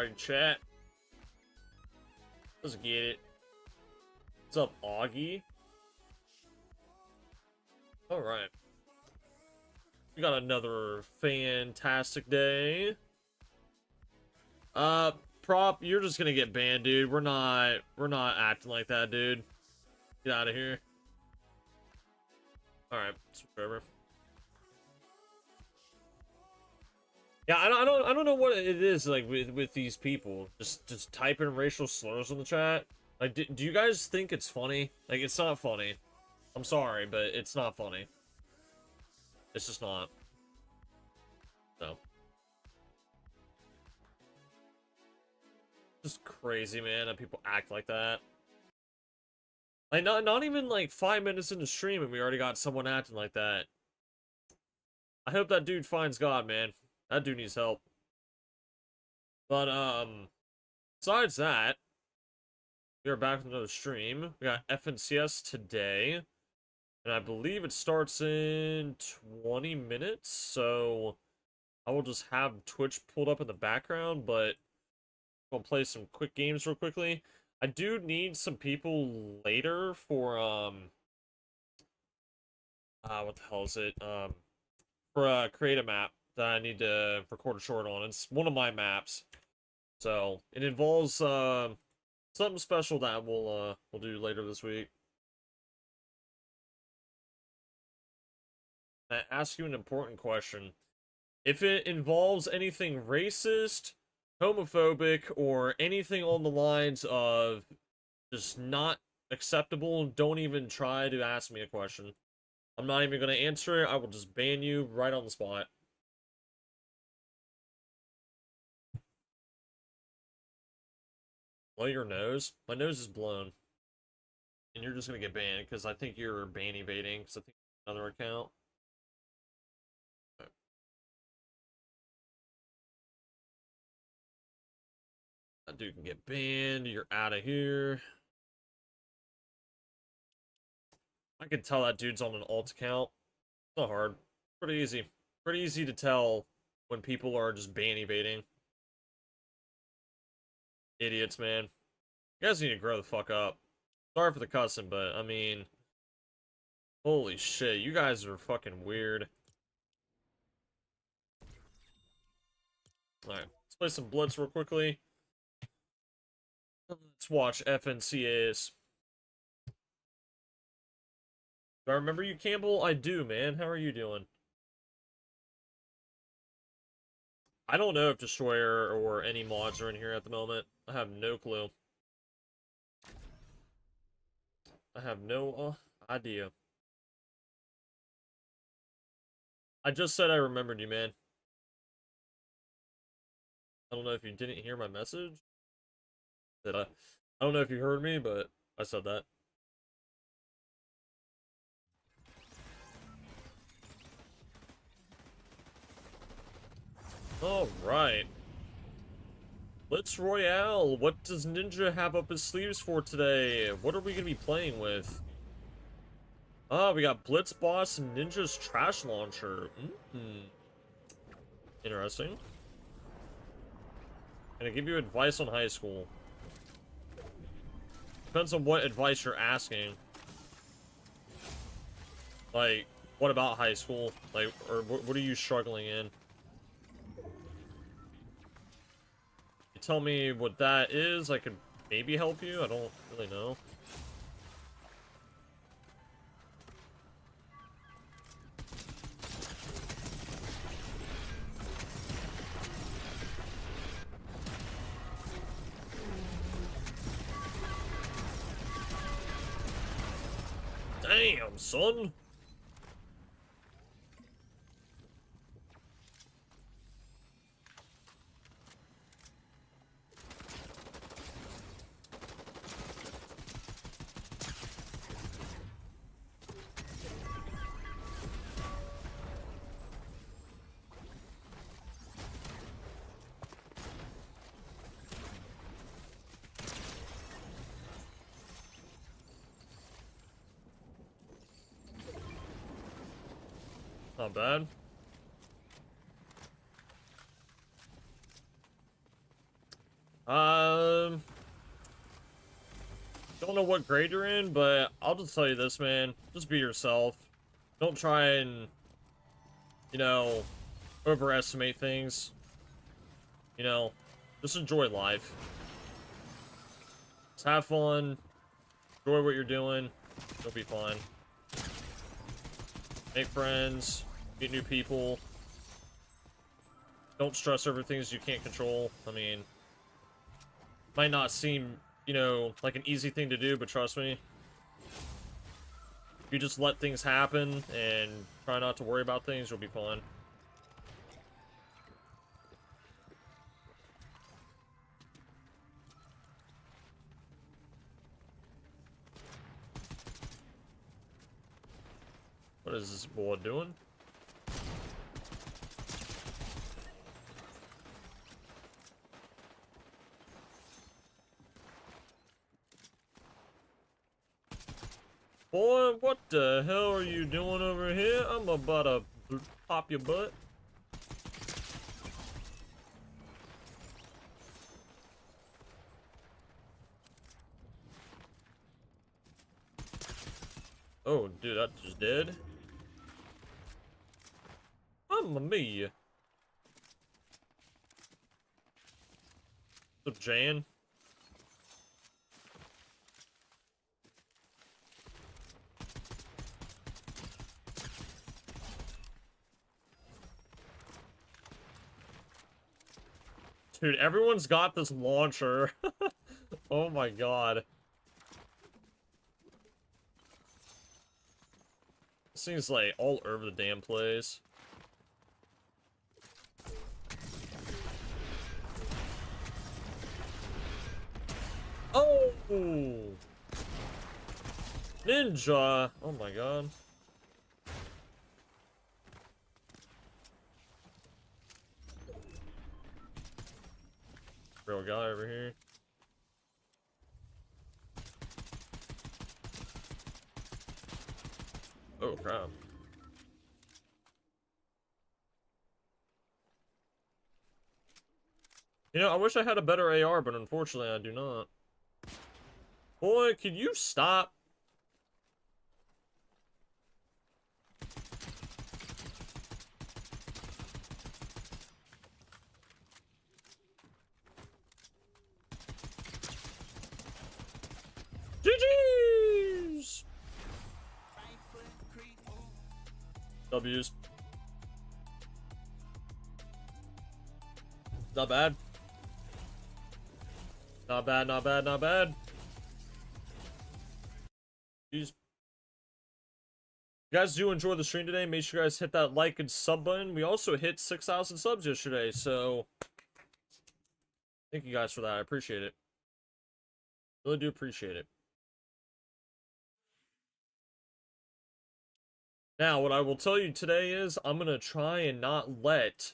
Alright, chat. Let's get it. What's up, Augie? Alright. We got another fantastic day. Prop, you're just gonna get banned, dude. We're not acting like that, dude. Get out of here. Alright, whatever. Yeah, I don't know what it is like with these people. Just typing racial slurs in the chat. Like, do you guys think it's funny? Like, it's not funny. I'm sorry, but it's not funny. It's just not. No. Just crazy, man, that people act like that. Like, not even like 5 minutes into stream and we already got someone acting like that. I hope that dude finds God, man. That dude needs help. But, besides that, we are back with another stream. We got FNCS today. And I believe it starts in 20 minutes. So, I will just have Twitch pulled up in the background. But, I'll play some quick games real quickly. I do need some people later for, what the hell is it? For, create a map that I need to record a short on. It's one of my maps. So, it involves, something special that we'll do later this week. I ask you an important question. If it involves anything racist, homophobic, or anything on the lines of just not acceptable, don't even try to ask me a question. I'm not even going to answer it. I will just ban you right on the spot. Blow your nose? My nose is blown. And you're just going to get banned because I think you're ban evading because I think another account. That dude can get banned. You're out of here. I can tell that dude's on an alt account. It's not hard. Pretty easy. Pretty easy to tell when people are just ban evading. Idiots, man. You guys need to grow the fuck up. Sorry for the cussing, but I mean, holy shit, you guys are fucking weird. Alright, let's play some Blitz real quickly. Let's watch FNCAs. Do I remember you, Campbell? I do, man. How are you doing? I don't know if Destroyer or any mods are in here at the moment. I have no clue. I have no idea. I just said I remembered you, man. I don't know if you didn't hear my message. Did I? I don't know if you heard me, but I said that. Alright. Blitz Royale. What does Ninja have up his sleeves for today? What are we going to be playing with? Oh, we got Blitz Boss and Ninja's Trash Launcher. Interesting. Can I give you advice on high school? Depends on what advice you're asking. Like, what about high school? Like, or what are you struggling in? You tell me what that is, I could maybe help you. I don't really know. Damn, son. Not bad. Don't know what grade you're in, but I'll just tell you this, man. Just be yourself. Don't try and, you know, overestimate things. You know, just enjoy life. Just have fun. Enjoy what you're doing. You'll be fine. Make friends. Meet new people. Don't stress over things you can't control. I mean, might not seem, you know, like an easy thing to do, but trust me. If you just let things happen and try not to worry about things, you'll be fine. What is this boy doing? Boy, what the hell are you doing over here? I'm about to pop your butt. Oh, dude, that just did. Mamma mia. What's up, Jan? Dude, everyone's got this launcher. Oh my god. This thing's like all over the damn place. Oh! Ninja! Oh my god. Real guy over here. Oh crap. You know, I wish I had a better AR, but unfortunately I do not. Boy, could you stop? GG's! W's. Not bad. Not bad, not bad, not bad. Jeez. You guys do enjoy the stream today, make sure you guys hit that like and sub button. We also hit 6,000 subs yesterday, so thank you guys for that. I appreciate it. Really do appreciate it. Now, what I will tell you today is I'm gonna try and not let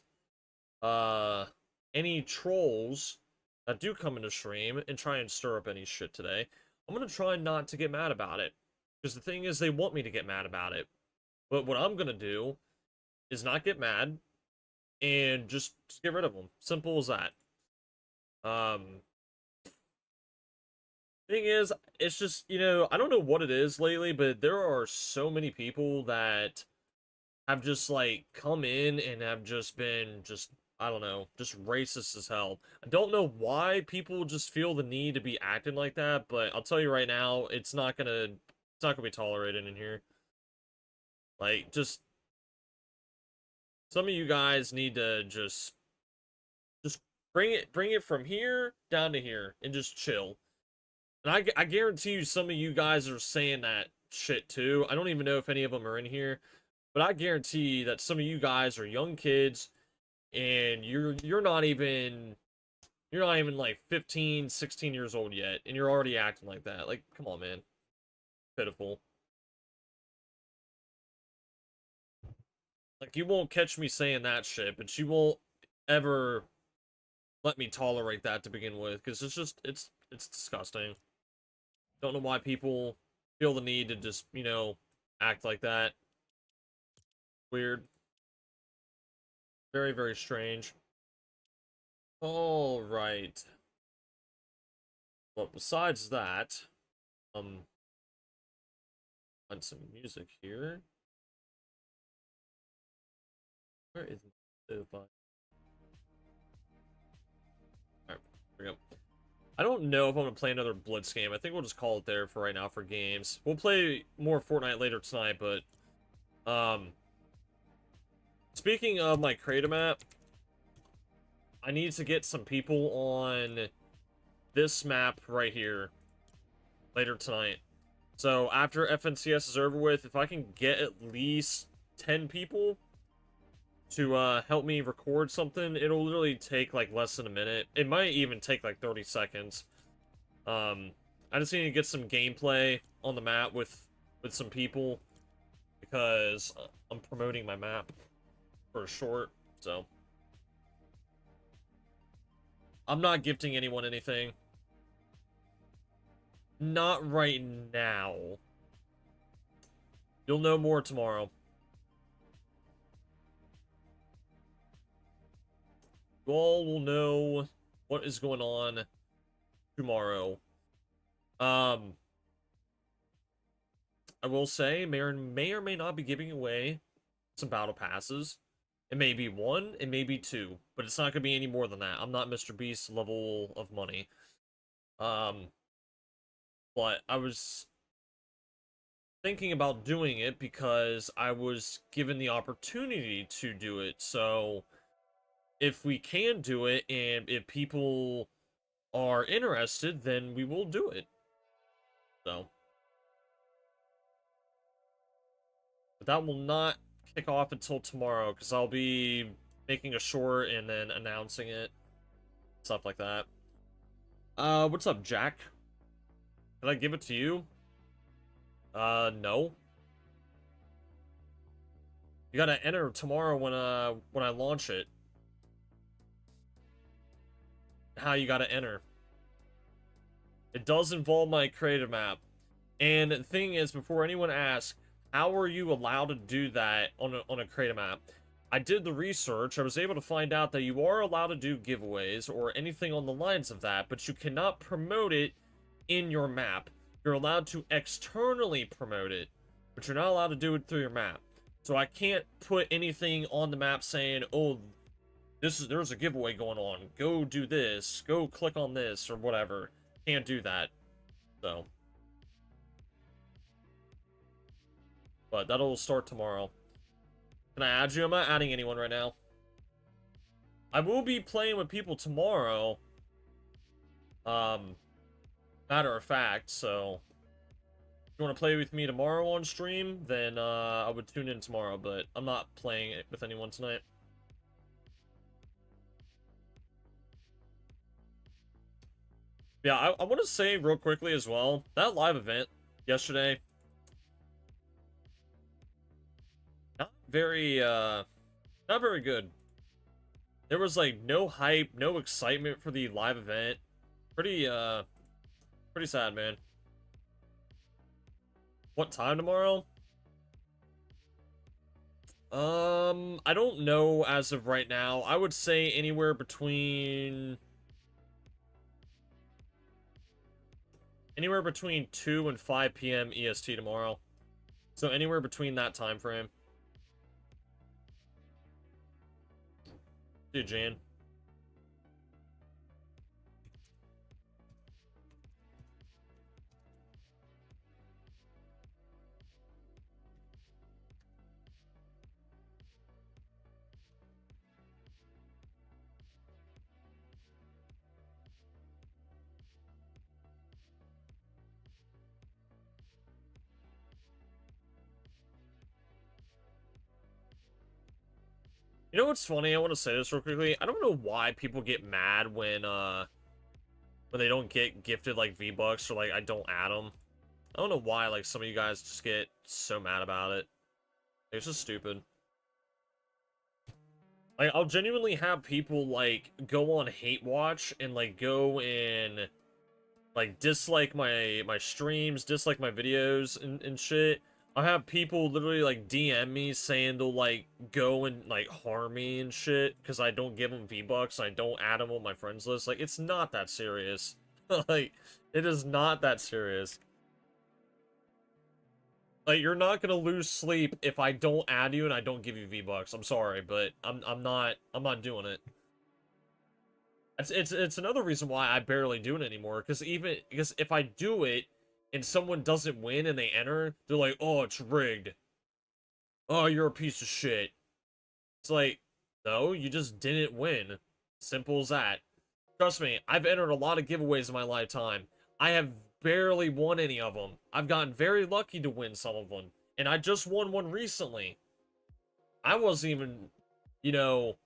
any trolls that do come into stream and try and stir up any shit today. I'm gonna try not to get mad about it. Because the thing is, they want me to get mad about it. But what I'm gonna do is not get mad and just get rid of them. Simple as that. Thing is, it's just, you know, I don't know what it is lately, but there are so many people that have just, like, come in and have just been just, I don't know, just racist as hell. I don't know why people just feel the need to be acting like that, but I'll tell you right now, it's not gonna be tolerated in here. Like, just some of you guys need to just bring it from here down to here and just chill. And I guarantee you some of you guys are saying that shit too. I don't even know if any of them are in here, but I guarantee that some of you guys are young kids and you're not even like 15, 16 years old yet and you're already acting like that. Like, come on, man. Pitiful. Like, you won't catch me saying that shit, but you won't ever let me tolerate that to begin with, because it's just, it's disgusting. Don't know why people feel the need to just, you know, act like that. Weird. Very, very strange. Alright. But besides that, find some music here. Where is my Alright, here we go. I don't know if I'm gonna play another Blitz game. I think we'll just call it there for right now for games. We'll play more Fortnite later tonight, but speaking of my Kratom map, I need to get some people on this map right here later tonight. So after FNCS is over with, if I can get at least 10 people to help me record something, it'll literally take like less than a minute. It might even take like 30 seconds. I just need to get some gameplay on the map with some people because I'm promoting my map for a short, so I'm not gifting anyone anything. Not right now. You'll know more tomorrow. You all will know what is going on tomorrow. I will say, Marin may or may not be giving away some battle passes. It may be 1, it may be 2, but it's not going to be any more than that. I'm not Mr. Beast level of money. But I was thinking about doing it because I was given the opportunity to do it. So if we can do it and if people are interested, then we will do it. So, but that will not kick off until tomorrow because I'll be making a short and then announcing it, stuff like that. What's up, Jack? Did I give it to you? No. You gotta enter tomorrow when I launch it. How you gotta enter. It does involve my creative map. And the thing is, before anyone asks, how are you allowed to do that on a creative map? I did the research. I was able to find out that you are allowed to do giveaways or anything on the lines of that, but you cannot promote it in your map. You're allowed to externally promote it, but you're not allowed to do it through your map. So I can't put anything on the map saying, oh, there's a giveaway going on. Go do this. Go click on this or whatever. Can't do that. So. But that'll start tomorrow. Can I add you? I'm not adding anyone right now. I will be playing with people tomorrow. Matter of fact, so if you want to play with me tomorrow on stream, then I would tune in tomorrow, but I'm not playing it with anyone tonight. Yeah, I want to say real quickly as well, that live event yesterday, not very good. There was like no hype, no excitement for the live event. Pretty sad, man. What time tomorrow? I don't know as of right now. I would say anywhere between 2 and 5 p.m. EST tomorrow. So anywhere between that time frame. See you, Jan. You know what's funny? I want to say this real quickly. I don't know why people get mad when they don't get gifted like V-Bucks or like I don't add them. I don't know why like some of you guys just get so mad about it. It's just stupid. Like I'll genuinely have people like go on hate watch and like go and like dislike my streams, dislike my videos and shit. I have people literally like DM me saying they'll like go and like harm me and shit because I don't give them V-Bucks, I don't add them on my friends list. Like it's not that serious. Like, it is not that serious. Like, you're not gonna lose sleep if I don't add you and I don't give you V-Bucks. I'm sorry, but I'm not doing it. It's another reason why I barely do it anymore. Because if I do it and someone doesn't win and they enter, they're like, oh, it's rigged. Oh, you're a piece of shit. It's like, no, you just didn't win. Simple as that. Trust me, I've entered a lot of giveaways in my lifetime. I have barely won any of them. I've gotten very lucky to win some of them. And I just won one recently. I wasn't even, you know,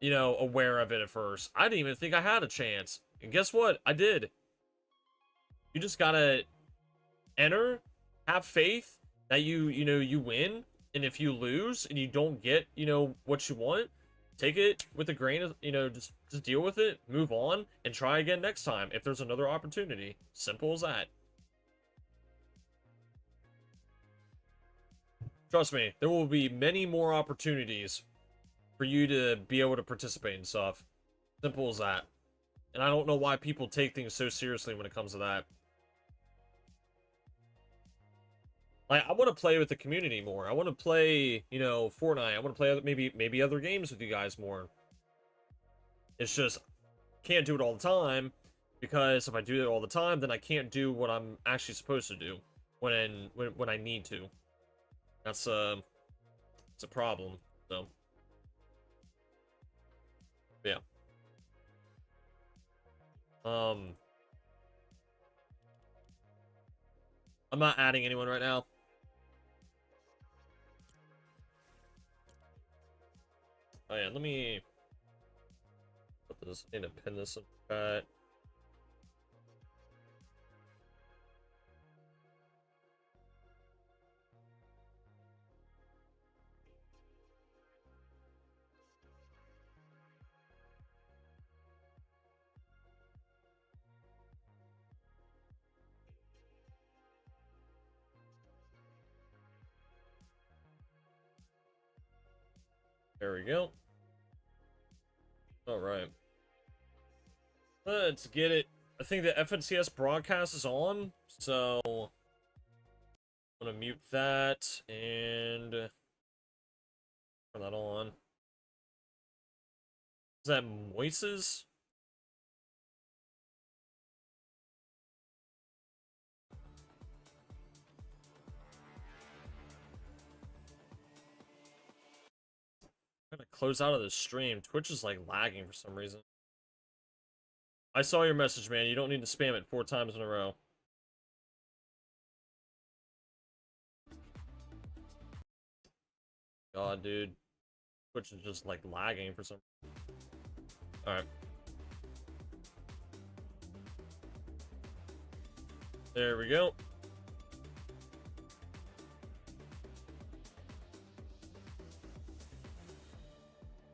aware of it at first. I didn't even think I had a chance. And guess what? I did. You just gotta enter, have faith that you win. And if you lose and you don't get, what you want, take it with a grain of, just deal with it, move on, and try again next time if there's another opportunity. Simple as that. Trust me, there will be many more opportunities for you to be able to participate in stuff. Simple as that. And I don't know why people take things so seriously when it comes to that. Like, I want to play with the community more. I want to play, Fortnite. I want to play other, maybe other games with you guys more. It's just, can't do it all the time, because if I do it all the time, then I can't do what I'm actually supposed to do when I need to. That's it's a problem. So, yeah. I'm not adding anyone right now. Oh yeah, let me put this. I need to pin this in the chat. There we go. Alright. Let's get it. I think the FNCS broadcast is on, so I'm gonna mute that and turn that on. Is that Moises? I'm gonna close out of the stream. Twitch is like lagging for some reason. I saw your message, man. You don't need to spam it 4 times in a row. God, dude. Twitch is just like lagging for some reason. Alright. There we go.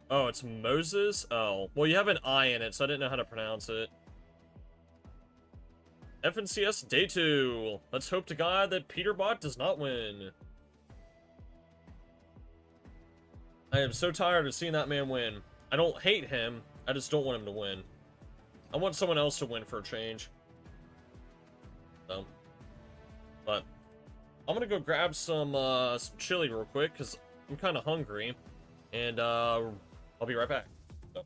Oh, it's Moses? Oh. Well, you have an I in it, so I didn't know how to pronounce it. FNCS Day 2. Let's hope to God that PETERBOT does not win. I am so tired of seeing that man win. I don't hate him. I just don't want him to win. I want someone else to win for a change. So. But I'm gonna go grab some chili real quick, because I'm kind of hungry. And I'll be right back. So.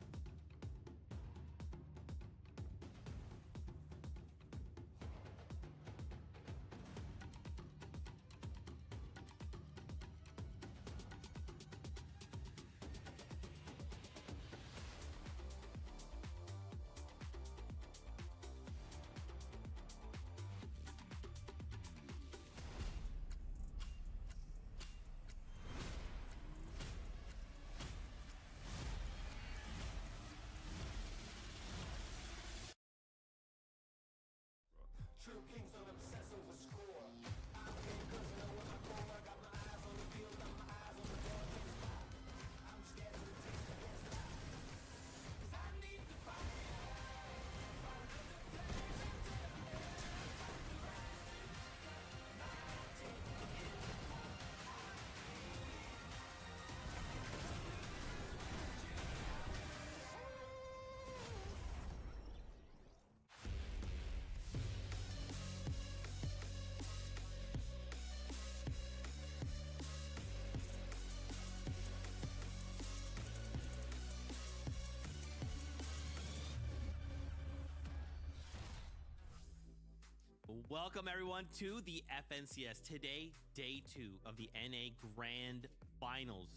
Welcome everyone to the FNCS. Today, day 2 of the NA Grand Finals.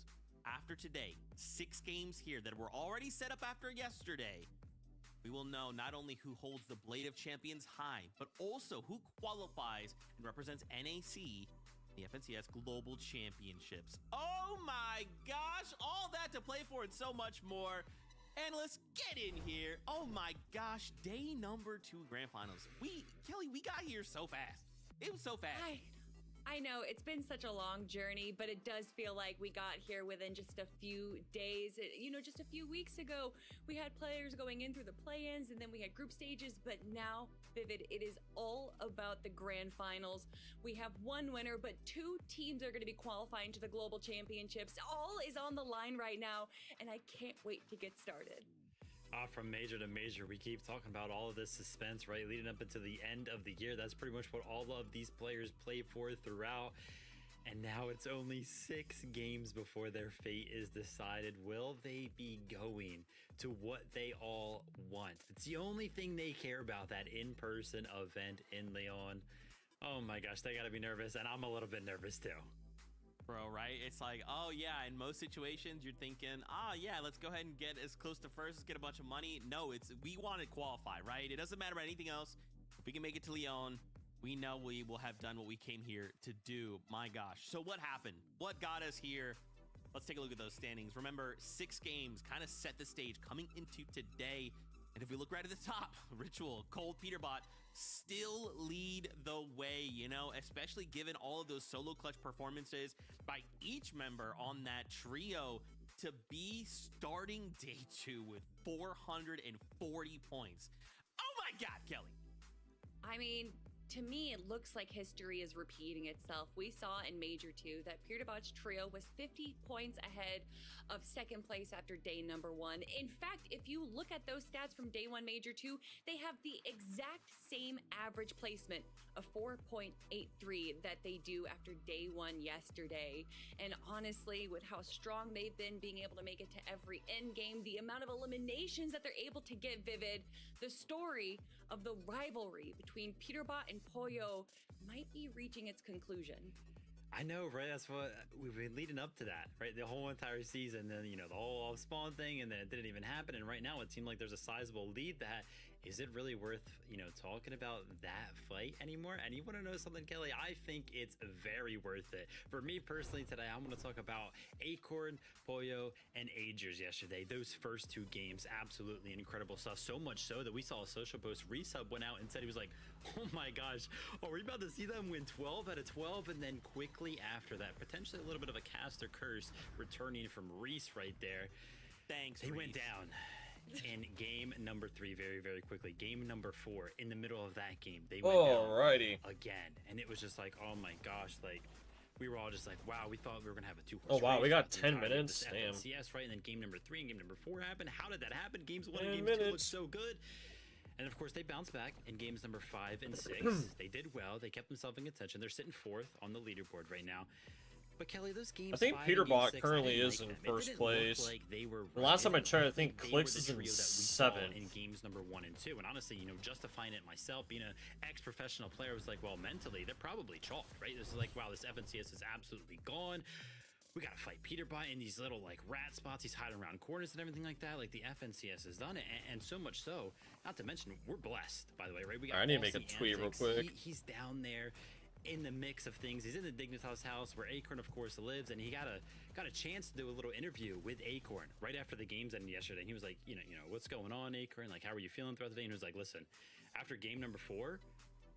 After today, 6 games here that were already set up after yesterday. We will know not only who holds the Blade of Champions high, but also who qualifies and represents NAC in the FNCS Global Championships. Oh my gosh, all that to play for and so much more. Analysts, get in here. Oh my gosh, day number 2 Grand Finals. Kelly, we got here so fast. It was so fast. I know it's been such a long journey, but it does feel like we got here within just a few days. You know, just a few weeks ago, we had players going in through the play-ins and then we had group stages, but now, Vivid, it is all about the grand finals. We have one winner, but 2 teams are going to be qualifying to the global championships. All is on the line right now, and I can't wait to get started. From major to major, we keep talking about all of this suspense, right? Leading up into the end of the year. That's pretty much what all of these players play for throughout. And now it's only 6 games before their fate is decided. Will they be going to what they all want? It's the only thing they care about, that in-person event in Leon. Oh my gosh, they gotta be nervous, and I'm a little bit nervous too. Bro, right? It's like, oh yeah, in most situations you're thinking, yeah, let's go ahead and get as close to first, let's get a bunch of money. No, we want to qualify, right? It doesn't matter about anything else. If we can make it to Leon, we know we will have done what we came here to do. My gosh. So what happened? What got us here? Let's take a look at those standings. Remember, 6 games kind of set the stage coming into today. And if we look right at the top, Ritual, Cold, PETERBOT still lead the way, you know, especially given all of those solo clutch performances by each member on that trio to be starting day 2 with 440 points. Oh my God, Kelly. I mean, to me, it looks like history is repeating itself. We saw in Major 2 that PETERBOT's trio was 50 points ahead of second place after day number 1. In fact, if you look at those stats from day 1 Major 2, they have the exact same average placement of 4.83 that they do after day 1 yesterday. And honestly, with how strong they've been being able to make it to every end game, the amount of eliminations that they're able to get, Vivid, the story of the rivalry between PETERBOT and Pollo might be reaching its conclusion. I know, right? That's what we've been leading up to, that, right? The whole entire season, then, you know, the whole off spawn thing, and then it didn't even happen. And right now it seemed like there's a sizable lead. That is it really worth, you know, talking about that fight anymore? And you want to know something, Kelly? I think it's very worth it. For me personally today, I'm going to talk about Acorn, Pollo, and Agers yesterday. Those first 2 games, absolutely incredible stuff. So much so that we saw a social post. Resub went out and said, he was like, oh my gosh, are we about to see them win 12 out of 12? And then quickly after that, potentially a little bit of a caster curse returning from Reese right there. Thanks, They Reese. went down in game number 3 very, very quickly. Game number 4, in the middle of that game, they went down again. And it was just like, oh my gosh, like, we were all just like, wow, we thought we were gonna have a 2-horse Oh wow, race we got the 10 entirety of minutes. this Damn. FNCS, right? And then game number 3 and game number 4 happened. How did that happen? Games 1 10 and games 2 looked minutes. so good. And of course, they bounced back in games number 5 and 6. They did well. They kept themselves in contention. They're sitting 4th on the leaderboard right now. But Kelly, those games, I think 5 and game PETERBOT 6, currently I didn't is like in them. It first didn't place. look like they were The last time I rising. checked, I think They CLIX were is the in trio that we saw 7th. in games number 1 and 2. And honestly, you know, justifying it myself, being an ex-professional player, I was like, well, mentally, they're probably chalked, right? This is like, wow, this FNCS is absolutely gone. We gotta fight PETERBOT in these little like rat spots. He's hiding around corners and everything like that. Like the FNCS has done it, and so much so. Not to mention, we're blessed, by the way, right? We got. I need to make a Aussie tweet real Antics. quick. He's down there in the mix of things. He's in the Dignitas house where Acorn, of course, lives, and he got a chance to do a little interview with Acorn right after the games ended yesterday. And he was like, you know, what's going on, Acorn? Like, how are you feeling throughout the day? And he was like, listen, after game number 4.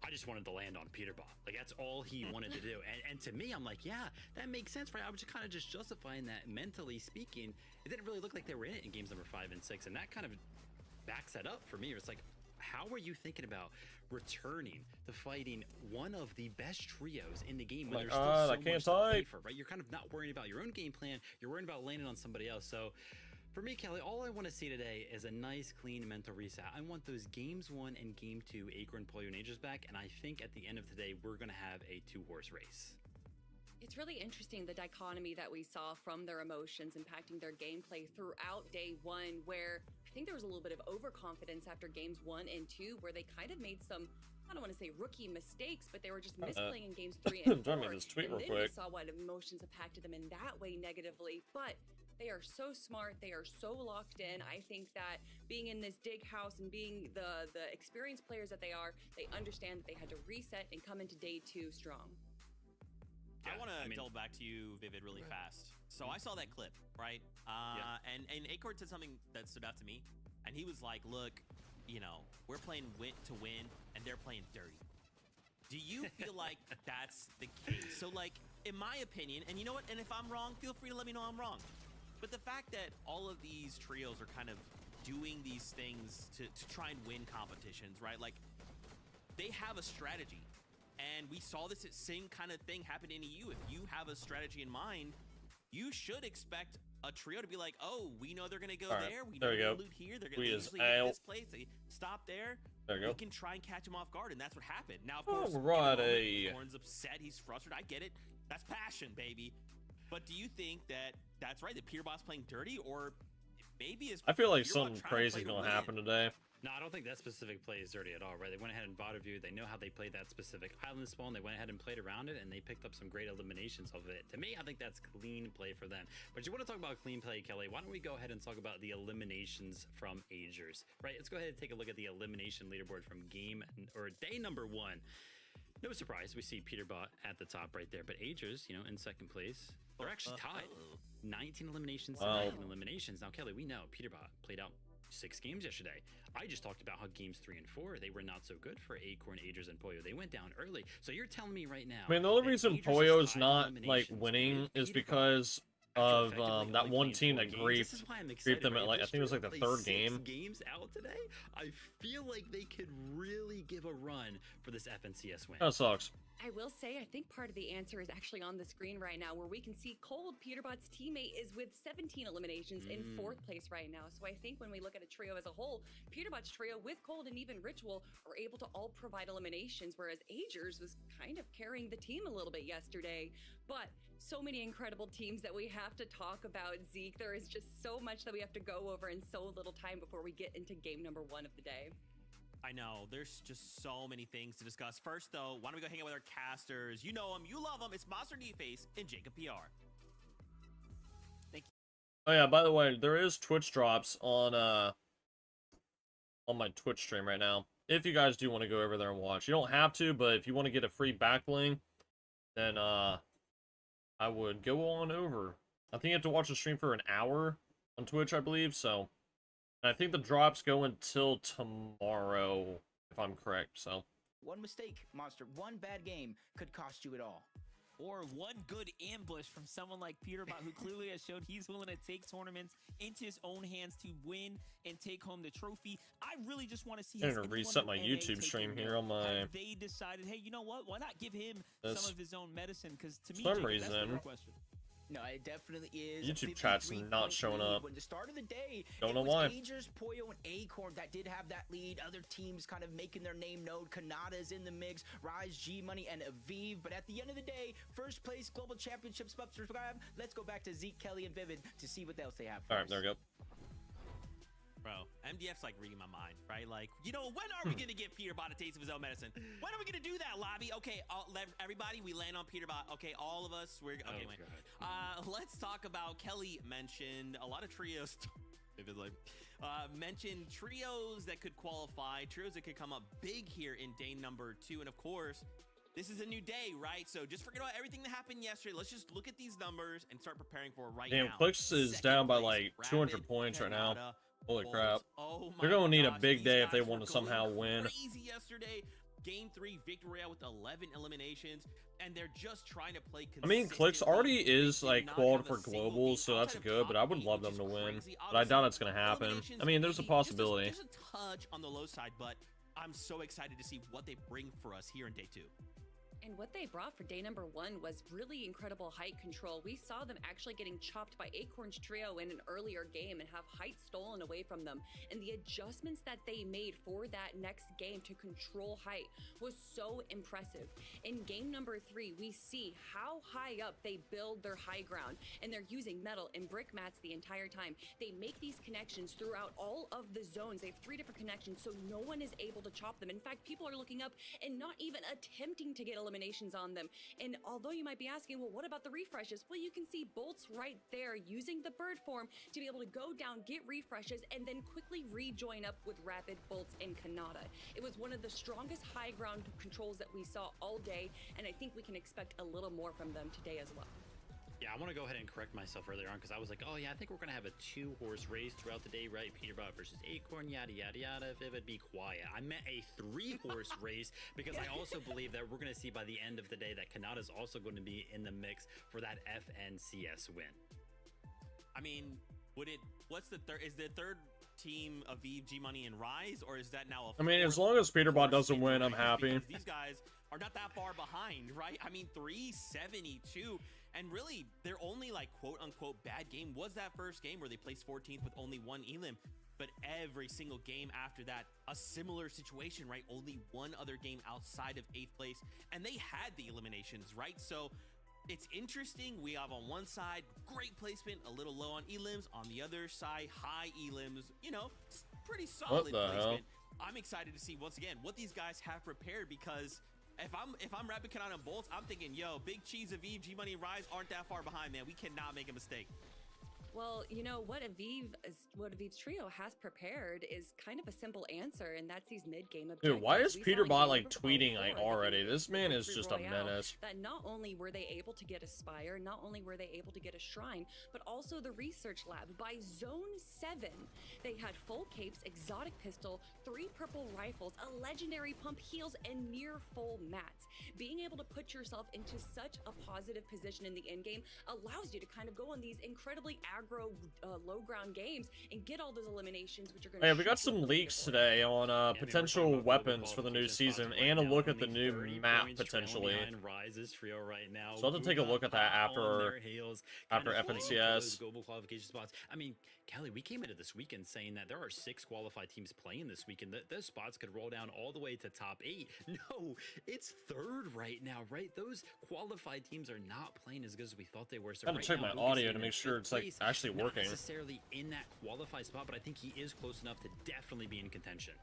I just wanted to land on PETERBOT. Like, that's all he wanted to do. And to me, I'm like, yeah, that makes sense, right? I was just kind of just justifying that mentally speaking. It didn't really look like they were in it in games number 5 and 6. And that kind of backs that up for me. It's like, how are you thinking about returning to fighting one of the best trios in the game when there's still so much to play for, right? You're kind of not worrying about your own game plan. You're worrying about landing on somebody else. So for me, Kelly, all I want to see today is a nice, clean mental reset. I want those games 1 and game 2 Acorn, Pollo, and Agers back, and I think at the end of today, we're going to have a 2-horse race. It's really interesting, the dichotomy that we saw from their emotions impacting their gameplay throughout day 1, where I think there was a little bit of overconfidence after games 1 and 2, where they kind of made some I don't want to say rookie mistakes, but they were just misplaying in games 3 and 4. I'm trying to make this tweet And real then quick. we saw what emotions impacted them in that way negatively. But they are so smart. They are so locked in. I think that being in this dig house and being the experienced players that they are, they understand that they had to reset and come into day 2 strong. I want to double back to you, Vivid, really fast. So I saw that clip, right? And Acorn said something that stood out to me, and he was like, "Look, you know, we're playing win to win, and they're playing dirty." Do you feel like that's the case? So, like, in my opinion, and you know what? And if I'm wrong, feel free to let me know I'm wrong. But the fact that all of these trios are kind of doing these things to try and win competitions, right? Like, they have a strategy. And we saw this same kind of thing happen in EU. If you have a strategy in mind, you should expect a trio to be like, oh, we know they're going to go there. We know they're going to loot here. They're going to usually hit this place. They stop there. There you go. We can try and catch them off guard, and that's what happened. Now, of course, Horn's upset. He's frustrated. I get it. That's passion, baby. But do you think that that's right, that PETERBOT's playing dirty, or maybe is I feel like PETERBOT something trying to crazy play is to going to win? happen today. No, I don't think that specific play is dirty at all, right? They went ahead and bought a view. They know how they played that specific island spawn. They went ahead and played around it, and they picked up some great eliminations of it. To me, I think that's clean play for them. But you want to talk about clean play, Kelly? Why don't we go ahead and talk about the eliminations from Agers, right? Let's go ahead and take a look at the elimination leaderboard from day number 1. No surprise, we see PETERBOT at the top right there, but Agers, you know, in second place. They're actually tied. 19 eliminations to 19 eliminations. Now, Kelly, we know PETERBOT played out 6 games yesterday. I just talked about how games 3 and 4, they were not so good for Acorn, Agers, and Pollo. They went down early. So you're telling me right now. I mean, the only that reason Agers Pollo is is tied not, in like, eliminations winning with is PETERBOT because after of effectively that only one playing team 4 that games. This is why I'm excited, griefed them right? at, like, I If think it was, like, the play 3rd 6 game. games out today, I feel like they could really give a run for this FNCS win. That sucks. I will say, I think part of the answer is actually on the screen right now, where we can see Cold, PETERBOT's teammate, is with 17 eliminations in 4th place right now. So I think when we look at a trio as a whole, PETERBOT's trio with Cold and even Ritual are able to all provide eliminations, whereas Agers was kind of carrying the team a little bit yesterday. But so many incredible teams that we have to talk about, Zeke. There is just so much that we have to go over in so little time before we get into game number 1 of the day. I know, there's just so many things to discuss. First, though, why don't we go hang out with our casters? You know them, you love them. It's Monster D-Face and Jacob PR. Oh yeah, by the way, there is Twitch drops on my Twitch stream right now. If you guys do want to go over there and watch. You don't have to, but if you want to get a free backlink, then I would go on over. I think you have to watch the stream for an hour on Twitch, I believe, so. And I think the drops go until tomorrow, if I'm correct, so. One mistake, Monster, one bad game could cost you it all. Or one good ambush from someone like PETERBOT, who clearly has showed he's willing to take tournaments into his own hands to win and take home the trophy. I really just want to see. I'm gonna reset my YouTube stream here on my. Have they decided, hey, you know what? Why not give him some of his own medicine? Because to me, some Jacob, reason. that's the real question. No, it definitely is. YouTube chat's not showing up. When the start of the day, Don't it know was why. Agers, Pollo, and Acorn that did have that lead. Other teams kind of making their name known. Kanada's in the mix, Rise, G-Money, and Aviv. But at the end of the day, first place Global Championships up for grab. Let's go back to Zeke, Kelly, and Vivid to see what else they have for Alright, us. there we go. Bro, MDF's like reading my mind, right? Like, you know, when are we going to give PETERBOT a taste of his own medicine? When are we going to do that, Lobby? Okay, everybody, we land on PETERBOT. Okay, all of us, we're... Okay, wait. Let's talk about, Kelly mentioned a lot of trios. Mentioned trios that could qualify, trios that could come up big here in day number 2. And of course, this is a new day, right? So just forget about everything that happened yesterday. Let's just look at these numbers and start preparing for it right now. Damn, CLIX is Second down by place, like 200 Rapid, points right now. Canada, Holy Bolts. crap. Oh They're my gonna need a gosh, big these day if they guys want were to somehow going win. Crazy yesterday. Game 3 victory royale with 11 eliminations, and they're just trying to play I mean, CLIX already is They like did not qualified have for a single global, beat so that's outside of good. But I top would eight, love which them to is win. crazy. But I doubt Obviously, it's gonna happen. eliminations I mean, there's a maybe possibility. Just a touch on the low side, but I'm so excited to see what they bring for us here in day 2. And what they brought for day number 1 was really incredible height control. We saw them actually getting chopped by Acorn's trio in an earlier game and have height stolen away from them. And the adjustments that they made for that next game to control height was so impressive. In game number 3, we see how high up they build their high ground, and they're using metal and brick mats the entire time. They make these connections throughout all of the zones. They have 3 different connections, so no one is able to chop them. In fact, people are looking up and not even attempting to get eliminations on them. And although you might be asking, well, what about the refreshes? Well, you can see Bolts right there using the bird form to be able to go down, get refreshes, and then quickly rejoin up with Rapid, Bolts, and Kanata. It was one of the strongest high ground controls that we saw all day, and I think we can expect a little more from them today as well. Yeah, I want to go ahead and correct myself earlier on because I was like, oh yeah, I think we're going to have a 2-horse race throughout the day, right? Peterbot versus Acorn, yada, yada, yada. If it would be quiet. I meant a 3-horse race because I also believe that we're going to see by the end of the day that Kanata is also going to be in the mix for that FNCS win. I mean, what's the third? Is the third team Aviv, G Money, and Rise, or is that now a I mean, as fourth long as Peterbot horse doesn't in win, I'm Rise? happy. Because these guys are not that far behind, right? I mean, 372. And really, their only, like, quote-unquote bad game was that first game where they placed 14th with only 1 elim. But every single game after that, a similar situation, right? Only 1 other game outside of 8th place. And they had the eliminations, right? So it's interesting. We have on one side, great placement, a little low on elims. On the other side, high elims. You know, pretty solid placement. Hell? I'm excited to see, once again, what these guys have prepared because if I'm Rapid, Kanata, and Bolts, I'm thinking, yo, Big Cheese, Aviv, G Money, Rise aren't that far behind, man. We cannot make a mistake. Well, you know, what Aviv's trio has prepared is kind of a simple answer, and that's these mid-game objectives. Dude, why is We saw in Peterbot game like number tweeting 4 like that already? they This man is through just a Royale, menace. that not only were they able to get a Spire, not only were they able to get a Shrine, but also the Research Lab. By Zone 7, they had full capes, exotic pistol, 3 purple rifles, a legendary pump heals, and near full mats. Being able to put yourself into such a positive position in the end game allows you to kind of go on these incredibly aggro, low ground games and get all those eliminations, which are going to. Hey, we got some leaks today on potential weapons for the new season and a look at the new map potentially. Rises trio right now. So I'll have to take a look at that after FNCS. Global qualification spots. I mean, Kelly, we came into this weekend saying that there are 6 qualified teams playing this weekend. Those spots could roll down all the way to top 8. No, it's 3rd right now, right? Those qualified teams are not playing as good as we thought they were. So Gotta right check now, my we'll be audio seeing to that make sure 5th it's like place, actually not working. necessarily in that qualified spot, but I think he is close enough to definitely be in contention.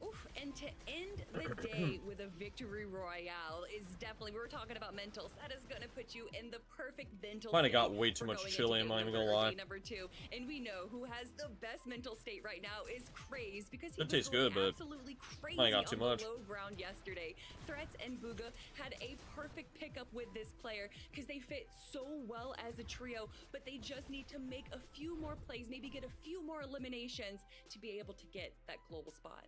Oof, and to end the day with a victory royale is definitely, we were talking about mentals. That is going to put you in the perfect mental Might have state got way too for much going chili, into I'm not even game gonna lie. Number 2, and we know who has the best mental state right now is Craze because he It was tastes going good, but absolutely crazy might have got too on much. the low ground yesterday. Threats and Booga had a perfect pickup with this player because they fit so well as a trio, but they just need to make a few more plays, maybe get a few more eliminations to be able to get that global spot.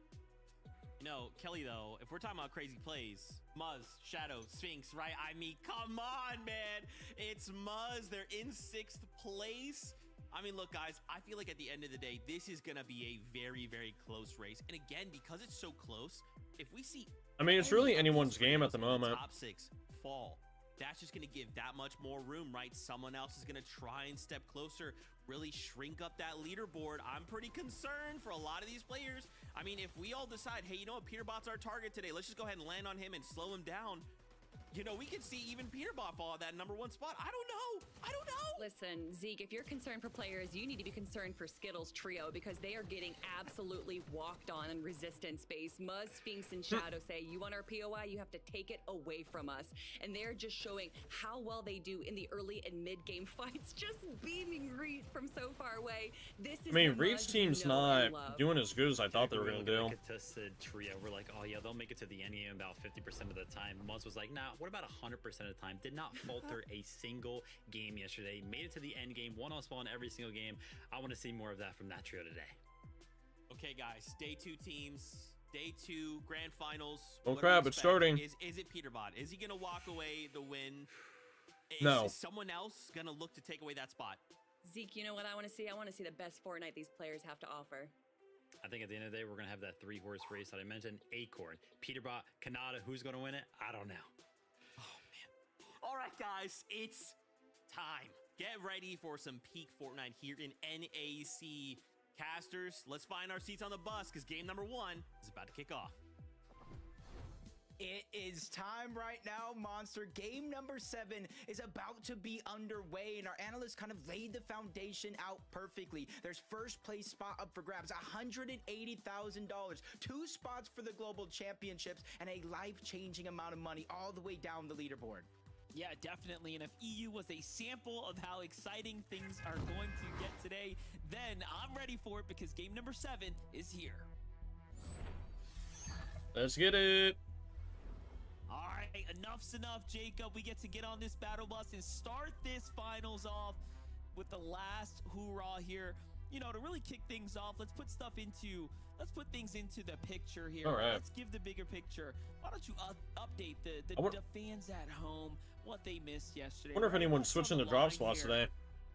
You know, Kelly, though, if we're talking about crazy plays, Muzz, Shadow, Sphinx, right? I mean, come on, man. It's Muzz. They're in 6th place. I mean, look, guys, I feel like at the end of the day, this is going to be a very, very close race. And again, because it's so close, if we see... I mean, it's really anyone's game at the moment. Top 6 fall. That's just going to give that much more room, right? Someone else is going to try and step closer, really shrink up that leaderboard. I'm pretty concerned for a lot of these players. I mean, if we all decide, hey, you know what, Peterbot's our target today, let's just go ahead and land on him and slow him down. You know, we could see even Peterbot fall at that number 1 spot. I don't know. Listen, Zeke, if you're concerned for players, you need to be concerned for Skittles Trio because they are getting absolutely walked on in resistance space. Muzz, Sphinx, and Shadow say, you want our POI, you have to take it away from us. And they're just showing how well they do in the early and mid-game fights, just beaming Reed from so far away. This is I mean, the Reed's Muzz team's we know and not love. doing as good as I thought they were gonna do. Contested trio. We're like, oh yeah, they'll make it to the end game about 50% of the time. Muzz was like, nah, what about 100% of the time? Did not falter a single game yesterday. Made it to the end game, 1 on spawn every single game. I want to see more of that from that trio today. Okay, guys, day 2 teams, day 2 grand finals. Oh What do crap, we it's expect? starting. Is it Peterbot? Is he gonna walk away the win? No. Is someone else gonna look to take away that spot? Zeke, you know what I want to see? I want to see the best Fortnite these players have to offer. I think at the end of the day, we're going to have that 3-horse race that I mentioned. Acorn, Peterbot, Kanata. Who's going to win it? I don't know. All right, guys, it's time. Get ready for some peak Fortnite here in NAC. Casters, let's find our seats on the bus because game number 1 is about to kick off. It is time right now, Monster. Game number 7 is about to be underway, and our analysts kind of laid the foundation out perfectly. There's first place spot up for grabs, $180,000, 2 spots for the global championships, and a life-changing amount of money all the way down the leaderboard. Yeah, definitely. And if EU was a sample of how exciting things are going to get today, then I'm ready for it because game number 7 is here. Let's get it. All right, enough's enough, Jacob. We get to get on this battle bus and start this finals off with the last hoorah here. You know, to really kick things off, let's put things into the picture here. All right. Let's give the bigger picture. Why don't you update the fans at home what they missed yesterday? I wonder if anyone's What's on switching the the drop line spots here? today.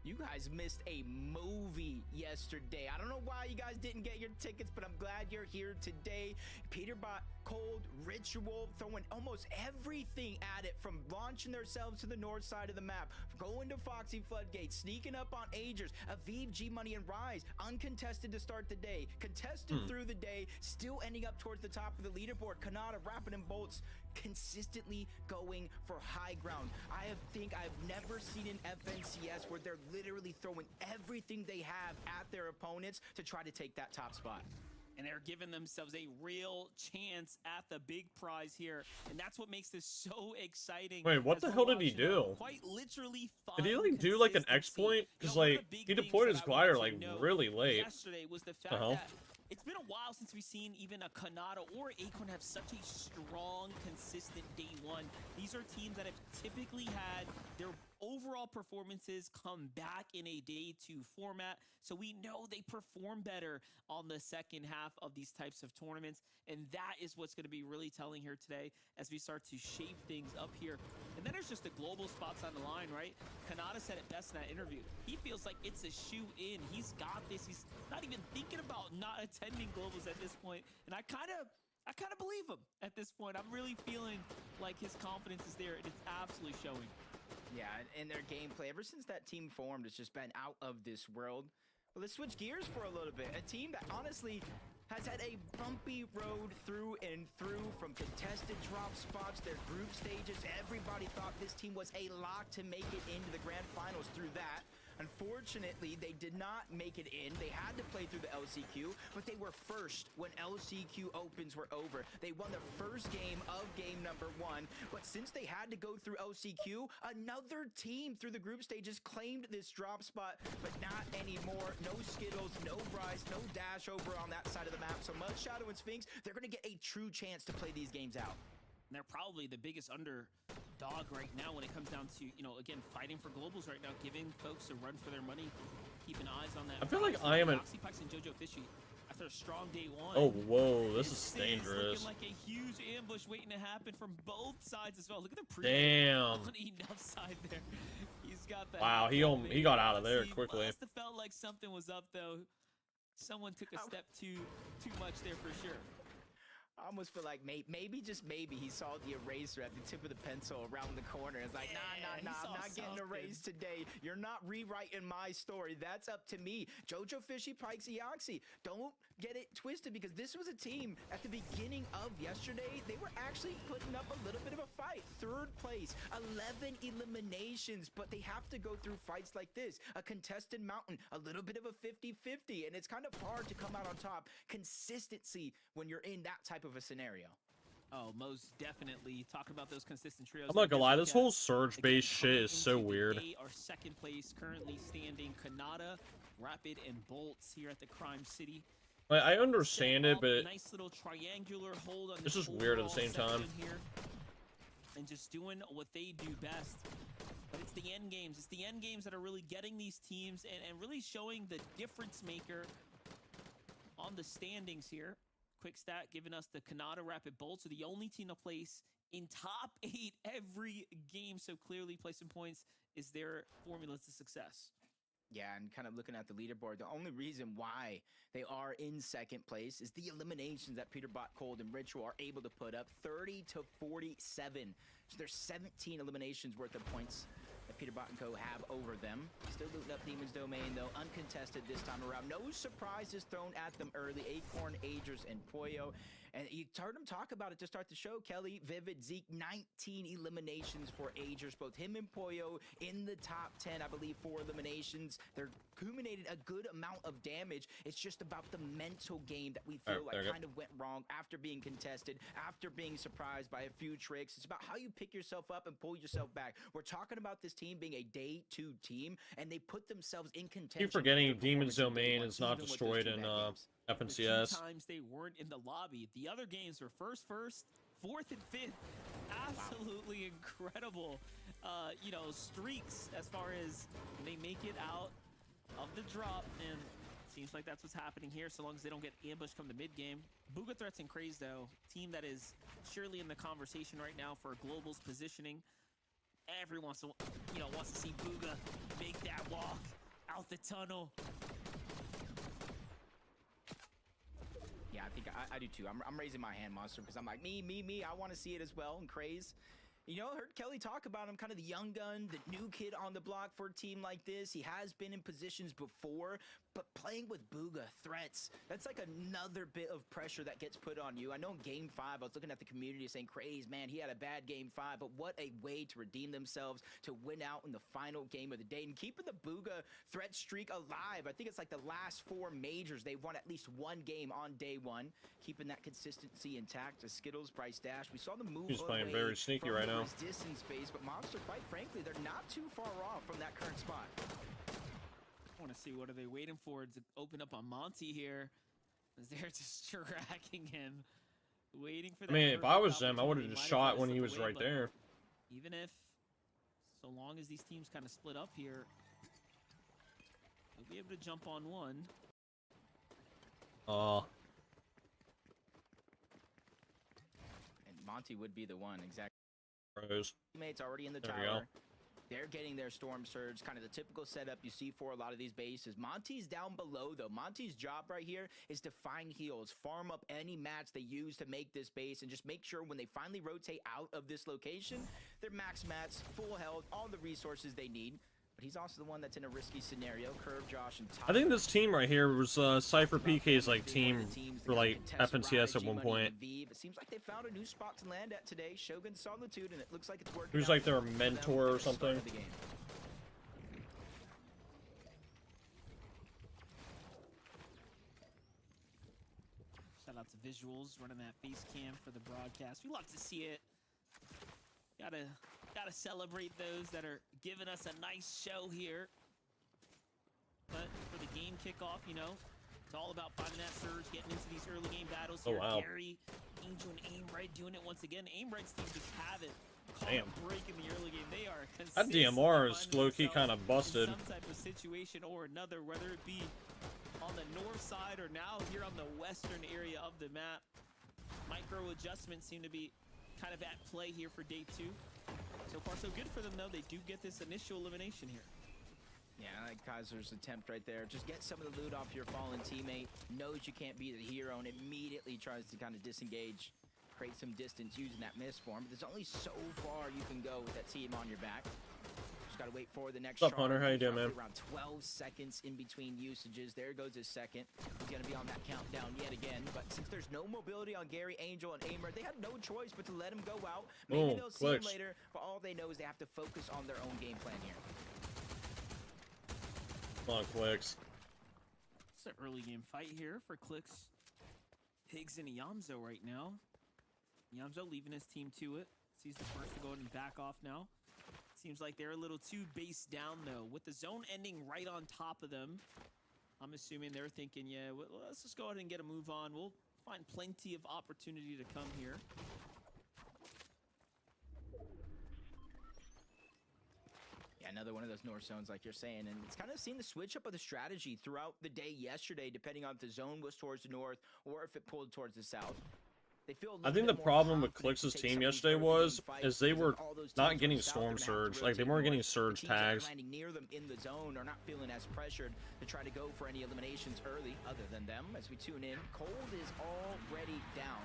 You guys missed a movie yesterday. I don't know why you guys didn't get your tickets, but I'm glad you're here today. PETERBOT, Cold, Ritual, throwing almost everything at it, from launching themselves to the north side of the map, going to Foxy Floodgate, sneaking up on Agers, Aviv, G-Money, and Rise, uncontested to start the day, contested through the day, still ending up towards the top of the leaderboard. Kanata, Rapid, and Bolts consistently going for high ground. I think I've never seen an FNCS where they're literally throwing everything they have at their opponents to try to take that top spot. And they're giving themselves a real chance at the big prize here, and that's what makes this so exciting. Wait, what as the we're hell did he watching them do? Quite literally Did he find like do like an consistency. exploit? Because You know, one of like the big he things deployed that his I glider wanted like to note really late. yesterday was the fact hell? that it's been a while since we've seen even a Kanata or Acorn have such a strong, consistent day one. These are teams that have typically had their overall performances come back in a day 2 format, so we know they perform better on the second half of these types of tournaments, and that is what's going to be really telling here today as we start to shape things up here. And then there's just the global spots on the line, right? Kanata said it best in that interview. He feels like it's a shoe in. He's got this. He's not even thinking about not attending globals at this point, and I kind of believe him at this point. I'm really feeling like his confidence is there, and it's absolutely showing. Yeah, and their gameplay, ever since that team formed, it's just been out of this world. Well, let's switch gears for a little bit. A team that honestly has had a bumpy road through and through, from contested drop spots, their group stages. Everybody thought this team was a lock to make it into the grand finals through that. Unfortunately, they did not make it in. They had to play through the LCQ, but they were first when LCQ opens were over. They won the first game of game number 1, but since they had to go through LCQ, another team through the group stages claimed this drop spot, but not anymore. No Skittles, no Bryce, no Dash over on that side of the map. So Mud, Shadow, and Sphinx, they're going to get a true chance to play these games out. And they're probably the biggest underdog right now when it comes down to, you know, again, fighting for globals right now, giving folks a run for their money, keeping eyes on that. I feel like I am an... Verlaxify and JoJo Fishy after a strong day 1. Oh, whoa, this is Looking dangerous. like a huge ambush waiting to happen from both sides as well. Look at the pre Damn. on enough side there. He's got that. Wow, he got out of there quickly. Must have felt like something was up though. Someone took a step too much there for sure. I almost feel like maybe, just maybe, he saw the eraser at the tip of the pencil around the corner. It's like, nah, he I'm saw not getting something. erased today. You're not rewriting my story. That's up to me. JoJo Fishy, Pikes, Eoxy. Don't get it twisted, because this was a team at the beginning of yesterday. They were actually putting up a little bit of a fight. 3rd place, 11 eliminations, but they have to go through fights like this. A contested mountain, a little bit of a 50-50, and it's kind of hard to come out on top. Consistency when you're in that type of a scenario. Oh, most definitely. Talking about those consistent trios. I'm not gonna lie, this whole Again, surge-based shit is so into the weird. day, our second place currently standing Kanata, Rapid, and Bolts here at the Crime City. Like, I understand Set it, up, but nice little triangular hold on It's this just weird at the overall same time. section here, and just doing what they do best. But it's the end games. It's the end games that are really getting these teams and really showing the difference maker on the standings here. Quick stat giving us the Kanata Rapid Bolts are the only team to place in top 8 every game. So clearly placing points is their formula to success. Yeah, and kind of looking at the leaderboard, the only reason why they are in second place is the eliminations that PETERBOT, Cold, and Ritual are able to put up, 30 to 47. So there's 17 eliminations worth of points that PETERBOT and Co. have over them. Still looting up Demon's Domain, though, uncontested this time around. No surprises thrown at them early. Acorn, Agers, and Poyo. And you heard him talk about it to start the show, Kelly, Vivid, Zeke, 19 eliminations for Agers. Both him and Poyo in the top 10, I believe, 4 eliminations. They're accumulated a good amount of damage. It's just about the mental game that we feel like kind of went wrong after being contested, after being surprised by a few tricks. It's about how you pick yourself up and pull yourself back. We're talking about this team being a day 2 team, and they put themselves in contention. Keep forgetting Demon's Domain is not destroyed in FNCS. The 2 times they weren't in the lobby. The other games were first, fourth, and fifth. Absolutely incredible, you know, streaks as far as they make it out of the drop, and seems like that's what's happening here, so long as they don't get ambushed from the mid game. Bugha Threats and Craze, though, team that is surely in the conversation right now for Global's positioning. Everyone wants to, you know, wants to see Bugha make that walk out the tunnel. Yeah, I think I do too. I'm raising my hand, Monster, because I'm like, me. I want to see it as well, and Craze. You know, I heard Kelly talk about him, kind of the young gun, the new kid on the block for a team like this. He has been in positions before, but playing with Bugha Threats, that's like another bit of pressure that gets put on you. I know in Game 5, I was looking at the community saying, Craze, man, he had a bad Game 5, but what a way to redeem themselves, to win out in the final game of the day, and keeping the Bugha Threat streak alive. I think it's like the last 4 majors, they've won at least 1 game on day 1, keeping that consistency intact. To Skittles, Bryce Dash, we saw them move He's playing very sneaky right now. Distance space, but Monster, quite frankly, they're not too far off from that current spot. I want to see what are they waiting for to open up on Monty here, as they're just tracking him, waiting for that. I mean, if I was them, I would have just shot when he was right there. Even if, so long as these teams kind of split up here, they'll be able to jump on one. And Monty would be the one, exactly. Rose. Teammates already in the There we tower. go. They're getting their Storm Surge, kind of the typical setup you see for a lot of these bases. Monty's down below, though. Monty's job right here is to find heals, farm up any mats they use to make this base, and just make sure when they finally rotate out of this location, they're max mats, full health, all the resources they need. But he's also the one that's in a risky scenario. Curve, Josh, and Top. I think this team right here was Cypher PK's like team for like FNCS at one point. It seems like they found a new spot to land at today. Shogun Solitude, and it looks like it's working. He was like their mentor or something. Shout out to Visuals running that face cam for the broadcast. We love to see it. Gotta celebrate those that are giving us a nice show here. But for the game kickoff, you know, it's all about finding that surge, getting into these early game battles here. Oh, wow. Gary, Angel, and Aimbright doing it once again. Aimbright's team just have it. Damn. Break in the early game. They are That consistently DMR is finding low-key themselves kind of busted. in some type of situation or another, whether it be on the north side or now here on the western area of the map. Micro adjustments seem to be kind of at play here for day 2. So far, so good for them, though. They do get this initial elimination here. Yeah, I like Kaiser's attempt right there. Just get some of the loot off your fallen teammate. Knows you can't be the hero and immediately tries to kind of disengage, create some distance using that misform. But there's only so far you can go with that team on your back. Just got to wait for the next What's up, shot. Hunter? How you doing, man? Around 12 seconds in between usages. There goes his second. He's going to be on that countdown yet again. But since there's no mobility on Gary, Angel, and Aimer, they have no choice but to let him go out. Maybe they'll see him CLIX. later, but all they know is they have to focus on their own game plan here. Come on, CLIX. It's an early game fight here for CLIX. Higgs and Yamzo right now. Yamzo leaving his team to it. He's the first to go ahead and back off now. Seems like they're a little too base down, though. With the zone ending right on top of them, I'm assuming they're thinking, yeah, well, let's just go ahead and get a move on. We'll find plenty of opportunity to come here. Yeah, another one of those north zones, like you're saying, and it's kind of seen the switch up of the strategy throughout the day yesterday, depending on if the zone was towards the north or if it pulled towards the south. They feel a I little think the bit more problem with confident to CLIX's take team some of these yesterday early was game is they fights were because all those not teams getting from south are storm gonna have to surge. Like they rotate weren't getting north. surge The teams that are tags. landing near them in the zone are not feeling as pressured to try to go for any eliminations early other than them. As we tune in, Cold is already down.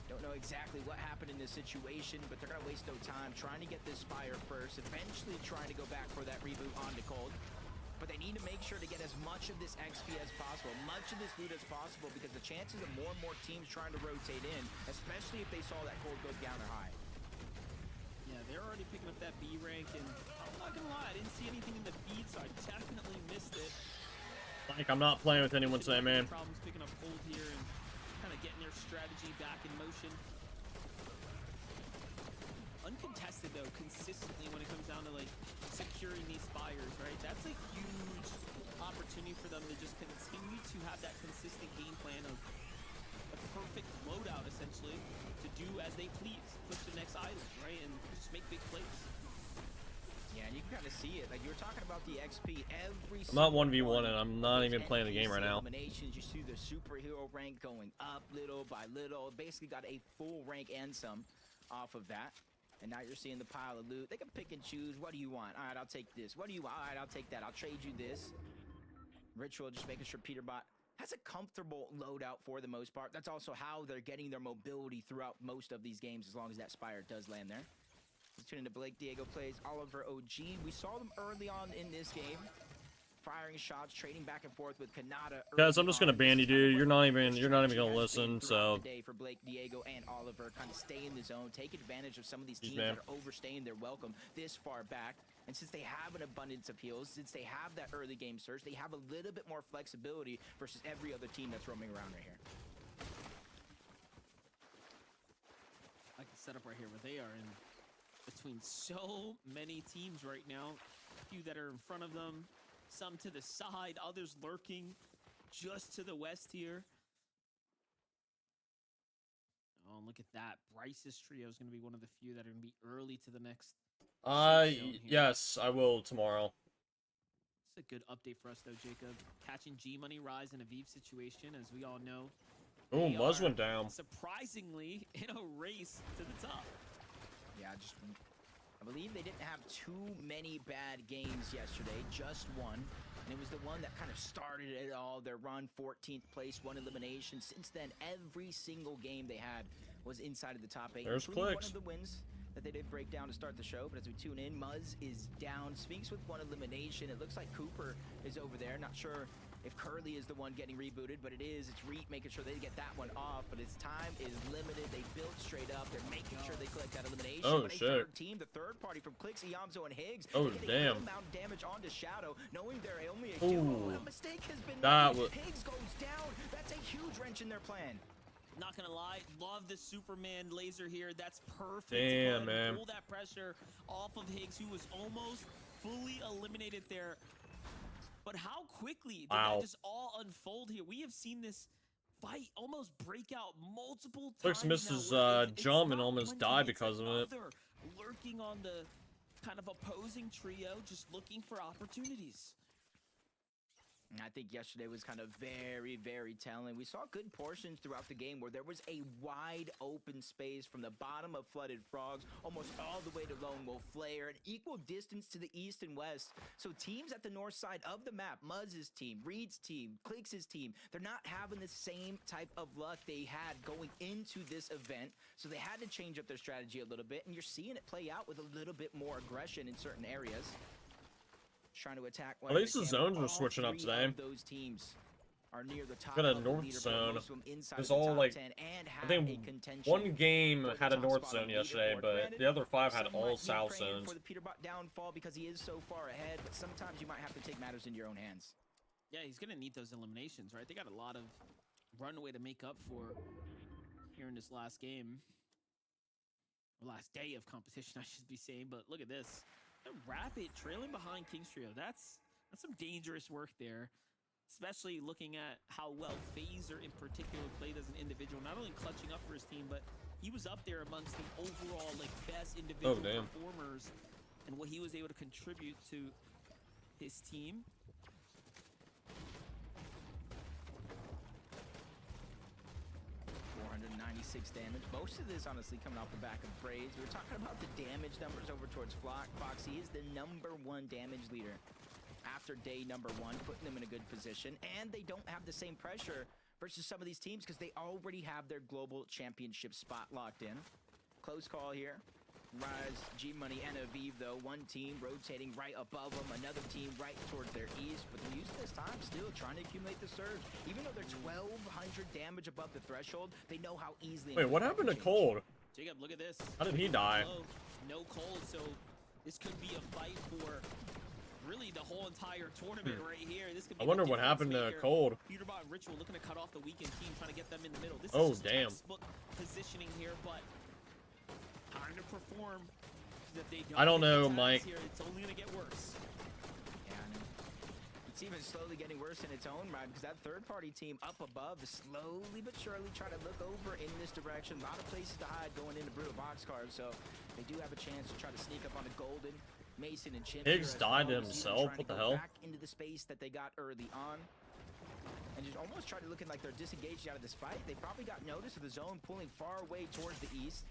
Don't know exactly what happened in this situation, but they're going to waste no time trying to get this Spire first, eventually trying to go back for that reboot onto Cold. But they need to make sure to get as much of this XP as possible, much of this loot as possible, because the chances of more and more teams trying to rotate in, especially if they saw that Cold go down, are high. Yeah, they're already picking up that B rank, and I'm not gonna lie, I didn't see anything in the feed, so I definitely missed it. Like I'm not playing with anyone today, man. Problems picking up Cold here and kind of getting their strategy back in motion. Uncontested though, consistently when it comes down to like securing these spires, right? That's a huge opportunity for them to just continue to have that consistent game plan of a perfect loadout essentially to do as they please, push the next item, right? And just make big plays. Yeah, and you can kind of see it. Like you were talking about the XP, I'm not 1v1 and I'm not even playing the game right now. Eliminations, you see the superhero rank going up little by little. Basically got a full rank and some off of that. And now you're seeing the pile of loot. They can pick and choose. What do you want? All right, I'll take this. What do you want? All right, I'll take that. I'll trade you this. Ritual just making sure PETERBOT has a comfortable loadout for the most part. That's also how they're getting their mobility throughout most of these games, as long as that Spire does land there. Let's tune into Blake. Diego plays Oliver OG. We saw them early on in this game, firing shots, trading back and forth with Kanata. Guys, I'm just gonna ban you, dude. You're not even gonna listen. So day for Blake, Diego, and Oliver, kind of stay in the zone, take advantage of some of these teams man. that are overstaying their welcome this far back. And since they have an abundance of heals, since they have that early game surge, they have a little bit more flexibility versus every other team that's roaming around right here. I can set up right here where they are in between so many teams right now. A few that are in front of them, some to the side, others lurking just to the west here. Oh, look at that. Bryce's trio is going to be one of the few that are going to be early to the next. yes, I will tomorrow. It's a good update for us, though, Jacob. Catching G-Money, Rise, in a Vive situation, as we all know. Oh, they Muzz are went down. Surprisingly, in a race to the top. Yeah, I believe they didn't have too many bad games yesterday, just one. And it was the one that kind of started it all, their run, 14th place, one elimination. Since then, every single game they had was inside of the top 8. There's including one CLIX. of the wins that they did break down to start the show. But as we tune in, Muzz is down. Sphinx with one elimination. It looks like Cooper is over there. Not sure if Curly is the one getting rebooted, but it is. It's Reet making sure they get that one off, but his time is limited. They build straight up. They're making sure they collect that elimination. Oh, but a shit. third team, the third party from CLIX, Iamzo and Higgs. Oh, they get a damn. good amount of damage onto Shadow, knowing they're only a Ooh. duo. A mistake has been That made. was- Higgs goes down. That's a huge wrench in their plan. Not gonna lie, love the Superman laser here. That's perfect. Damn, to go ahead and man. pull that pressure off of Higgs, who was almost fully eliminated there. But how quickly did Wow. that just all unfold here? We have seen this fight almost break out multiple CLIX times. missed now, his, where it's jump and not almost one died team, it's because of it. another lurking on the kind of opposing trio, just looking for opportunities. And I think yesterday was kind of very, very telling. We saw good portions throughout the game where there was a wide open space from the bottom of Flooded Frogs almost all the way to Lone Wolf Flare, an equal distance to the east and west. So teams at the north side of the map, Muzz's team, Reed's team, CLIX's team, they're not having the same type of luck they had going into this event. So they had to change up their strategy a little bit, and you're seeing it play out with a little bit more aggression in certain areas. Trying to attack. At least the zones were All switching up three today. of those teams are near the top Got a of the north leaderboard, zone. most of them inside It's of the all top like 10 and I have think a contention one game for the had a top north spot on zone the yesterday, leaderboard. but Granted, the other 5 had some all might be south praying zones. for the PETERBOT downfall because he is so far ahead, but sometimes you might have to take matters into your own hands. Yeah, he's going to need those eliminations, right? They got a lot of runway to make up for here in this last game. Or last day of competition, I should be saying. But look at this. The Rapid trailing behind King's Trio. That's some dangerous work there. Especially looking at how well Phaser in particular played as an individual. Not only clutching up for his team, but he was up there amongst the overall best individual performers and what he was able to contribute to his team. 499 96 damage. Most of this, honestly, coming off the back of Braids. We were talking about the damage numbers over towards Foxy. Is the #1 damage leader after day #1, putting them in a good position. And they don't have the same pressure versus some of these teams because they already have their global championship spot locked in. Close call here. Rise, G-Money, and Aviv, though. One team rotating right above them, another team right towards their east, but they're using this time still trying to accumulate the surge. Even though they're 1,200 damage above the threshold, they know how easily... Wait, what happened to Cold? Jacob, look at this. How did he die? No Cold, so this could be a fight for really the whole entire tournament right here. This could be I wonder what happened to Cold. PETERBOT and Ritual looking to cut off the weakened team, trying to get them in the middle. This Oh, is just damn. textbook positioning here, but time to perform. If they I don't get know, the tags Mike. Here, it's only going to get worse. Yeah, I know. It's even slowly getting worse in its own right because that third-party team up above is slowly but surely trying to look over in this direction. A lot of places to hide going into Brutal Boxcars, so they do have a chance to try to sneak up on a Golden. Mason and Chimp. Higgs here as died well. to Just himself? trying to What the go hell? Back into the space that they got early on. And just almost try to looking like they're disengaged out of this fight. They probably got notice of the zone pulling far away towards the east.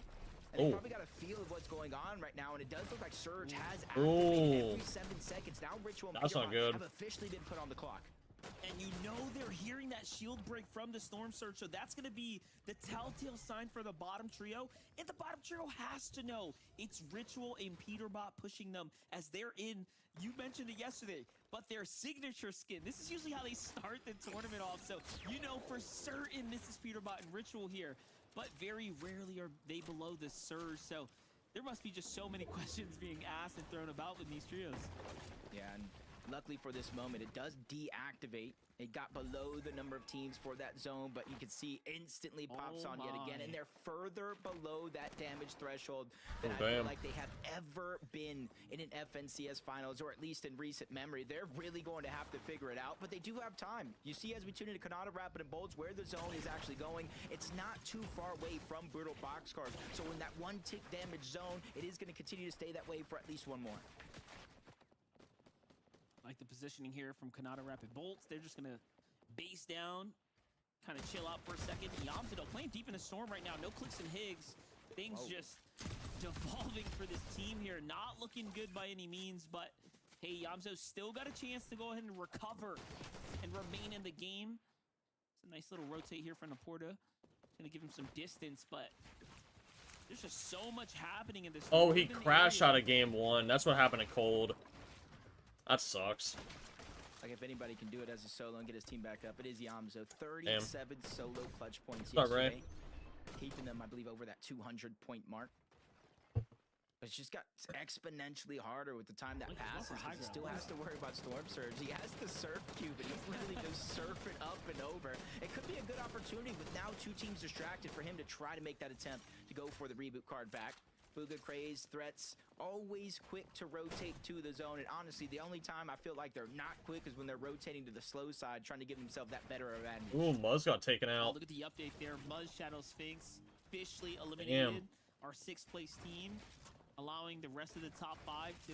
And they probably got a feel of what's going on right now, and it does look like Surge has activated every 7 seconds. Now Ritual and That's not PETERBOT good. have officially been put on the clock. And you know they're hearing that shield break from the Storm Surge, so that's going to be the telltale sign for the bottom trio. And the bottom trio has to know it's Ritual and PETERBOT pushing them as they're in, you mentioned it yesterday, but their signature skin. This is usually how they start the tournament off, so you know for certain this is PETERBOT and Ritual here. But very rarely are they below the surge, so there must be just so many questions being asked and thrown about with these trios. Yeah, and luckily for this moment, it does deactivate. It got below the number of teams for that zone, but you can see instantly pops on yet again, and they're further below that damage threshold than I feel like they have ever been in an FNCS finals, or at least in recent memory. They're really going to have to figure it out, but they do have time. You see, as we tune into Kanata, Rapid, and Bolts, where the zone is actually going, it's not too far away from Brutal Boxcars. So in that 1-tick damage zone, it is going to continue to stay that way for at least one more. Like the positioning here from Kanata Rapid Bolts. They're just going to base down, kind of chill out for a second. Yamzado playing deep in the storm right now. No CLIX and Higgs. Things just devolving for this team here. Not looking good by any means, but hey, Yamzo's still got a chance to go ahead and recover and remain in the game. It's a nice little rotate here from Laporta. Going to give him some distance, but there's just so much happening in this. Oh, he crashed out of game 1. That's what happened to Cold. That sucks. Like, if anybody can do it as a solo and get his team back up, it is Yamzo. 37 solo clutch points What's up, yesterday. Keeping them, I believe, over that 200-point mark. But it's just got exponentially harder with the time that passes. He still has to worry about Storm Surge. He has the surf cube, but he's literally just surfing up and over. It could be a good opportunity with now 2 teams distracted for him to try to make that attempt to go for the reboot card back. Booga, Craze, Threats, always quick to rotate to the zone. And honestly, the only time I feel like they're not quick is when they're rotating to the slow side, trying to give themselves that better advantage. Ooh, Muzz got taken Oh, out. look at the update there. Muzz Shadow Sphinx officially eliminated our 6th place team, allowing the rest of the top 5 to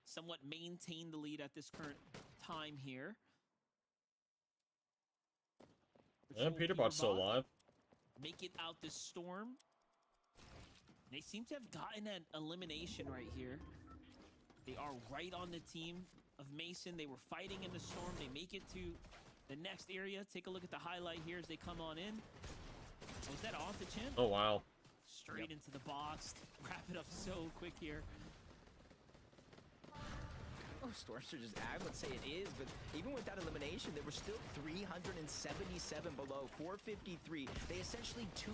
somewhat maintain the lead at this current time here. Yeah, PETERBOT's still alive. Make it out the storm. They seem to have gotten an elimination right here. They are right on the team of Mason. They were fighting in the storm. They make it to the next area. Take a look at the highlight here as they come on in. Was that off the chin? Oh, wow. Straight into the box. Wrap it up so quick here. Oh, Storm Surge is, I would say it is, but even with that elimination, they were still 377 below, 453. They essentially 2+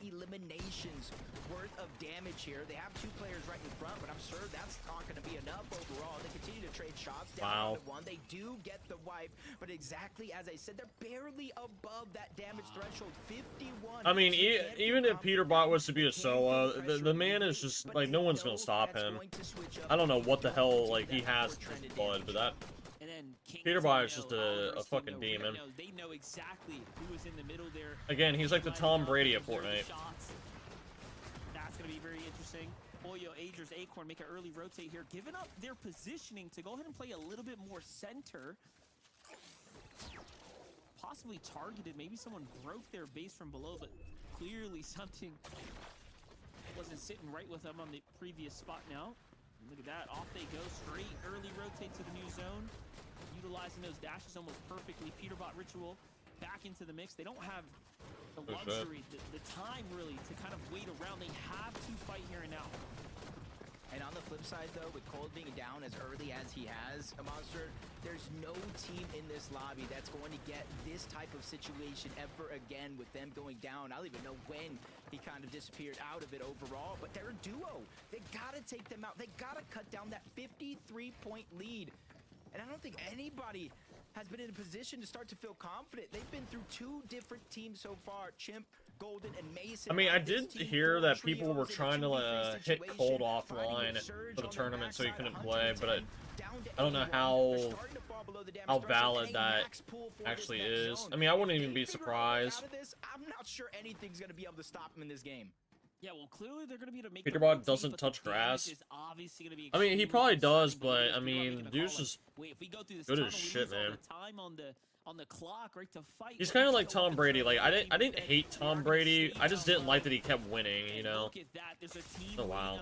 eliminations worth of damage here. They have 2 players right in front, but I'm sure that's not going to be enough overall. They continue to trade shots down to 1. They do get the wipe, but exactly as I said, they're barely above that damage threshold, 51. I mean, even if PETERBOT was to be a solo, the man is just, like, no one's going to stop him. I don't know what the hell, like, he has in his blood, but that... And then PETERBOT is just a fucking demon. They know exactly who was in the middle there. Again, he's like the Tom Brady of Fortnite. That's going to be very interesting. Boyo, Agers, Acorn make an early rotate here, giving up their positioning to go ahead and play a little bit more center. Possibly targeted. Maybe someone broke their base from below, but clearly something wasn't sitting right with them on the previous spot now. And look at that, off they go, straight early rotate to the new zone, utilizing those dashes almost perfectly. PETERBOT Ritual back into the mix. They don't have the luxury, the time really to kind of wait around. They have to fight here and now. And on the flip side, though, with Cold being down as early as he has, a monster, there's no team in this lobby that's going to get this type of situation ever again with them going down. I don't even know when he kind of disappeared out of it overall, but they're a duo. They got to take them out. They got to cut down that 53-point lead. And I don't think anybody has been in a position to start to feel confident. They've been through 2 different teams so far, Chimp, Golden, and Mason. I mean, I did hear that people were trying to hit Cold offline for the tournament so he couldn't play, but I don't know how valid that actually is. I mean, I wouldn't even be surprised. I'm not sure anything's going to be able to stop him in this game. Yeah, well, clearly they're going to be able to make PETERBOT doesn't touch grass. I mean, he probably does, but I mean, dude's just good as shit, man. On the clock, right, to fight. He's kind of like Tom Brady. Like, I didn't hate Tom Brady. I just didn't like that he kept winning, you know. Oh wow.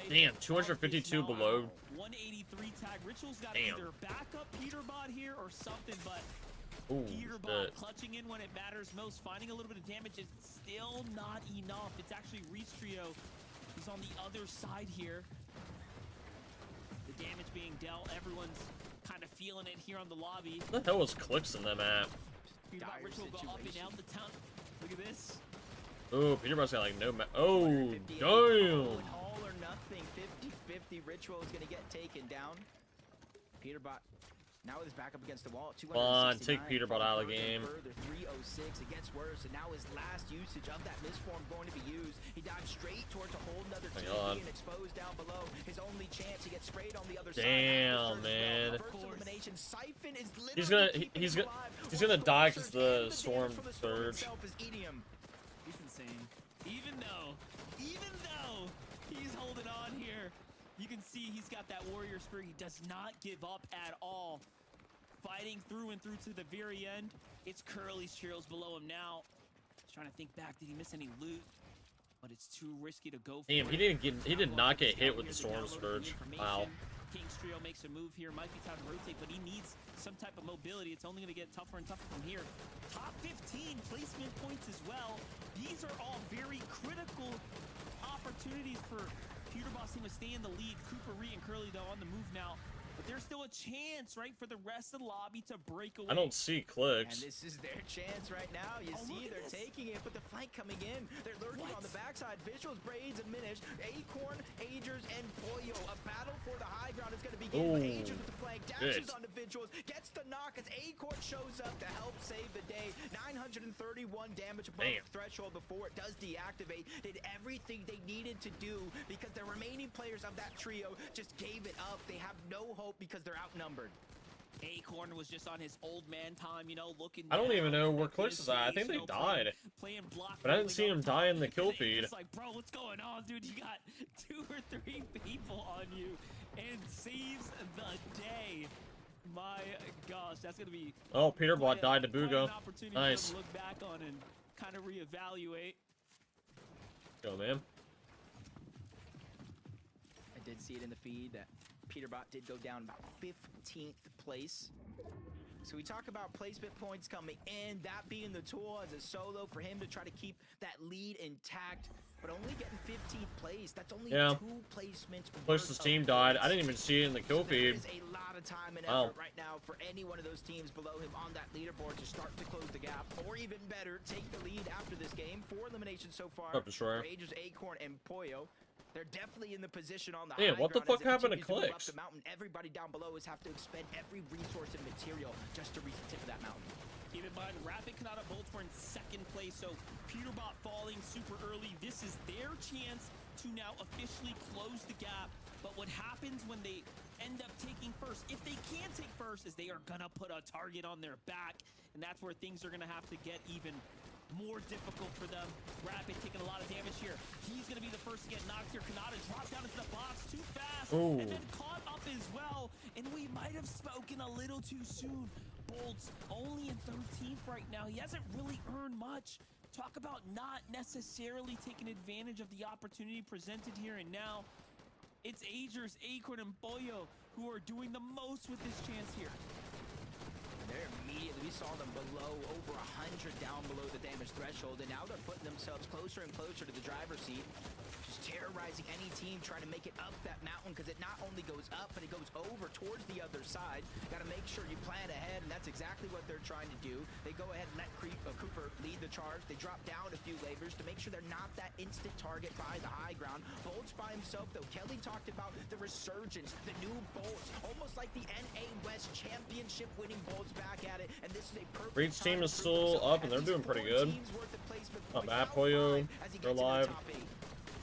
Damn, 252 below. 183 tag. Ritual's got Damn. either back up PETERBOT here or something, but Ooh, PETERBOT shit. clutching in when it matters most, finding a little bit of damage is still not enough. It's actually Reach Trio who's on the other side here. The damage being dealt, everyone's kind of feeling it here on the lobby. What the hell was CLIX in that map? PETERBOT Ritual go up and down the town. Look at this. Oh, PETERBOT's got like no map. Oh, damn. All or nothing, 50-50. Ritual is going to get taken down. PETERBOT now with his back up against the wall. Come on, take PETERBOT out of the game. Further, 306. It gets worse, and now his last usage of that misform going to be used. He dives straight towards a whole nother team being exposed down below. His only chance, he gets sprayed on the other side. Damn, man. First elimination. Siphon is He's literally gonna die because the storm surge. is eating him. He's insane. Even though he's holding on here, you can see he's got that warrior spirit. He does not give up at all. Fighting through and through to the very end. It's Curly's Cheerios below him now. He's trying to think back. Did he miss any loot? But it's too risky to go for. Damn, he did not get hit with the storm surge. Wow. King's Trio makes a move here. Might be time to rotate, but he needs some type of mobility. It's only going to get tougher and tougher from here. Top 15 placement points as well. These are all very critical opportunities for PETERBOT team to stay in the lead. Cooper, Ree, and Curly, though, on the move now. But there's still a chance, right, for the rest of the lobby to break away. I don't see And CLIX. this is their chance right now. You see they're taking it, but the flank coming in. They're lurking on the backside. Visuals, Braids, and Minish. Acorn, Agers, and Pollo. A battle for the high ground is going to begin. But Agers with the flank dashes onto Visuals. Gets the knock as Acorn shows up to help save the day. 931 damage above threshold before it does deactivate. Did everything they needed to do because the remaining players of that trio just gave it up. They have no hope because they're outnumbered. Acorn was just on his old man time, you know, looking. I don't down, even know where looking CLIX is at. I think they you know, died. Playing block, But I didn't see him die in the kill feed. It's like, bro, what's going on, dude? You got 2 or 3 people on you and saves the day. My gosh, that's gonna be. Oh, PETERBOT died to Bugo. Nice. To look back on and kind of reevaluate. Go, man. I did see it in the feed that PETERBOT did go down about 15th place. So we talk about placement points coming in, that being the tool as a solo for him to try to keep that lead intact, but only getting 15th place. That's only 2 placements. CLIX's team died. I didn't even see it in the kill feed. There is a lot of time and effort right now for any one of those teams below him on that leaderboard to start to close the gap, or even better, take the lead after this game. 4 eliminations so far for Aegis, Acorn, and Pollo. They're definitely in the position on the high what the ground fuck as it happened to continues move up CLIX? the mountain. Everybody down below is have to expend every resource and material just to reach the tip of that mountain. Keep in mind, Rapid Kanata Bolts were in 2nd place, so PETERBOT falling super early. This is their chance to now officially close the gap. But what happens when they end up taking first, if they can take first, is they are gonna put a target on their back, and that's where things are gonna have to get even more difficult for them. Rapid taking a lot of damage here. He's going to be the first to get knocked here. Kanata dropped down into the box too fast. Ooh. And then caught up as well. And we might have spoken a little too soon. Bolts only in 13th right now. He hasn't really earned much. Talk about not necessarily taking advantage of the opportunity presented here and now. It's Agers, Acorn, and Pollo who are doing the most with this chance here. They're immediately, we saw them below, over 100 down below the damage threshold, and now they're putting themselves closer and closer to the driver's seat, just terrorizing any team trying to make it up that mountain, because it not only goes up, but it goes over towards the other side. Got to make sure you plan ahead, and that's exactly what they're trying to do. They go ahead and let Cooper lead the charge. They drop down a few layers to make sure they're not that instant target by the high ground. Bolts by himself, though. Kelly talked about the resurgence, the new Bolts, almost like the NA West Championship winning Bolts back at it, and this is a perfect Breach team time is to prove still himself. up, and they're At doing least pretty 4 good. teams worth of placement Not points bad, out Pollo. five as he They're gets into the live. top 8.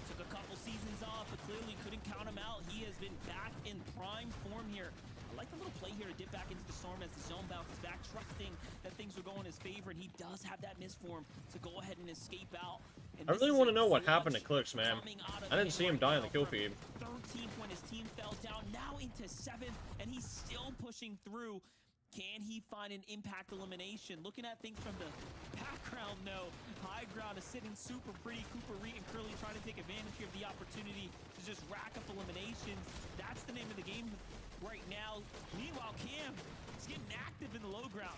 Took a couple seasons off, but clearly couldn't count him out. He has been back in prime form here. I like the little play here to dip back into the storm as the zone bounces back, trusting that things will go in his favor, and he does have that miss for him to go ahead and escape out. And I this really is want a to know what clutch happened to CLIX, man. coming out of I didn't him see him right die in the now kill from feed. 13th when his team fell down, now into 7th, and he's still pushing through. Can he find an impact elimination? Looking at things from the background, no. High ground is sitting super pretty. Cooper, Reed, and Curly trying to take advantage here of the opportunity to just rack up eliminations. That's the name of the game right now. Meanwhile, Cam is getting active in the low ground.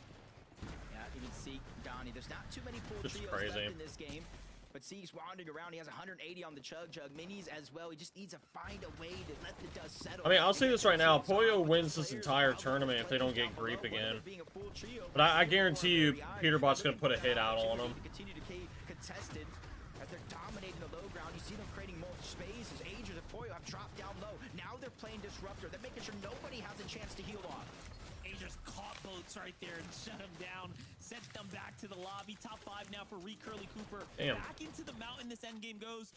Yeah, even Seek, Donnie. There's not too many full This is trios crazy. left in this game. But Seek's wandering around. He has 180 on the Chug. Minis as well. He just needs to find a way to let the dust settle. I mean, I'll say this right now. Pollo With the wins this players entire probably tournament if they don't players get down Greep below, again. whether it being a full trio, But I or guarantee you, RBI, PETERBOT's they're gonna put a hit out on opportunity him. to continue to contested as they're dominating the low ground. You see them creating more spaces. Agers and Pollo have dropped down low. Now they're playing Disruptor. They're making sure nobody has a chance to heal off. Agers caught boats right there and shut him down. Sent them back to the lobby. Top 5 now for Curly Cooper. Damn. Back into the mountain this endgame goes.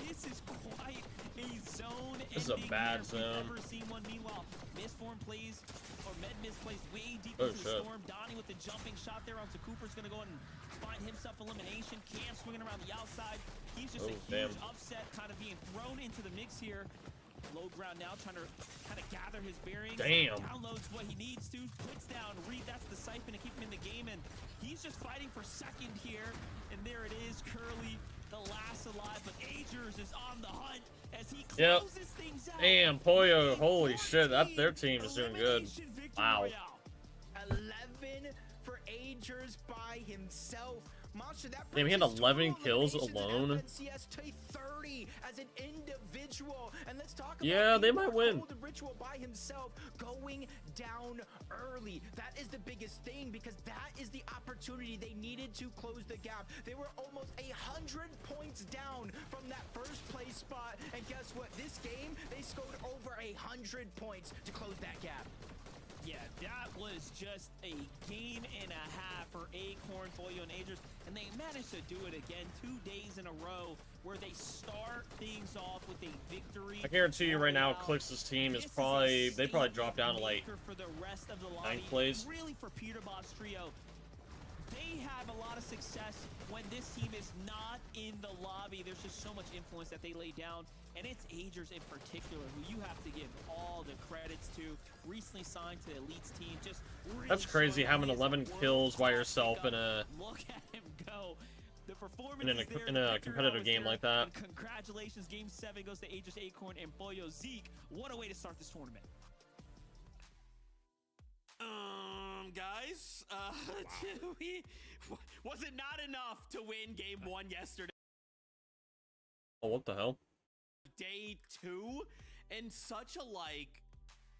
This is quite a zone. This is a ending bad here if zone. we've ever seen one. Meanwhile, Mistform plays, or Med Miss plays way deep Oh, into the shit. storm. Donnie with the jumping shot there onto Cooper's going to go and find himself elimination. Cam swinging around the outside. He's just Oh, a huge damn. upset kind of being thrown into the mix here. Low ground now, trying to kind of gather his bearings. Damn. Downloads what he needs to. Puts down Reed. That's the siphon to keep him in the game. And he's just fighting for second here. And there it is. Curly, the last alive. But Agers is on the hunt as he Yep. closes things out. Damn, Pollo, holy shit, their team is doing good. Elimination victory Wow. royale. 11 for Agers by himself. Monster, that Damn, he had brings his 11 total kills eliminations in alone. FNCS to 30 as an individual. And let's talk about Yeah, they being might more win. Golden Ritual by himself, going down early. That is the biggest thing, because that is the opportunity they needed to close the gap. They were almost 100 points down from that first place spot. And guess what? This game, they scored over 100 points to close that gap. Yeah, that was just a game and a half for Acorn, Pollo, and Agers, and they managed to do it again 2 days in a row where they start things off with a victory. I guarantee you right now, Royale. CLIX's team is This probably, a they probably statement dropped down to like maker for the rest of the lobby. 9th place. Really, for PETERBOT's trio, they have a lot of success when this team is not in the lobby. There's just so much influence that they lay down, and it's Agers in particular who you have to give all the credits to. Recently signed to the Elites team. Just really That's crazy, showing having he is a 11 kills by world-class yourself pickup. in a Look at him go. The performance in a- is there, in the a victory competitive almost game there, like that. and congratulations, Game 7 goes to Agers, Acorn, and Pollo. Zeke, what a way to start this tournament. Guys, was it not enough to win game 1 yesterday? oh, what the hell? Day 2 in such a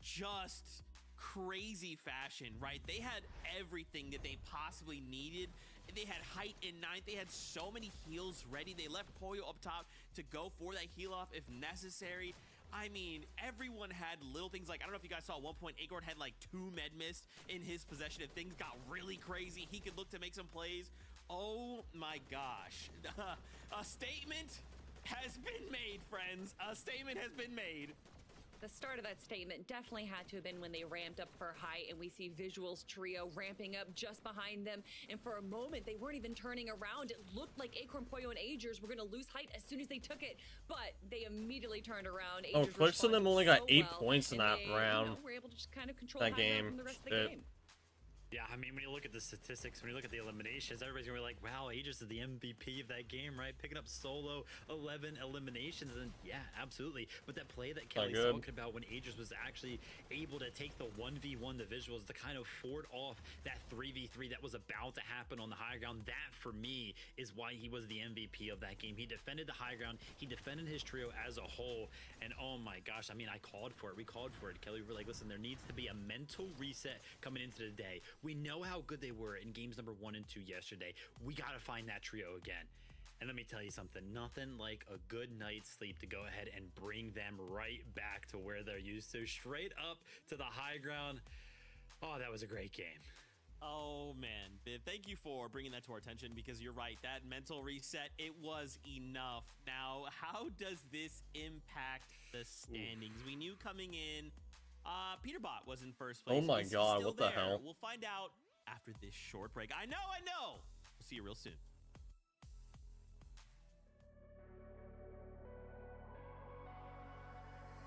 just crazy fashion, right? They had everything that they possibly needed. They had height in 9th. They had so many heals ready. They left Pollo up top to go for that heal off if necessary. I mean, everyone had little things like, I don't know if you guys saw at one point, Acorn had like 2 med mist in his possession. If things got really crazy, he could look to make some plays. Oh my gosh. A statement has been made, friends. A statement has been made. The start of that statement definitely had to have been when they ramped up for height, and we see Visuals trio ramping up just behind them. And for a moment, they weren't even turning around. It looked like Acorn, Pollo, and Agers were going to lose height as soon as they took it, but they immediately turned around. Oh, Agers CLIX and them responded only got so 8 well, points in and that they, round. were able to just kind of control That high ground game. from the rest of the Shit. game. Yeah, I mean, when you look at the statistics, when you look at the eliminations, everybody's gonna be like, wow, Aegis is the MVP of that game, right? Picking up solo 11 eliminations, and yeah, absolutely. But that play that Kelly's good. talking about when Aegis was actually able to take the 1v1, the visuals, to kind of ford off that 3v3 that was about to happen on the high ground, that for me is why he was the MVP of that game. He defended the high ground, he defended his trio as a whole, and oh my gosh, I mean, I called for it. We called for it. Kelly, we were like, listen, there needs to be a mental reset coming into the day. We know how good they were in games number 1 and 2 yesterday. We got to find that trio again. And let me tell you something, nothing like a good night's sleep to go ahead and bring them right back to where they're used to, straight up to the high ground. Oh, that was a great game. Oh man, Viv, thank you for bringing that to our attention, because you're right, that mental reset, it was enough. Now, how does this impact the standings? We knew coming in, PETERBOT was in first place. Oh my Is he God, still what the there? hell? We'll find out after this short break. I know. We'll see you real soon.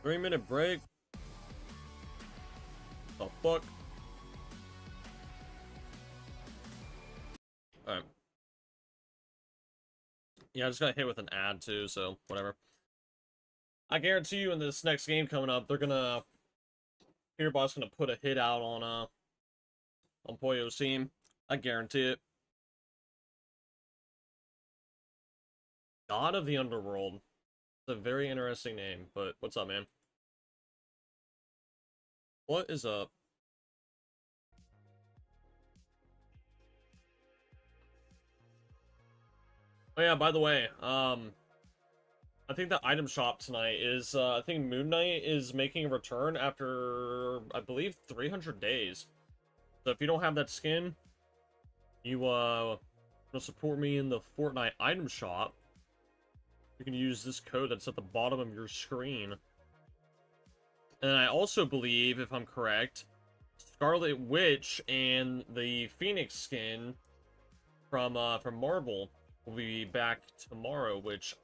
Three-minute break. The fuck? Alright. Yeah, I just got hit with an ad too, so whatever. I guarantee you in this next game coming up, they're gonna... PETERBOT's gonna put a hit out on Poyo's team. I guarantee it. God of the Underworld. It's a very interesting name, but what's up, man? What is up? Oh yeah, by the way, I think the item shop tonight is, I think Moon Knight is making a return after, I believe, 300 days. So if you don't have that skin, you, want to support me in the Fortnite item shop, you can use this code that's at the bottom of your screen. And I also believe, if I'm correct, Scarlet Witch and the Phoenix skin from Marvel will be back tomorrow, which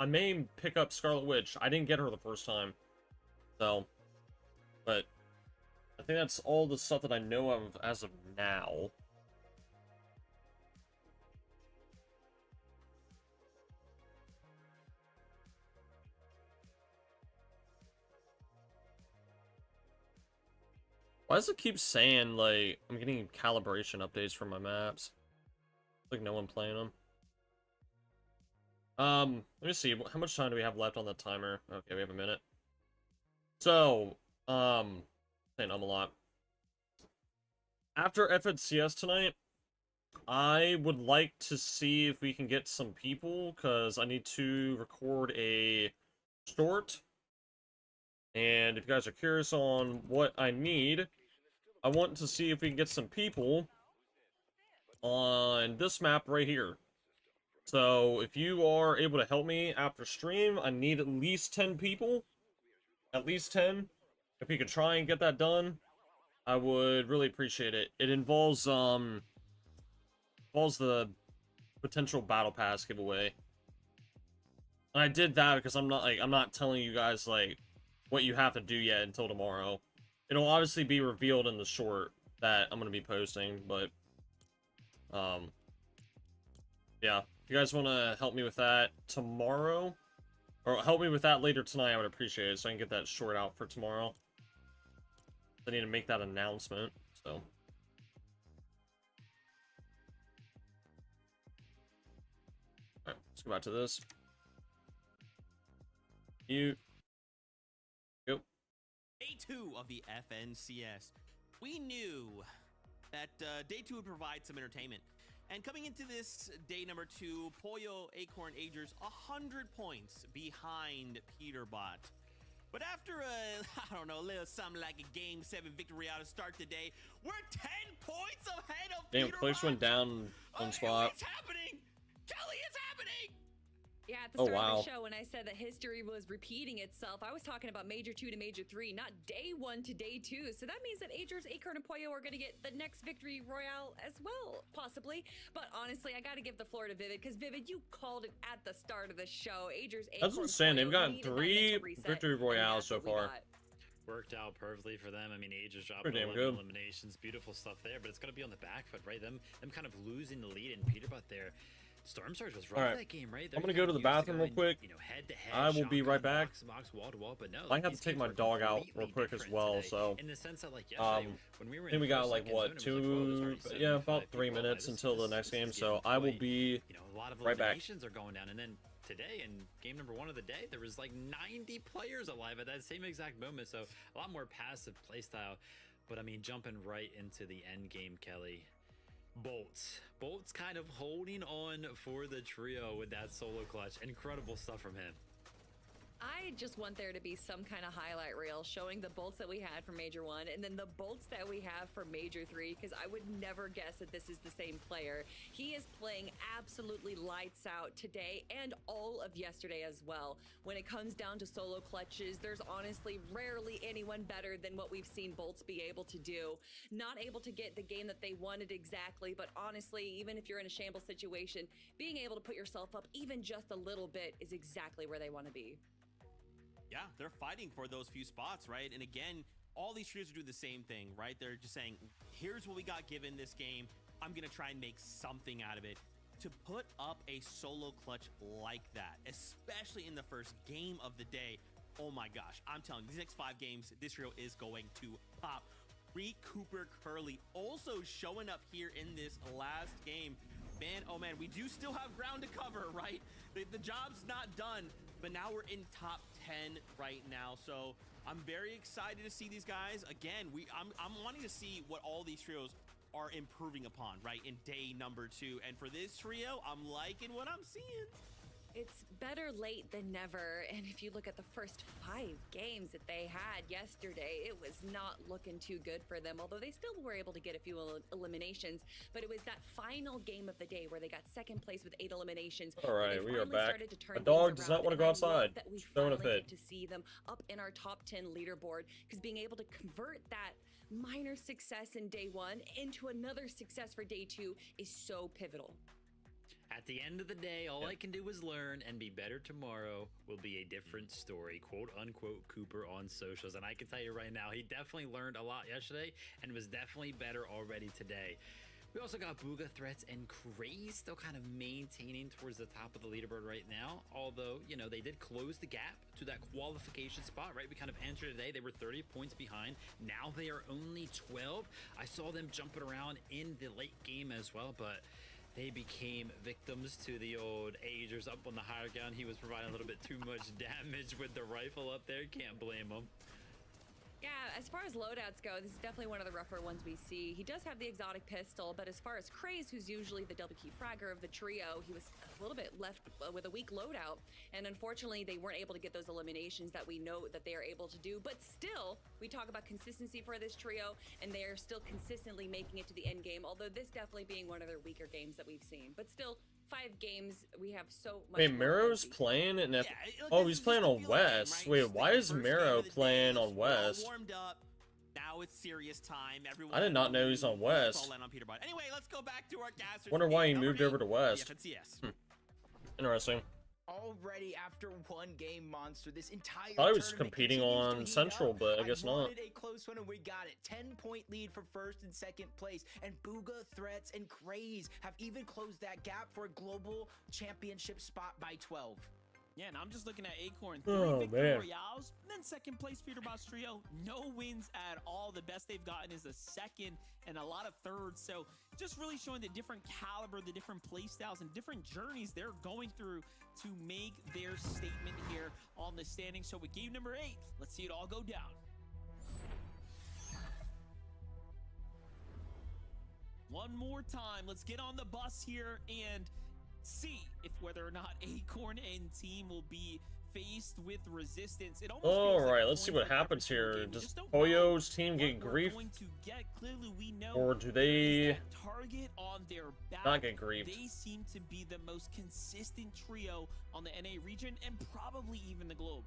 I may pick up Scarlet Witch. I didn't get her the first time. So, but I think that's all the stuff that I know of as of now. Why does it keep saying, like, I'm getting calibration updates from my maps? Like, no one playing them. Let me see. How much time do we have left on the timer? Okay, we have a minute. So, saying a lot. After FNCS tonight, I would like to see if we can get some people, because I need to record a short. And if you guys are curious on what I need, I want to see if we can get some people on this map right here. So, if you are able to help me after stream, I need at least 10 people. At least 10. If you could try and get that done, I would really appreciate it. It involves the potential battle pass giveaway. And I did that because I'm not telling you guys, like, what you have to do yet until tomorrow. It'll obviously be revealed in the short that I'm going to be posting, but, yeah. If you guys want to help me with that tomorrow, or help me with that later tonight, I would appreciate it, so I can get that short out for tomorrow. I need to make that announcement, so. Alright, let's go back to this. Go. Day 2 of the FNCS. We knew that day 2 would provide some entertainment. And coming into this day number 2, Poyo, Acorn, Agers, 100 points behind PETERBOT. But after I don't know, a little something like a Game 7 victory out to start the day, we're 10 points ahead of Damn, PETERBOT. CLIX went down one spot. It's happening! Kelly, it's happening! Yeah, at the start of the show, when I said that history was repeating itself, I was talking about Major 2 to Major 3, not Day 1 to Day 2. So that means that Agers, Acorn, and Poyo are going to get the next victory Royale as well, possibly. But honestly, I got to give the floor to Vivid, because Vivid, you called it at the start of the show. Agers, Acorn, That's insane. Poyo They've gotten needed that 3 mental reset, victory and royales that's so what we far. got. worked out perfectly for them. I mean, Age is dropping Pretty damn 11 good. eliminations, beautiful stuff there, but it's going to be on the back foot, right? Them kind of losing the lead in PETERBOT there. Storm Surge was rough All right. that game, right? I'm gonna go to the bathroom real quick. You know, head to head. I will be right back. Box, wall to wall, but no, I have to these take teams my are dog out real completely quick as different well, today, so, in the sense that, like, yesterday, when we were I think we in got first, like second what, zone, it was like, whoa, there's already yeah, about 75 3 people. minutes This- until the this- next this game, is so getting I will quite, be you know, a lot of right back. eliminations are going down, and then today in game number 1 of the day, there was like 90 players alive at that same exact moment, so a lot more passive playstyle. But I mean, jumping right into the end game, Kelly. Bolt's kind of holding on for the trio with that solo clutch. Incredible stuff from him. I just want there to be some kind of highlight reel showing the bolts that we had for Major 1 and then the bolts that we have for Major 3, because I would never guess that this is the same player. He is playing absolutely lights out today and all of yesterday as well. When it comes down to solo clutches, there's honestly rarely anyone better than what we've seen bolts be able to do. Not able to get the game that they wanted exactly, but honestly, even if you're in a shambles situation, being able to put yourself up even just a little bit is exactly where they want to be. Yeah, they're fighting for those few spots, right? And again, all these trios are doing the same thing, right? They're just saying, here's what we got given this game. I'm going to try and make something out of it. To put up a solo clutch like that, especially in the first game of the day, oh my gosh, I'm telling you, these next 5 games, this trio is going to pop. Free Cooper Curly also showing up here in this last game. Man, oh man, we do still have ground to cover, right? The job's not done, but now we're in top 10 right now. So I'm very excited to see these guys. Again, I'm wanting to see what all these trios are improving upon, right, in day number 2. And for this trio, I'm liking what I'm seeing. It's better late than never, and if you look at the first 5 games that they had yesterday, it was not looking too good for them, although they still were able to get a few eliminations. But it was that final game of the day where they got second place with 8 eliminations. All where right, they we are finally back. started to turn The dog things does not around, want to and go I love outside. that we Throwing a finally fit. get to see them up in our top 10 leaderboard, because being able to convert that minor success in day 1 into another success for day 2 is so pivotal. At the end of the day, all I can do is learn, and be better tomorrow will be a different story, quote unquote Cooper on socials. And I can tell you right now, he definitely learned a lot yesterday and was definitely better already today. We also got Booga, Threats, and Craze still kind of maintaining towards the top of the leaderboard right now. Although, you know, they did close the gap to that qualification spot, right? We kind of entered today. They were 30 points behind. Now they are only 12. I saw them jumping around in the late game as well, but they became victims to the old Agers up on the higher ground. He was providing a little bit too much damage with the rifle up there. Can't blame him. Yeah, as far as loadouts go, this is definitely one of the rougher ones we see. He does have the exotic pistol, but as far as Craze, who's usually the double key fragger of the trio, he was a little bit left with a weak loadout. And unfortunately, they weren't able to get those eliminations that we know that they are able to do. But still, we talk about consistency for this trio, and they are still consistently making it to the end game, although this definitely being one of their weaker games that we've seen. But still, 5 games, we have so much. Wait, more Miro's to see. playing in Yeah, oh, this he's is playing just on the feeling game, West. right? Wait, Just why the is first game Miro of the day, playing on we're all West? warmed up. Now it's serious time. Everyone. I did not know he's on West. All in on PETERBOT. Anyway, let's go back to our casters. Wonder why he Number moved 8, over to West. yes. Interesting. Already after 1 game, Monster, this entire Thought he was tournament competing continues to on heat Central, up. but I guess not. wanted a close one, and we got it. 10-point lead for first and second place, and Booga, Threats, and Craze have even closed that gap for a global championship spot by 12. Yeah, and I'm just looking at Acorn. 3 Oh, victory man. royales, and then second place PETERBOT trio. No wins at all. The best they've gotten is a second and a lot of thirds. So just really showing the different caliber, the different play styles, and different journeys they're going through to make their statement here on the standings. So with game number 8, let's see it all go down. One more time, let's get on the bus here and see if whether or not Acorn and team will be faced with resistance. It almost feels like Alright, a let's see coin what flip happens every single here. game. We Does just don't know Poyo's team what get we're grief? going to get. Clearly, we know Or do there is they that target on their back. not get griefed? They seem to be the most consistent trio on the NA region and probably even the globe.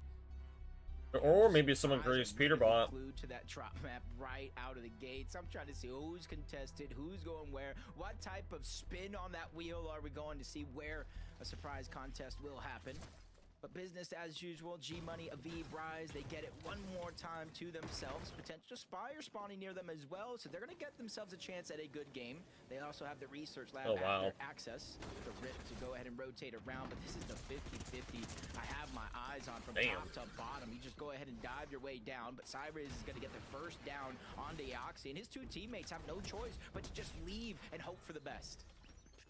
Or maybe someone Eyes are grieves really PETERBOT. Glued to that drop map right out of the gates. I'm trying to see who's contested, who's going where, what type of spin on that wheel are we going to see, where a surprise contest will happen. But business as usual, G-Money, Aviv, Rise, they get it one more time to themselves. Potential Spire spawning near them as well, so they're going to get themselves a chance at a good game. They also have the research lab Oh, at wow. their access, the Rift to go ahead and rotate around, but this is the 50-50 I have my eyes on from Damn. top to bottom. You just go ahead and dive your way down, but Cyrus is going to get the first down on Deoxy, and his two teammates have no choice but to just leave and hope for the best.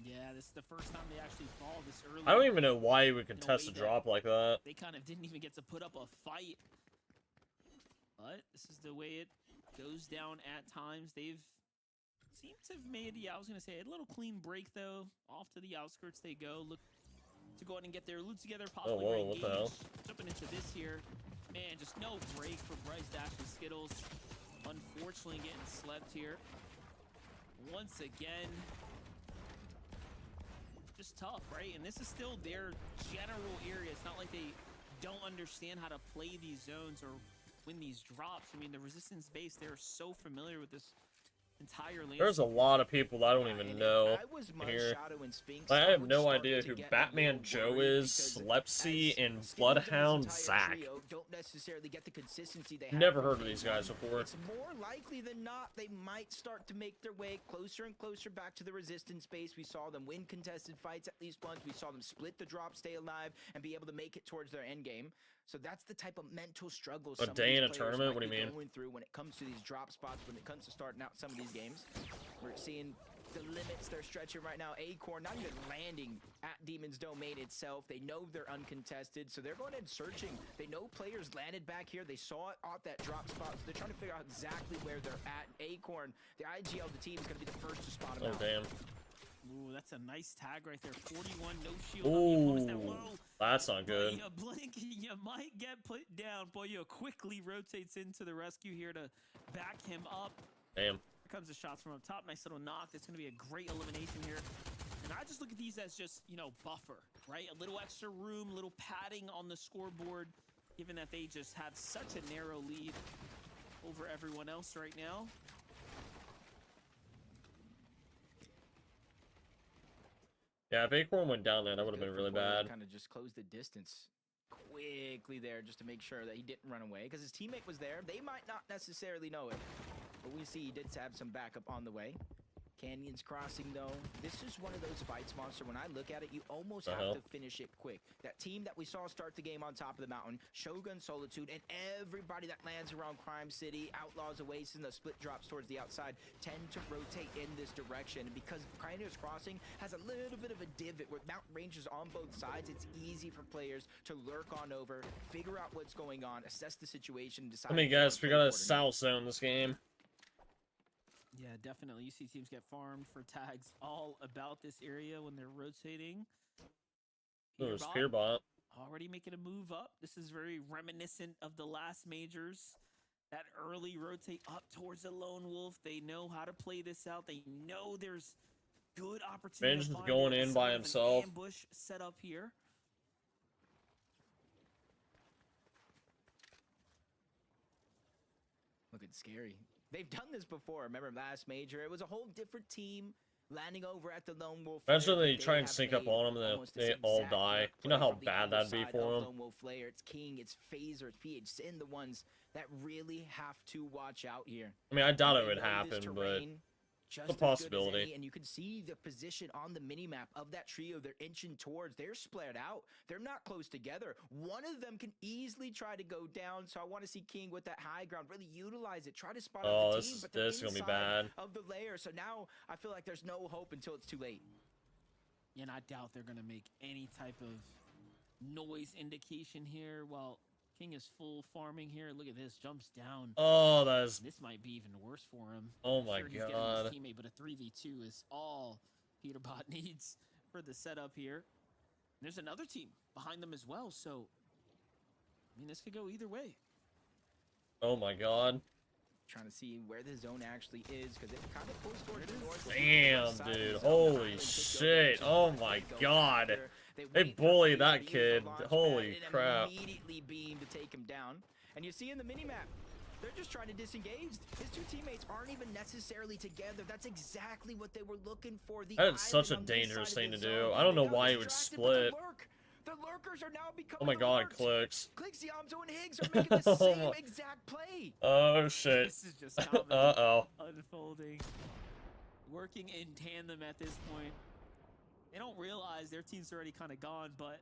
Yeah, this is the first time they actually fall this early. I don't even know why you would In a contest a way that- drop like that. They kind of didn't even get to put up a fight. But this is the way it goes down at times. They've seemed to have made, yeah, I was going to say, a little clean break, though. Off to the outskirts they go. Look to go ahead and get their loot together, possibly whoa, what the hell? re-engage. Jumping into this here. Man, just no break for Bryce Dash and Skittles. Unfortunately getting slept here. Once again, just tough, right? And this is still their general area. It's not like they don't understand how to play these zones or win these drops. I mean, the resistance base, they're so familiar with this entire landscape. There's a lot of people that I don't even know I was Mud, here. Shadow, and Sphinx. I have would no start idea to who get a Batman little Joe worried is, because Lepsy, as and Skittles Bloodhound this Zack. entire trio don't necessarily get the consistency they have Never from heard of day these guys one. before. It's more likely than not they might start to make their way closer and closer back to the resistance base. We saw them win contested fights at least once. We saw them split the drop, stay alive, and be able to make it towards their end game. So that's the type of mental struggle some of day these in a players tournament? might What do you be mean? going through when it comes to these drop spots, when it comes to starting out some of these games. We're seeing the limits they're stretching right now. Acorn not even landing at Demon's Domain itself. They know they're uncontested, so they're going in searching. They know players landed back here. They saw it off that drop spot, so they're trying to figure out exactly where they're at. Acorn, the IGL of the team, is going to be the first to spot them Oh, out. damn. Ooh, that's a nice tag right there. 41, no shield on the opponents that Ooh, low. that's not good. You blink, you might get put down. Boyo quickly rotates into the rescue here to back him up. Damn. Here comes the shots from up top. Nice little knock. That's going to be a great elimination here. And I just look at these as just, you know, buffer, right? A little extra room, a little padding on the scoreboard, given that they just have such a narrow lead over everyone else right now. Yeah, if Acorn went down there, that would have been really bad. Kind of just closed the distance quickly there just to make sure that he didn't run away because his teammate was there. They might not necessarily know it, but we see he did have some backup on the way. Canyons Crossing, though, this is one of those fights, Monster. When I look at it, you almost have to finish it quick. That team that we saw start the game on top of the mountain, Shogun Solitude, and everybody that lands around Crime City, Outlaws Oasis, and the split drops towards the outside tend to rotate in this direction. And because Canyons Crossing has a little bit of a divot with mountain ranges on both sides, it's easy for players to lurk on over, figure out what's going on, assess the situation, decide. I mean, guys, we got a south zone this game. Yeah, definitely. You see teams get farmed for tags all about this area when they're rotating. Oh, it's PETERBOT PETERBOT. already making a move up. This is very reminiscent of the last majors. That early rotate up towards the Lone Wolf. They know how to play this out. They know there's good opportunity. Ben's to find going it. in Sort by of an himself. ambush set up here. Looking scary. They've done this before. Remember last major? It was a whole different team landing over at the Lone Wolf. Eventually, Lair, they try and have sneak up made on them and almost they this all exact die. play You know how from the bad other that'd be side for of 'em? Lone Wolf Lair. It's King, it's Phaser, it's PH Sin, the ones that really have to watch out here. I mean, I doubt it They would know this happen, but terrain just a as good as possibility. any, and you can see the position on the minimap of that trio they're inching towards. They're spread out. They're not close together. One of them can easily try to go down, so I want to see King with that high ground really utilize it, try to spot Oh, out the this team, is- but they're this is gonna be inside bad. of the layer. So now I feel like there's no hope until it's too late. And I doubt they're going to make any type of noise indication here while King is full farming here. Look at this. Jumps down. oh, that's This might be even worse for him. Oh I'm my sure he's getting God. his teammate, but a 3v2 is all PETERBOT needs for the setup here. And there's another team behind them as well, so I mean, this could go either way. oh my god. Trying to see where the zone actually is because it kind of pulls towards the north. Damn, dude. Holy shit. Oh my god. They bullied that kid. Holy crap. Immediately beam to take him down. And you see in the minimap, they're just trying to disengage. His two teammates aren't even necessarily together. That's exactly what they were looking for. The That is such a island on this dangerous side thing of to the do. zone. I don't know They got why he would distracted, but they split. lurk. The lurkers are now becoming Oh my god, alerts. CLIX. CLIX, Yamzo, and Higgs are making the Oh same my- exact play. Oh shit. This is just comedy Uh-oh. unfolding, working in tandem at this point. They don't realize their team's already kind of gone, but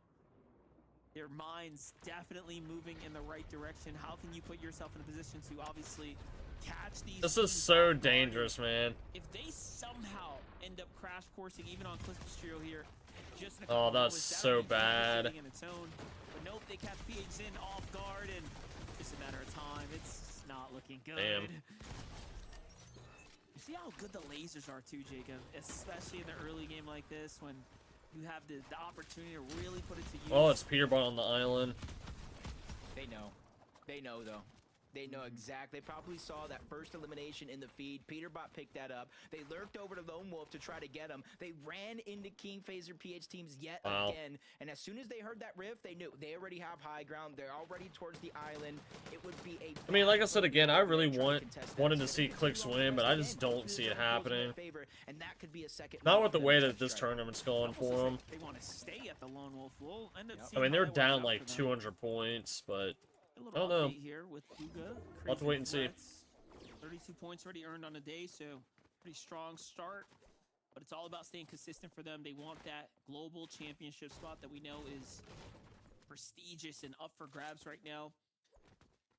their mind's definitely moving in the right direction. How can you put yourself in a position to obviously catch these This teams is so off guard? dangerous, man. If they somehow end up crash coursing even on CLIX's trio here, just in a Oh, couple that's moments, that so would be bad. devastating in its own. But nope, they catch PH in off guard, and just a matter of time. It's not looking good. Damn. You see how good the lasers are too, Jacob, especially in the early game like this when you have the opportunity to really put it to use. Oh, it's PETERBOT on the island. They know. They know, though. They know exactly. They probably saw that first elimination in the feed. PETERBOT picked that up. They lurked over to Lone Wolf to try to get him. They ran into King Phaser PH teams yet Wow. again. And as soon as they heard that rift, they knew they already have high ground. They're already towards the island. It would be a. I mean, like I said again, I really Trying to contest that. wanted to It's see gonna be CLIX too long win, but I rest just again. don't see it Hopefully the result goes in their happening. favor, and that could be a second Not win with the for them way to that this strike. tournament's going Almost for as them. if they want to stay at the Lone Wolf. We'll end up Yep. seeing I mean, how they're it works down out like for them. 200 points, but A little I don't know. update here with Uga. We'll have to wait and see. 32 points already earned on the day, so pretty strong start. But it's all about staying consistent for them. They want that global championship spot that we know is prestigious and up for grabs right now.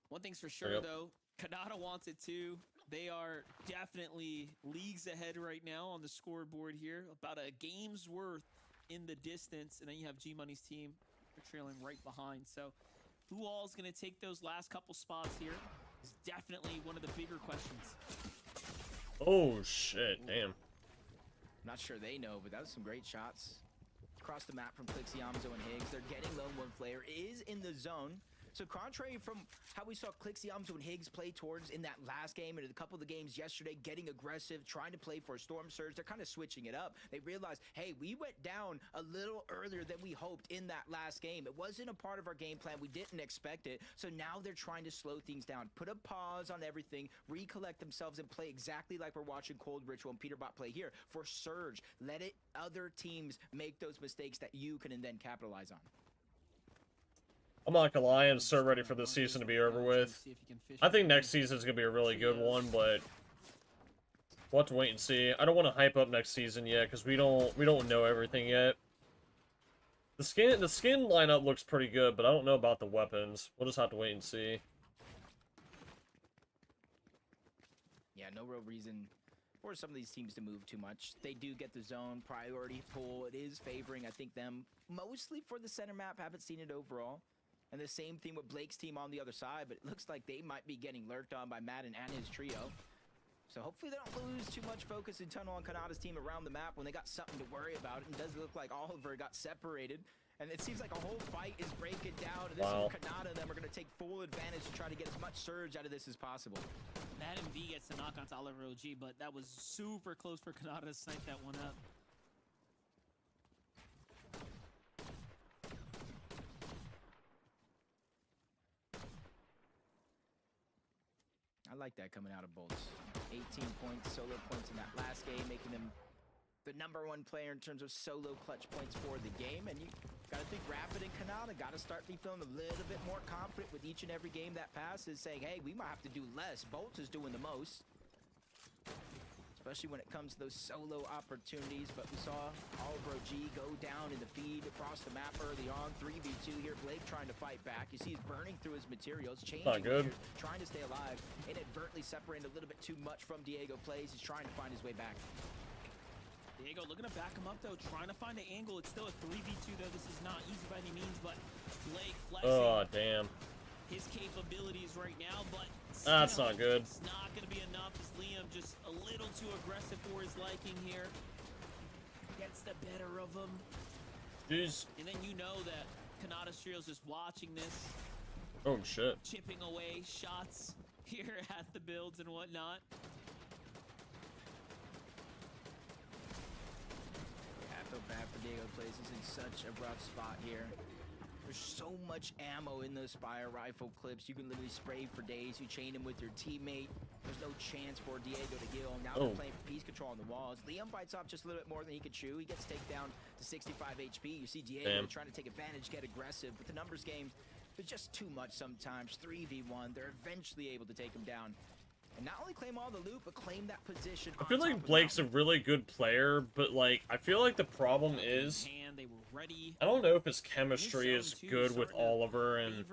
One thing's for sure, Yep. though, Kanata wants it too. They are definitely leagues ahead right now on the scoreboard here. About a game's worth in the distance. And then you have G-Money's team. They're trailing right behind. So who all is going to take those last couple spots here is definitely one of the bigger questions. oh shit, damn. Not sure they know, but that was some great shots. Across the map from CLIX, Yamzo, and Higgs. They're getting Lone Wolf Player is in the zone. So contrary from how we saw CLIX, Yamzo, and Higgs play towards in that last game and a couple of the games yesterday, getting aggressive, trying to play for a Storm Surge, they're kind of switching it up. They realized, hey, we went down a little earlier than we hoped in that last game. It wasn't a part of our game plan. We didn't expect it. So now they're trying to slow things down, put a pause on everything, recollect themselves, and play exactly like we're watching Cold Ritual and PETERBOT play here for Surge. Let it other teams make those mistakes that you can then capitalize on. I'm not gonna lie, I'm so ready for this season to be over with. I think next season's gonna be a really good one, but we'll have to wait and see. I don't want to hype up next season yet because we don't know everything yet. The skin lineup looks pretty good, but I don't know about the weapons. We'll just have to wait and see. Yeah, no real reason for some of these teams to move too much. They do get the zone priority pool. It is favoring, I think, them mostly for the center map. Haven't seen it overall. And the same thing with Blake's team on the other side, but it looks like they might be getting lurked on by Madden and his trio. So hopefully they don't lose too much focus and tunnel on Kanata's team around the map when they got something to worry about. It does look like Oliver got separated. And it seems like a whole fight is breaking down. And this Wow. is Kanata and them are going to take full advantage to try to get as much surge out of this as possible. Madden V gets the knock onto Oliver OG, but that was super close for Kanata to snipe that one up. I like that coming out of Bolts. 18 points, solo points in that last game, making them the #1 player in terms of solo clutch points for the game. And you got to think Rapid and Kanata got to start be feeling a little bit more confident with each and every game that passes, saying, hey, we might have to do less. Bolts is doing the most, especially when it comes to those solo opportunities. But we saw Oliver G go down in the feed across the map early on. 3v2 here. Blake trying to fight back. You see he's burning through his materials, changing Not good. gears, trying to stay alive. Inadvertently separating a little bit too much from Diego plays. He's trying to find his way back. Diego looking to back him up, though, trying to find an angle. It's still a 3v2, though. This is not easy by any means, but Blake flexing Oh, damn. his capabilities right now, but That's still, not good. It's not going to be enough as Liam just a little too aggressive for his liking here. Gets the better of him. Jeez. And then you know that Kanata Strio's just watching this, Oh, shit. chipping away shots here at the builds and whatnot. I feel bad for Diego plays. He's in such a rough spot here. There's so much ammo in those Spire rifle clips. You can literally spray for days. You chain him with your teammate. There's no chance for Diego to heal. Now they're playing for piece control on the walls. Liam bites off just a little bit more than he could chew. He gets taken down to 65 HP. You see Diego trying to take advantage, get aggressive, but the numbers game, there's just too much sometimes. 3v1. They're eventually able to take him down. And not only claim all the loot, but claim that position. I feel like Blake's a really good player, but like I feel like the problem is They were ready. I don't know if his chemistry is good with Oliver and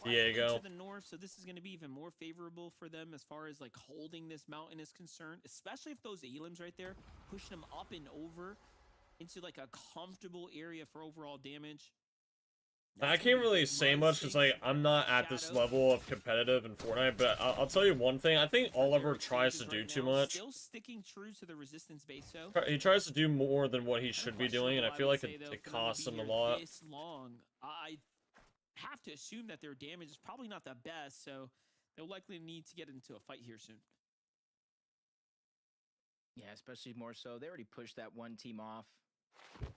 Diego. To the north, so this is going to be even more favorable for them as far as like holding this mountain is concerned, especially if those elims right there pushing them up and over into like a comfortable area for overall damage. I can't really say much because like I'm not at this level of competitive in Fortnite, but I'll tell you one thing. I think Oliver tries to do too much. Still sticking true to the resistance base, so he tries to do more than what he should be doing, and I feel like it costs him a lot. This long, I have to assume that their damage is probably not the best, so they'll likely need to get into a fight here soon. Yeah, especially more so. They already pushed that one team off.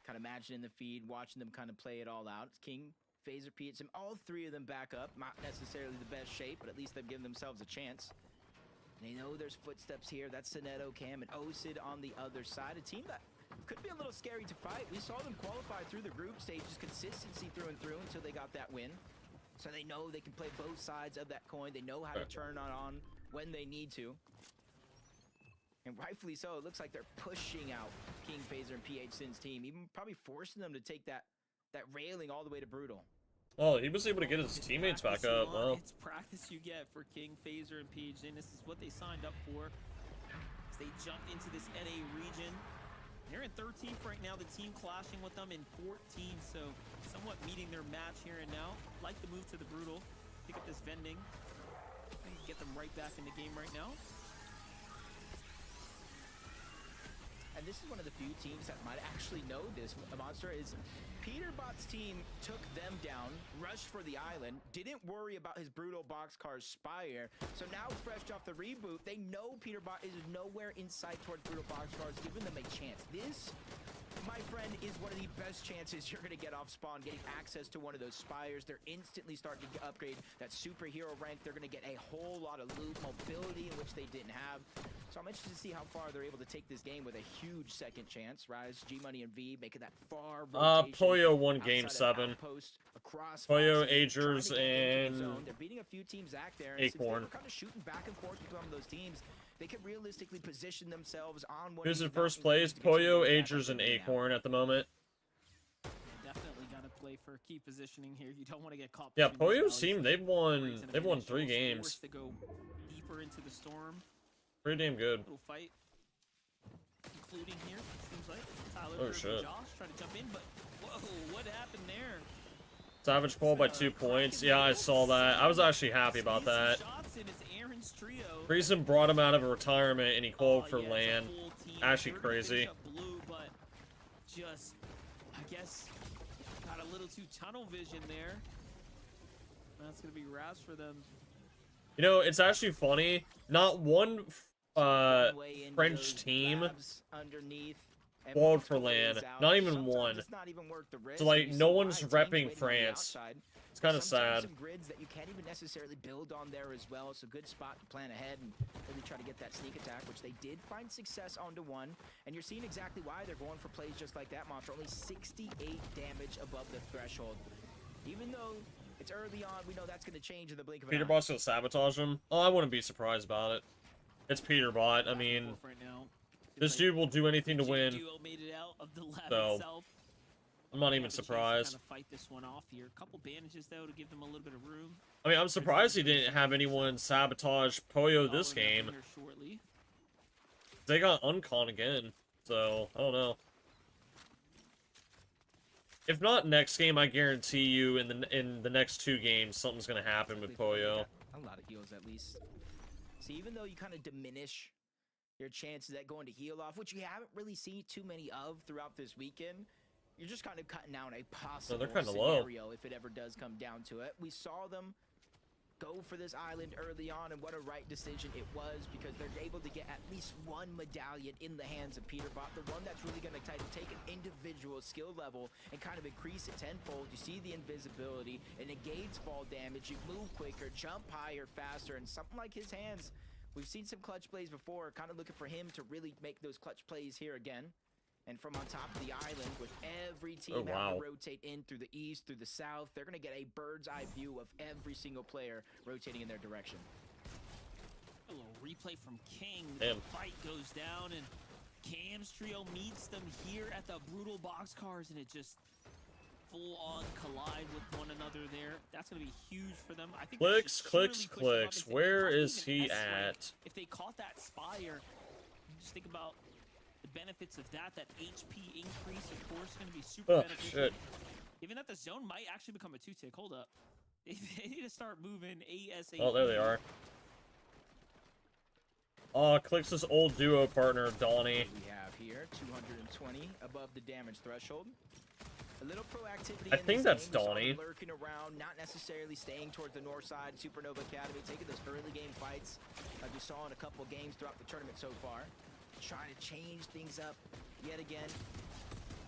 Kind of imagining the feed, watching them kind of play it all out. It's King, Phaser, Peach, and all three of them back up. Not necessarily the best shape, but at least they've given themselves a chance. And they know there's footsteps here. That's Sinetto, Cam, and Osid on the other side. A team that could be a little scary to fight. We saw them qualify through the group stages, consistency through and through until they got that win. So they know they can play both sides of that coin. They know how to turn on when they need to. And rightfully so, it looks like they're pushing out King, Phaser, and PH Sin's team, even probably forcing them to take that railing all the way to Brutal. Oh, he was able to get his teammates back up. Wow. It's practice you get for King, Phaser, and PH Sin. This is what they signed up for as they jumped into this NA region. They're in 13th right now, the team clashing with them in 14th, so somewhat meeting their match here and now. Like the move to the Brutal, pick up this vending, and get them right back in the game right now. And this is one of the few teams that might actually know this. Monster is PETERBOT's team took them down, rushed for the island, didn't worry about his Brutal Boxcar Spire. So now fresh off the reboot, they know PETERBOT is nowhere in sight towards Brutal Boxcars, giving them a chance. This, my friend, is one of the best chances you're going to get off spawn, getting access to one of those spires. They're instantly starting to upgrade that superhero rank. They're going to get a whole lot of loot, mobility, in which they didn't have. So I'm interested to see how far they're able to take this game with a huge second chance. Rise, G-Money, and V making that far rotation. Poyo won Game 7. Poyo, Agers, and they're beating a few teams back there. And Acorn. They're kind of shooting back and forth with some of those teams. They could realistically position themselves on one. Who's in first place? Poyo, Agers, and Acorn at the moment. Definitely got to play for key positioning here. You don't want to get caught. Yeah, Poyo's team, they've won 3 games. To go deeper into the storm. Pretty damn good. Little fight, including here. Seems like Tyler Oh shit! Josh trying to jump in, but whoa, what happened there? Savage qual by 2 points. Yeah, I saw that. I was actually happy about that. Reason brought him out of retirement and he called for LAN. Actually crazy. Blue, but just, I guess, got a little too tunnel vision there. That's gonna be Raz for them. You know, it's actually funny. Not one French team qualified for LAN. Not even one. So like, no one's repping France. It's kind of sad. Some grids that you can't even necessarily build on there as well. It's a good spot to plan ahead and really try to get that sneak attack, which they did find success onto one. And you're seeing exactly why they're going for plays just like that, Monster. Only 68 damage above the threshold. Even though it's early on, we know that's going to change in the blink of an eye. PETERBOT's gonna sabotage him. Oh, I wouldn't be surprised about it. It's PETERBOT. I mean, this dude will do anything to win. So I'm not even surprised. Fight this one off here. A couple bandages though to give them a little bit of room. I mean, I'm surprised he didn't have anyone sabotage Poyo this game. They got Uncon again, so I don't know. If not next game, I guarantee you in the next 2 games something's gonna happen with Poyo. A lot of heals at least. See, even though you kind of diminish your chances at going to heal off, which you haven't really seen too many of throughout this weekend, you're just kind of cutting down a possible scenario if it ever does come down to it. We saw them go for this island early on, and what a right decision it was, because they're able to get at least one medallion in the hands of PETERBOT, the one that's really going to take an individual skill level and kind of increase it tenfold. You see the invisibility, it negates fall damage, you move quicker, jump higher, faster, and something like his hands. We've seen some clutch plays before, kind of looking for him to really make those clutch plays here again. And from on top of the island, with every team having to rotate in through the east, through the south, they're going to get a bird's eye view of every single player rotating in their direction. A little replay from King. Damn. The fight goes down, and Cam's trio meets them here at the brutal boxcars, and it just full-on collide with one another there. That's going to be huge for them. I think CLIX, CLIX. Where is he at? If they caught that Spire, just think about the benefits of that HP increase, of course, going to be super beneficial. Shit. Even that the zone might actually become a 2-tick. Hold up. They need to start moving ASAP. Oh, there they are. CLIX's old duo partner, Donnie. We have here 220 above the damage threshold. A little proactivity. I think that's Donnie. Lurking around, not necessarily staying towards the north side. Supernova Academy taking those early game fights, like we saw in a couple games throughout the tournament so far. Trying to change things up yet again.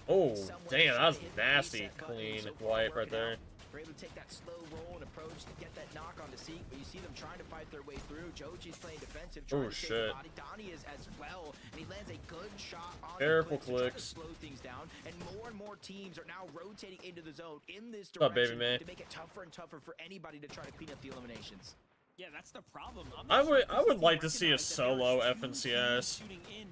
Oh, damn, that was nasty. Clean wipe right there. We're able to take that slow roll and approach to get that knock on the Seek, but you see them trying to fight their way through. Joji's playing defensive, trying to save the body. Donnie is as well, and he lands a good shot on Careful, the CLIX to CLIX. slow things down, and more teams are now rotating into the zone in this What's up, direction baby man? to make it tougher and tougher for anybody to try to clean up the eliminations. Yeah, that's the problem. I would like to see a solo FNCS. Shooting in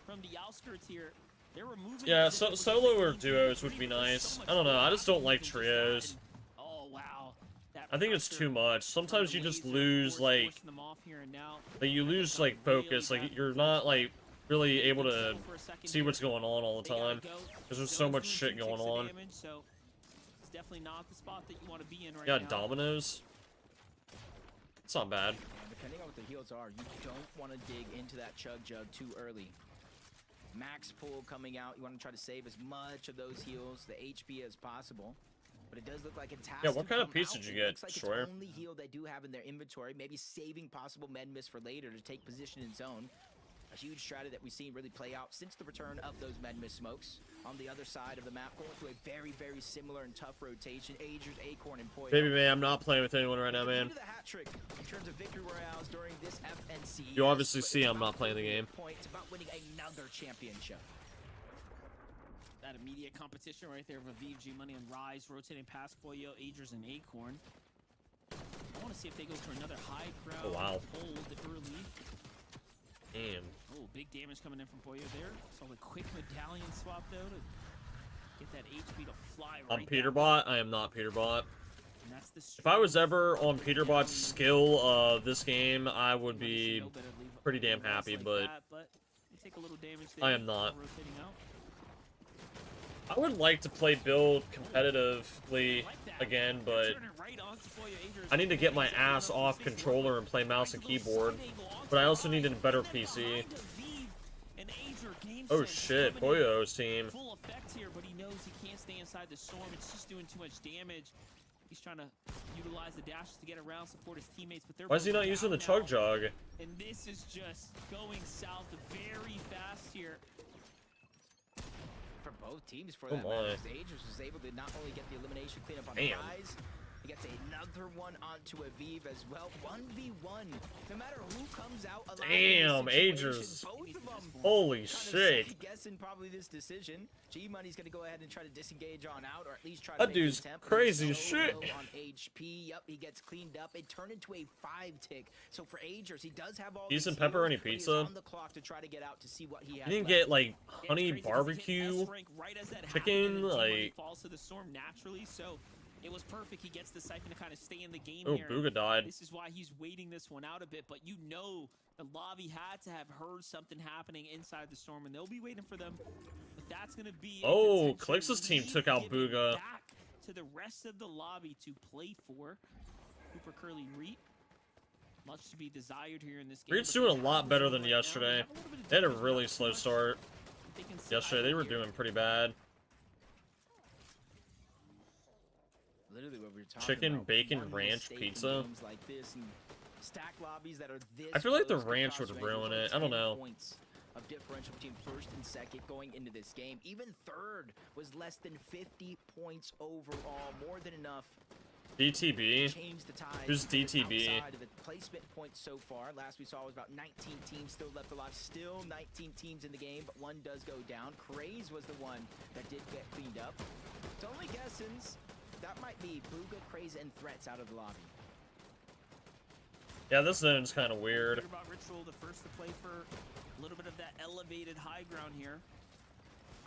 from the outskirts here. They're removing Yeah, solo or duos would be nice. I don't know, I just don't like trios. Oh wow. I think it's too much. Sometimes you just lose, like you lose, like, focus. Like, you're not, like, really able to see what's going on all the time. Because there's so much shit going on. So it's definitely not the spot that you want to be in right Yeah, now. dominoes. It's not bad. And depending on what the heals are, you don't want to dig into that chug jug too early. Max pull coming out. You want to try to save as much of those heals, the HP as possible. But it does look like it's Yeah, what kind of piece did you get, Like Schroyer? it's only heal they do have in their inventory. Maybe saving possible med miss for later to take position in zone. A huge strategy that we've seen really play out since the return of those med miss smokes. On the other side of the map, going through a very similar and tough rotation. Agers, Acorn, and Poison. Baby man, I'm not playing with anyone right now, man. The hat trick in terms of victory royales during this FNC. You obviously see I'm not playing the game. It's about winning another championship. That immediate competition right there with Viv, G-Money, and Rise rotating past Pollo, Agers, and Acorn. I want to see if they go for another high crowd hold early. Damn. Oh, big damage coming in from Pollo there. Saw the quick medallion swap though to get that HP to fly right I'm PETERBOT. I am not PETERBOT. And that's the If I was ever on PETERBOT's skill of this game, I would be pretty damn happy, but they take a little damage I am not. rotating out. I would like to play build competitively again, but I need to get my ass off controller and play mouse and keyboard. But I also need a better PC. Oh shit, Pollo's team. Full effect here, but he knows he can't stay inside the storm. It's just doing too much damage. He's trying to utilize the dashes to get around, support his teammates, but they're Why is he not using the chug jug? And this is just going south very fast here. For both teams, for Oh that my. matter, Agers was able to not only get the elimination cleanup on the Damn. Rise, he gets another one onto Aviv as well. 1v1. No matter who comes out alive Damn, in this situation, Agers. both of them Holy kind of shit. guessing probably this decision. G-Money's going to go ahead and try to disengage on out, or at least try to That make dude's an attempt. crazy as So shit. low on HP. Yep, he gets cleaned up. It turned into a 5-tick. So for Agers, he does have all He's these in pepperoni heals, but he is pizza. on the clock to try to get out to see what he has You didn't left. get, like, Yeah, honey it's crazy 'cause he hit barbecue S-rank right as that happened, chicken, and then G-Money like... falls to the storm naturally, so it was perfect. He gets the siphon to kind of stay in the game Oh, here. Booga died. This is why he's waiting this one out a bit, but you know the lobby had to have heard something happening inside the storm, and they'll be waiting for them. But that's going to be a Oh, potential CLIX's team lead took out given Booga. back to the rest of the lobby to play for. Cooper Curly Reap. Much to be desired here in this game. Reed's but doing a the lot better Cowboys than right now, yesterday. have a little bit of They had a damage, really not slow much. start. They can Yesterday, they were survive here. doing pretty bad. literally what we were talking Chicken, about. bacon, One ranch, mistake in pizza. games like this and stack lobbies that are this I feel like the close could ranch cost would you ruin over it. I don't 10 know. points of differential between first and second going into this game. Even third was less than 50 points overall, more than enough DTB. to change the tide. Who's because DTB? outside of the placement points so far, last we saw was about 19 teams still left alive. Still 19 teams in the game, but one does go down. Craze was the one that did get cleaned up. It's only guessings. That might be Booga, Craze, and Threats out of the lobby. Yeah, this zone's kind of weird. About Ritual, the first to play for a little bit of that elevated high ground here.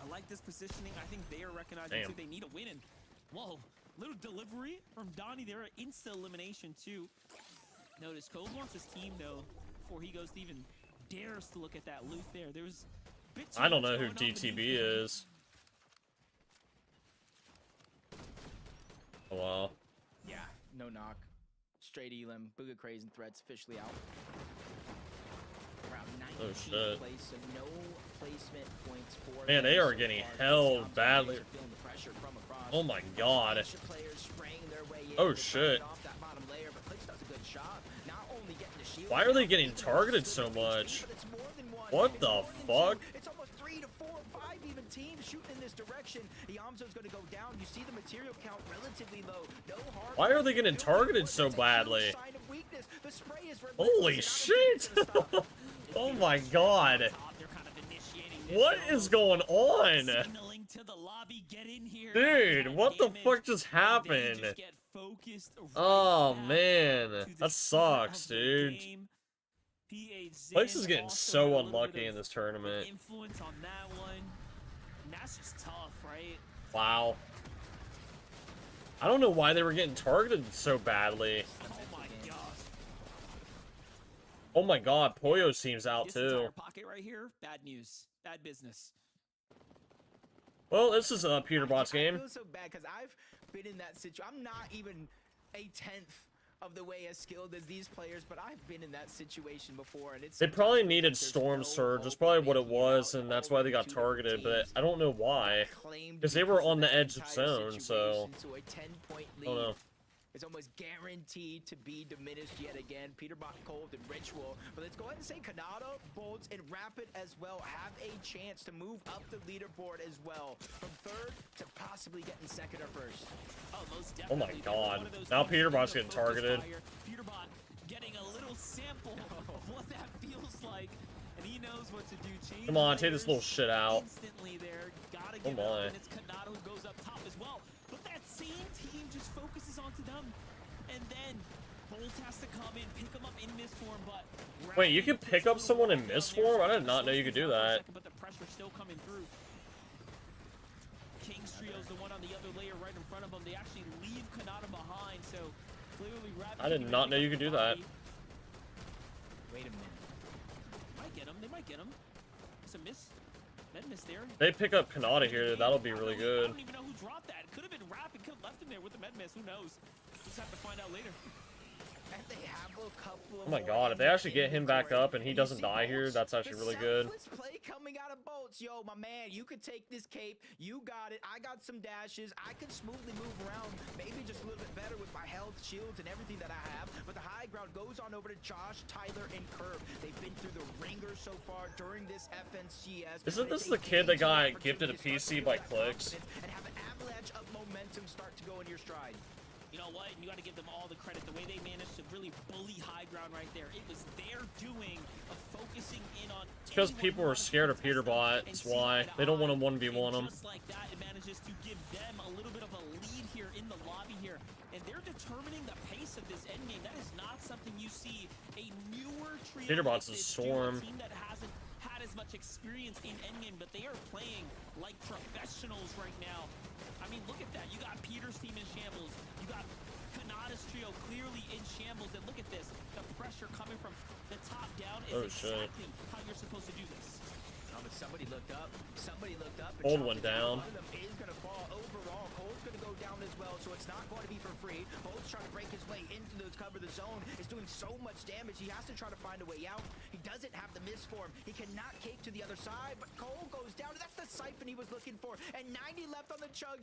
I like this positioning. I think they are recognizing Damn. too they need a win. And whoa, little delivery from Donnie there. Insta elimination too. Notice Code wants his team though before he goes to even dares to look at that loot there. There was a bit too I don't much know who going on beneath DTB the- is. Oh, wow. Yeah, no knock. Straight Elim, Booga, Craze, and Threats officially out. Around 19th Oh, shit. place, so no placement points for Man, them they are so getting far. held These badly. are feeling the pressure from across. Oh my god. Bunch of players spraying their way in. Oh, They're shit. fighting off that bottom layer, but CLIX does a good job. Not only getting the shield, Why are they but getting it's targeted still so HP, much? but it's more than one. What It's the more than fuck? two. It's almost 3 to 4, 5 even teams shooting in this direction. Yamzo's going to go down. You see the material count relatively low. No hard. Why are they getting Building targeted wood, so that's a huge badly? sign of weakness. The spray is Holy relentless. shit! Not a team that's gonna stop. Oh my god. Top, they're kind of initiating this. What They're is almost going on? signaling to the lobby, get in here. Dude, Apply what the damage, fuck just and they happened? just get focused right Oh back man, to the that start sucks, of the dude. game. PH CLIX Zen is getting also so had a little unlucky bit in of this tournament. influence on that one. And that's just tough, right? Wow. I don't know why they were getting targeted so badly. Oh my gosh. Oh my god, Poyo seems out This too. entire pocket right here, bad news. Bad business. Well, this is PETERBOT's I game. feel so bad because I've been in that situation. I'm not even a 10th of the way as skilled as these players, but I've been in that situation before, and it's. They probably sometimes needed there's Storm no Surge. That's hope probably of what it making was, out and that's why they got two different targeted, but teams I don't know why. claimed 'Cause they were because of on the that edge of entire zone, so- situation, a 10-point I lead don't know. is almost guaranteed to be diminished yet again. PETERBOT, Cold, and Ritual. But let's go ahead and say Kanata, Bolts, and Rapid as well have a chance to move up the leaderboard as well. From third to possibly getting second or first. Oh, most Oh my definitely. They were god. one of those Now teams PETERBOT's in the getting focus targeted. fire. PETERBOT getting a little sample of what that feels like, and he knows what to do. Change Come on, take this players little shit out. Instantly there. Gotta Oh get my. up, and it's Kanata who goes up top as well. But that same team just focuses onto them. And then Bolt has to come in, pick him up in misform, but Wait, you can Rapid pick puts a up little someone in wall down there, misform? so I did not know you could do for a that. second, but the pressure's still coming through. King's Trio's the one on the other layer right in front of them. They actually leave Kanata behind, so clearly Rapid I did can not know pick you up could the do that. body. Wait a minute. Might get him. They might get him. It's a miss. Med miss there. They pick up Kanata here, that'll be really I good. don't even know who dropped that. Could have been Rapid. Could have left him there with the med miss. Who knows? Just have to find out later. And they have a couple of Oh my more god, if they actually get him back inventory. up and he And you doesn't see die here, Bolts, that's actually the really good. selfless play coming out of Bolts. Yo, my man, you could take this cape. You got it. I got some dashes. I could smoothly move around. Maybe just a little bit better with my health, shields, and everything that I have. But the high ground goes on over to Josh, Tyler, and Curve. They've been through the ringer so far during this FNCS. Isn't but this it's the kid that got opportunity gifted a to start to PC feel by that CLIX? confidence and have an avalanche of momentum start to go in your stride. You know what? You got to give them all the credit. The way they managed to really bully high ground right there. It was their doing of focusing in on. It's because anyone people who are wanted to scared of contest them PETERBOT, and that's see why. eye to They don't want to eye. 1v1 him. And just like that, it manages to give them a little bit of a lead here in the lobby here. And they're determining the pace of this endgame. That is not something you see a newer trio PETERBOT's like a this storm. do, a team that hasn't had as much experience in endgame, but they are playing like professionals right now. I mean, look at that. You got Peter's team in shambles. You got Kanata's trio clearly in shambles. And look at this. The pressure coming from the top down is Oh, shit. exactly how you're supposed to do this. Now the Somebody looked up. Somebody looked up. Cold went down. One of them is going to fall overall. Cold's going to go down as well, so it's not going to be for free. Bolt's trying to break his way into those cover. The zone is doing so much damage. He has to try to find a way out. He doesn't have the miss form. He cannot cake to the other side, but Cole goes down. That's the siphon he was looking for. And 90 left on the chug.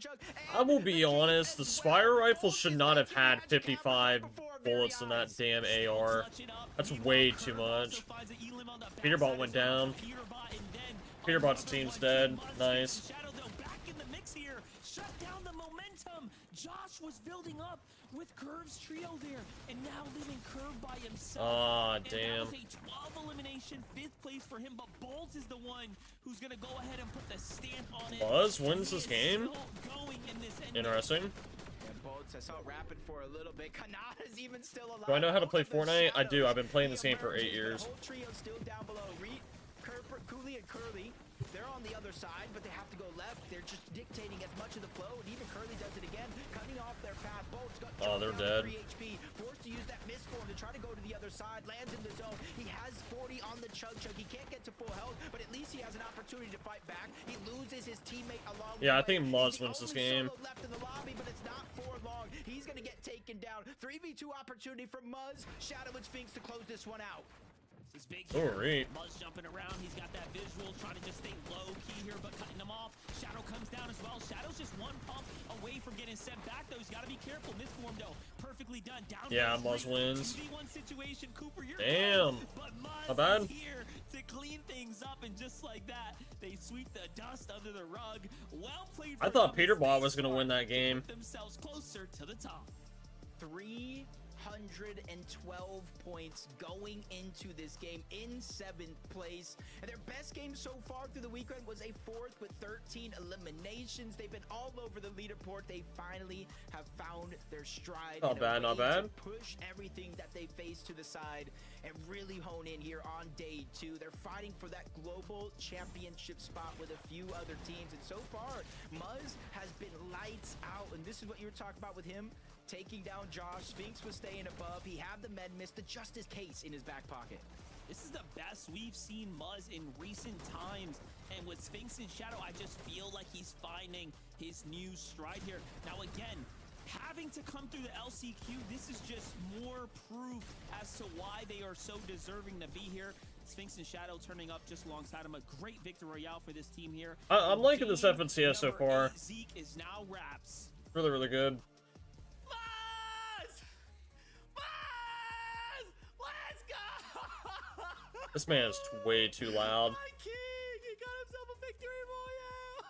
I will be honest, the Spire rifle should not have had 55 bullets in that damn AR. That's way too much. PETERBOT went down. PETERBOT's team's dead. Nice. Shadow though back in the mix here. Shut down the momentum. Josh was building up with Curve's trio there, and now leaving Curve by himself. Ah, And damn. that was a 12 elimination, 5th place for him, but Bolts is the one who's gonna go ahead and put the stamp on it. Buzz wins He this is game? still going in this ending. Interesting. And Bolts, I saw Rapid for a little bit. Kanata's even still alive. Do I know how to play Both of the Fortnite? I do. shadows, I've been playing this the game for 8 emergence, but years. The whole trio still down below. Reed, Cooley, and Curly, they're on the other side, but they have to go left. They're just dictating as much of the flow, and even Curly does it again, cutting off their path. Bolts got Oh, they're dead. 3 HP, forced to use that miss form to try to go to the other side, lands in the zone. He has 40 on the chug. He can't get to full health, but at least he has an opportunity to fight back. He loses his teammate along Yeah, I the way. think Muzz He's the wins this only game. solo left in the lobby, but it's not for long. He's gonna get taken down. 3v2 opportunity for Muzz. Shadow and Sphinx to close this one out. This is big Oh, here. right. Muzz jumping around. He's got that visual, trying to just stay low key here, but cutting them off. Shadow comes down as well. Shadow's just one pump away from getting sent back, though. He's got to be careful. Misform, though. Perfectly done. Down Yeah, goes Muzz Rick. wins. 2v1 situation. Cooper, you're Damn. good, but Muzz Not bad. is here to clean things up, and just like that, they sweep the dust under the rug. Well played. I for thought them. PETERBOT Stay was gonna win smart. that game. Get themselves closer to the top. 312 points going into this game in 7th place, and their best game so far through the weekend was a 4th with 13 eliminations. They've been all over the leaderboard. They finally have found their stride. Not and a bad, not way to bad. push everything that they face to the side and really hone in here on day 2. They're fighting for that global championship spot with a few other teams, and so far Muzz has been lights out, and this is what you were talking about with him taking down Josh. Sphinx was staying above. He had the med miss, the justice case in his back pocket. This is the best we've seen Muzz in recent times. And with Sphinx and Shadow, I just feel like he's finding his new stride here. Now again, having to come through the LCQ, this is just more proof as to why they are so deserving to be here. Sphinx and Shadow turning up just alongside him. A great victory royale for this team here. I'm liking this Team FNCS so number far. 8, Zeke is now Raps. Really, really good. Muzz! Muzz! Let's go! This man is way too loud. My king! He got himself a victory royale!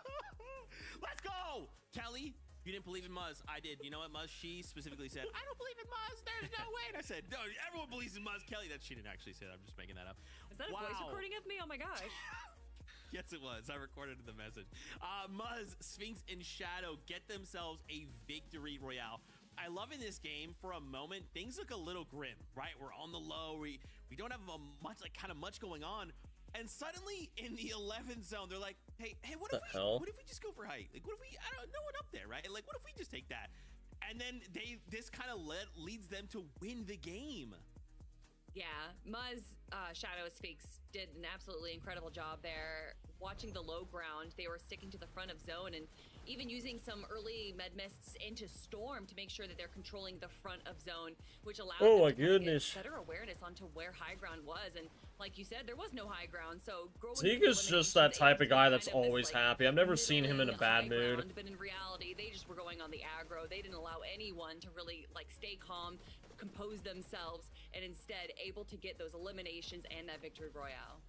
Let's go! Kelly, you didn't believe in Muzz. I did. You know what, Muzz? She specifically said, I don't believe in Muzz. There's no way. And I said, no, everyone believes in Muzz. Kelly, that she didn't actually say that. I'm just making that up. Is that a voice recording of me? Oh my gosh. Yes, it was. I recorded the message. Muzz, Sphinx, and Shadow get themselves a victory royale. I love in this game for a moment, things look a little grim, right? We're on the low. We don't have much going on. And suddenly in the 11th zone, they're like, hey, what if we just go for height? Like, what if we, no one up there, right? Like, what if we just take that? And then this kind of leads them to win the game. Yeah, Muzz, Shadow, Sphinx did an absolutely incredible job there. Watching the low ground, they were sticking to the front of zone and even using some early med mists into Storm to make sure that they're controlling the front of zone, which allowed them Oh my to kind of get goodness. better awareness onto where high ground was. And like you said, there was no high ground, so Zeke is just that type of guy that's always happy. I've never seen him in a bad mood. But in reality, they just were going on the aggro. They didn't allow anyone to really like stay calm, compose themselves, and instead able to get those eliminations and that victory royale.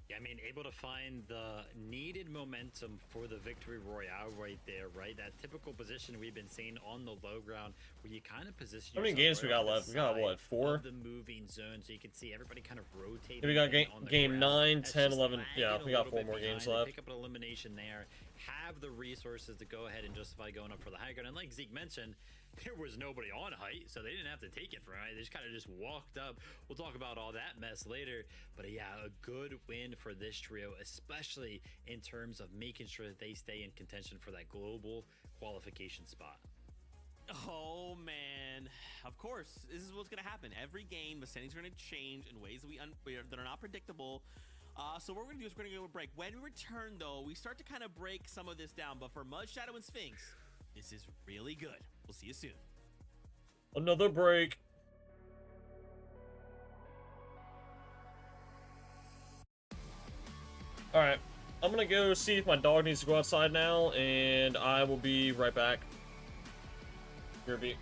Yeah, I mean, able to find the needed momentum for the victory royale right there, right? That typical position we've been seeing on the low ground where you kind of position How many games we got left? We got, what, 4? the moving zone, so you can see everybody kind of rotating. Yeah, we got on the game ground. 9, That's 10, just 11. lagging Yeah, a we got little 4 bit more games behind. They left. Pick up an elimination there, have the resources to go ahead and justify going up for the high ground. And like Zeke mentioned, there was nobody on height, so they didn't have to take it from height. They just kind of just walked up. We'll talk about all that mess later. But yeah, a good win for this trio, especially in terms of making sure that they stay in contention for that global qualification spot. Oh man, of course, this is what's gonna happen. Every game, the settings are gonna change in ways that that are not predictable. So what we're gonna do is we're gonna go to a break. When we return, though, we start to kind of break some of this down. But for Mud, Shadow, and Sphinx, this is really good. We'll see you soon. Another break. Alright, I'm gonna go see if my dog needs to go outside now, and I will be right back. Ruby.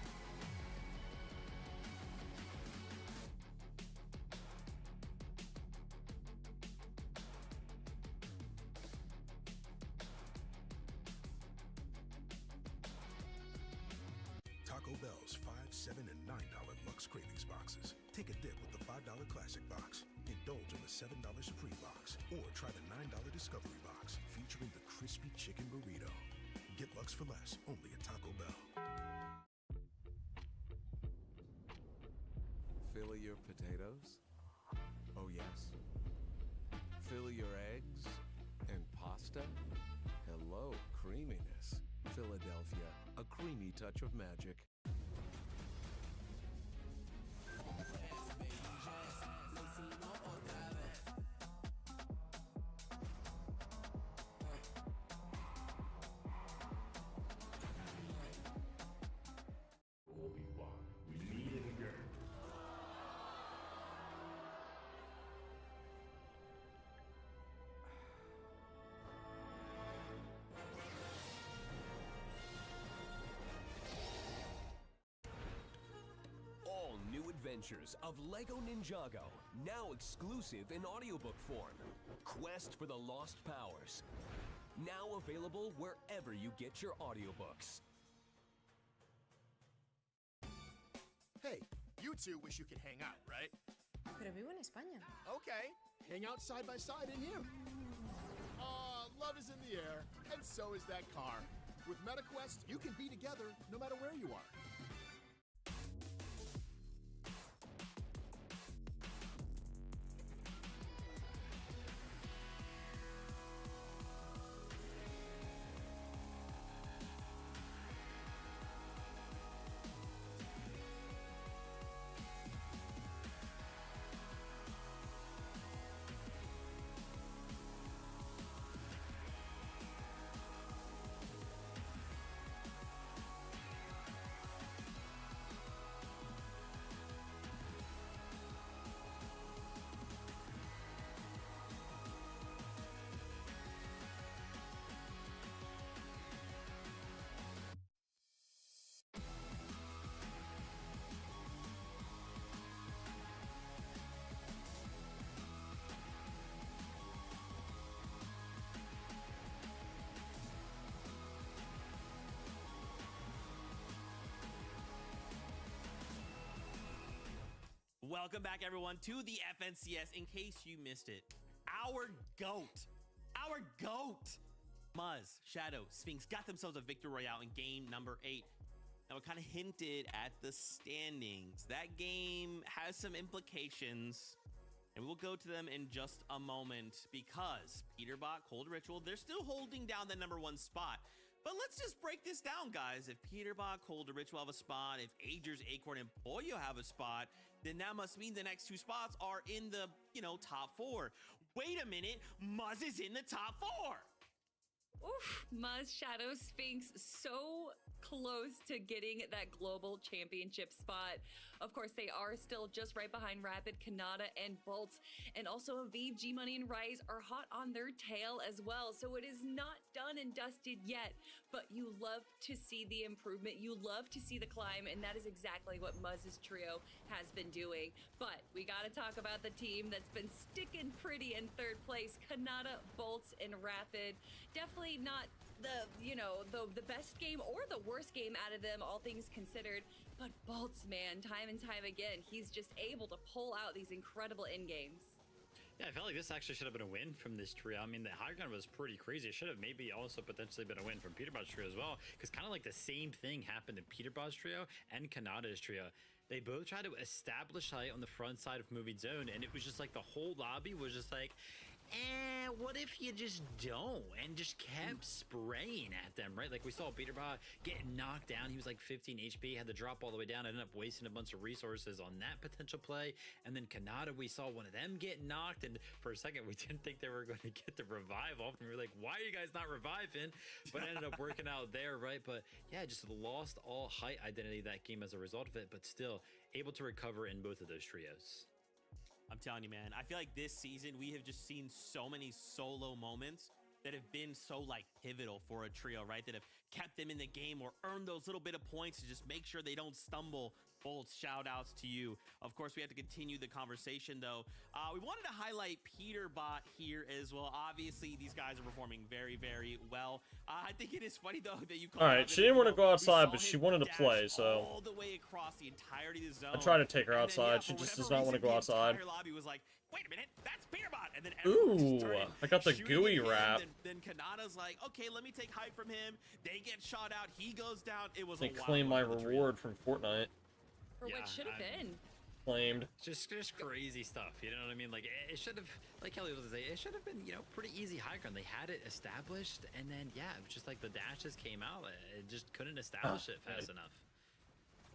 Taco Bell's $5, $7, and $9 Lux Cravings boxes. Take a dip with the $5 Classic box. Indulge in the $7 Supreme box. Or try the $9 Discovery box, featuring the crispy chicken burrito. Get Lux for less, only at Taco Bell. Fill your potatoes? Oh yes. Fill your eggs and pasta? Hello, creaminess. Philadelphia, a creamy touch of magic. All new adventures of LEGO Ninjago, now exclusive in audiobook form. Quest for the Lost Powers, now available wherever you get your audiobooks. Hey, you two wish you could hang out, right? Pero vivo en España. Okay, hang out side by side in here. Love is in the air, and so is that car. With MetaQuest, you can be together no matter where you are. Welcome back, everyone, to the FNCS. In case you missed it, our GOAT, Muzz, Shadow, Sphinx got themselves a victory royale in game number 8. Now, it kind of hinted at the standings. That game has some implications, and we'll go to them in just a moment because PETERBOT, Cold Ritual, they're still holding down the #1 spot. But let's just break this down, guys. If PETERBOT, Cold Ritual have a spot, if Agers, Acorn, and Pollo have a spot, then that must mean the next 2 spots are in the, top 4. Wait a minute, Muzz is in the top 4. Oof, Muzz, Shadow, Sphinx, so close to getting that global championship spot. Of course, they are still just right behind Rapid, Kanata, and Bolts. And also Aviv, G-Money, and Rise are hot on their tail as well. So it is not done and dusted yet, but you love to see the improvement. You love to see the climb, and that is exactly what Muzz's trio has been doing. But we got to talk about the team that's been sticking pretty in 3rd place. Kanata, Bolts, and Rapid. Definitely not the best game or the worst game out of them, all things considered. But Bolts, man, time and time again, he's just able to pull out these incredible end games. Yeah, I felt like this actually should have been a win from this trio. I mean, the high ground was pretty crazy. It should have maybe also potentially been a win from PETERBOT's trio as well, because kind of like the same thing happened in PETERBOT's trio and Kanata's trio. They both tried to establish height on the front side of moving zone, and it was just like the whole lobby was just like, what if you just don't and just kept spraying at them, right? Like we saw PETERBOT getting knocked down. He was like 15 HP, had to drop all the way down, ended up wasting a bunch of resources on that potential play. And then Kanata, we saw one of them get knocked, and for a second we didn't think they were going to get the revive off, and we were like, why are you guys not reviving? But ended up working out there, right? But yeah, just lost all height identity that game as a result of it, but still able to recover in both of those trios. I'm telling you, man, I feel like this season we have just seen so many solo moments that have been so like pivotal for a trio, right? That have kept them in the game or earned those little bit of points to just make sure they don't stumble. Bolts, shout outs to you. Of course, we have to continue the conversation though. We wanted to highlight PETERBOT here as well. Obviously, these guys are performing very, very well. I think it is funny though that you called. All right, she didn't want to go outside, but she wanted to play, so all the way across the entirety of the zone. I tried to take her And then, outside. yeah, She for just whatever does not want to reason, go outside. The entire lobby was like, wait a minute, that's PETERBOT. And then everyone just Ooh, started I got the shooting gooey at him. wrap. Then Kanata's like, okay, let me take height from him. They get shot out. He goes down. It was They a wild claim my one for the reward from Fortnite. For what should have been. Claimed. Just crazy stuff, you know what I mean? Like it should have, like Kelly was saying, it should have been, you know, pretty easy high ground. They had it established, and then yeah, it was just like the dashes came out. It just couldn't establish it fast enough.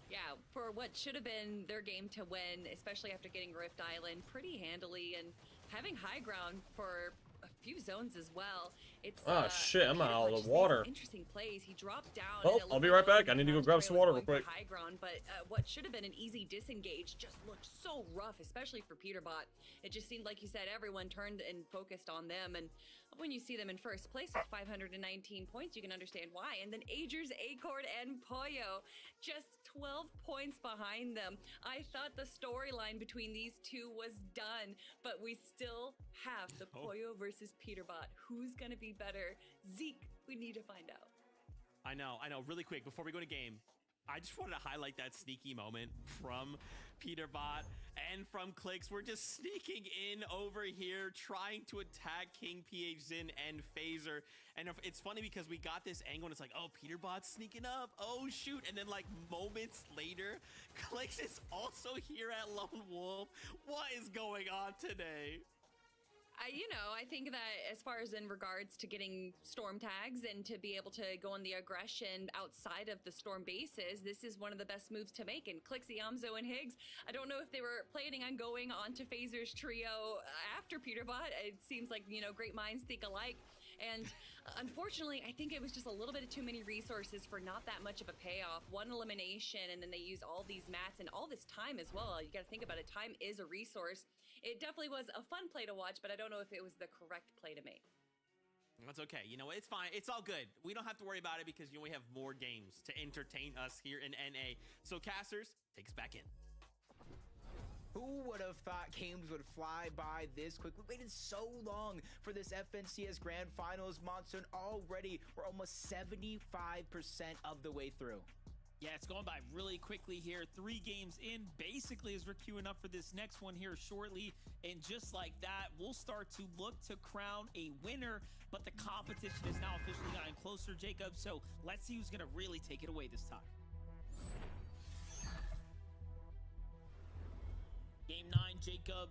Yeah, for what should have been their game to win, especially after getting Rift Island pretty handily and having high ground for a few zones as well. It's shit, I'm out of just the made water. some interesting plays. He dropped down. Oh, and it I'll looked be like right back. I need to go grab some water real going for quick. High ground, but what should have been an easy disengage just looked so rough, especially for PETERBOT. It just seemed like you said everyone turned and focused on them, and when you see them in first place with 519 points, you can understand why. And then Agers, Acorn, and Pollo just 12 points behind them. I thought the storyline between these two was done, but we still have the Pollo versus PETERBOT. Who's gonna be better? Zeke, we need to find out. I know. Really quick, before we go to game, I just wanted to highlight that sneaky moment from PETERBOT and from CLIX. We're just sneaking in over here, trying to attack King PH Zin and Phaser. And it's funny because we got this angle and it's like, oh, PETERBOT's sneaking up. Oh, shoot. And then like moments later, CLIX is also here at Lone Wolf. What is going on today? I think that as far as in regards to getting storm tags and to be able to go on the aggression outside of the storm bases, this is one of the best moves to make. And CLIX, Yamzo, and Higgs, I don't know if they were planning on going onto Phaser's trio after PETERBOT. It seems like, great minds think alike. And unfortunately, I think it was just a little bit of too many resources for not that much of a payoff. One elimination, and then they use all these mats and all this time as well. You got to think about it. Time is a resource. It definitely was a fun play to watch, but I don't know if it was the correct play to make. That's okay. It's fine. It's all good. We don't have to worry about it because we have more games to entertain us here in NA. So, Casters, take us back in. Who would have thought games would fly by this quick? We waited so long for this FNCS Grand Finals, Monster, and already we're almost 75% of the way through. Yeah, it's going by really quickly here. 3 games in, basically, as we're queuing up for this next one here shortly. And just like that, we'll start to look to crown a winner. But the competition has now officially gotten closer, Jacob. So let's see who's going to really take it away this time. Game 9, Jacob.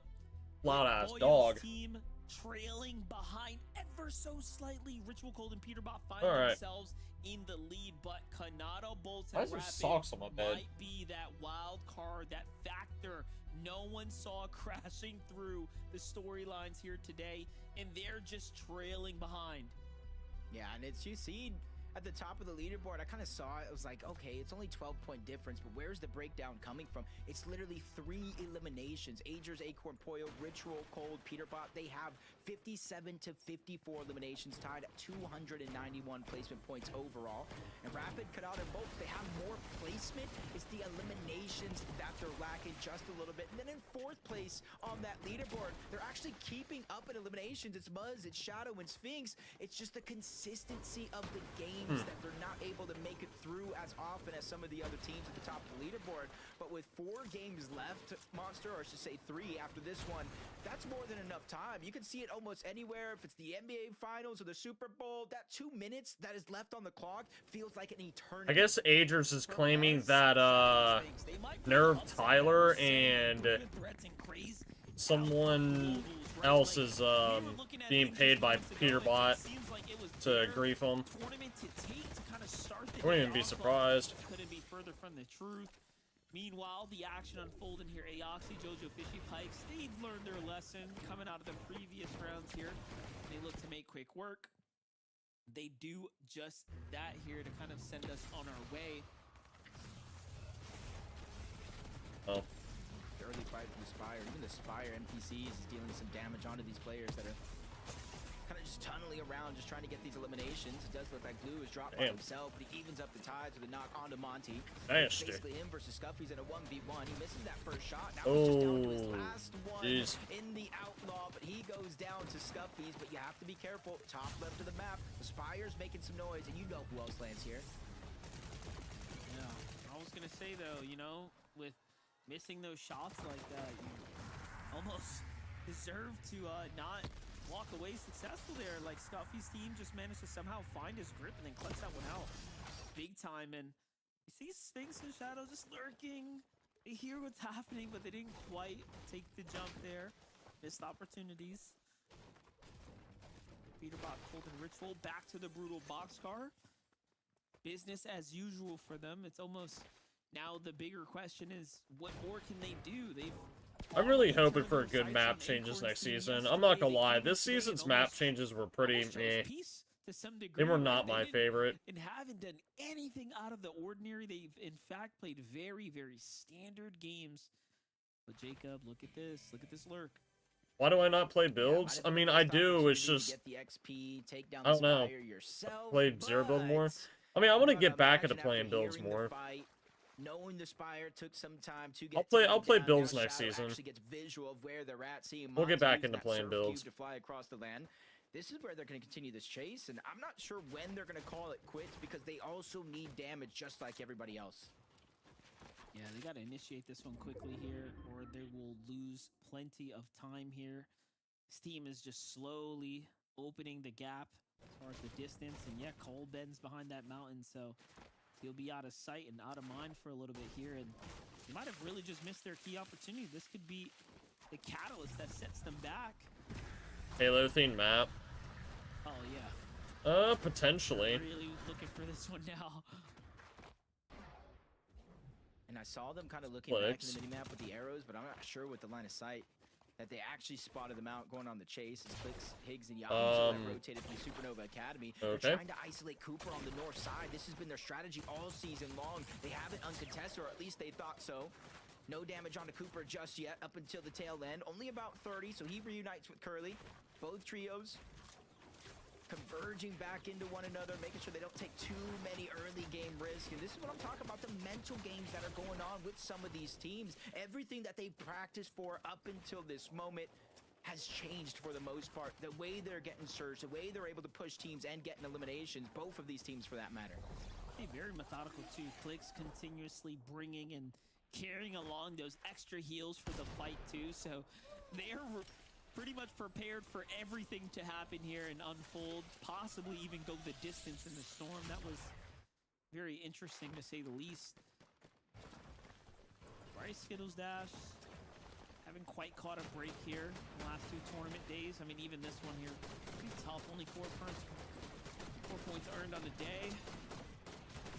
Loud ass Boyo's dog. Team trailing behind ever so slightly. Ritual Cold and PETERBOT find themselves in the lead, but Kanata, Bolts, and Why is there socks on my bed? might be that wild card, that factor no one saw crashing through the storylines here today, and they're just trailing behind. Yeah, and you see at the top of the leaderboard, I kind of saw it. I was like, okay, it's only 12-point difference, but where's the breakdown coming from? It's literally 3 eliminations. Agers, Acorn, Pollo, Ritual, Cold, PETERBOT. They have 57 to 54 eliminations, tied at 291 placement points overall. And Rapid, Kanata, and Bolts, they have more placement. It's the eliminations that they're lacking just a little bit. And then in 4th place on that leaderboard, they're actually keeping up in eliminations. It's Muzz, it's Shadow, and Sphinx. It's just the consistency of the game that they're not able to make it through as often as some of the other teams at the top of the leaderboard. But with 4 games left, Monster, or I should say 3 after this one, that's more than enough time. You can see it almost anywhere. If it's the NBA Finals or the Super Bowl, that 2 minutes that is left on the clock feels like an eternity. I guess Agers is claiming that Nerve Tyler and someone else is being paid by PETERBOT to grief him. I wouldn't even be surprised. Couldn't be further from the truth. Meanwhile, the action unfolding here. Aoxy, Jojo, Fishy, Pikes, they've learned their lesson coming out of the previous rounds here. They look to make quick work. They do just that here to kind of send us on our way. Oh. Early fight from the Spire. Even the Spire NPCs is dealing some damage onto these players that are kind of just tunneling around, just trying to get these eliminations. It does look like Blue is dropped by himself, but he evens up the ties with a knock onto Monty. Nasty. Basically him versus Scuffy's in a 1v1. He misses that first shot. Now he's just down to his last one in the Outlaw, but he goes down to Scuffy's, but you have to be careful. Top left of the map. The Spire's making some noise, and you know who else lands here. Yeah, I was going to say, though, you know, with missing those shots like that, you almost deserve to not walk away successful there. Like, Scuffy's team just managed to somehow find his grip and then clutch that one out big time. And you see Sphinx and Shadow just lurking. They hear what's happening, but they didn't quite take the jump there. Missed opportunities. PETERBOT, Cold, and Ritual back to the brutal boxcar. Business as usual for them. It's almost now the bigger question is, what more can they do? I'm really hoping for good map changes next season. I'm not gonna lie, this season's map changes were pretty meh. They were not my favorite. And haven't done anything out of the ordinary. They've in fact played very, very standard games. But Jacob, look at this. Look at this lurk. Why do I not play builds? I mean, I do, it's just, I don't know. I play zero build more. I mean, I want to get back into playing builds more. Knowing the Spire took some time to get I'll play builds next season. Gets visual of where they're at, seeing we'll get back into playing builds. To fly across the land. This is where they're going to continue this chase, and I'm not sure when they're going to call it quits because they also need damage just like everybody else. Yeah, they got to initiate this one quickly here, or they will lose plenty of time here. This team is just slowly opening the gap as far as the distance, and yeah, Cole bends behind that mountain, so he'll be out of sight and out of mind for a little bit here, and they might have really just missed their key opportunity. This could be the catalyst that sets them back. Halo themed map. Oh yeah. Potentially. Really looking for this one now. And I saw them kind of looking back in the mini-map with the arrows, but I'm not sure with the line of sight that they actually spotted them out going on the chase. As CLIX, Higgs, and Yahoo have rotated from Supernova Academy. They're trying to isolate Cooper on the north side. This has been their strategy all season long. They have it uncontested, or at least they thought so. No damage onto Cooper just yet up until the tail end. Only about 30, so he reunites with Curly. Both trios converging back into one another, making sure they don't take too many early game risks. And this is what I'm talking about, the mental games that are going on with some of these teams. Everything that they practiced for up until this moment has changed for the most part. The way they're getting surged, the way they're able to push teams and getting eliminations, both of these teams for that matter. Hey, very methodical too. CLIX continuously bringing and carrying along those extra heals for the fight too. So they're pretty much prepared for everything to happen here and unfold, possibly even go the distance in the storm. That was very interesting to say the least. Bryce Skittles Dash haven't quite caught a break here in the last two tournament days. I mean, even this one here, pretty tough. Only 4 points earned on the day.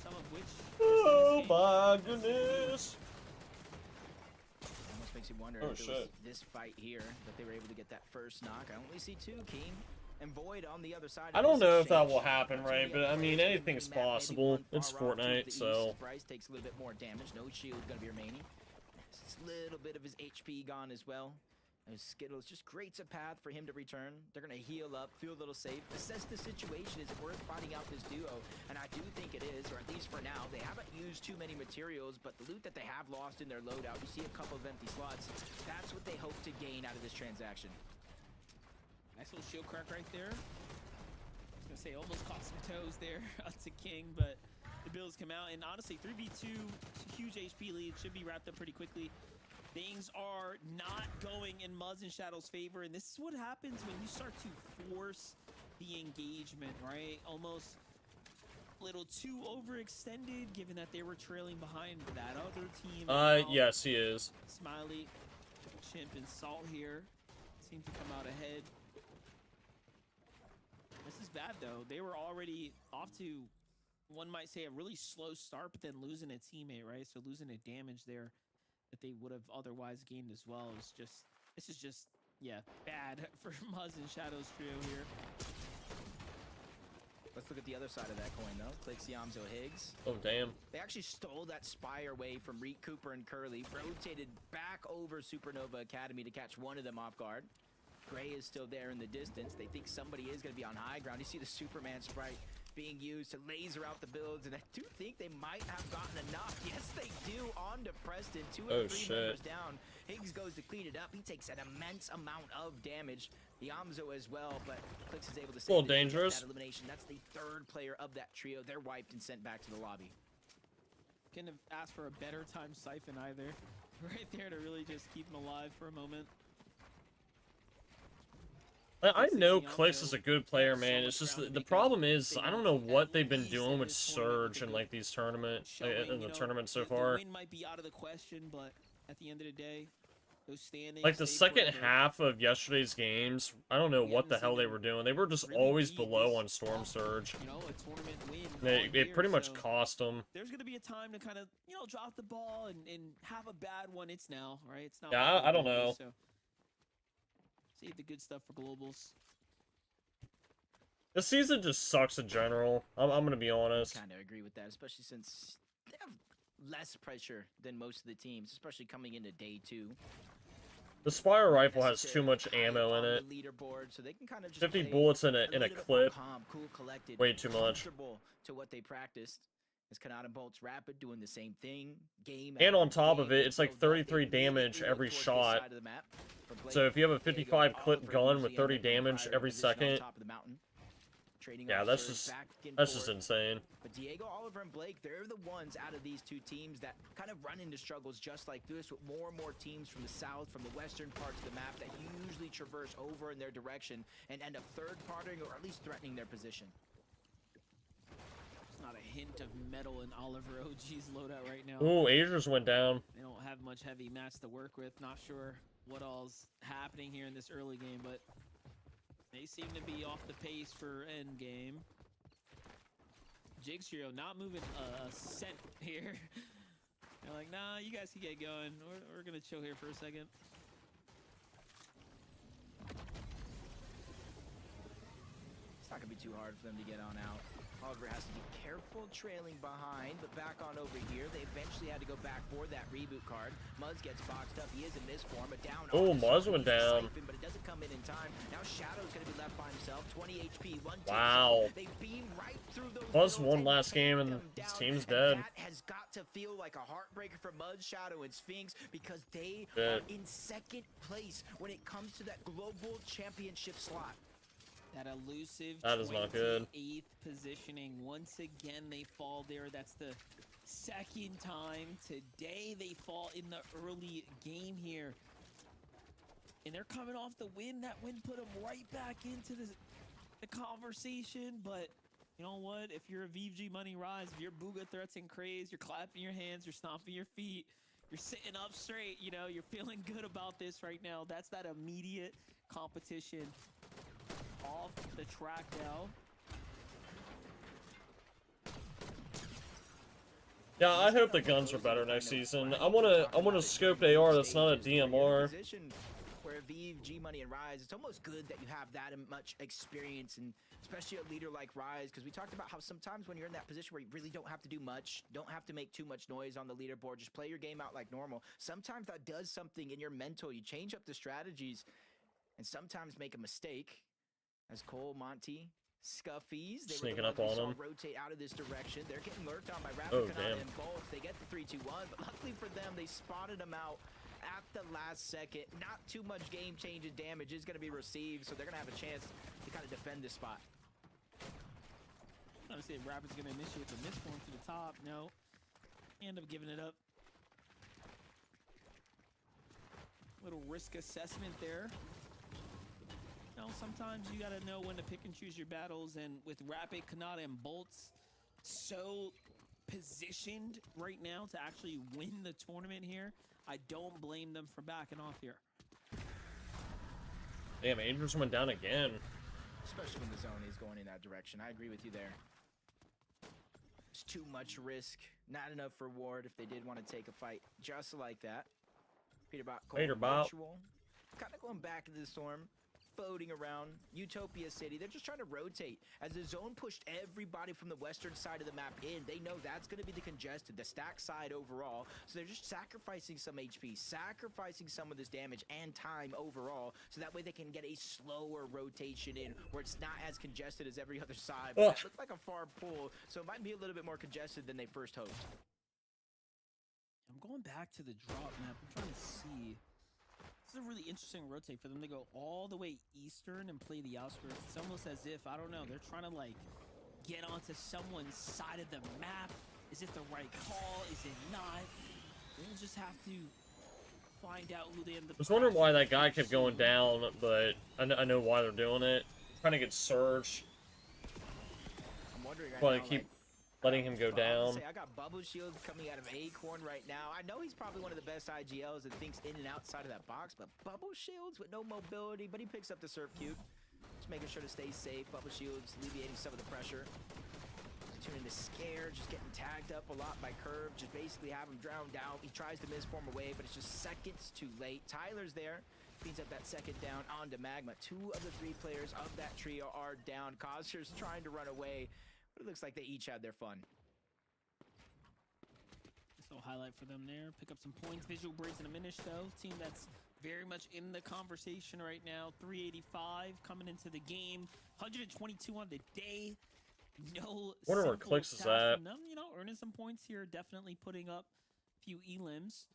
Some of which... Oh my goodness! Makes you wonder if it was this fight here that they were able to get that first knock. I only see 2, King and Void on the other side. I don't know if that will happen, right? But I mean, anything's possible. It's Fortnite, so. Bryce takes a little bit more damage. No shield gonna be remaining. It's a little bit of his HP gone as well. And Skittles just creates a path for him to return. They're going to heal up, feel a little safe, assess the situation. Is it worth fighting out this duo? And I do think it is, or at least for now. They haven't used too many materials, but the loot that they have lost in their loadout, you see a couple of empty slots. That's what they hope to gain out of this transaction. Nice little shield crack right there. I was going to say, almost caught some toes there to King, but the builds come out. And honestly, 3v2, huge HP lead, should be wrapped up pretty quickly. Things are not going in Muzz and Shadow's favor, and this is what happens when you start to force the engagement, right? Almost a little too overextended, given that they were trailing behind that other team. Yes, he is. Smiley Chimp and Salt here seem to come out ahead. This is bad though. They were already off to, one might say, a really slow start, but then losing a teammate, right? So losing a damage there that they would have otherwise gained as well is just, this is just, yeah, bad for Muzz and Shadow's trio here. Let's look at the other side of that coin, though. CLIX, Yamzo, Higgs. Oh, damn. They actually stole that Spire away from Reek, Cooper, and Curly, rotated back over Supernova Academy to catch one of them off guard. Gray is still there in the distance. They think somebody is going to be on high ground. You see the Superman sprite being used to laser out the builds, and I do think they might have gotten enough. Yes, they do. On to Preston. 2 of 3 members down. Higgs goes to clean it up. He takes an immense amount of damage. Yamzo as well, but CLIX is able to save dangerous. that elimination. That's the 3rd player of that trio. They're wiped and sent back to the lobby. Couldn't have asked for a better time Siphon either. Right there to really just keep him alive for a moment. I know CLIX is a good player, man. It's just the problem is I don't know what they've been doing with Surge and like these tournaments in the tournament so far. The win might be out of the question, but at the end of the day, those standings, like the second half of yesterday's games, I don't know what the hell they were doing. They were just always below on Storm Surge. You know, a tournament win. It pretty much cost them. There's gonna be a time to kind of, you know, drop the ball and have a bad one. It's now, right? It's not. Yeah, I don't know. So. Save the good stuff for globals. The season just sucks in general. I'm gonna be honest. I kind of agree with that, especially since they have less pressure than most of the teams, especially coming into day 2. The Spire rifle has too much ammo in it. Leaderboard, so they can kind of just 50 bullets in a clip. Calm, cool, collected, way too much. To what they practiced. As Kanata Bolt's Rapid doing the same thing. And on top of it, it's like 33 damage every shot. So if you have a 55 clip gun with 30 damage every second, yeah, that's just insane. But Diego, Oliver, and Blake, they're the ones out of these 2 teams that kind of run into struggles just like this, with more and more teams from the south, from the western parts of the map that usually traverse over in their direction and end up third-partying or at least threatening their position. Not a hint of metal in Oliver OG's loadout right now. Ooh, Azers went down. They don't have much heavy mats to work with. Not sure what all's happening here in this early game, but they seem to be off the pace for end game. Jigs trio not moving a cent here. They're like, nah, you guys can get going. We're gonna chill here for a second. It's not gonna be too hard for them to get on out. Oliver has to be careful trailing behind, but back on over here. They eventually had to go back for that reboot card. Muzz gets boxed up. He is in misform, but down. Oh, Muzz went down. But it doesn't come in time. Now Shadow's going to be left by himself. 20 HP. Wow. They beam right through those Muzz won last game and his team's dead. That has got to feel like a heartbreaker for Muzz, Shadow, and Sphinx because they are in 2nd place when it comes to that global championship slot. That elusive that is not good. 28th positioning. Once again, they fall there. That's the 2nd time today they fall in the early game here. And they're coming off the win. That win put them right back into the conversation. But you know what? If you're a VG Money Rise, if you're Booga Threats and Craze, you're clapping your hands, you're stomping your feet, you're sitting up straight, you know, you're feeling good about this right now. That's that immediate competition off the track now. Yeah, I hope the guns are better next season. I wanna scoped AR that's not a DMR. Where Vive, G Money, and Rise, it's almost good that you have that much experience, and especially a leader like Rise, because we talked about how sometimes when you're in that position where you really don't have to do much, don't have to make too much noise on the leaderboard, just play your game out like normal. Sometimes that does something in your mental. You change up the strategies, and sometimes make a mistake. As Cole, Monty, Scuffies, they sneaking were up on them. Rotate out of this direction. They're getting lurked on by Rapid and both. They get the 3-2-1, but luckily for them, they spotted them out at the last second. Not too much game-changing damage is going to be received, so they're going to have a chance to kind of defend this spot. I'm going to say Rapid's going to initiate the misform to the top. No. End up giving it up. Little risk assessment there. You know, sometimes you gotta know when to pick and choose your battles, and with Rapid, Kanata, and Bolts so positioned right now to actually win the tournament here, I don't blame them for backing off here. Damn, Angels went down again. Especially when the zone is going in that direction. I agree with you there. It's too much risk, not enough reward if they did want to take a fight just like that. PETERBOT. Kind of going back into the storm, floating around Utopia City. They're just trying to rotate. As the zone pushed everybody from the western side of the map in, they know that's going to be the congested, the stack side overall. So they're just sacrificing some HP, sacrificing some of this damage and time overall, so that way they can get a slower rotation in where it's not as congested as every other side. But it looked like a far pull, so it might be a little bit more congested than they first hoped. I'm going back to the drop map. I'm trying to see. This is a really interesting rotate for them to go all the way eastern and play the outskirts. It's almost as if, I don't know, they're trying to like get onto someone's side of the map. Is it the right call? Is it not? We'll just have to find out who they end up. I was wondering why that guy kept going down, but I know why they're doing it. Trying to get Surge. I'm wondering right But now, keep like, letting him go down. I got Bubble Shield coming out of Acorn right now. I know he's probably one of the best IGLs that thinks in and outside of that box, but Bubble Shields with no mobility, but he picks up the Surf Cube. Just making sure to stay safe. Bubble Shields alleviating some of the pressure. Tuning to Scare, just getting tagged up a lot by Curve, just basically have him drowned out. He tries to misform away, but it's just seconds too late. Tyler's there. Cleans up that second down onto Magma. 2 of the 3 players of that trio are down. Cosser's trying to run away. But it looks like they each had their fun. This little highlight for them there. Pick up some points. Visual Braids and a Minish, though. Team that's very much in the conversation right now. 385 coming into the game. 122 on the day. No. Wonder where CLIX is at. Them, you know, earning some points here. Definitely putting up a few elims.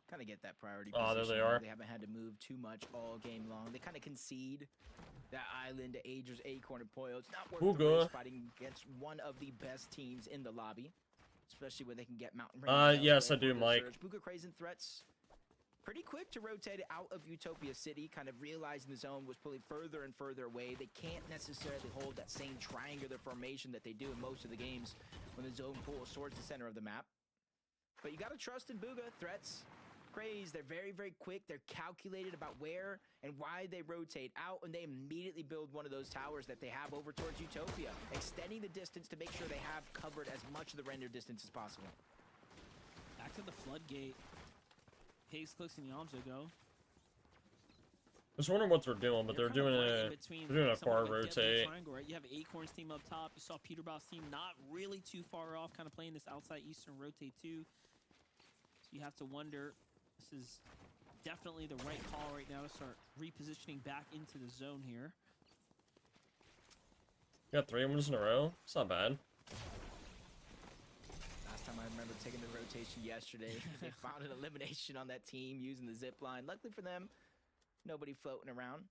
Kind of get that priority Oh, there position. they are. They haven't had to move too much all game long. They kind of concede that island to Agers, Acorn, and Poyo. It's not worth the risk fighting against one of the best teams in the lobby, especially when they can get Mountain Rain. Yes, I do, Mike. Buka Crazen threats pretty quick to rotate out of Utopia City, kind of realizing the zone was pulling further and further away. They can't necessarily hold that same triangular formation that they do in most of the games when the zone pulls towards the center of the map. But you got to trust in Buga. Threats, Craze, they're very, very quick. They're calculated about where and why they rotate out, and they immediately build one of those towers that they have over towards Utopia, extending the distance to make sure they have covered as much of the render distance as possible. Back to the floodgate. Pigs, CLIX, and Yamzo go. I was wondering what they're doing, but they're doing a far rotate. Right? You have Acorn's team up top. You saw PETERBOT's team not really too far off, kind of playing this outside eastern rotate too. So you have to wonder, this is definitely the right call right now to start repositioning back into the zone here. You got 3 wins in a row? It's not bad. Last time I remember taking the rotation yesterday, they found an elimination on that team using the zip line. Luckily for them, nobody floating around.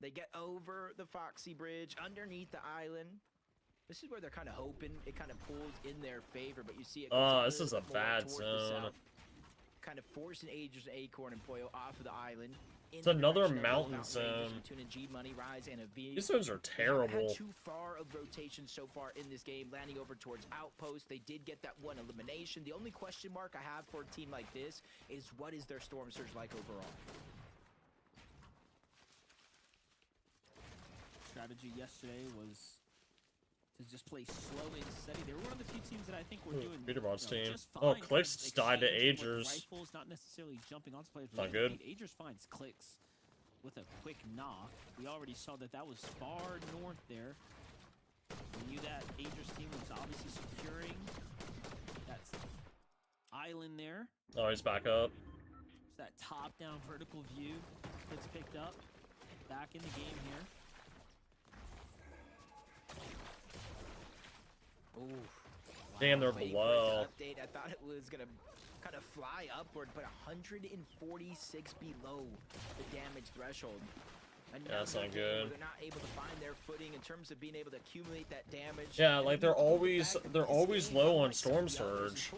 They get over the Foxy Bridge, underneath the island. This is where they're kind of hoping it kind of pulls in their favor, but you see it. Oh, this is a bad zone. Kind of forcing Agers, Acorn, and Poyo off of the island. It's another mountain zone. G Money, Rise, and a V. These zones are terrible. Too far of rotation so far in this game, landing over towards Outpost. They did get that one elimination. The only question mark I have for a team like this is what is their Storm Surge like overall? Strategy yesterday was to just play slow and steady. They were one of the few teams that I think were doing PETERBOT's team. just Oh, fine, CLIX kind of died to exchanging with Agers. Rifles, not necessarily jumping onto players. Not good. Agers finds CLIX with a quick knock. We already saw that was far north there. We knew that Agers team was obviously securing that island there. Oh, he's back up. It's that top-down vertical view. CLIX picked up. Back in the game here. Ooh. Damn, they're Wait for it to below. update. I thought it was gonna kind of fly upward, but 146 below the damage threshold. Yeah, that's not good. They're not able to find their footing in terms of being able to accumulate that damage. Yeah, like they're always low on Storm Surge.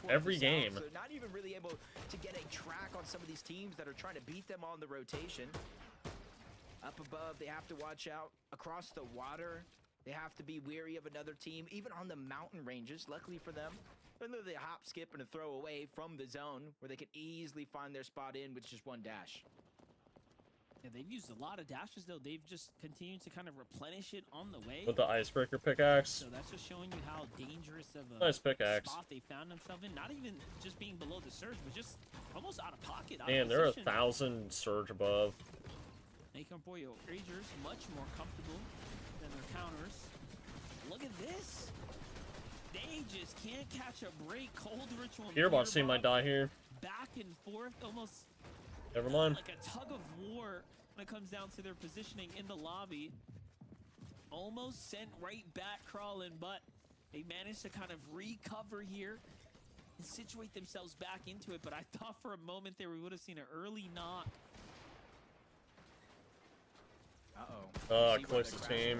Every game. So they're not even really able to get a track on some of these teams that are trying to beat them on the rotation. Up above, they have to watch out. Across the water, They have to be weary of another team, even on the mountain ranges. Luckily for them, they're literally a hop, skip, and a throw away from the zone where they can easily find their spot in with just one dash. Yeah, they've used a lot of dashes, though. They've just continued to kind of replenish it on the way. With the icebreaker pickaxe. So that's just showing you how dangerous of a Nice pickaxe. spot they found themselves in. Not even just being below the surge, but just almost out of pocket. Man, they're 1,000 surge above. Acorn Boyo Ragers much more comfortable than their counters. Look at this. They just can't catch a break. Cold Ritual. PETERBOT team might die here. Back and forth, almost. Never mind. Like a tug of war when it comes down to their positioning in the lobby. Almost sent right back crawling, but they managed to kind of recover here and situate themselves back into it. But I thought for a moment there we would have seen an early knock. Uh-oh. CLIX's team.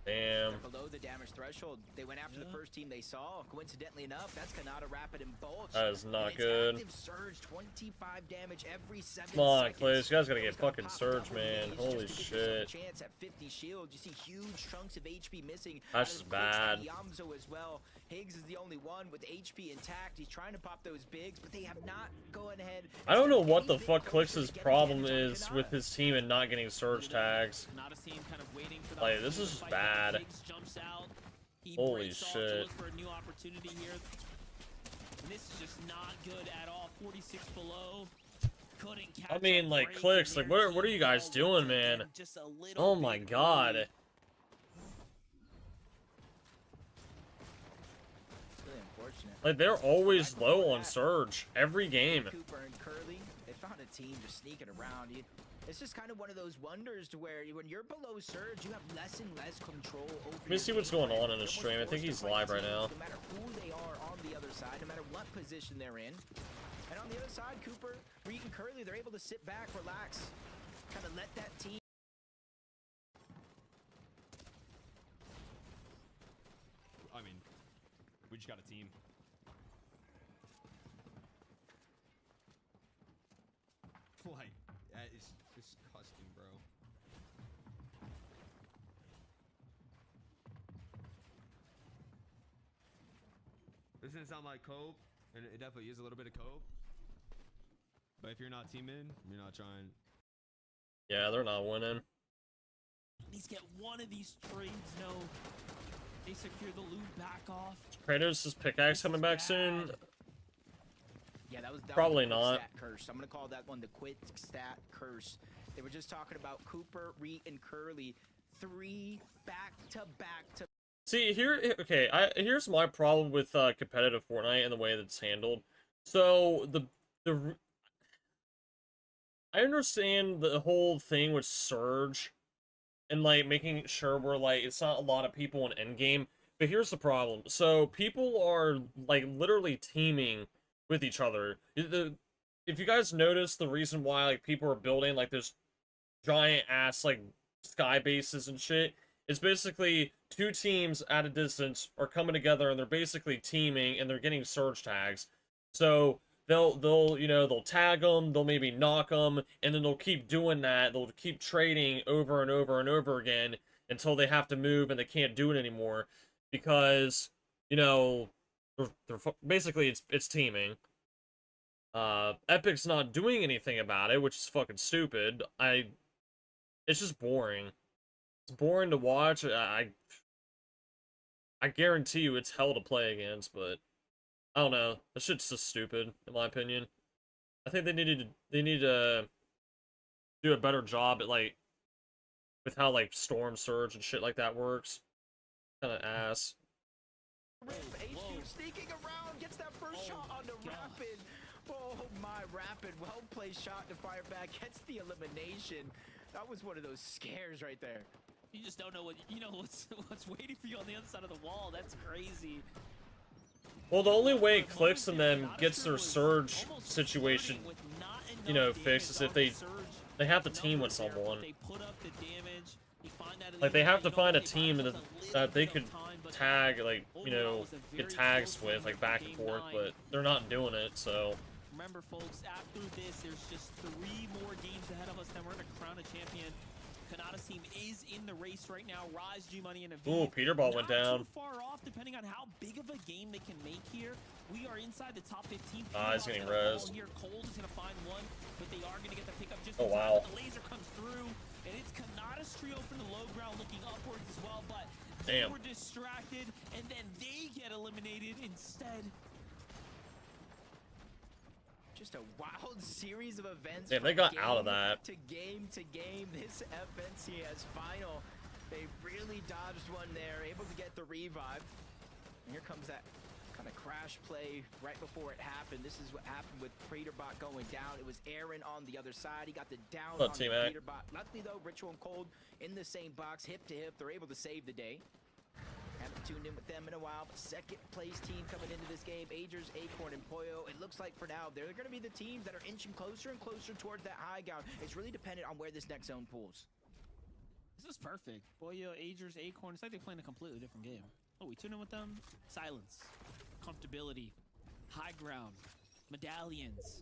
Damn. They're below the damage threshold. They went after the first team they saw. Coincidentally enough, that's Kanata, Rapid, and Bolt. That is not and it's good. Active surge, 25 damage every 7 Come on, seconds. CLIX. You guys gotta get Those gonna fucking pop surge, double man. days Holy just to give yourself a shit. chance at 50 shield. You see huge chunks of HP missing. That's out just of CLIX bad. and Yamzo as well. Higgs is the only one with HP intact. He's trying to pop those bigs, but they have not gone ahead. I don't know what the fuck CLIX's problem is with his team and not getting surge tags. Kanata's team kind of waiting for Like, this is fight. bad. Higgs jumps out. He Holy breaks off shit. to look for a new opportunity here. And this is just not good at all. 46 below. Couldn't catch I mean, a like, break, CLIX, and like, their what are you team guys falls doing, once man? again, just a little Oh my bit god. early. It's really unfortunate. Like, they're always low on surge. Every game. Cooper and Curly, they found a team just sneaking around. It's just kind of one of those wonders to where when you're below surge, you have less and less control over. Let me see what's going on in his stream. I think he's live right now. No matter who they are on the other side, no matter what position they're in. And on the other side, Cooper, Reed, and Curly, they're able to sit back, relax, kind of let that team. I mean, we just got a team. Like, that is disgusting, bro. Doesn't it sound like cope? And it definitely is a little bit of cope. But if you're not teaming, you're not trying. Yeah, they're not winning. At least get one of these trades. No. They secure the loot back off. Kratos' pickaxe coming back soon. Yeah, that was Probably the not. Stat curse. I'm gonna call that one the quick stat curse. They were just talking about Cooper, Reed, and Curly, 3 back-to-back to. See, okay, here's my problem with competitive Fortnite and the way that it's handled. So, I understand the whole thing with Surge and, like, making sure we're, like, it's not a lot of people in endgame, but here's the problem. So, people are, like, literally teaming with each other. If you guys notice the reason why, like, people are building, like, this giant-ass, like, sky bases and shit, it's basically 2 teams at a distance are coming together and they're basically teaming and they're getting surge tags. So they'll tag them, they'll maybe knock them, and then they'll keep doing that. They'll keep trading over and over and over again until they have to move and they can't do it anymore because, you know, they're basically it's teaming. Epic's not doing anything about it, which is fucking stupid. It's just boring. It's boring to watch. I guarantee you it's hell to play against, but I don't know. That shit's just stupid, in my opinion. I think they need to do a better job at, like, with how, like, Storm Surge and shit like that works. Kinda ass. HQ sneaking around, gets that first shot on the Rapid. Oh my, Rapid, well placed shot to fire back, gets the elimination. That was one of those scares right there. You just don't know what's waiting for you on the other side of the wall. That's crazy. Well, the only way CLIX and them gets their surge situation, you know, fixed is if they have to team with someone. Like, they have to find a team that they could tag, like, you know, get tags with, like, back and forth, but they're not doing it, so. Remember, folks, after this, there's just 3 more games ahead of us, then we're going to crown a champion. Kanata's team is in the race right now. Rise, G Money, and a Ooh, PETERBOT went down. Not too far off, depending on how big of a game they can make here. We are inside the top 15. He's getting rezzed. Here, Cold is gonna find one, but they are gonna get the pickup just Oh, in time. wow. The laser comes through, and it's Kanata's trio from the low ground looking upwards as well, but damn, they were distracted, and then they get eliminated instead. Just a wild series of events. Damn, they from got out of game that. to game. This FNCS final, they really dodged one there, able to get the revive. And here comes that kind of crash play right before it happened. This is what happened with PETERBOT going down. It was Aaron on the other side. He got the down on the PETERBOT. Luckily though, Ritual and Cold in the same box, hip to hip. They're able to save the day. Haven't tuned in with them in a while, but second place team coming into this game, Agers, Acorn, and Pollo. It looks like for now, they're going to be the teams that are inching closer and closer towards that high ground. It's really dependent on where this next zone pulls. This is perfect. Pollo, Agers, Acorn, it's like they're playing a completely different game. Oh, we tune in with them? Silence, comfortability, high ground, medallions,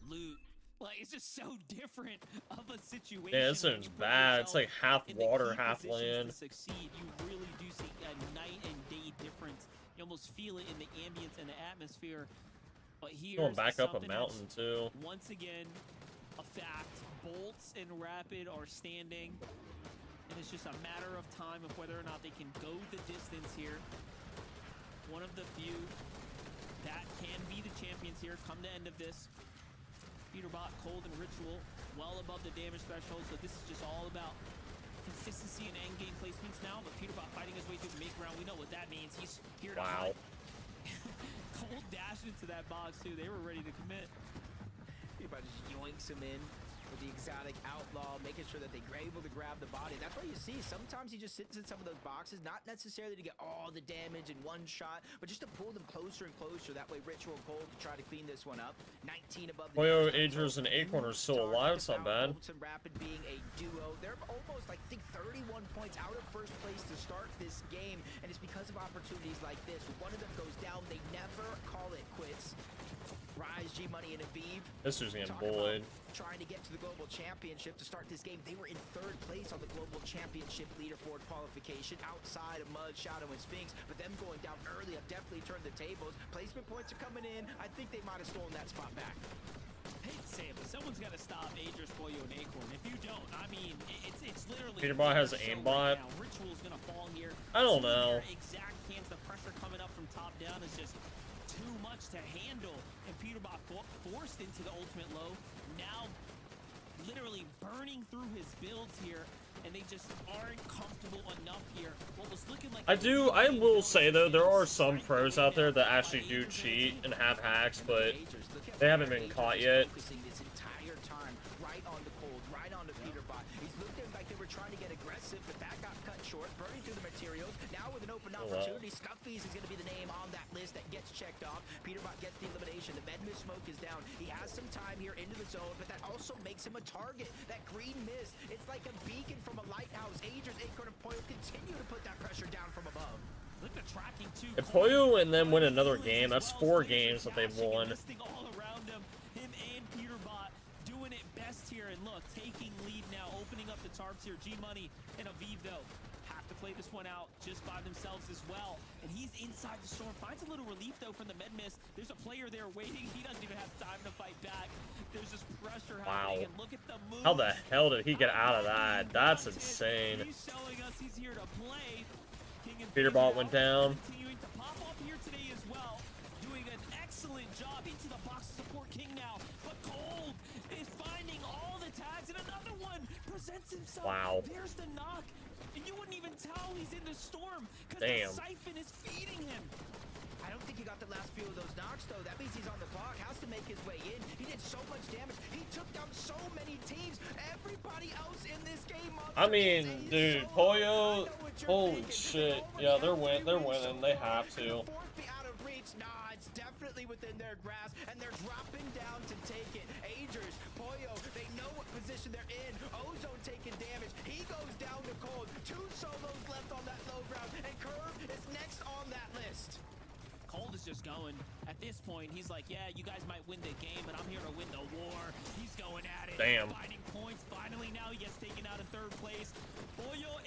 loot. Like, it's just so different of a situation. Yeah, this seems bad. It's like half water, half land. To succeed, you really do see a night and day difference. You almost feel it in the ambience and the atmosphere. But here, going back up a mountain too. Once again, a fact. Bolts and Rapid are standing, and it's just a matter of time of whether or not they can go the distance here. One of the few that can be the champions here come the end of this. PETERBOT, Cold, and Ritual well above the damage threshold, so this is just all about consistency and end game placements now. But PETERBOT fighting his way through the make round, we know what that means. He's here to wow. Cold dashed into that box too. They were ready to commit. PETERBOT just yoinks him in with the exotic outlaw, making sure that they're able to grab the body. That's why you see sometimes he just sits in some of those boxes, not necessarily to get all the damage in one shot, but just to pull them closer and closer. That way Ritual and Cold can try to clean this one up. 19 above the Pollo, Agers, and Acorn are still alive. It's not bad. Bolts and Rapid being a duo. They're almost, I think, 31 points out of first place to start this game, and it's because of opportunities like this. When one of them goes down, they never call it quits. Rise, G Money, and Aviv. This was getting bullied. Trying to get to the global championship to start this game. They were in third place on the global championship leaderboard qualification outside of Mud, Shadow, and Sphinx, but them going down early have definitely turned the tables. Placement points are coming in. I think they might have stolen that spot back. I hate to say it, but someone's got to stop Agers, Pollo, and Acorn. If you don't, I mean, it's literally... PETERBOT has an aimbot. Right now. Ritual's going to fall here. I don't know. Exact hands, the pressure coming up from top down is just too much to handle, and PETERBOT forced into the ultimate low, now literally burning through his builds here, and they just aren't comfortable enough here. What was looking like I will say though, there are some pros out there that actually do cheat and have hacks, but they haven't been caught yet. This entire time, right on the Cold, right on the PETERBOT. He's looking like they were trying to get aggressive, but that got cut short, burning through the materials. Now with an open opportunity, Scuffies is going to be the name on that list that gets checked off. PETERBOT gets the elimination. The med mist smoke is down. He has some time here into the zone, but that also makes him a target. That green mist, it's like a beacon from a lighthouse. Agers, Acorn, and Pollo continue to put that pressure down from above. Look at the tracking too. If Pollo and them win another game, that's 4 games that they've won. All around him and PETERBOT doing it best here, and look, taking lead now, opening up the tarps here. G Money and Aviv though have to play this one out just by themselves as well, and he's inside the storm. Finds a little relief though from the med mist. There's a player there waiting. He doesn't even have time to fight back. There's just pressure happening, and look at the move. How the hell did he get out of that? That's insane. He's showing us he's here to play. PETERBOT went down. Continuing to pop off here today as well, doing an excellent job into the box to support King now, but Cold is finding all the tags, and another one presents himself. Wow. There's the knock, and you wouldn't even tell he's in the storm because Damn. the siphon is feeding him. I don't think he got the last few of those knocks, though. That means he's on the clock, has to make his way in. He did so much damage. He took down so many teams. Everybody else in this game. I mean, dude, Pollo, holy shit. Yeah, they're winning. They have to. Out of reach. Nah, it's definitely within their grasp, and they're dropping down to take it. Agers, Pollo, they know what position they're in. Ozone taking damage. He goes down to Cold. 2 solos left on that low ground, and Curve is next on that list. Cold is just going. At this point, he's like, yeah, you guys might win the game, but I'm here to win the war. He's going at it. Damn. Finding points. Finally, now he gets taken out in 3rd place. Pollo,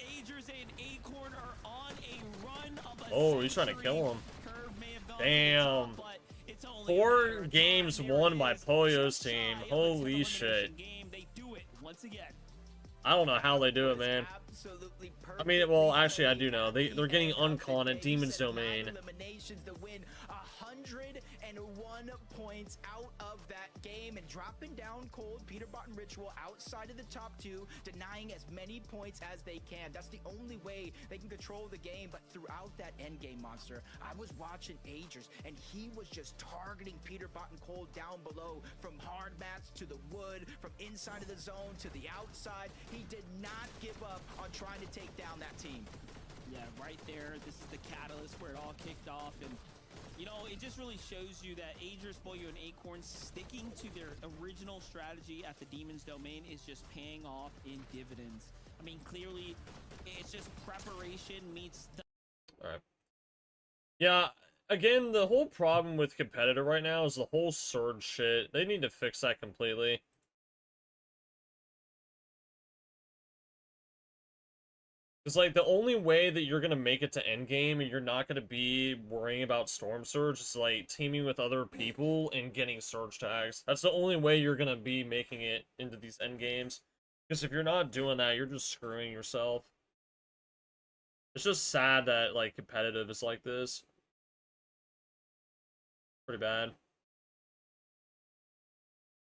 Oh, he's trying to kill him. Curve may have gone to the top, Damn. but it's only a 4 matter of games time. There won it by is, Pollo's just team. shy of a Holy 10 shit. elimination game. They do it once again. I don't know how they do it, man. Absolutely I mean, well, perfectly actually, I do played know. at They're the getting end of the uncon day. at Demon's You said 9 Domain. eliminations to win 101 points out of that game and dropping down cold. PETERBOT and Ritual outside of the top 2, denying as many points as they can. That's the only way they can control the game. But throughout that end game, Monster, I was watching Agers, and he was just targeting PETERBOT and Cold down below, from hard mats to the wood, from inside of the zone to the outside. He did not give up on trying to take down that team. Yeah, right there. This is the catalyst where it all kicked off. And, you know, it just really shows you that Agers, Pollo, and Acorn sticking to their original strategy at the Demon's Domain is just paying off in dividends. I mean, clearly, it's just preparation meets the... Alright. Yeah, again, the whole problem with competitor right now is the whole surge shit. They need to fix that completely. It's like the only way that you're gonna make it to endgame and you're not gonna be worrying about Storm Surge is like teaming with other people and getting surge tags. That's the only way you're gonna be making it into these endgames. Because if you're not doing that, you're just screwing yourself. It's just sad that like competitive is like this. Pretty bad. I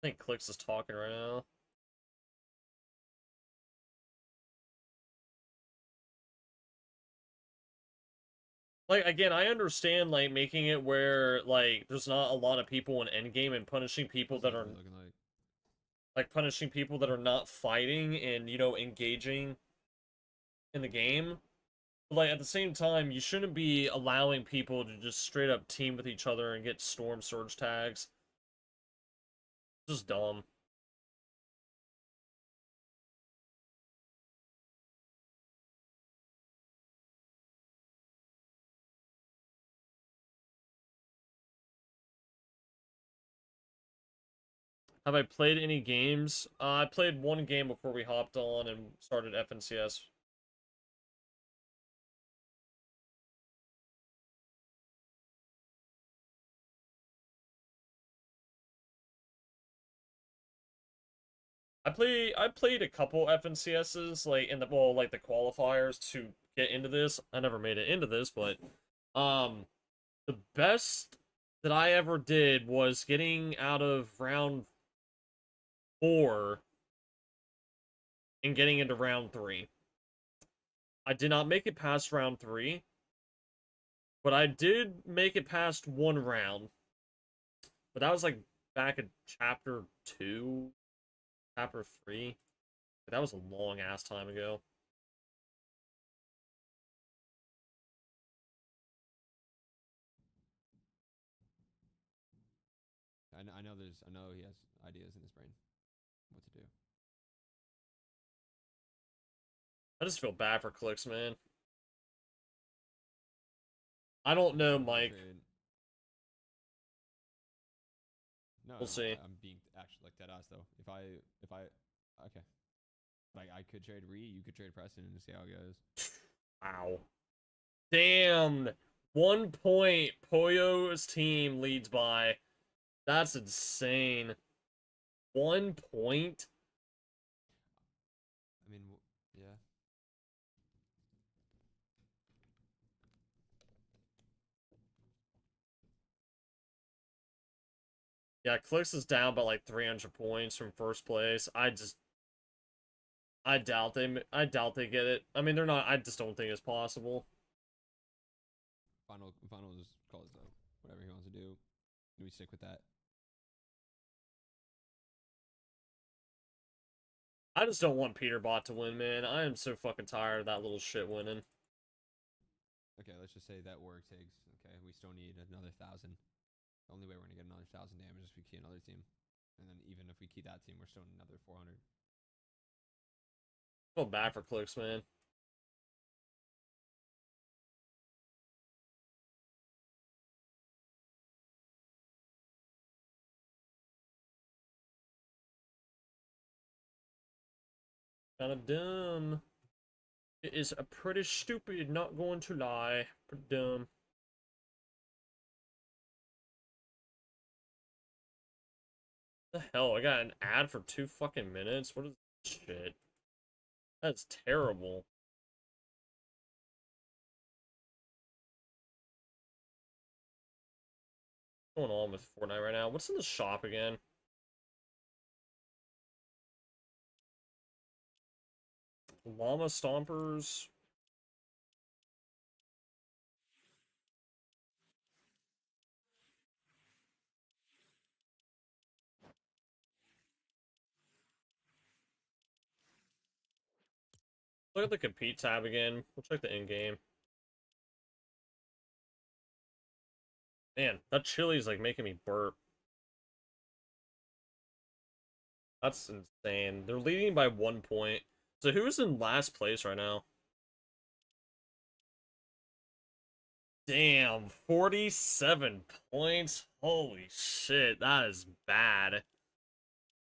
think CLIX is talking right now. Like, again, I understand, like, making it where, like, there's not a lot of people in endgame and punishing people that are, like, punishing people that are not fighting and, you know, engaging in the game. But, like, at the same time, you shouldn't be allowing people to just straight up team with each other and get Storm Surge tags. Just dumb. Have I played any games? I played one game before we hopped on and started FNCS. I played a couple FNCSs, like, in the, well, like, the qualifiers to get into this. I never made it into this, but, the best that I ever did was getting out of round 4 and getting into round 3. I did not make it past round 3, but I did make it past 1 round. But that was, like, back in chapter 2, chapter 3. That was a long-ass time ago. I know he has ideas in his brain what to do. I just feel bad for CLIX, man. I don't know, Mike. No, We'll see. I'm being actually like dead ass though. If I okay, like I could trade you could trade Preston and see how it goes. Wow. Damn. 1 point Pollo's team leads by. That's insane. 1 point? I mean, yeah. Yeah, CLIX is down by like 300 points from first place. I doubt they get it. I mean, they're not. I just don't think it's possible. Final is called though. Whatever he wants to do, we stick with that. I just don't want PETERBOT to win, man. I am so fucking tired of that little shit winning. Okay, let's just say that war takes. Okay, we still need another 1,000. The only way we're gonna get another 1,000 damage is if we key another team, and then even if we key that team, we're still in another 400. Go back for CLIX, man. Kind of dumb. It is a pretty stupid, not going to lie. Pretty dumb. The hell? I got an ad for 2 fucking minutes? What is this shit? That's terrible. What's going on with Fortnite right now? What's in the shop again? Llama Stompers. Look at the compete tab again. We'll check the in-game. Man, that chili's like making me burp. That's insane. They're leading by 1 point. So who's in last place right now? Damn, 47 points. Holy shit, that is bad.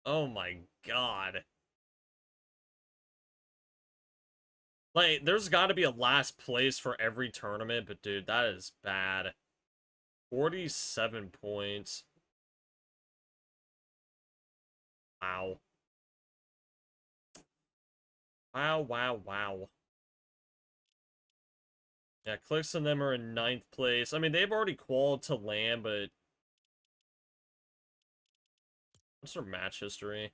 Oh my god. Like, there's got to be a last place for every tournament, but dude, that is bad. 47 points. Wow. Wow. Yeah, CLIX and them are in 9th place. I mean, they've already qualified to LAN, but... What's their match history?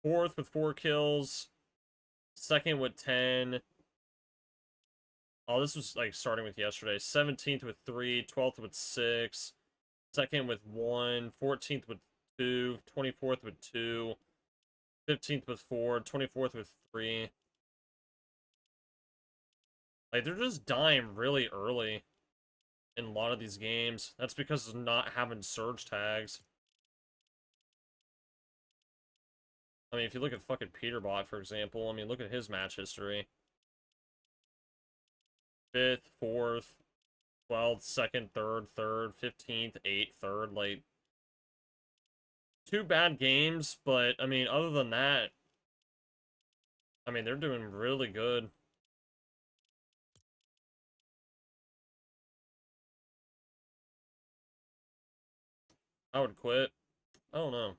4th with 4 kills. 2nd with 10. Oh, this was, like, starting with yesterday. 17th with 3. 12th with 6. 2nd with 1. 14th with 2. 24th with 2. 15th with 4. 24th with 3. Like, they're just dying really early in a lot of these games. That's because of not having surge tags. I mean, if you look at fucking PETERBOT, for example, I mean, look at his match history. 5th, 4th, 12th, 2nd, 3rd, 3rd, 15th, 8th, 3rd, like... 2 bad games, but, I mean, other than that... I mean, they're doing really good. I would quit. I don't know.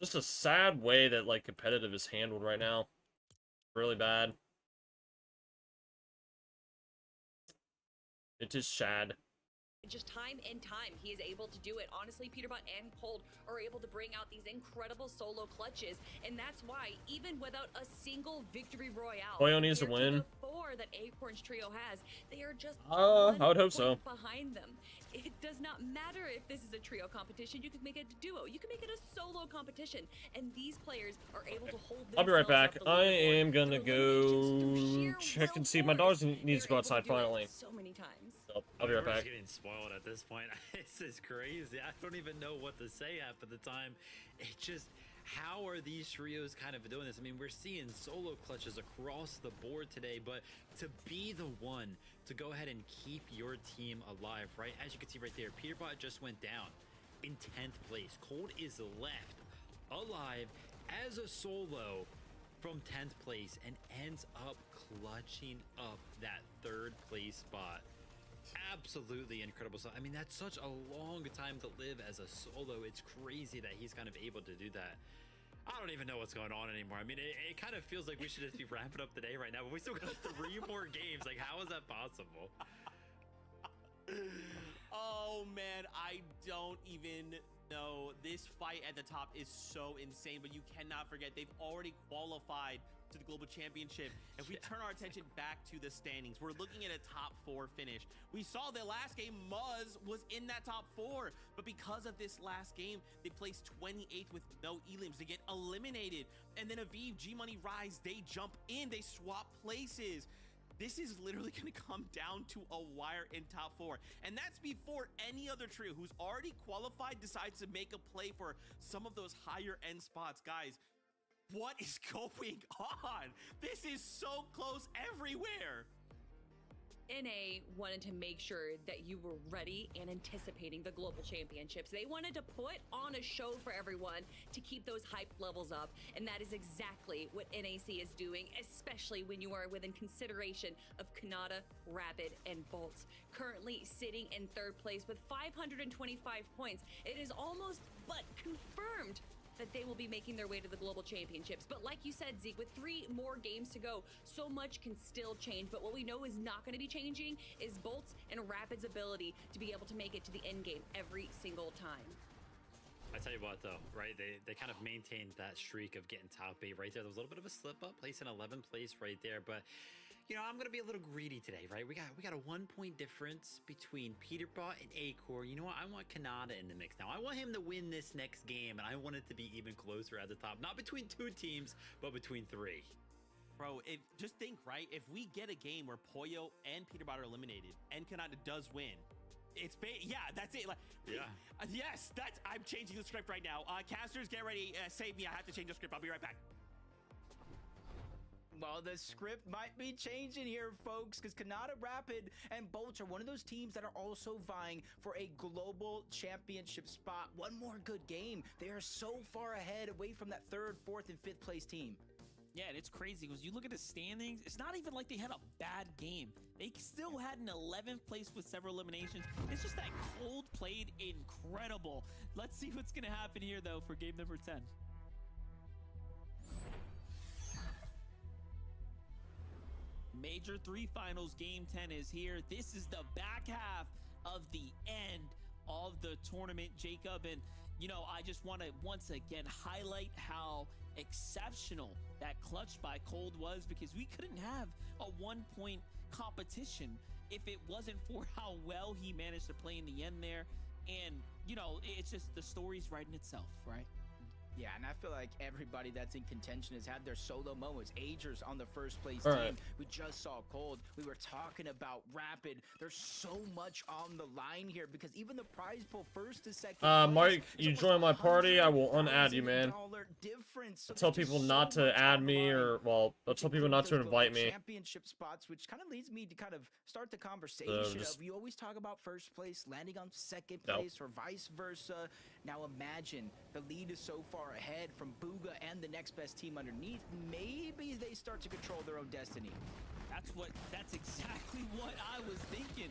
Just a sad way that, like, competitive is handled right now. Really bad. It is sad. Just time and time, he is able to do it. Honestly, PETERBOT and Cold are able to bring out these incredible solo clutches, and that's why, even without a single victory royale, Boyo needs to compared win. the 4 that Acorn's trio has, they are just I one would hope so. point behind them. It does not matter if this is a trio competition. You can make it a duo. You can make it a solo competition, and these players are able to hold. I'll be right themselves back. up the I leaderboard am gonna through eliminations, through go sheer check and will see if my force. dog needs to go They're able outside do it finally. so many times. So, I'll be right We're back. just getting spoiled at this point. This is crazy. I don't even know what to say half of the time. It just, how are these trios kind of doing this? I mean, we're seeing solo clutches across the board today, but to be the one to go ahead and keep your team alive, right? As you can see right there, PETERBOT just went down in 10th place. Cold is left alive as a solo from 10th place and ends up clutching up that 3rd place spot. Absolutely incredible stuff. I mean, that's such a long time to live as a solo. It's crazy that he's kind of able to do that. I don't even know what's going on anymore. I mean, it kind of feels like we should just be wrapping up today right now, but we still got 3 more games. Like, how is that possible? Oh man, I don't even know. This fight at the top is so insane, but you cannot forget they've already qualified to the global championship. If we turn our attention back to the standings, we're looking at a top 4 finish. We saw the last game Muzz was in that top 4, but because of this last game, they placed 28th with no elims. They get eliminated, and then Aviv, G Money, Rise, they jump in, they swap places. This is literally going to come down to a wire in top 4. And that's before any other trio who's already qualified decides to make a play for some of those higher end spots. Guys, what is going on? This is so close everywhere. NA wanted to make sure that you were ready and anticipating the global championships. They wanted to put on a show for everyone to keep those hype levels up, and that is exactly what NAC is doing, especially when you are within consideration of Kanata, Rapid, and Bolts. Currently sitting in third place with 525 points. It is almost but confirmed that they will be making their way to the global championships. But like you said, Zeke, with 3 more games to go, so much can still change. But what we know is not going to be changing is Bolt's and Rapid's ability to be able to make it to the end game every single time. I tell you what, though, right? They kind of maintained that streak of getting top 8 right there. There was a little bit of a slip up, place in 11th place right there, but you know, I'm gonna be a little greedy today, right? We got a 1-point difference between PETERBOT and Acorn. You know what? I want Kanata in the mix now. I want him to win this next game, and I want it to be even closer at the top. Not between 2 teams, but between 3. Bro, just think, right? If we get a game where Poyo and PETERBOT are eliminated and Kanata does win, yeah, that's it. Like, yeah. Yes, I'm changing the script right now. Casters, get ready. Save me. I have to change the script. I'll be right back. Well, the script might be changing here, folks, because Kanata, Rapid, and Bolts are one of those teams that are also vying for a global championship spot. One more good game. They are so far ahead, away from that 3rd, 4th, and 5th place team. Yeah, and it's crazy because you look at the standings, it's not even like they had a bad game. They still had an 11th place with several eliminations. It's just that Cold played incredible. Let's see what's going to happen here, though, for game number 10. Major 3 finals, game 10 is here. This is the back half of the end of the tournament, Jacob. And, you know, I just want to once again highlight how exceptional that clutch by Cold was, because we couldn't have a 1-point competition if it wasn't for how well he managed to play in the end there. And, you know, it's just the story's writing itself, right? Yeah, and I feel like everybody that's in contention has had their solo moments. Agers on the first place All team. right. We just saw Cold. We were talking about Rapid. There's so much on the line here because even the prize pool first to second. Mike, you join my party, I will unadd you, man. Difference. So I tell there's people just not so to much add on the me, line. or, well, I'll tell people not to Those invite global me. championship spots, which kind of leads me to kind of start the conversation just- of you always talk about first place landing on second Nope. place or vice versa. Now imagine the lead is so far ahead from Booga and the next best team underneath. Maybe they start to control their own destiny. That's exactly what I was thinking.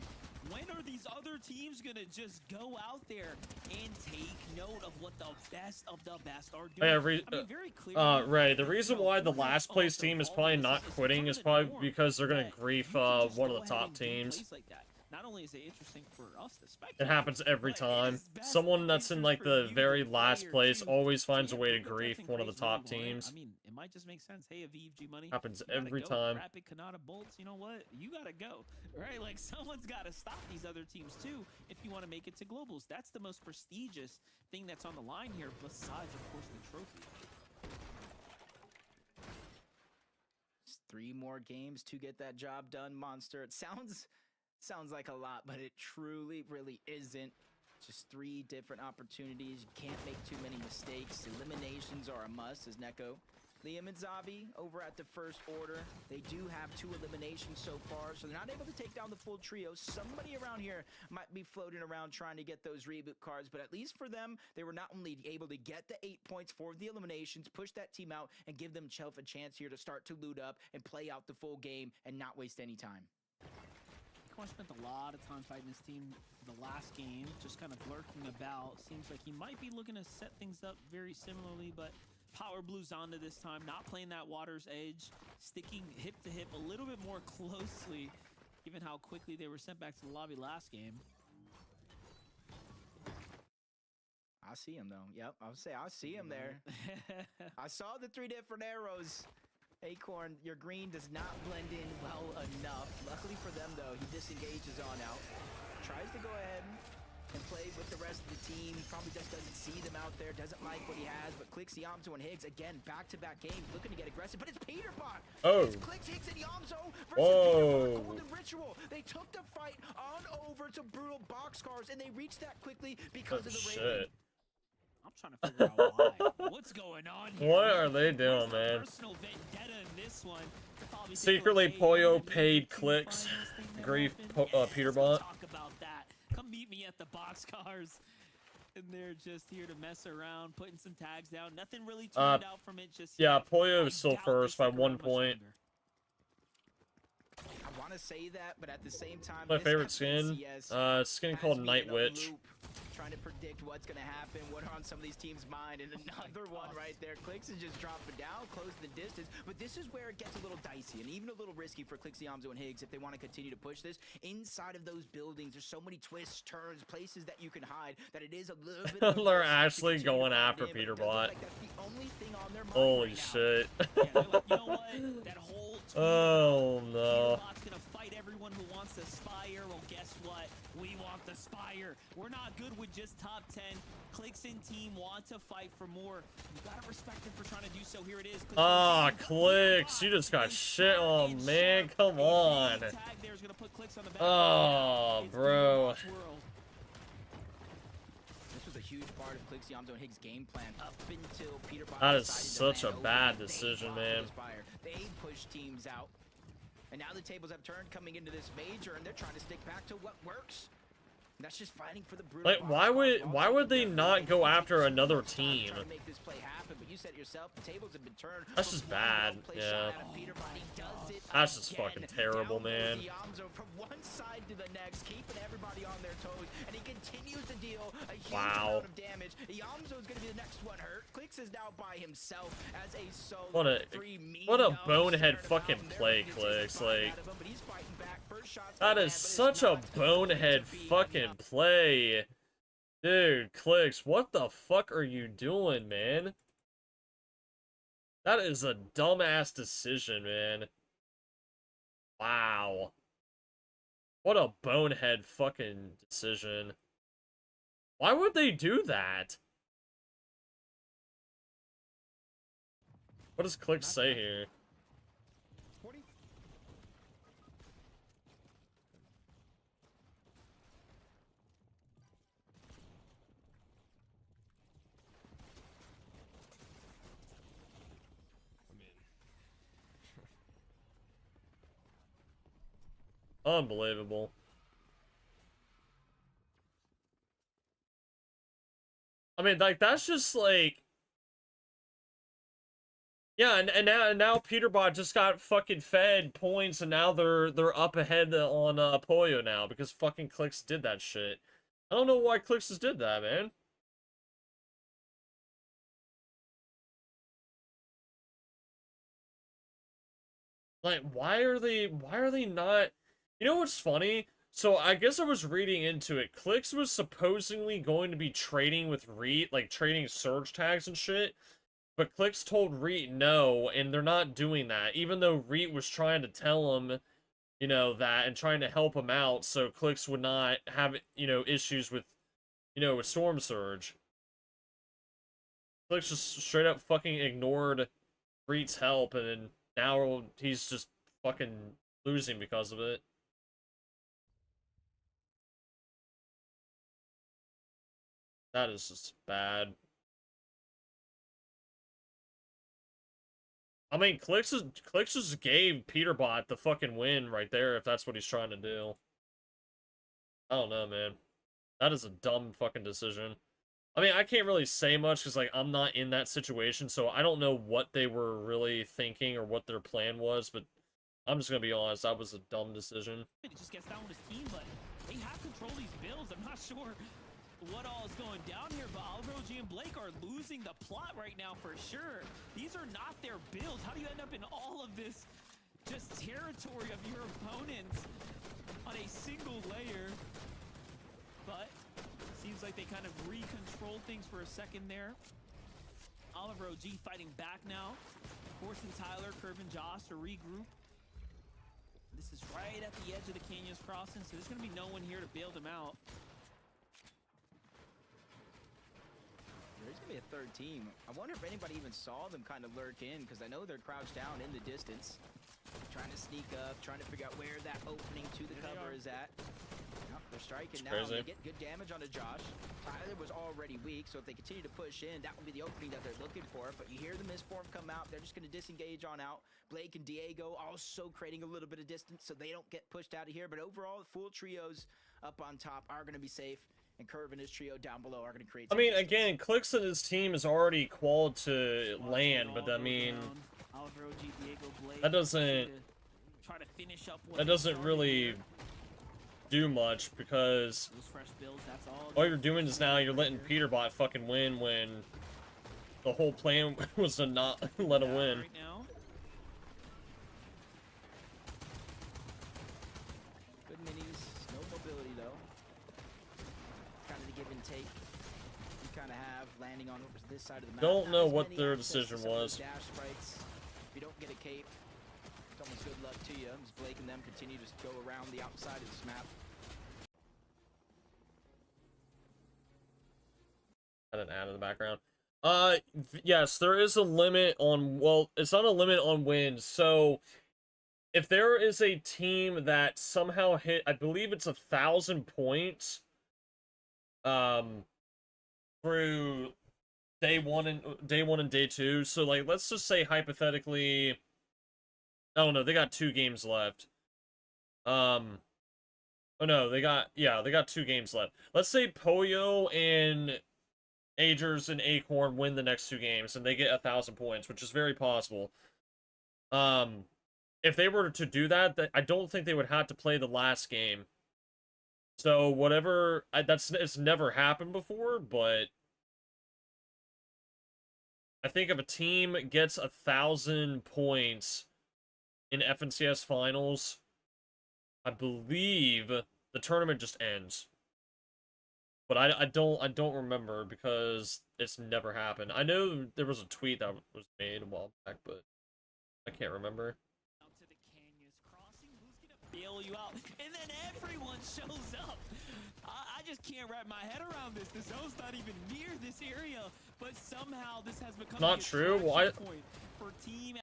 When are these other teams gonna just go out there and take note of what the best of the best are doing? Hey, I mean, very clearly, Ray, the reason why the last place team is probably not quitting is probably because they're gonna grief one of the top teams. Like that. Not only is it interesting for us to spectate, It happens every but it time. is best Someone that's in like the for you, very the last player, place too. always finds So, a yeah, way to Booga grief testing one of the crazy top really hard. teams. I mean, it might just make sense. Hey, Aviv, G Money. Happens you gotta every go. time. Rapid, Kanata, Bolts, you know what? You gotta go, right? Like, someone's gotta stop these other teams too if you want to make it to globals. That's the most prestigious thing that's on the line here, besides, of course, the trophy. It's 3 more games to get that job done, Monster. It sounds like a lot, but it truly, really isn't. Just 3 different opportunities. You can't make too many mistakes. Eliminations are a must, as Neko. Liam and Zavi over at the first order. They do have 2 eliminations so far, so they're not able to take down the full trio. Somebody around here might be floating around trying to get those reboot cards, but at least for them, they were not only able to get the 8 points for the eliminations, push that team out, and give themselves a chance here to start to loot up and play out the full game and not waste any time. Acorn spent a lot of time fighting his team the last game, just kind of lurking about. Seems like he might be looking to set things up very similarly, but Power Blues onto this time, not playing that water's edge, sticking hip to hip a little bit more closely, given how quickly they were sent back to the lobby last game. I see him though. Yep, I would say I see him there. I saw the 3 different arrows. Acorn, your green does not blend in well enough. Luckily for them though, he disengages on out. Tries to go ahead and play with the rest of the team. He probably just doesn't see them out there, doesn't like what he has, but CLIX, Yamzo, and Higgs, again, back-to-back games, looking to get aggressive, but it's PETERBOT! Oh. It's CLIX, Higgs, and Yamzo versus Whoa. PETERBOT, Golden Ritual. They took the fight on over to Brutal Boxcars, and they reached that quickly because of the rating. Shit. I'm trying to figure out why. What's going on here? What are they Where's doing, the man? personal vendetta in this one? To probably take Secretly, away Pollo one of the paid two CLIX finals thing that grief happened. Let's go PETERBOT. talk about that. Come meet me at the boxcars. And they're just here to mess around, putting some tags down. Nothing really turned out from it just Yeah, yet. Pollo I is still doubt they first by stick 1 around much point. longer. I want to say that, but at the same time, My this favorite skin, FNCS skin has called me Night in a Witch. loop, trying to predict what's going to happen, what are on some of these teams' mind, and another one right there. CLIX is just dropping down, close the distance, but this is where it gets a little dicey and even a little risky for CLIX, Yamzo, and Higgs if they want to continue to push this. Inside of those buildings, there's so many twists, turns, places that you can hide that it is a little bit of a They're risk to actually continue to going find after in, but it does look PETERBOT. like that's the only thing on their mind Holy right now. shit. Yeah, they're like, you know what? That whole Oh no. PETERBOT's gonna fight everyone who wants the Spire. Well, guess what? We want the Spire. We're not good with just top 10. CLIX and team want to fight for more. You gotta respect them for trying to do so. Here it is. Ah, CLIX, you just got shit on, man. Come on. Oh, bro. This was a huge part of CLIX, Yamzo, and Higgs' game plan up until PETERBOT That is decided to such a land bad open. They decision, fought man. for the Spire. They pushed teams out. And now the tables have turned coming into this major, and they're trying to stick back to what works. And that's just fighting for the brutal Like, why would they not go after another team? Trying to make this play happen, but you said yourself, the tables have been turned. That's just bad, yeah. That's just fucking terrible, man. Yamzo from one side to the next, keeping everybody on their toes, and he continues to deal a huge Wow. amount of damage. Yamzo is going to be the next one hurt. CLIX is now by himself as a solo. What a bonehead fucking play, CLIX. Like, that is such a bonehead fucking play. Dude, CLIX, what the fuck are you doing, man? That is a dumbass decision, man. Wow. What a bonehead fucking decision. Why would they do that? What does CLIX say here? Unbelievable. I mean, like, that's just like, yeah, and now PETERBOT just got fucking fed points, and now they're up ahead on Pollo now because fucking CLIX did that shit. I don't know why CLIX just did that, man. Like, why are they not? You know what's funny? So I guess I was reading into it. CLIX was supposedly going to be trading with Reet, like trading surge tags and shit. But CLIX told Reet no, and they're not doing that. Even though Reet was trying to tell him, you know, that and trying to help him out so CLIX would not have, you know, issues with, you know, with Storm Surge. CLIX just straight up fucking ignored Reet's help, and then now he's just fucking losing because of it. That is just bad. I mean, CLIX just gave PETERBOT the fucking win right there if that's what he's trying to do. I don't know, man. That is a dumb fucking decision. I mean, I can't really say much because, like, I'm not in that situation, so I don't know what they were really thinking or what their plan was, but I'm just gonna be honest, that was a dumb decision. It just gets down with his team, but they have control these builds. I'm not sure what all is going down here, but Alvaro G and Blake are losing the plot right now for sure. These are not their builds. How do you end up in all of this just territory of your opponents on a single layer? But seems like they kind of re-control things for a second there. Alvaro G fighting back now, forcing Tyler, Curve, and Josh to regroup. This is right at the edge of the Canyons crossing, so there's going to be no one here to bail them out. There's going to be a third team. I wonder if anybody even saw them kind of lurk in, because I know they're crouched down in the distance. Trying to sneak up, trying to figure out where that opening to the cover is at. Yep. They're striking now. crazy. They get good damage onto Josh. Tyler was already weak, so if they continue to push in, that will be the opening that they're looking for. But you hear the misform come out. They're just going to disengage on out. Blake and Diego also creating a little bit of distance so they don't get pushed out of here. But overall, full trios up on top are going to be safe. And Curve and his trio down below are going to create I some mean, distance. again, CLIX and his team is already qualified to land, but I mean, that doesn't really do much because all you're doing is now you're letting PETERBOT fucking win when the whole plan was to not let him win. Good minis, no mobility though. Kind of the give and take you kind of have landing on this side of the map. Don't Not know as what many their access to decision some of was. those dash sprites. If you don't get a cape, it's almost good luck to you. As Blake and them continue to go around the outside of this map. Had an ad in the background. Yes, there is a limit on, well, it's not a limit on wins. So if there is a team that somehow hit, I believe it's 1,000 points, through day one and day two. So like, let's just say hypothetically, I don't know, they got 2 games left. Oh no, they got 2 games left. Let's say Poyo and Agers and Acorn win the next 2 games and they get 1,000 points, which is very possible. If they were to do that, I don't think they would have to play the last game. So whatever, it's never happened before, but I think if a team gets 1,000 points in FNCS finals, I believe the tournament just ends. But I don't remember because it's never happened. I know there was a tweet that was made a while back, but I can't remember. To the canyons crossing, who's gonna bail you out? And then everyone shows up. I just can't wrap my head around this. The zone's not even near this area, but somehow this has become Not true. Why? Point for team.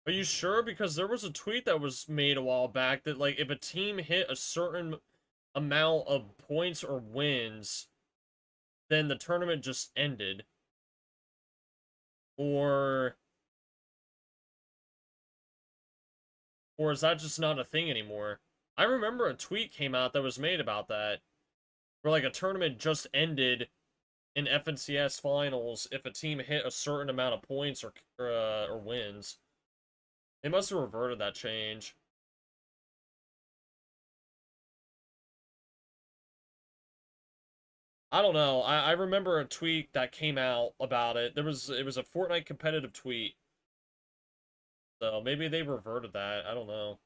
Are you sure? Because there was a tweet that was made a while back that like if a team hit a certain amount of points or wins, then the tournament just ended. Or is that just not a thing anymore? I remember a tweet came out that was made about that. Where like a tournament just ended in FNCS finals if a team hit a certain amount of points or wins. They must have reverted that change. I don't know. I remember a tweet that came out about it. It was a Fortnite competitive tweet. So maybe they reverted that. I don't know.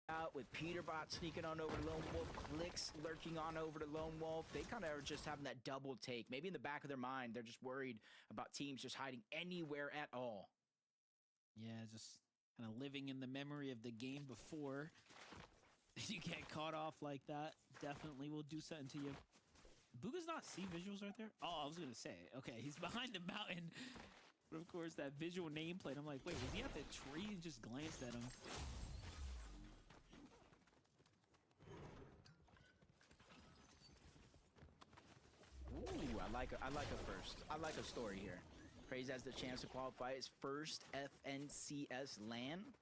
Out with PETERBOT sneaking on over to Lone Wolf, CLIX lurking on over to Lone Wolf. They kind of are just having that double take. Maybe in the back of their mind, they're just worried about teams just hiding anywhere at all. Yeah, just kind of living in the memory of the game before. You get caught off like that, definitely will do something to you. Booga's not see visuals right there? Oh, I was gonna say, okay, he's behind the mountain. But of course, that visual nameplate, I'm like, wait, was he at the tree and just glanced at him? Ooh, I like a first. I like a story here. Praise has the chance to qualify his first FNCS LAN.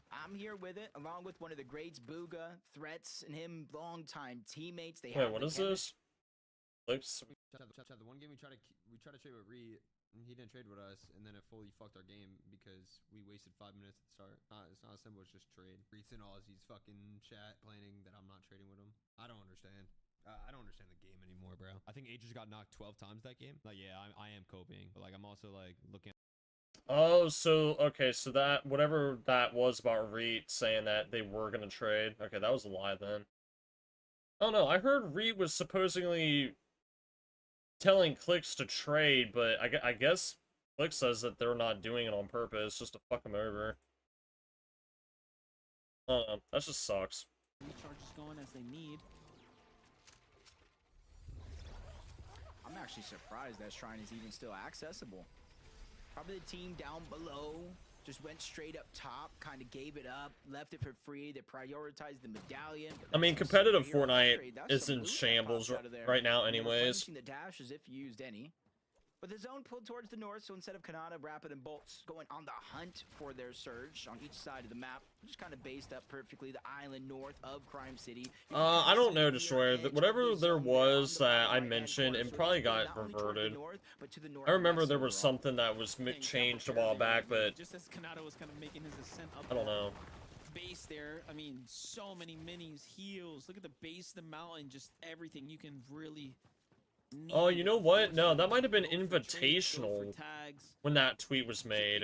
I'm here with it, along with one of the greats, Booga, Threats, and him, longtime teammates. They Wait, what is this? CLIX? The one game we tried to trade with Ree, and he didn't trade with us, and then it fully fucked our game because we wasted 5 minutes at the start. It's not as simple as just trade. Reed's in all his fucking chat complaining that I'm not trading with him. I don't understand. I don't understand the game anymore, bro. I think Agers got knocked 12 times that game. Like, yeah, I am coping, but like I'm also like looking. Oh, so okay, so that whatever that was about Reed saying that they were gonna trade. Okay, that was a lie then. Oh no, I heard Reed was supposedly telling CLIX to trade, but I guess CLIX says that they're not doing it on purpose, just to fuck him over. I don't know, that just sucks. Recharges going as they need. I'm actually surprised that Shrine is even still accessible. Probably the team down below just went straight up top, kind of gave it up, left it for free. They prioritized the medallion. I mean, That's some competitive superhero Fortnite upgrade. That's is some in loot that shambles pops out of there. right now And they're anyways. replenishing the dashes if used any. But the zone pulled towards the north, so instead of Kanata, Rapid, and Bolts going on the hunt for their surge on each side of the map, just kind of based up perfectly the island north of Crime City. I don't know, Destroyer. Whatever there was that I mentioned, it probably got reverted. I remember there was something that was changed a while back, but just as Kanata was kind of making his ascent up, I don't know. Base there, I mean, so many minis, heals. Look at the base of the mountain, just everything you can really. Oh, you know what? No, that might have been invitational when that tweet was made.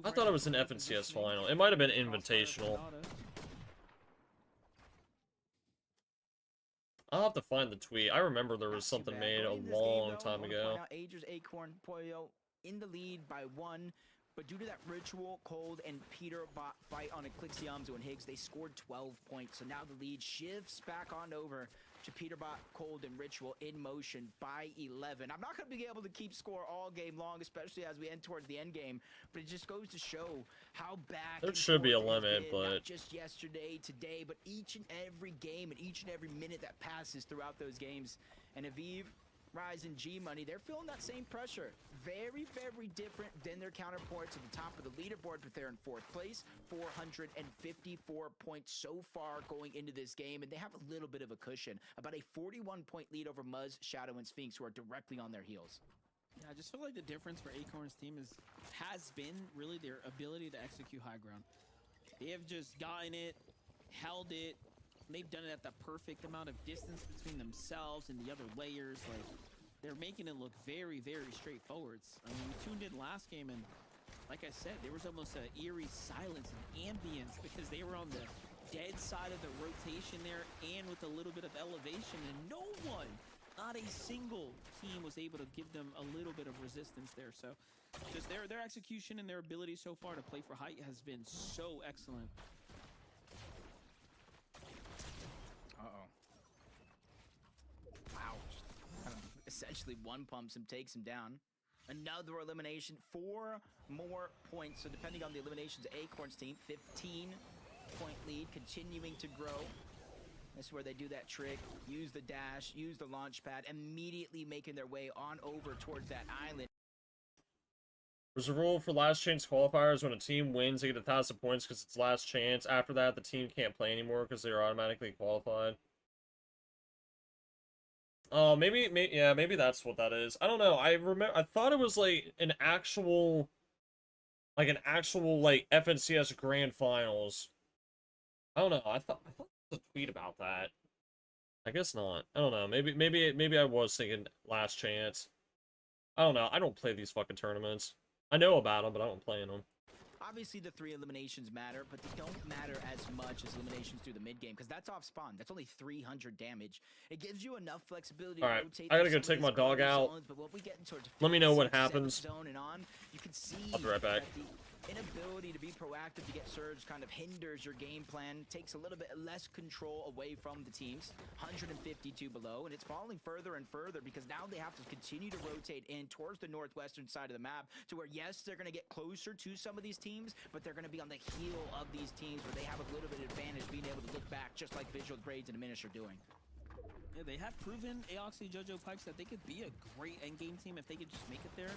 I thought it was an FNCS final. It might have been invitational. I'll have to find the tweet. I remember there was something made a long time ago. Agers, Acorn, Pollo in the lead by 1. But due to that Ritual, Cold, and PETERBOT fight on Eclixiamzo and Higgs, they scored 12 points. So now the lead shifts back on over to PETERBOT, Cold, and Ritual in motion by 11. I'm not going to be able to keep score all game long, especially as we end towards the end game. But it just goes to show how back There should be a limit, been, but not just yesterday, today, but each and every game and each and every minute that passes throughout those games. And Aviv, Rise, and G-Money, they're feeling that same pressure. Very, very different than their counterparts at the top of the leaderboard, but they're in 4th place. 454 points so far going into this game, and they have a little bit of a cushion. About a 41-point lead over Muzz, Shadow, and Sphinx, who are directly on their heels. Yeah, I just feel like the difference for Acorn's team has been really their ability to execute high ground. They have just gotten it, held it. They've done it at the perfect amount of distance between themselves and the other layers. Like, they're making it look very, very straightforward. I mean, we tuned in last game, and like I said, there was almost an eerie silence and ambience because they were on the dead side of the rotation there and with a little bit of elevation, and no one, not a single team was able to give them a little bit of resistance there. So just their execution and their ability so far to play for height has been so excellent. Uh-oh. Wow. Essentially one pumps him, takes him down. Another elimination, 4 more points. So depending on the eliminations, Acorn's team, 15-point lead, continuing to grow. This is where they do that trick, use the dash, use the launch pad, immediately making their way on over towards that island. There's a rule for last chance qualifiers. When a team wins, they get 1,000 points because it's last chance. After that, the team can't play anymore because they're automatically qualified. Oh, maybe that's what that is. I don't know. I thought it was like an actual FNCS Grand Finals. I don't know. I thought there was a tweet about that. I guess not. I don't know. Maybe I was thinking last chance. I don't know. I don't play these fucking tournaments. I know about them, but I don't play in them. Obviously, the 3 eliminations matter, but they don't matter as much as eliminations through the mid-game, because that's off spawn. That's only 300 damage. It gives you enough flexibility to rotate. I gotta go take my dog out. Zones, but when we get towards let me know what happens. Zone and on, you can see I'll be right back. The inability to be proactive to get surge kind of hinders your game plan, takes a little bit less control away from the teams. 152 below, and it's falling further and further because now they have to continue to rotate in towards the northwestern side of the map to where, yes, they're going to get closer to some of these teams, but they're going to be on the heel of these teams where they have a little bit of advantage being able to look back, just like Visual Braids and Diminish are doing. Yeah, they have proven Aoxy JoJo Pipes that they could be a great endgame team if they could just make it there.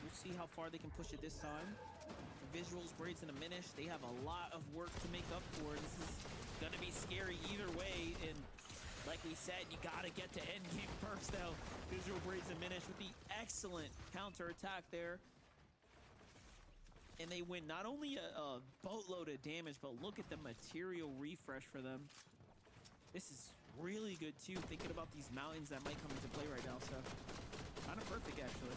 We'll see how far they can push it this time. Visuals, Braids, and Diminish, they have a lot of work to make up for. This is going to be scary either way, and like we said, you got to get to endgame first, though. Visual, Braids, and Diminish with the excellent counter-attack there. And they win not only a boatload of damage, but look at the material refresh for them. This is really good, too, thinking about these mountains that might come into play right now, so kind of perfect, actually.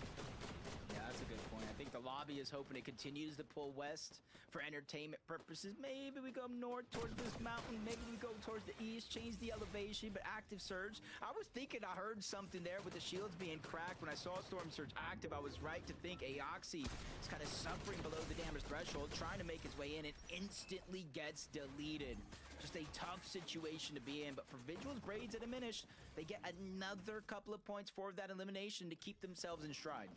Yeah, that's a good point. I think the lobby is hoping it continues to pull west for entertainment purposes. Maybe we go north towards this mountain. Maybe we go towards the east, change the elevation, but active surge. I was thinking I heard something there with the shields being cracked. When I saw Storm Surge active, I was right to think Aoxy is kind of suffering below the damage threshold, trying to make his way in. It instantly gets deleted. Just a tough situation to be in, but for Visuals, Braids, and Diminish, they get another couple of points for that elimination to keep themselves in stride.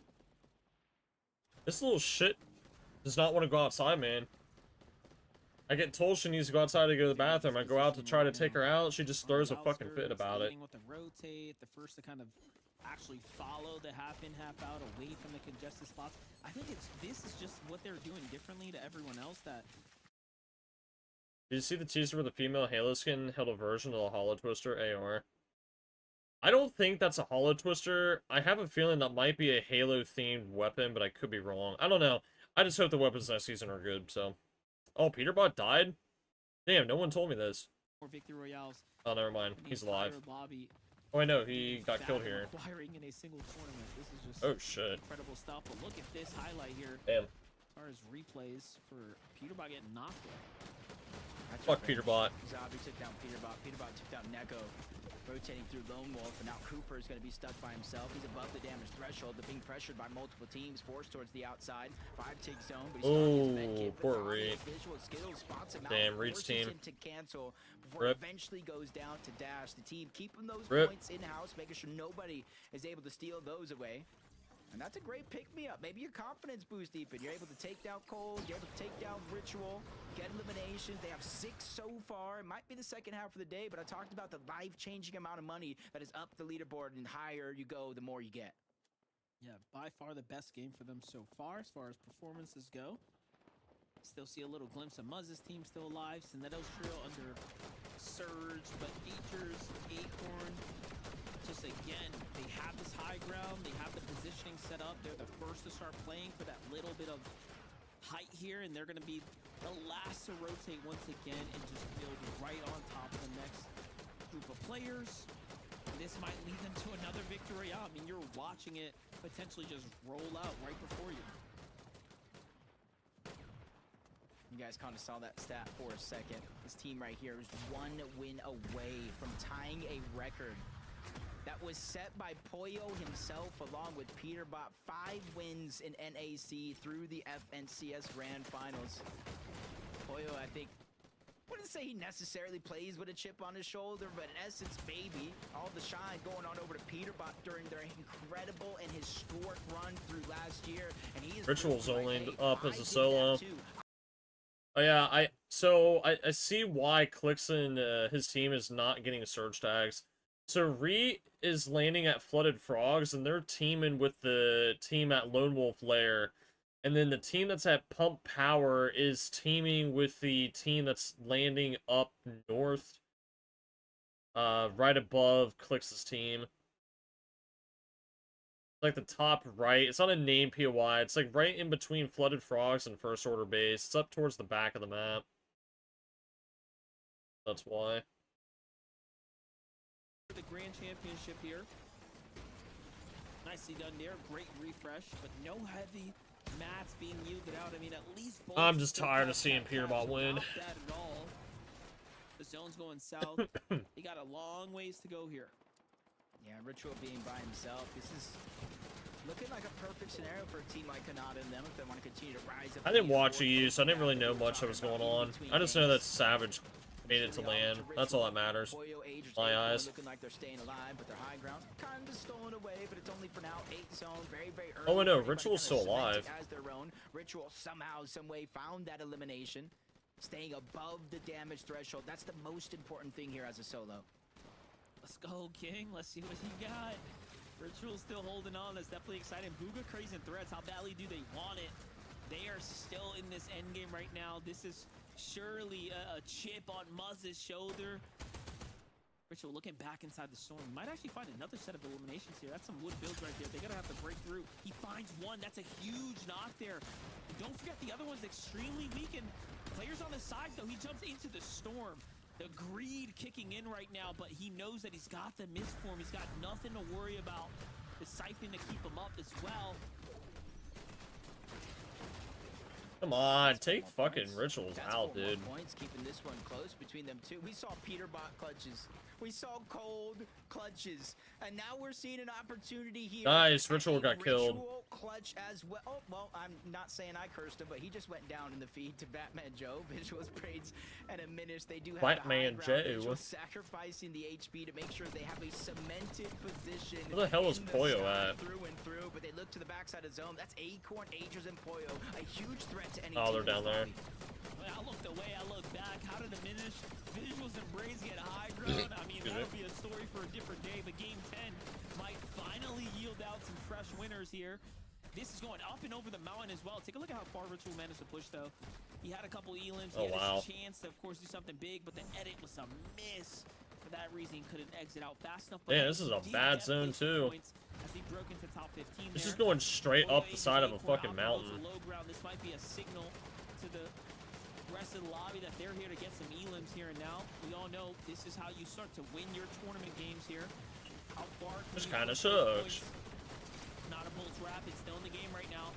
This little shit does not want to go outside, man. I get told she needs to go outside to go to the bathroom. I go out to try to take her out. She just throws a fucking fit about it. With the rotate, the first to kind of actually follow the half in, half out away from the congested spots. I think this is just what they're doing differently to everyone else. That Did you see the teaser where the female Halo skin held a version of the Hollow Twister AR? I don't think that's a Hollow Twister. I have a feeling that might be a Halo-themed weapon, but I could be wrong. I don't know. I just hope the weapons next season are good, so... Oh, PETERBOT died? Damn, no one told me this. more victory royales. Oh, never mind. in the He's alive. entire lobby. Oh, I know. He got killed here. Acquiring in a single tournament. This is just Oh, shit. incredible stuff. But look at this highlight here. Damn. As far as replays for PETERBOT getting knocked out. Fuck PETERBOT. Zombie took down PETERBOT. PETERBOT took down Neko. Rotating through Lone Wolf, and now Cooper is going to be stuck by himself. He's above the damage threshold. They're being pressured by multiple teams, forced towards the outside. 5-tick zone, but he's still on his med kit. Poor With Reed. visual skills, spots him Damn, out, Reed's forces team. him to cancel before Rip. it eventually goes down to Dash. The team keeping those Rip. points in-house, making sure nobody is able to steal those away. And that's a great pick-me-up. Maybe your confidence boost even. You're able to take down Cold, you're able to take down Ritual, get eliminations. They have 6 so far. It might be the second half of the day, but I talked about the life-changing amount of money that is up the leaderboard, and higher you go, the more you get. Yeah, by far the best game for them so far as performances go. Still see a little glimpse of Muzz's team still alive. Sineto's trio under Surge, but Features, Acorn, just again, they have this high ground, they have the positioning set up, they're the first to start playing for that little bit of height here, and they're going to be the last to rotate once again and just build right on top of the next group of players. This might lead them to another victory. I mean, you're watching it potentially just roll out right before you. You guys kind of saw that stat for a second. This team right here is 1 win away from tying a record that was set by Poyo himself along with PETERBOT. 5 wins in NAC through the FNCS Grand Finals. Poyo, I think, wouldn't say he necessarily plays with a chip on his shoulder, but in essence, maybe. All the shine going on over to PETERBOT during their incredible and historic run through last year. And he is Ritual's like, only hey, up I as a did solo. that too. Oh yeah, I see why CLIX and his team is not getting surge tags. So Re is landing at Flooded Frogs, and they're teaming with the team at Lone Wolf Lair. And then the team that's at Pump Power is teaming with the team that's landing up north, right above CLIX's team. Like the top right. It's not a name POI. It's like right in between Flooded Frogs and First Order Base. It's up towards the back of the map. That's why. The Grand Championship here. Nicely done there. Great refresh, but no heavy mats being yielded out. I mean, at least I'm just tired of seeing PETERBOT win. Not that at all. The zone's going south. He got a long ways to go here. Yeah, Ritual being by himself. This is looking like a perfect scenario for a team like Kanata and them if they want to continue to rise up. I didn't watch EU, so I didn't really know much that was going on. I just know that Savage made it to land. That's all that matters. My eyes. Looking like they're staying alive, but their high ground kind of stolen away, but it's only for now. 8 zone, very, very early. Oh, I know. Everybody Ritual's kinda still alive. cemented as their own. Ritual somehow, some way found that elimination, staying above the damage threshold. That's the most important thing here as a solo. Let's go, King. Let's see what he got. Ritual's still holding on. That's definitely exciting. Booga, Craze, and Threats. How badly do they want it? They are still in this end game right now. This is surely a chip on Muzz's shoulder. Ritual looking back inside the storm. Might actually find another set of eliminations here. That's some wood builds right there. They're going to have to break through. He finds one. That's a huge knock there. And don't forget the other one's extremely weak. And players on the sides, though, he jumps into the storm. The greed kicking in right now, but he knows that he's got the misform. He's got nothing to worry about. The siphon to keep him up as well. Come on, take fucking Rituals That's out, 4 more dude. points, keeping this one close between them two. We saw PETERBOT clutches. We saw Cold clutches. And now we're seeing an opportunity here. Nice, at Ritual a got killed. Ritual clutch as well. Oh, well, I'm not saying I cursed him, but he just went down in the feed to Batman Joe. Visuals, Braids, and a Menace. They do have Batman the high ground. Joe. Visuals sacrificing the HP to make sure they have a cemented position. Where the hell is in the Pollo sky at? Through and through, but they look to the backside of zone. That's Acorn, Agers, and Pollo. A huge threat to any Oh, team they're in down this there. lobby. Well, I looked away, I looked back. How did diminish Visuals and Braids get high ground? I mean, that'll be a story for a different day, but game 10 might finally yield out some fresh winners here. This is going up and over the mountain as well. Take a look at how far Ritual managed to push, though. He had a couple elims. He Oh, had wow. a chance to, of course, do something big, but the edit was a miss. For that reason, he couldn't exit out fast enough. But Man, this is a he bad did zone, get some too. points as he broke into top 15 This there. is going straight Pollo, up the side of a Acorn, fucking Alpha goes to mountain. low ground. This might be a signal to the rest of the lobby that they're here to get some elims here and now. We all know this is how you start to win your tournament games here. How far can This you kinda push those sucks. points? Not a Bolts Rapid still in the game right now.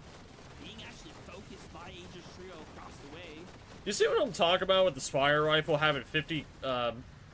Being actually focused by Aegis Trio across the way. You see what I'm talking about with the Spire rifle having 50 Yeah,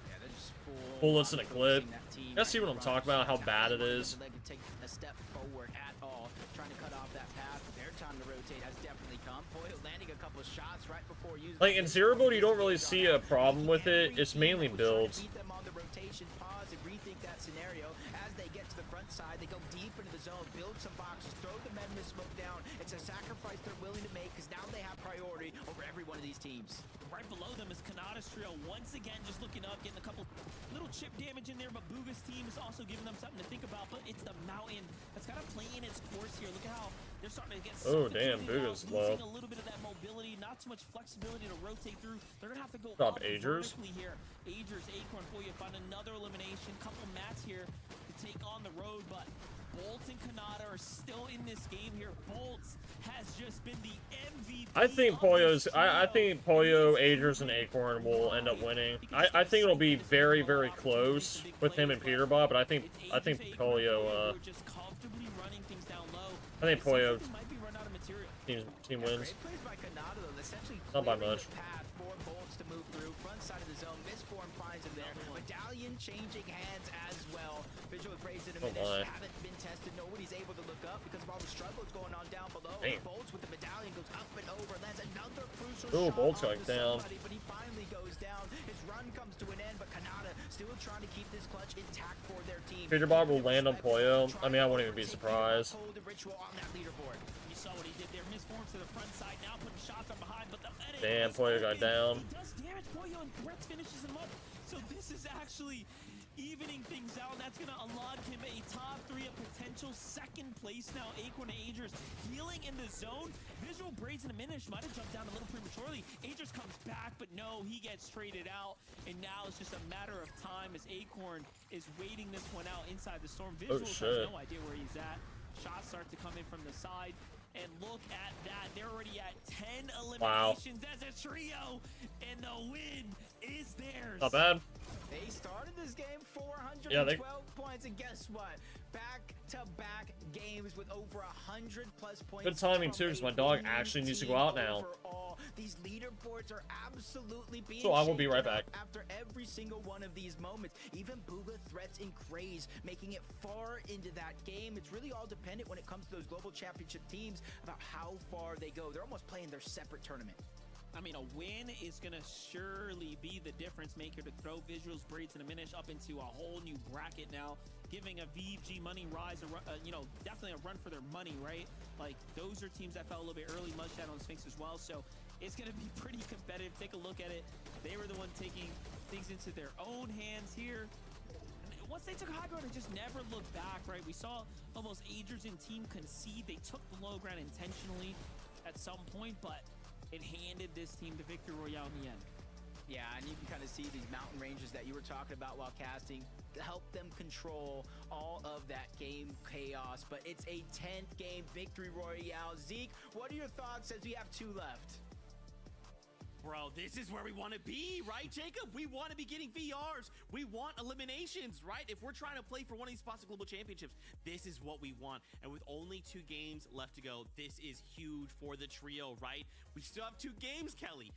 they're just full bullets in a on clip? focusing that team. You guys see what I'm talking about? How bad it is? They can take a step forward at all, trying to cut off that path. Their time to rotate has definitely come. Pollo landing a couple shots right before using. Like, in Zero Build, you don't really see a problem with it. It's mainly Every team was builds. trying to beat them on the rotation, pause and rethink that scenario. As they get to the front side, they go deep into the zone, build some boxes, throw the Menace smoke down. It's a sacrifice they're willing to make because now they have priority over every one of these teams. Right below them is Kanata's Trio once again just looking up, getting a couple little chip damage in there, but Booga's team is also giving them something to think about, but it's the mountain that's kind of playing its course here. Look at how they're starting to get Oh, damn, suffocated Booga's out, low. losing a little bit of that mobility, not too much flexibility to rotate through. They're gonna have to go Drop up Agers. vertically here. Agers, Acorn, Pollo find another elimination, couple mats here to take on the road, but Bolts and Kanata are still in this game here. Bolts has just been the MVP. I think I think Pollo, Agers, and Acorn will end up winning. I think it'll be very, very close with him and PETERBOT, but I think Pollo just comfortably running things down low. I think Pollo Might be run out of material. team wins. Great plays by Kanata though, essentially Not by clearing much. the path for Bolts to move through. Front side of the zone, Misform finds him there. Medallion changing hands as well. Visual Braids in a Oh minute. my. Haven't been tested. Nobody's able to look up because of all the struggles going on down below. Damn. Bolts with the medallion goes up and over. Lands another crucial Ooh, shot Bolts onto going down. somebody, but he finally goes down. His run comes to an end, but Kanata still trying to keep this clutch intact for their team. PETERBOT will land on Pollo. I mean, I wouldn't even be surprised. Hold the ritual on that leaderboard. You saw what he did there. Misforms to the front side, now putting shots on behind, but the edit Damn, is Pollo got open. down. He does damage, Pollo, and Brett finishes him up. So this is actually evening things out. That's going to unlock him a top 3, a potential second place now. Acorn and Agers healing in the zone. Visual Braids and Diminish might have jumped down a little prematurely. Agers comes back, but no, he gets traded out. And now it's just a matter of time as Acorn is waiting this one out inside the storm. Visuals shit. has no idea where he's at. Shots start to come in from the side. And look at that. They're already at 10 eliminations as a trio. And the win is theirs. Not bad. They started this game 412 Yeah, points, and guess what? Back-to-back games with over 100+ points. Good timing, too, from because my a dog winning actually needs to team go out now. overall. These leaderboards are absolutely being So I will be shaken right back. up after every single one of these moments. Even Booga threats and Craze making it far into that game. It's really all dependent when it comes to those global championship teams about how far they go. They're almost playing their separate tournament. I mean, a win is going to surely be the difference maker to throw Visuals, Braids, and Diminish up into a whole new bracket now, giving a VG Money Rise, definitely a run for their money, right? Like, those are teams that fell a little bit early, Mudshadow and Sphinx as well, so it's going to be pretty competitive. Take a look at it. They were the one taking things into their own hands here. And once they took high ground, they just never looked back, right? We saw almost Agers and team concede. They took the low ground intentionally at some point, but it handed this team the victory royale in the end. Yeah, and you can kind of see these mountain ranges that you were talking about while casting to help them control all of that game chaos. But it's a 10th game victory royale. Zeke, what are your thoughts as we have 2 left? Bro, this is where we want to be, right, Jacob? We want to be getting VRs. We want eliminations, right? If we're trying to play for one of these spots of global championships, this is what we want. And with only 2 games left to go, this is huge for the trio, right? We still have 2 games, Kelly.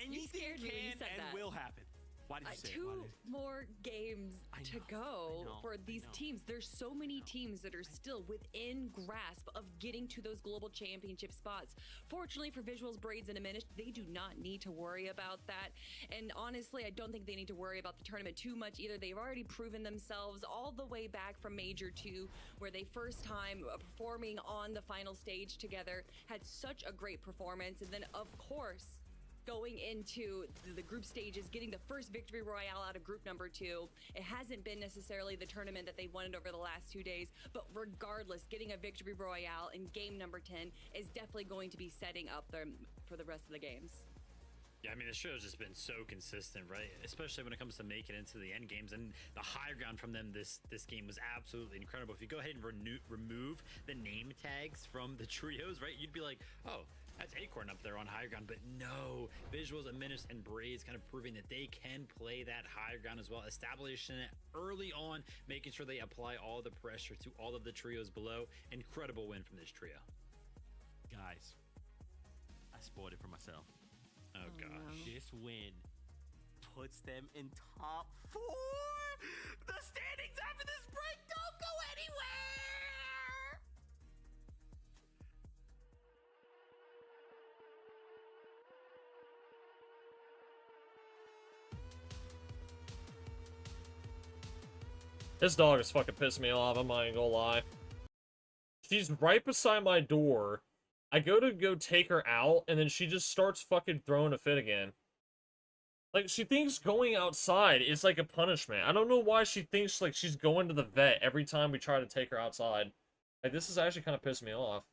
Anything can and will happen Why did you say it? Two more games to go for these know. teams. There's so many teams that are still within grasp of getting to those global championship spots. Fortunately for Visuals, Braids, and Diminished, they do not need to worry about that. And honestly, I don't think they need to worry about the tournament too much either. They've already proven themselves all the way back from Major 2, where they first time performing on the final stage together, had such a great performance. And then, of course, going into the group stages, getting the first victory royale out of group number 2. It hasn't been necessarily the tournament that they wanted over the last 2 days, but regardless, getting a victory royale in game number 10 is definitely going to be setting up them for the rest of the games. Yeah, I mean, the show's just been so consistent, right? Especially when it comes to making it into the end games, and the high ground from them this game was absolutely incredible. If you go ahead and remove the name tags from the trios, right, you'd be like, oh, that's Acorn up there on high ground. But no, Visuals, Diminished, and Braids kind of proving that they can play that high ground as well, establishing it early on, making sure they apply all the pressure to all of the trios below. Incredible win from this trio. Guys, I spoiled it for myself. Oh gosh. This win puts them in top 4. The standings after this break don't go anywhere. This dog is fucking pissing me off, I'm not even gonna lie. She's right beside my door. I go to take her out, and then she just starts fucking throwing a fit again. Like, she thinks going outside is like a punishment. I don't know why she thinks like she's going to the vet every time we try to take her outside. Like, this is actually kind of pissing me off.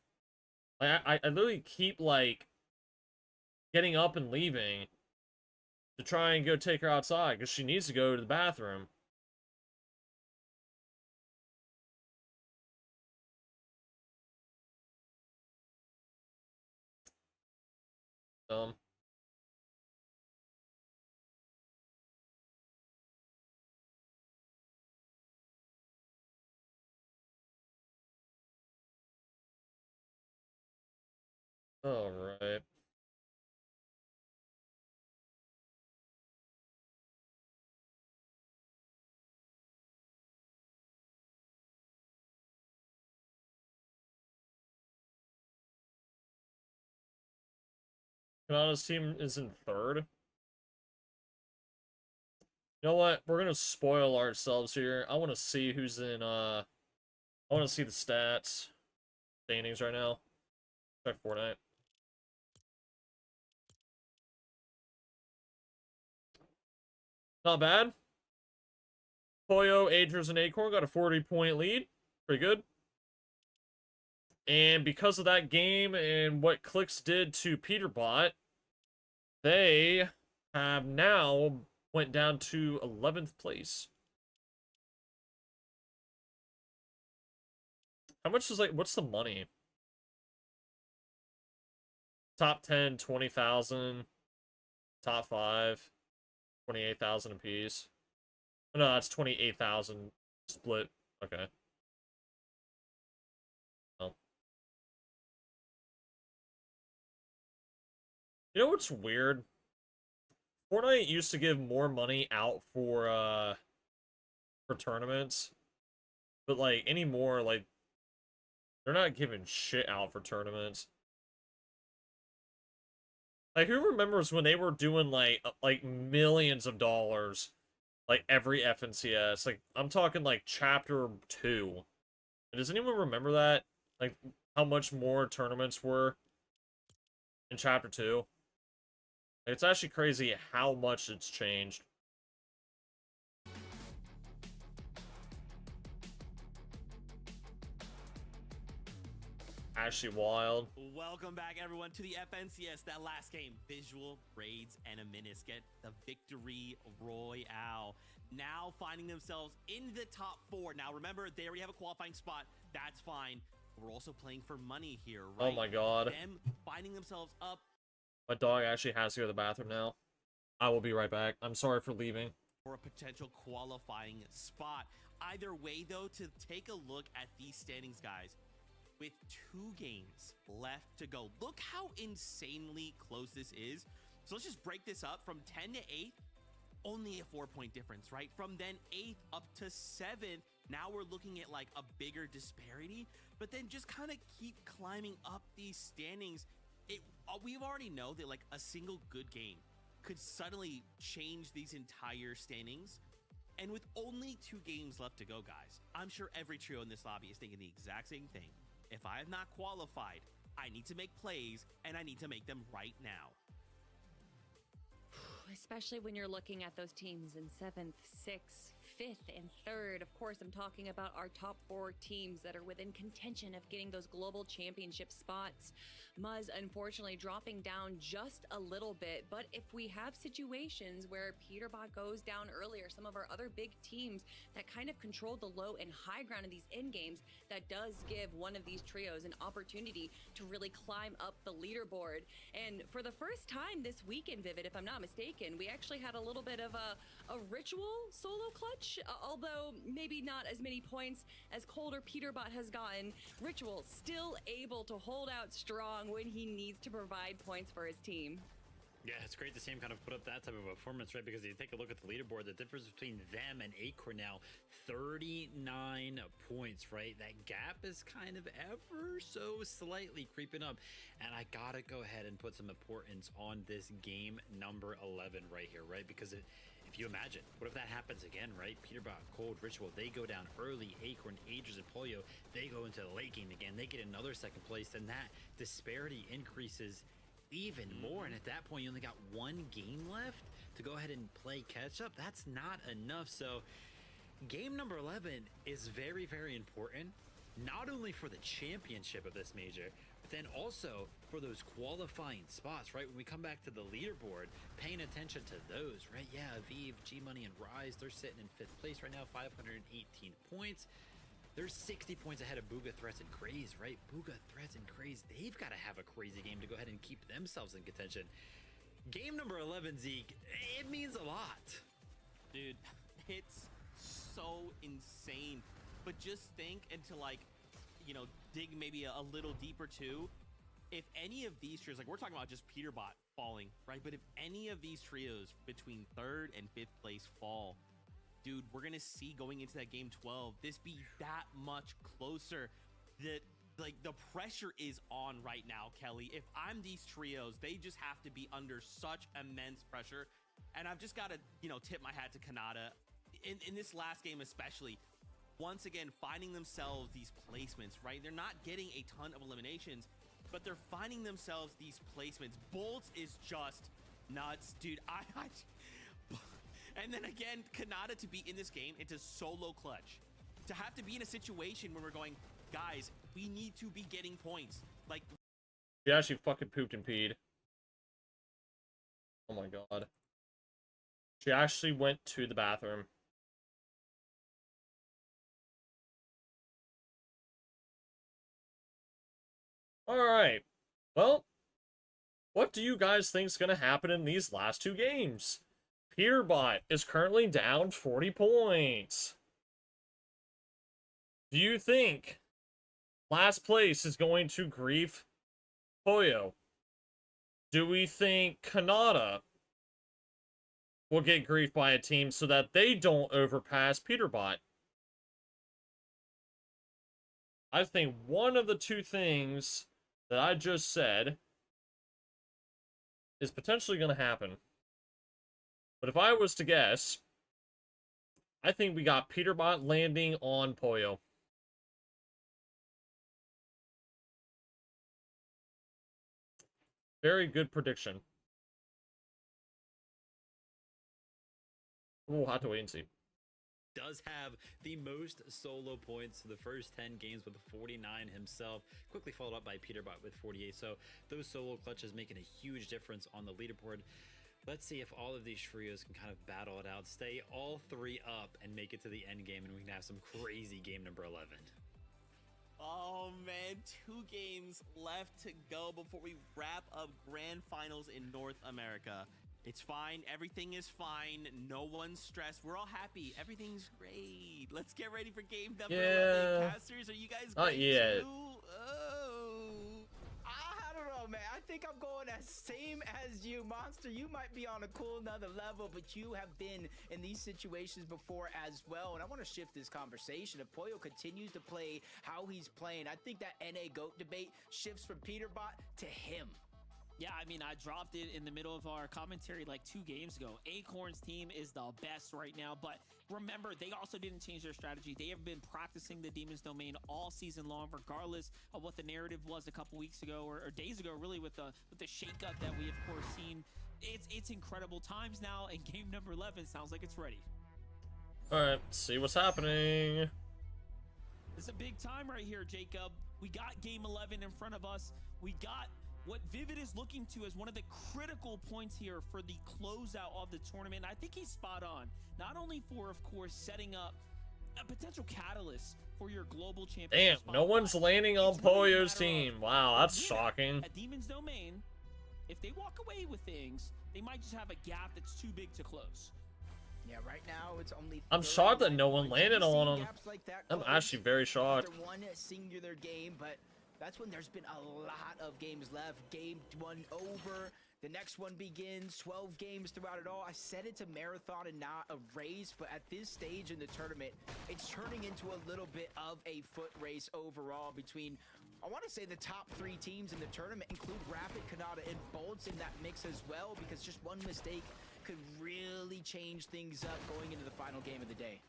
Like, I literally keep, like, getting up and leaving to try and go take her outside, because she needs to go to the bathroom. All right. Kanada's team is in 3rd. You know what? We're gonna spoil ourselves here. I want to see who's in, I want to see the stats. Standings right now. Check Fortnite. Not bad. Poyo, Agers, and Acorn got a 40-point lead. Pretty good. And because of that game and what CLIX did to PETERBOT, they have now went down to 11th place. How much is, like, what's the money? Top 10, 20,000. Top 5, 28,000 apiece. Oh, no, that's 28,000 split. Okay. Well. You know what's weird? Fortnite used to give more money out for tournaments. But, like, anymore, like, they're not giving shit out for tournaments. Like, who remembers when they were doing, like millions of dollars, like, every FNCS? Like, I'm talking, like, Chapter 2. Does anyone remember that? Like, how much more tournaments were in Chapter 2? Like, it's actually crazy how much it's changed. Actually wild. Welcome back, everyone, to the FNCS. That last game, Visual, Braids, and Diminished get the victory royale. Now finding themselves in the top 4. Now, remember, they already have a qualifying spot. That's fine. We're also playing for money here, right? Oh my god. Them finding themselves up. My dog actually has to go to the bathroom now. I will be right back. I'm sorry for leaving. For a potential qualifying spot. Either way, though, to take a look at these standings, guys. With 2 games left to go. Look how insanely close this is. So let's just break this up from 10 to 8th. only a 4-point difference, right? From then 8th up to 7th, now we're looking at like a bigger disparity, but then just kind of keep climbing up these standings. We already know that like a single good game could suddenly change these entire standings. And with only 2 games left to go, guys, I'm sure every trio in this lobby is thinking the exact same thing. If I have not qualified, I need to make plays, and I need to make them right now. Especially when you're looking at those teams in 7th, 6th, 5th, and 3rd. Of course, I'm talking about our top 4 teams that are within contention of getting those global championship spots. Muzz, unfortunately, dropping down just a little bit. But if we have situations where PETERBOT goes down earlier, some of our other big teams that kind of control the low and high ground in these end games, that does give one of these trios an opportunity to really climb up the leaderboard. And for the first time this weekend, Vivid, if I'm not mistaken, we actually had a little bit of a ritual solo clutch, although maybe not as many points as Cold or PETERBOT has gotten. Ritual still able to hold out strong when he needs to provide points for his team. Yeah, it's great to see him kind of put up that type of performance, right? Because you take a look at the leaderboard, the difference between them and Acorn now, 39 points, right? That gap is kind of ever so slightly creeping up. And I gotta go ahead and put some importance on this game number 11 right here, right? Because if you imagine, what if that happens again, right? PETERBOT, Cold, Ritual, they go down early. Acorn, Aegis, and Polio, they go into the late game again. They get another second place, and that disparity increases even more. And at that point, you only got 1 game left to go ahead and play catch up. That's not enough. So game number 11 is very, very important, not only for the championship of this major, but then also for those qualifying spots, right? When we come back to the leaderboard, paying attention to those, right? Yeah, Aviv, G-Money, and Rise, they're sitting in 5th place right now, 518 points. They're 60 points ahead of Booga, Threats, and Craze, right? Booga, Threats, and Craze, they've got to have a crazy game to go ahead and keep themselves in contention. Game number 11, Zeke, it means a lot. Dude, it's so insane. But just think, and to like, you know, dig maybe a little deeper too. If any of these trios, like we're talking about just PETERBOT falling, right? But if any of these trios between 3rd and 5th place fall, dude, we're gonna see going into that game 12, this be that much closer. That like the pressure is on right now, Kelly. If I'm these trios, they just have to be under such immense pressure. And I've just got to, you know, tip my hat to Kanata in this last game, especially. Once again, finding themselves these placements, right? They're not getting a ton of eliminations, but they're finding themselves these placements. Bolts is just nuts, dude. And then again, Kanata to be in this game, it's a solo clutch. To have to be in a situation where we're going, guys, we need to be getting points. Like, She actually fucking pooped and peed. Oh my god. She actually went to the bathroom. Alright. Well, what do you guys think is going to happen in these last 2 games? PETERBOT is currently down 40 points. Do you think last place is going to grief Poyo? Do we think Kanata will get griefed by a team so that they don't overpass PETERBOT? I think one of the 2 things that I just said is potentially going to happen. But if I was to guess, I think we got PETERBOT landing on Poyo. Very good prediction. We'll have to wait and see. Does have the most solo points in the first 10 games with 49 himself, quickly followed up by PETERBOT with 48. So those solo clutches making a huge difference on the leaderboard. Let's see if all of these trios can kind of battle it out, stay all 3 up, and make it to the end game, and we can have some crazy game number 11. oh man, 2 games left to go before we wrap up grand finals in North America. It's fine. Everything is fine. No one's stressed. We're all happy. Everything's great. Let's get ready for game number 11. Casters, are you guys Not great yet. too? Oh. I don't know, man. I think I'm going as same as you, Monster. You might be on a cool another level, but you have been in these situations before as well. And I want to shift this conversation. If Pollo continues to play how he's playing, I think that NA GOAT debate shifts from PETERBOT to him. Yeah, I mean, I dropped it in the middle of our commentary like 2 games ago. Acorn's team is the best right now, but remember, they also didn't change their strategy. They have been practicing the Demon's Domain all season long, regardless of what the narrative was a couple weeks ago or days ago, really, with the shakeup that we, of course, seen. It's incredible times now, and game number 11 sounds like it's ready. All right, see what's happening. It's a big time right here, Jacob. We got game 11 in front of us. We got what Vivid is looking to as one of the critical points here for the closeout of the tournament. I think he's spot on, not only for, of course, setting up a potential catalyst for your global championship. Damn, no one's landing on Pollo's team. Wow, that's shocking. At Demon's Domain, if they walk away with things, they might just have a gap that's too big to close. Yeah, right now it's only. I'm shocked that no one landed on him. Like I'm actually very shocked. One singular game, but that's when there's been a lot of games left. Game 1 over. The next one begins. 12 games throughout it all. I said it's a marathon and not a race, but at this stage in the tournament, it's turning into a little bit of a foot race overall between, I want to say, the top 3 teams in the tournament include Rapid, Kanata, and Bolts in that mix as well, because just one mistake could really change things up going into the final game of the day.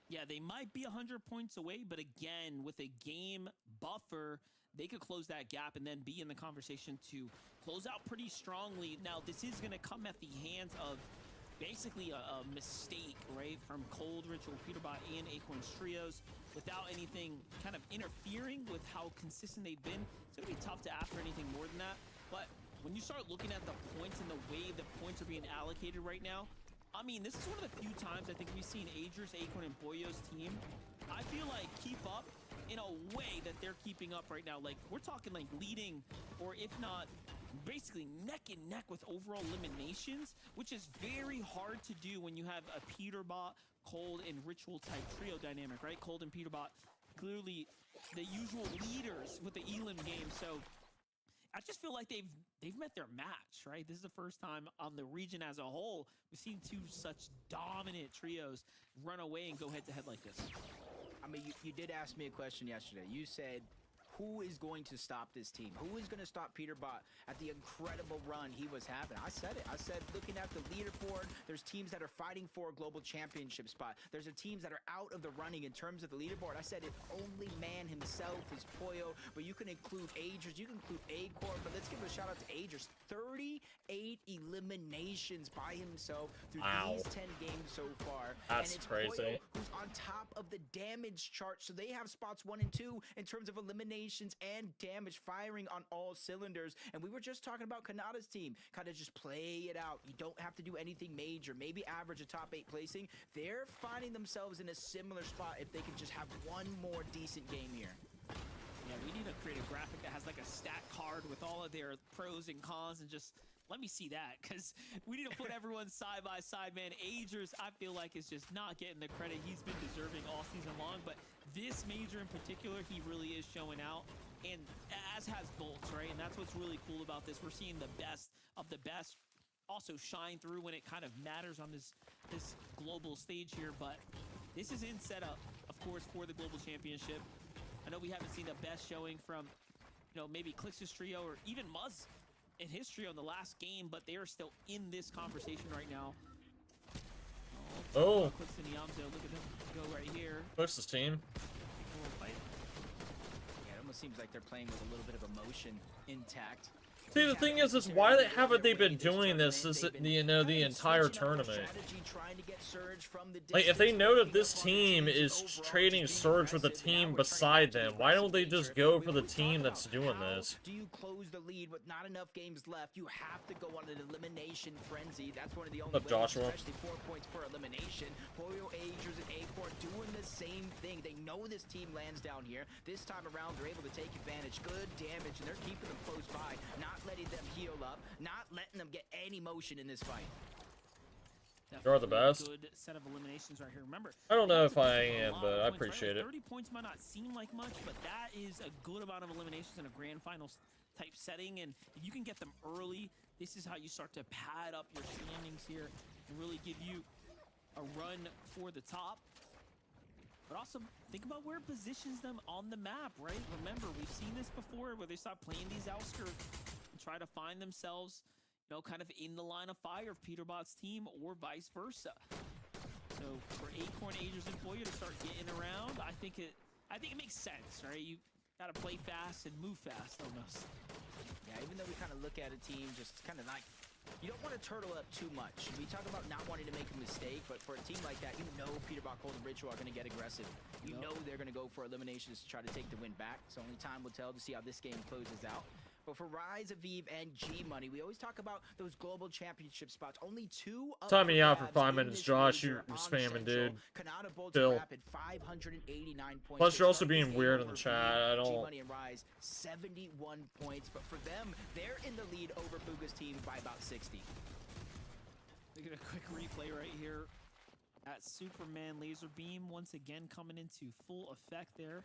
Yeah, they might be 100 points away, but again, with a game buffer, they could close that gap and then be in the conversation to close out pretty strongly. Now, this is going to come at the hands of basically a mistake, right, from Cold, Ritual, PETERBOT, and Acorn's trios without anything kind of interfering with how consistent they've been. It's going to be tough to ask for anything more than that, but when you start looking at the points and the way the points are being allocated right now, I mean, this is one of the few times I think we've seen Aegis, Acorn, and Pollo's team, I feel like, keep up in a way that they're keeping up right now. Like, we're talking like leading, or if not, basically neck and neck with overall eliminations, which is very hard to do when you have a PETERBOT, Cold, and Ritual type trio dynamic, right? Cold and PETERBOT, clearly the usual leaders with the Elim game. So I just feel like they've met their match, right? This is the first time on the region as a whole we've seen 2 such dominant trios run away and go head-to-head like this. I mean, you did ask me a question yesterday. You said, who is going to stop this team? Who is going to stop PETERBOT at the incredible run he was having? I said it. I said, looking at the leaderboard, there's teams that are fighting for a global championship spot. There's teams that are out of the running in terms of the leaderboard. I said it, only man himself is Pollo, but you can include Aegis, you can include Acorn, but let's give a shout out to Aegis. 38 eliminations by himself through these 10 games so far. That's and it's crazy. Pollo who's on top of the damage chart, so they have spots 1 and 2 in terms of elimination and damage, firing on all cylinders. And we were just talking about Kanata's team, kind of just play it out. You don't have to do anything major, maybe average a top 8 placing. They're finding themselves in a similar spot if they can just have one more decent game here. Yeah, we need to create a graphic that has like a stat card with all of their pros and cons, and just let me see that, because we need to put everyone side by side, man. Aegis, I feel like, is just not getting the credit he's been deserving all season long, but this major in particular, he really is showing out, and as has Bolts, right? And that's what's really cool about this. We're seeing the best of the best also shine through when it kind of matters on this global stage here, but this is in setup, of course, for the global championship. I know we haven't seen the best showing from, you know, maybe CLIX's trio or even Muzz in his trio in the last game, but they are still in this conversation right now. Oh. CLIX and Yamzo, look at them go right here. Push this team. Yeah, it almost seems like they're playing with a little bit of emotion intact. See, the thing is why haven't they been doing this the entire tournament? Like, if they know that this team is trading Surge with a team beside them, why don't they just go for the team that's doing this? Do you close the lead with not enough games left? You have to go on an elimination frenzy. That's one of the only ways, Joshua? especially 4 points per elimination. Pollo, Aegis, and Acorn doing the same thing. They know this team lands down here. This time around, they're able to take advantage. Good damage, and they're keeping them close by, not letting them heal up, not letting them get any motion in this fight. You're the best. Good set of eliminations right here. Remember, I don't know if I am, but I appreciate it. 30 points might not seem like much, but that is a good amount of eliminations in a grand final type setting, and if you can get them early, this is how you start to pad up your standings here and really give you a run for the top. But also think about where it positions them on the map, right? Remember, we've seen this before where they stop playing these outskirts and try to find themselves, you know, kind of in the line of fire of PETERBOT's team or vice versa. So for Acorn, Agers, and Boya to start getting around, I think it makes sense, right? You gotta play fast and move fast almost. Yeah, even though we kind of look at a team just kind of like, you don't want to turtle up too much. We talk about not wanting to make a mistake, but for a team like that, you know PETERBOT, Cold, and Ritual are going to get aggressive. You know they're going to go for eliminations to try to take the win back. So only time will tell to see how this game closes out. But for Rise, Aviv, and G Money, we always talk about those global championship spots. Only 2 up Time me out for grabs 5 in minutes, this Josh. major You're on spamming, Central. dude. Kanata bolts Still. a rapid 589 points. Plus, you're also Starting this being game weird in over the for chat. I don't- G-Money and Rise, 71 points. But for them, they're in the lead over Fuga's team by about 60. Look at a quick replay right here at Superman Laser Beam once again coming into full effect there.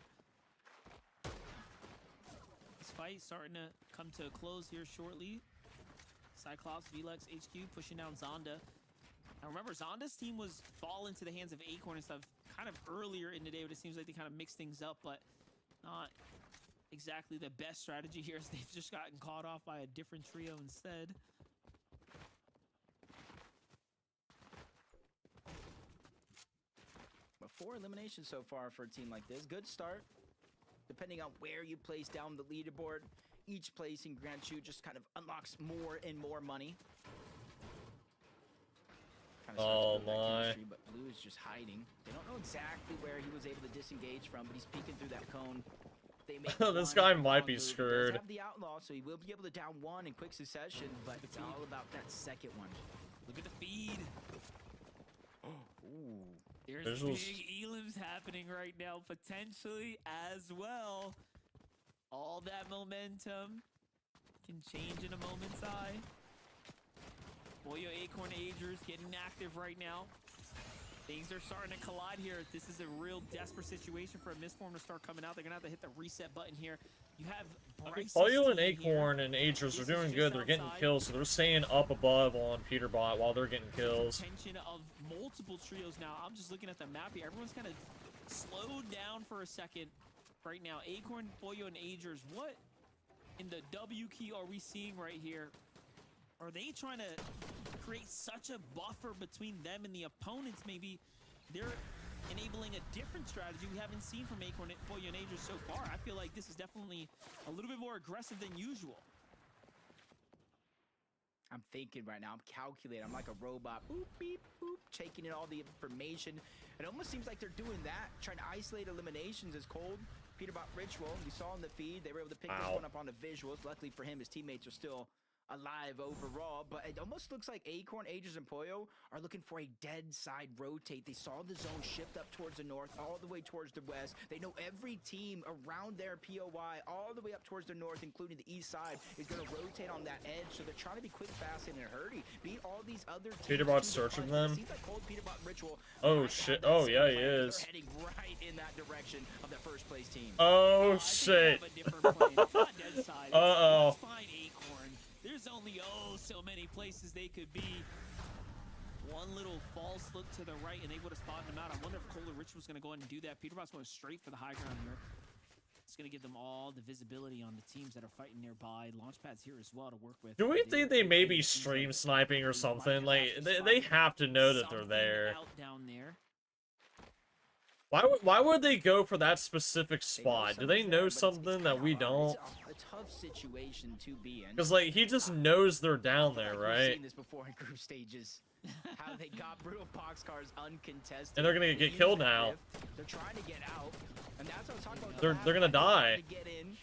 This fight starting to come to a close here shortly. Cyclops, Vlex, HQ pushing down Zonda. Now remember, Zonda's team was fall into the hands of Acorn and stuff kind of earlier in the day, but it seems like they kind of mixed things up, but not exactly the best strategy here as they've just gotten caught off by a different trio instead. But 4 eliminations so far for a team like this. Good start. Depending on where you place down the leaderboard, each placing grants you just kind of unlocks more and more money. Kinda starts to build that chemistry, but Blue is just hiding. They don't know exactly where he was able to disengage from, but he's peeking through that cone. They make This one guy might be wrong move. He screwed. does have the outlaw, so he will be able to down 1 in quick succession, but it's all about that second one. Look at the feed. Ooh. There's Visuals. big elims happening right now, potentially as well. All that momentum can change in a moment's eye. Boyo, Acorn, Agers getting active right now. Things are starting to collide here. This is a real desperate situation for a Mistform to start coming out. They're going to have to hit the reset button here. You have Bryce's Boyo and team here. Acorn and Agers are This is doing just good. They're getting outside. kills, so they're staying up above on PETERBOT while they're getting kills. Attention of multiple trios now. I'm just looking at the map here. Everyone's kind of slowed down for a second right now. Acorn, Boyo, and Agers. What in the W key are we seeing right here? Are they trying to create such a buffer between them and the opponents? Maybe they're enabling a different strategy we haven't seen from Acorn, Boyo, and Agers so far. I feel like this is definitely a little bit more aggressive than usual. I'm thinking right now. I'm calculating. I'm like a robot. Boop, beep, boop, taking in all the information. It almost seems like they're doing that, trying to isolate eliminations as Cold. PETERBOT Ritual, you saw in the feed, they were able to pick this one up on the visuals. Luckily for him, his teammates are still alive overall, but it almost looks like Acorn, Agers, and Boyo are looking for a dead side rotate. They saw the zone shift up towards the north, all the way towards the west. They know every team around their POI, all the way up towards the north, including the east side, is going to rotate on that edge. So they're trying to be quick, fast, and in a hurry. Beat all these other teams. PETERBOT's to the searching punch. them. It seems like Cold, PETERBOT, Ritual. Oh, might shit. have that Oh, same yeah, he plan. is. They're heading right in that direction of the first place team. Oh, I think shit. they have a different plan. It's not dead side. Uh-oh. It's fine, Acorn. There's only so many places they could be. One little false look to the right, and they would have spotted him out. I wonder if Cold or Ritual's going to go ahead and do that. PETERBOT's going straight for the high ground here. It's going to give them all the visibility on the teams that are fighting nearby. Launchpad's here as well to work with. Do we think they may be stream sniping or something? Like, they have to know that they're Something there. out down there. Why would they go for that specific spot? Do they know something that we don't? It's a tough situation to be in. Because, like, he just knows they're down there, We've right? seen this before in group stages. How they got brutal boxcars uncontested. And they're gonna They get use killed the now. rift. They're trying to get out, and that's what I was talking about. They're gonna die. To get in.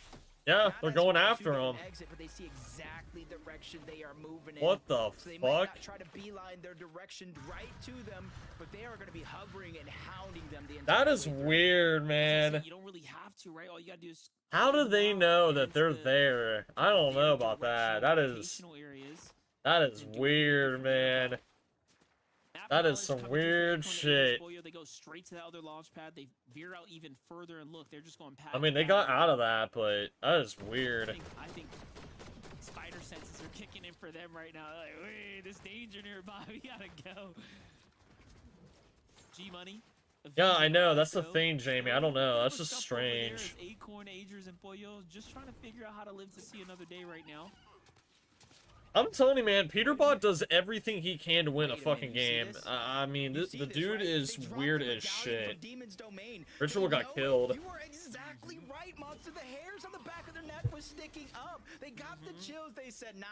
Yeah, Not they're as going far as after to him. Exit, but they see exactly the direction they are moving in. What the So they might fuck? not try to beeline their direction right to them, but they are going to be hovering and hounding them the entire That is way through. weird, man. You don't really have to, right? All you got to do is How do they know that they're Against the- there? I don't know about that. That is locational areas. weird, man. Map That is some coverage weird for Acorn shit. Spoilio, they go straight to the other launch pad. They veer out even further, and look, they're just going past. I mean, they got out of that, but that is weird. I think spider senses are kicking in for them right now. They're like, wait, there's danger nearby. We gotta go. G-Money. Yeah, I know. That's the thing, Jamie. I don't know. That's just strange. Acorn, Agers, and Pollo just trying to figure out how to live to see another day right now. I'm telling you, man, PETERBOT does everything he can to win a fucking game. I mean, the dude is weird as shit. Ritual got killed. You were exactly right, Monster. The hairs on the back of their neck was sticking up. They got the chills. They said, nah.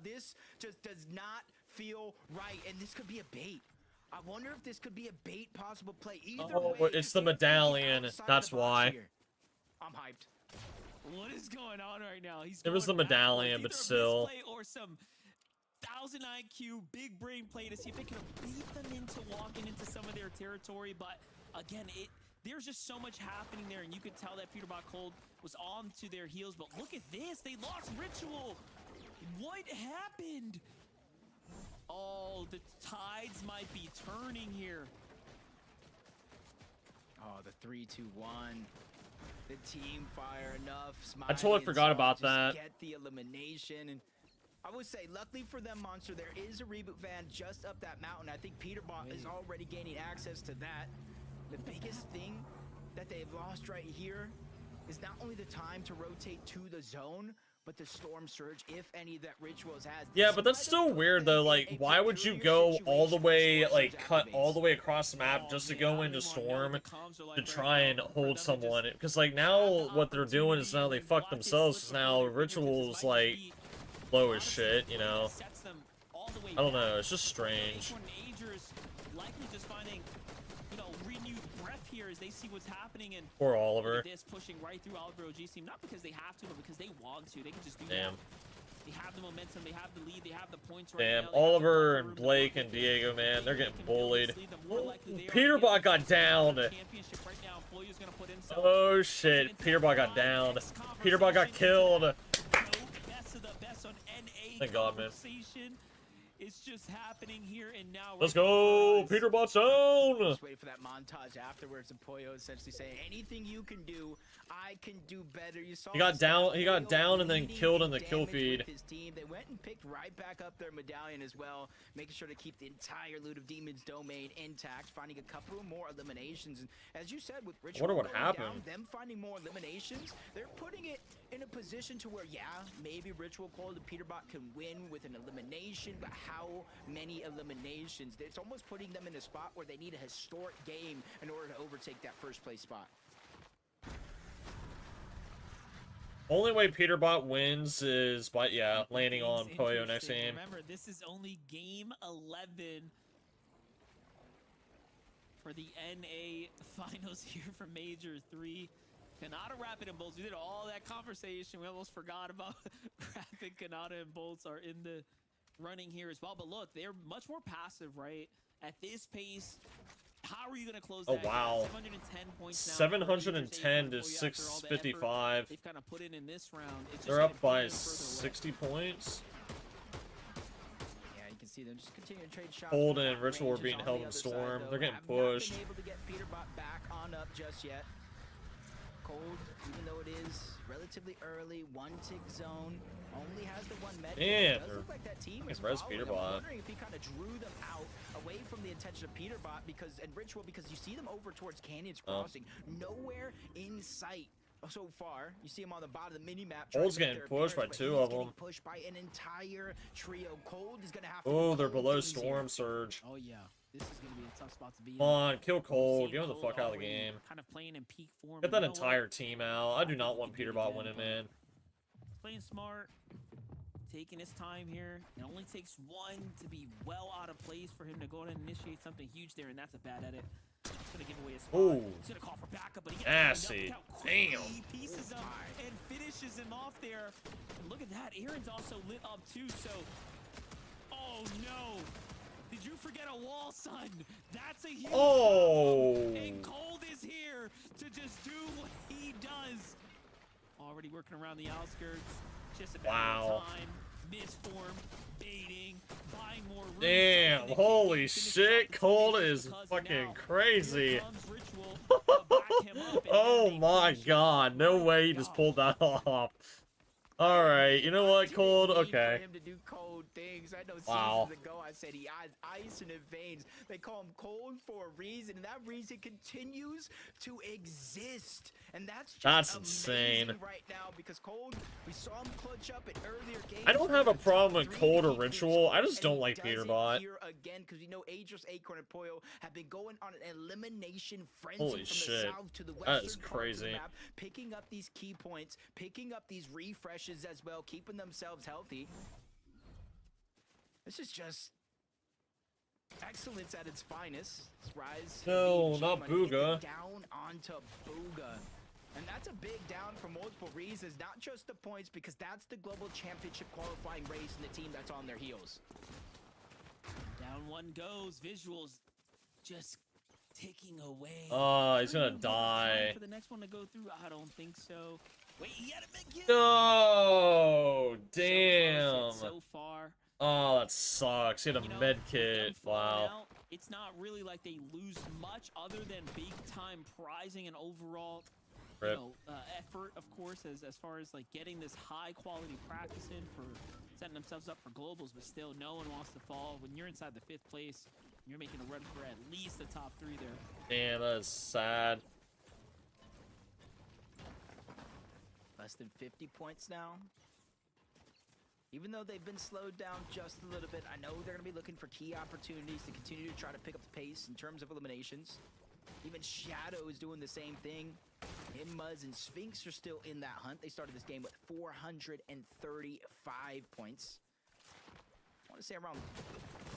This just does not feel right. And this could be a bait. I wonder if this could be a bait possible play. Either way, it's the medallion. That's why. I'm hyped. What is going on right now? It was the medallion, but still. Or some 1000 IQ big brain play to see if they can beat them into walking into some of their territory. But again, there's just so much happening there, and you could tell that PETERBOT Cold was on to their heels. But look at this. They lost Ritual. What happened? Oh, the tides might be turning here. Oh, the 3-2-1. The team fire enough. I totally forgot about that. Get the elimination. And I would say, luckily for them, Monster, there is a reboot van just up that mountain. I think PETERBOT is already gaining access to that. The biggest thing that they've lost right here is not only the time to rotate to the zone, but the storm surge, if any, that Rituals has. Yeah, but that's still weird though. Like, why would you go all the way, like, cut all the way across the map just to go into storm to try and hold someone? Because, like, now what they're doing is now they fuck themselves. Because now Ritual's, like, low as shit, you know? I don't know. It's just strange. Likely just finding, renewed breath here as they see what's happening, and poor Oliver. This pushing right through Oliver OG team, not because they have to, but because they want to. They can just do Damn. that. They have the momentum, they have the lead, they have the points right Damn, now. Oliver and Blake and Diego, man, they're getting bullied. PETERBOT got downed. Oh shit, PETERBOT got downed. PETERBOT got killed. Thank God, man. It's just happening here and now. Let's go, PETERBOT zone. Just wait for that montage afterwards of Pollo essentially saying, anything you can do, I can do better. You saw he got down and then killed in the kill feed. His team. They went and picked right back up their medallion as well, making sure to keep the entire loot of Demon's domain intact, finding a couple more eliminations. And as you said, with Ritual, I wonder what happened. Them finding more eliminations, they're putting it in a position to where, yeah, maybe Ritual Cold and PETERBOT can win with an elimination, but how many eliminations? It's almost putting them in a spot where they need a historic game in order to overtake that first place spot. Only way PETERBOT wins is by, landing on Pollo next game. Remember, this is only game 11 for the NA finals here for Major 3. Kanata, Rapid, and Bolts. We did all that conversation. We almost forgot about Rapid, Kanata, and Bolts are in the running here as well. But look, they're much more passive, right? At this pace, how are you going to close that? Oh, wow. 710 points now. 710 to 655. They've kind of put in this round. It's They're up by 60 points. Yeah, you can see them just continuing to trade shots. Cold and Ritual are being held in storm. They're getting pushed. Not been able to get PETERBOT back on up just yet. Cold, even though it is relatively early, one tick zone, only has the one med. Damn, It does look like that team is res following. I'm PETERBOT. wondering if he kind of drew them out away from the intention of PETERBOT and Ritual, because you see them over towards Canyon's Crossing, nowhere in sight. So far, you see him on the bottom of the mini map. Cold's getting pushed by two of them. Pushed by an entire trio. Cold is gonna have to. Oh, they're below storm surge. Oh yeah, this is gonna be a tough spot to be in. Come on, kill Cold. Get him the fuck out of the game. Kind of playing in peak form. Get that entire team out. I do not want PETERBOT winning, man. Playing smart, taking his time here. It only takes one to be well out of place for him to go and initiate something huge there, and that's a bad edit. He's gonna give away a spot. Ooh. He's gonna call for backup, but he Assy. Damn. He pieces up and finishes him off there. And look at that. Aaron's also lit up too, so. Oh no. Did you forget a wall, son? That's a huge problem. And Cold is here to just do what he does. Already working around the outskirts. Just a matter of time. misform, baiting, buying more room. Damn, holy shit, Cold is fucking crazy. Oh my god, no way he just pulled that off. Alright, you know what, Cold? Okay. For him to do cold things. I know Wow. seasons ago I said he has ice in his veins. They call him Cold for a reason, and that reason continues to exist. And that's just insane. amazing right now because Cold, we saw him clutch up in earlier games. I don't have a problem with Cold or Ritual. I just don't like PETERBot. Here again because we know Aegis, Acorn, and Poyo have been going on an elimination frenzy Holy from shit. the south to the That western is part of the crazy. map, picking up these key points, picking up these refreshes as well, keeping themselves healthy. This is just excellence at its finest. Rise. No, VG not Money get the Booga. Down onto Booga. And that's a big down for multiple reasons, not just the points, because that's the global championship qualifying race and the team that's on their heels. Down one goes. Visuals just ticking away. Oh, he's gonna Are you gonna have time die. for the next one to go through? I don't think so. Wait, he had a big kill. No, So damn. close yet so far. Oh, that sucks. He had a You know, med with kit. them falling Wow. out, it's not really like they lose much other than big time prizing and overall Rip. effort, of course, as far as like getting this high quality practice in for setting themselves up for globals. But still, no one wants to fall. When you're inside the 5th place, you're making a run for at least the top 3 there. Damn, that is sad. Less than 50 points now. Even though they've been slowed down just a little bit, I know they're going to be looking for key opportunities to continue to try to pick up the pace in terms of eliminations. Even Shadow is doing the same thing. Him, Muzz, and Sphinx are still in that hunt. They started this game with 435 points. I want to say around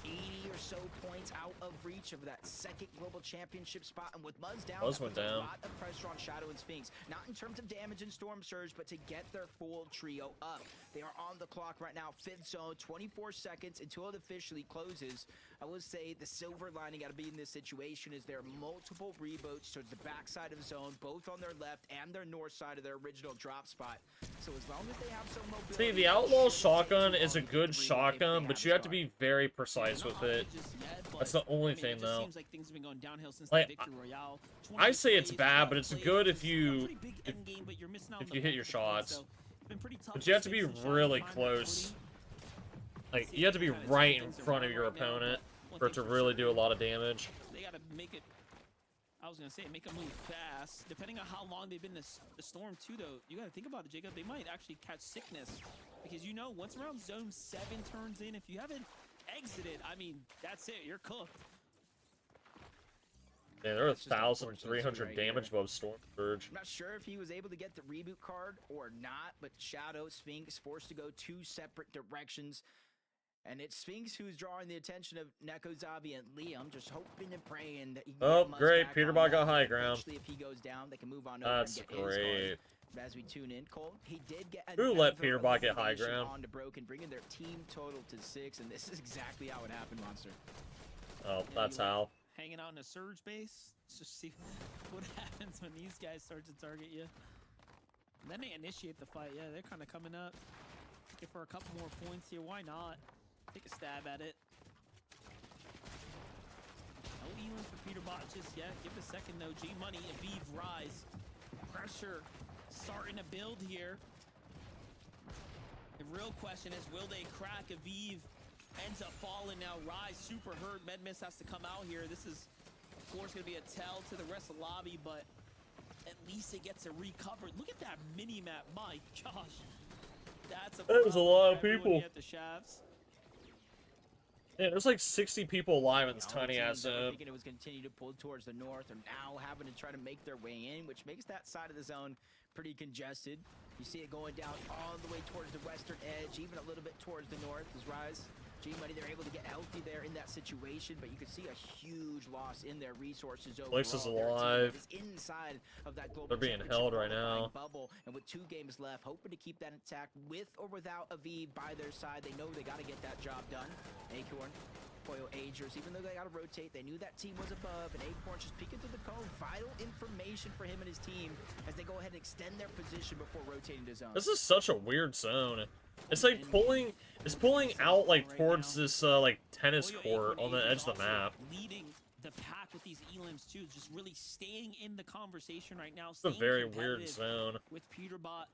80 or so points out of reach of that second global championship spot. And with Muzz down, Muzz that went puts down. a lot of pressure on Shadow and Sphinx. Not in terms of damage and Storm Surge, but to get their full trio up. They are on the clock right now, 5th zone, 24 seconds until it officially closes. I will say the silver lining out of being in this situation is there are multiple reboats towards the backside of the zone, both on their left and their north side of their original drop spot. So as long as they have some mobility... See, the Outlaw Shotgun is a good shotgun, but you have to be very precise with it. That's the only thing, though. Seems like things have been going downhill since Like, the victory royale. I say it's 20 bad, but plays, it's good if pretty you big end game, but you're missing out on if the you hit your multiple plays, shots. so it's been pretty tough But you have to be fix and really find that close. footing. Like, you have to be right in front of your opponent for it to really do a lot of damage. They gotta make it. I was gonna say make them move fast. Depending on how long they've been in the storm too, though, you gotta think about it, Jacob. They might actually catch sickness because you know once around zone 7 turns in, if you haven't exited, I mean that's it. You're cooked. Yeah, there are That's just 1,300 right damage here. above Storm Surge. I'm not sure if he was able to get the reboot card or not, but Shadow, Sphinx forced to go 2 separate directions. And it's Sphinx who's drawing the attention of Neko, Zabi, and Liam, just hoping and praying that he can Oh, get Muzz great. back PETERBOT on got that. high ground. Eventually, if he goes down, they can move on over That's and get his great. card. But as we tune in, Cole, he did get Who let another PETERBOT get high elimination ground? onto Broken, bringing their team total to 6, and this is exactly how it happened, Monster. Oh, that's how. Hanging out in a surge base. Let's just see what happens when these guys start to target you. And then they initiate the fight. Yeah, they're kind of coming up. Looking for a couple more points here. Why not? Take a stab at it. No healing for PETERBOT just yet. Give it a second though. G Money, Aviv, Rise. Pressure starting to build here. The real question is, will they crack? Aviv ends up falling now. Rise super hurt. Medmiss has to come out here. This is, of course, going to be a tell to the rest of the lobby, but at least it gets a recover. Look at that mini map. My gosh. That's a That was a lot of for everyone people. here at the Shavs. Yeah, there's like 60 people alive in this All the tiny ass teams that were zone. thinking it was going to continue to pull towards the north are now having to try to make their way in, which makes that side of the zone pretty congested. You see it going down all the way towards the western edge, even a little bit towards the north as Rise. G-Money, they're able to get healthy there in that situation, but you can see a huge loss in their resources overall. Blitz is Their team alive. is inside of that global They're being championship held right qualifying now. bubble, and with 2 games left, hoping to keep that intact with or without Aviv by their side. They know they got to get that job done. Acorn, Poyo, Agers, even though they got to rotate, they knew that team was above, and Acorn just peeking through the cone. Vital information for him and his team as they go ahead and extend their position before rotating to zone. This is such a weird zone. It's like pulling. It's pulling out like towards this like tennis court on the edge of the map. Leading the pack with these elims too, just really staying in the conversation right now. It's a very weird zone. With PETERBOT,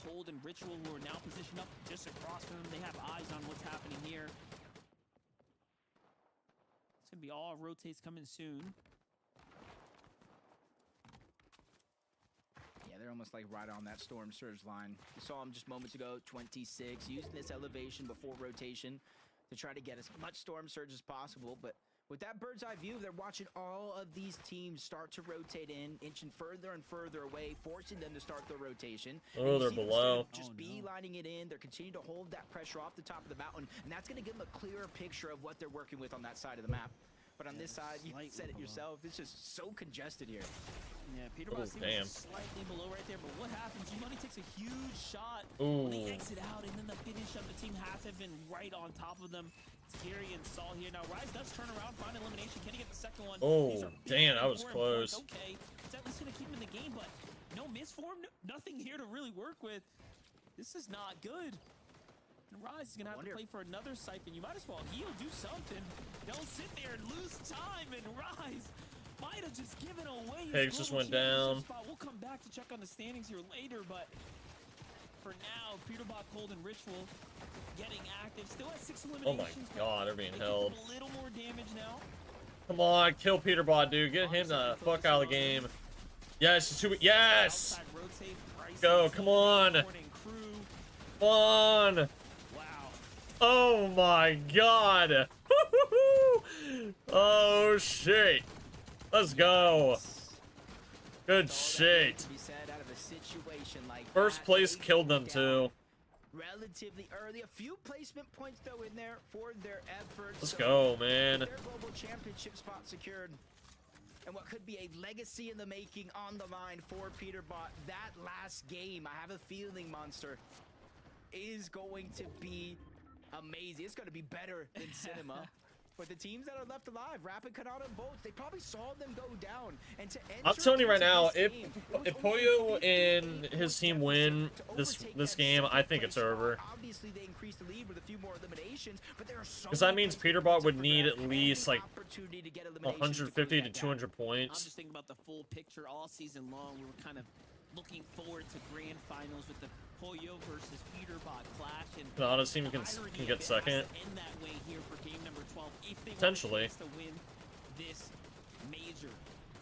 Cold, and Ritual, who are now positioned up just across from them. They have eyes on what's happening here. It's gonna be all rotates coming soon. Yeah, they're almost like right on that Storm Surge line. We saw him just moments ago, 26, using this elevation before rotation to try to get as much Storm Surge as possible, but with that bird's eye view, they're watching all of these teams start to rotate in, inching further and further away, forcing them to start their rotation. Oh, they're below. Just beelining it in. They're continuing to hold that pressure off the top of the mountain, and that's going to give them a clearer picture of what they're working with on that side of the map. But on this side, you said it yourself, it's just so congested here. Yeah, PETERBOT seems slightly below right there, but what happens? G-Money takes a huge shot. They exit out, and then the finish of the team has to have been right on top of them. It's Gary and Saul here. Now, Rise does turn around, find elimination. Can he get the second one? Oh, damn, that was close. Okay, it's at least going to keep him in the game, but no misform, nothing here to really work with. This is not good. And Rise is going to have to play for another siphon. You might as well heal, do something. Don't sit there and lose time, and Rise might have just given away his Pigs just went down. spot. We'll come back to check on the standings here later, but for now, PETERBOT, Cold, and Ritual getting active. Still at 6 eliminations. Oh my god, they're being held. A little more damage now. Come on, kill PETERBOT, dude. Get him the fuck out of the game. Yes, it's yes! Go, come on! Come on! Wow. Oh my god! Oh shit! Let's go! Good shit! First place killed them too. Relatively early, a few placement points though in there for their efforts. Let's go, man. Their global championship spot secured, and what could be a legacy in the making on the line for PETERBOT. That last game, I have a feeling, Monster, is going to be amazing. It's going to be better than cinema. But the teams that are left alive, Rapid, Kanata, and Bolts, they probably saw them go down. And to I'm telling you right now, if Pollo and his team win this game, I think it's over. Obviously, they increased the lead with a few more eliminations, but there are so because that means PETERBOT would need at least like 150 to 200 points. I'm just thinking about the full picture all season long. We were kind of looking forward to grand finals with the Pollo versus PETERBOT clash, and Kanata's team can get second. In that way here for game number 12, if they potentially want to win this major.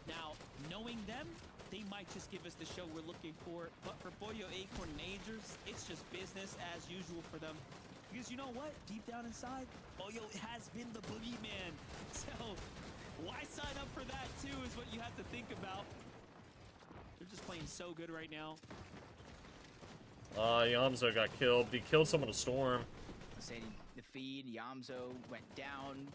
Now, knowing them, they might just give us the show we're looking for. But for Pollo, Acorn, and Agers, it's just business as usual for them. Because you know what? Deep down inside, Pollo has been the boogeyman. So why sign up for that too is what you have to think about. They're just playing so good right now. Yamzo got killed. He killed someone to Storm. Saying the feed, Yamzo went down,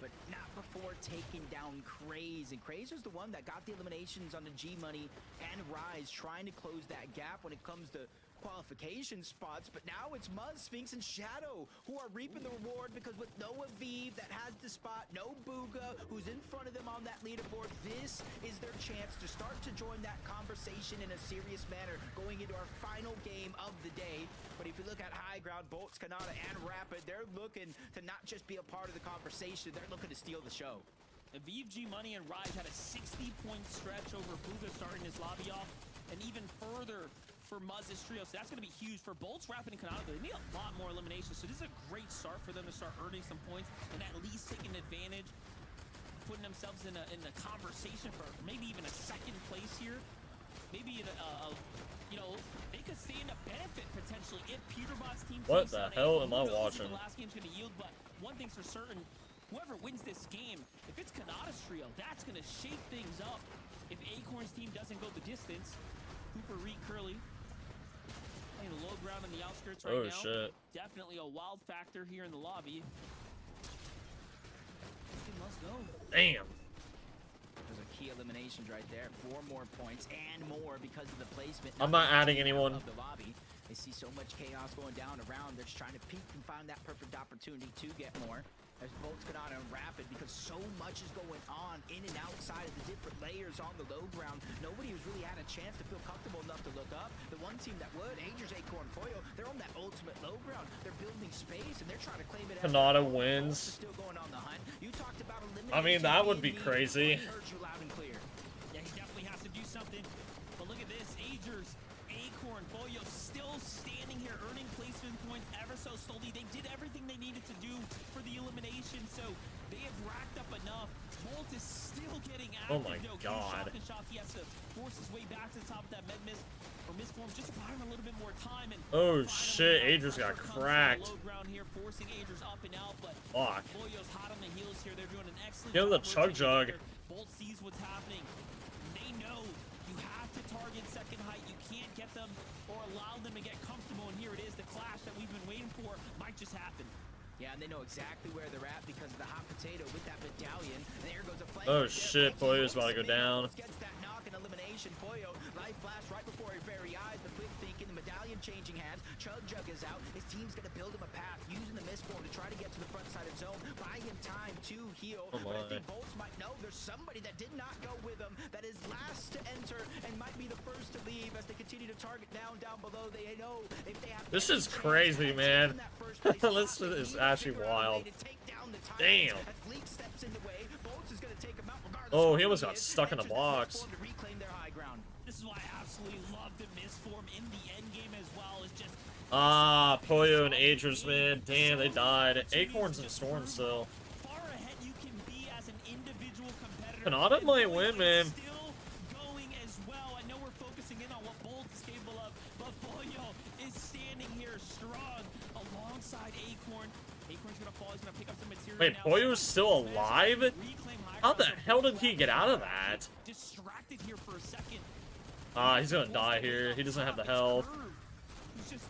but not before taking down Craze. And Craze was the one that got the eliminations on the G-Money and Rise, trying to close that gap when it comes to qualification spots. But now it's Muzz, Sphinx, and Shadow who are reaping the reward, because with no Aviv that has the spot, no Booga who's in front of them on that leaderboard, this is their chance to start to join that conversation in a serious manner going into our final game of the day. But if you look at high ground, Bolts, Kanata, and Rapid, they're looking to not just be a part of the conversation, they're looking to steal the show. Aviv, G-Money, and Rise had a 60-point stretch over Booga starting his lobby off, and even further for Muzz's trio, so that's going to be huge for Bolts, Rapid, and Kanata. They need a lot more eliminations, so this is a great start for them to start earning some points and at least taking advantage, putting themselves in a conversation for maybe even a second place here. Maybe you know, they could stand to benefit potentially if PETERBOT's team. What the hell am I watching? The last game's going to yield, but one thing's for certain: whoever wins this game, if it's Kanata's trio, that's going to shake things up. If Acorn's team doesn't go the distance, Cooper, Reed, Curly. Playing the low ground on the outskirts right now. Oh shit. Definitely a wild factor here in the lobby. Must go. Damn. Those are key eliminations right there. 4 more points and more because of the placement. I'm not adding anyone. Of the lobby. They see so much chaos going down around. They're just trying to peek and find that perfect opportunity to get more. as Bolt's Kanata and Rapid, because so much is going on in and outside of the different layers on the low ground. Nobody who's really had a chance to feel comfortable enough to look up. The one team that would, Angers, Acorn, Pollo, they're on that ultimate low ground. They're building space and they're trying to claim it. Kanata wins. Still going on the hunt. You talked about I mean, that would be crazy. Heard you loud and clear. Yeah, he definitely has to do something. But look at this, Agers, Acorn, Boyo still standing here, earning placement points ever so slowly. They did everything they needed to do for the elimination, so they have racked up enough. Bolt is still getting active. Oh my god. He has to force his way back to the top of that med miss or misform just to buy him a little bit more time. And oh shit, Agers got cracked. low ground here, forcing Agers up and out, but Fuck. Boyo's hot on the heels here. They're doing an excellent Give him the job chug jug. Bolt sees what's happening. They know you have to target second height. You can't get them or allow them to get comfortable. And here it is, the clash that we've been waiting for might just happen. Yeah, and they know exactly where they're at because of the hot potato with that medallion. And there goes a flame. Oh shit, Pollo's about to go down. Gets that knock and elimination. Pollo, life flash right before your very eyes. The quick thinking, the medallion changing hands. Chug Jug is out. His team's gonna build him a path, using the misform to try to get to the front side of zone, buy him time to heal. Oh but I my. think Bolts might know there's somebody that did not go with him, that is last to enter and might be the first to leave as they continue to target down below. They know if they have. This is crazy, man. This is actually wild. Damn. Oh, he almost got stuck in a box. This is why I absolutely love the misform in the end game as well. It's just Ah, Pollo and Agers, man. Damn, they died. Acorns and Storm still. far ahead you can be as an individual competitor. Kanata might win, man. Still going as well. I know we're focusing in on what Bolt is capable of, but Boyo is standing here strong alongside Acorn. Acorn's gonna fall. He's gonna pick up some material. Wait, now. Pollo's still alive? Reclaim high How the ground. hell did he get out of that? Distracted here for a second. Ah, he's gonna die here. He doesn't have the health. He's just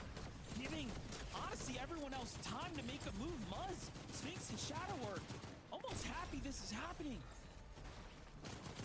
giving, honestly, everyone else time to make a move. Muzz, Sphinx, and Shadow are almost happy this is happening.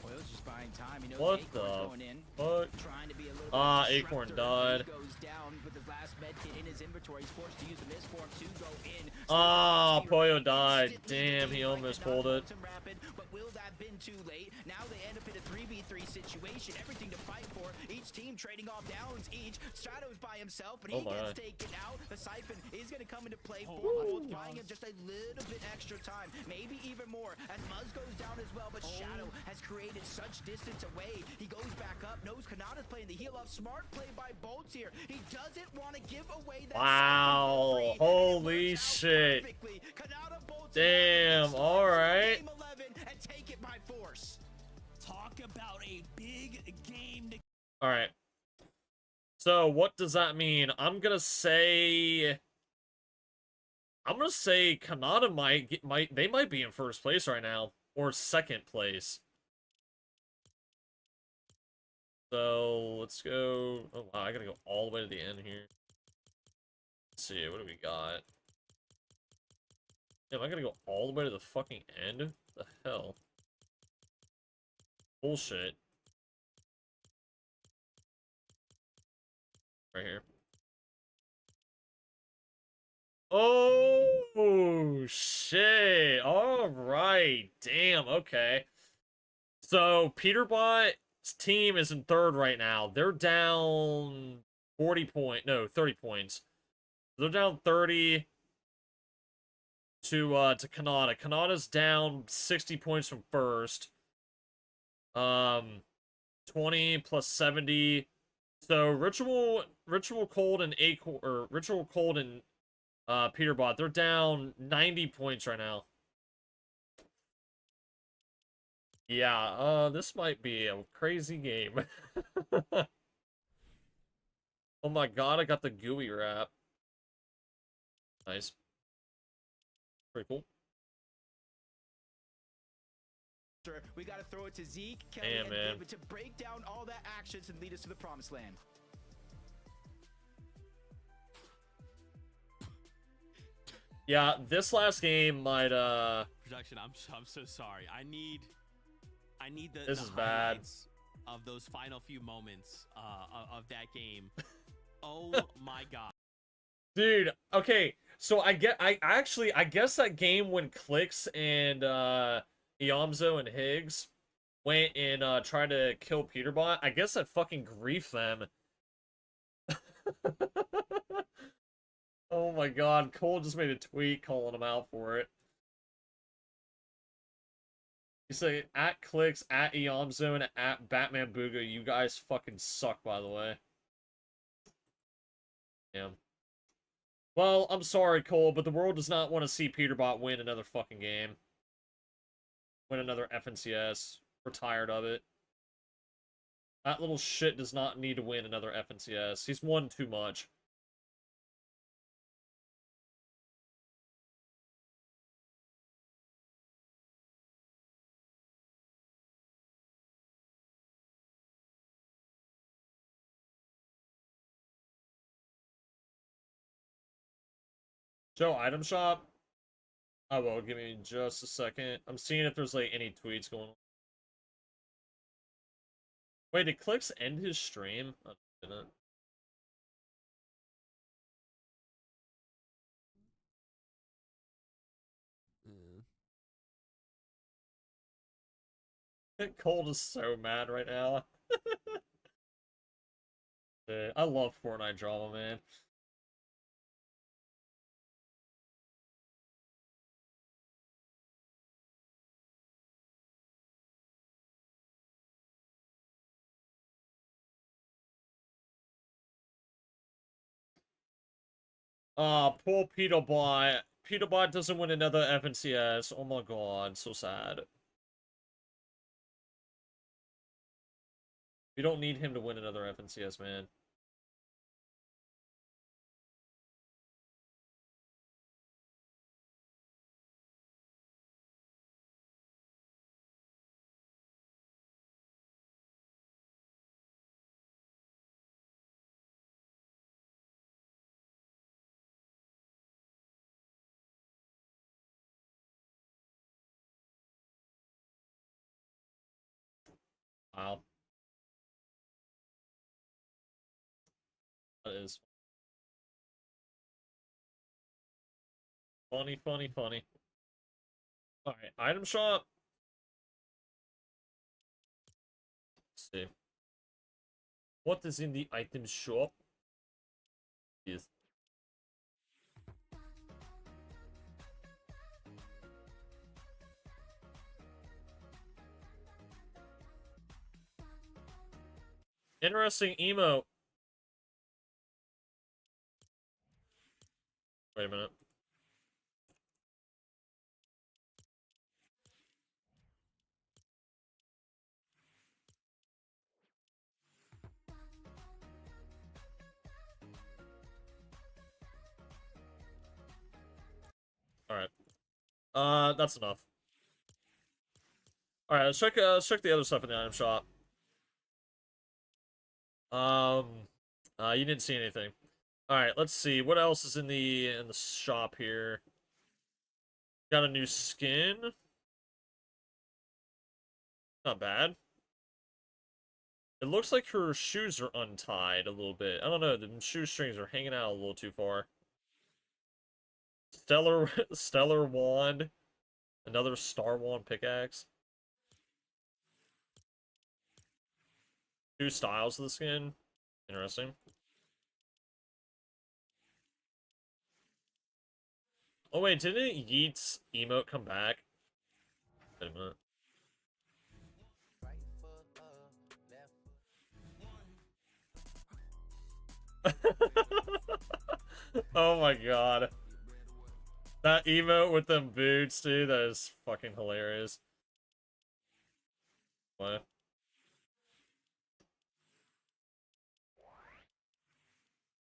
Pollo's just buying time. He knows What Acorn's the going in. fuck? Trying to be a little Ah, bit Acorn disruptor. died. He goes down with his last med kit in his inventory. He's forced to use the misform to go in. Ah, Pollo died. Damn, he almost pulled it. Rapid, but will that have been too late? Now they end up in a 3v3 situation. Everything to fight for. Each team trading off downs each. Shadow's by himself, but he Oh my. gets taken out. The siphon is going to come into play for Oh, Bolt, buying him just a little bit extra time, maybe even more, as Muzz goes down as well. But Shadow has created such distance away. He goes back up. Knows Kanata's playing the heal off. Smart play by Bolts here. He doesn't want to give away that. Wow, siphon for free, and it holy works out shit. perfectly. Kanata, Bolts, Damn, and alright. Game 11 and take it by force. Talk about a big game to Alright. So, what does that mean? I'm gonna say Kanata they might be in first place right now. Or second place. So, let's go. Oh wow, I gotta go all the way to the end here. Let's see, what do we got? Damn, I gotta go all the way to the fucking end? What the hell? Bullshit. Right here. Oh, shit. All right. Damn, okay. So, PETERBOT's team is in third right now. They're down 30 points. They're down 30 to Kanata. Kanata's down 60 points from first. 20 plus 70. So Ritual Cold and Ritual Cold and PETERBOT, they're down 90 points right now. Yeah, this might be a crazy game. Oh my god, I got the gooey wrap. Nice. Pretty cool. We got to throw it to Zeke, Kelly, and man. David to break down all that actions and lead us to the promised land. Yeah, this last game might Production, I'm so sorry. I need the This the is bad. highlights of those final few moments of that game. Oh my god. Dude, okay, So I guess that game when CLIX and Iamzo and Higgs went and tried to kill PETERBOT, I guess that fucking griefed them. Oh my god, Cole just made a tweet calling him out for it. You say at CLIX, at Iamzo, and at Batman Booga, you guys fucking suck, by the way. Yeah. Well, I'm sorry, Cole, but the world does not want to see PETERBOT win another fucking game. Win another FNCS. We're tired of it. That little shit does not need to win another FNCS. He's won too much. Joe, item shop? Oh, well, give me just a second. I'm seeing if there's, like, any tweets going on. Wait, did CLIX end his stream? Oh, didn't. Cold is so mad right now. Dude, I love Fortnite drama, man. Poor PETERBOT. PETERBOT doesn't win another FNCS. Oh my god, so sad. We don't need him to win another FNCS, man. Wow. That is funny, funny, funny. Alright, item shop. Let's see. What is in the item shop? Yes. Interesting emote. Wait a minute. Alright. That's enough. Alright, let's check the other stuff in the item shop. You didn't see anything. Alright, let's see. What else is in the shop here? Got a new skin. Not bad. It looks like her shoes are untied a little bit. I don't know, the shoestrings are hanging out a little too far. Stellar wand. Another star wand pickaxe. Two styles of the skin. Interesting. Oh wait, didn't Yeet's emote come back? Wait a minute. Oh my god. That emote with them boots, dude, that is fucking hilarious. What?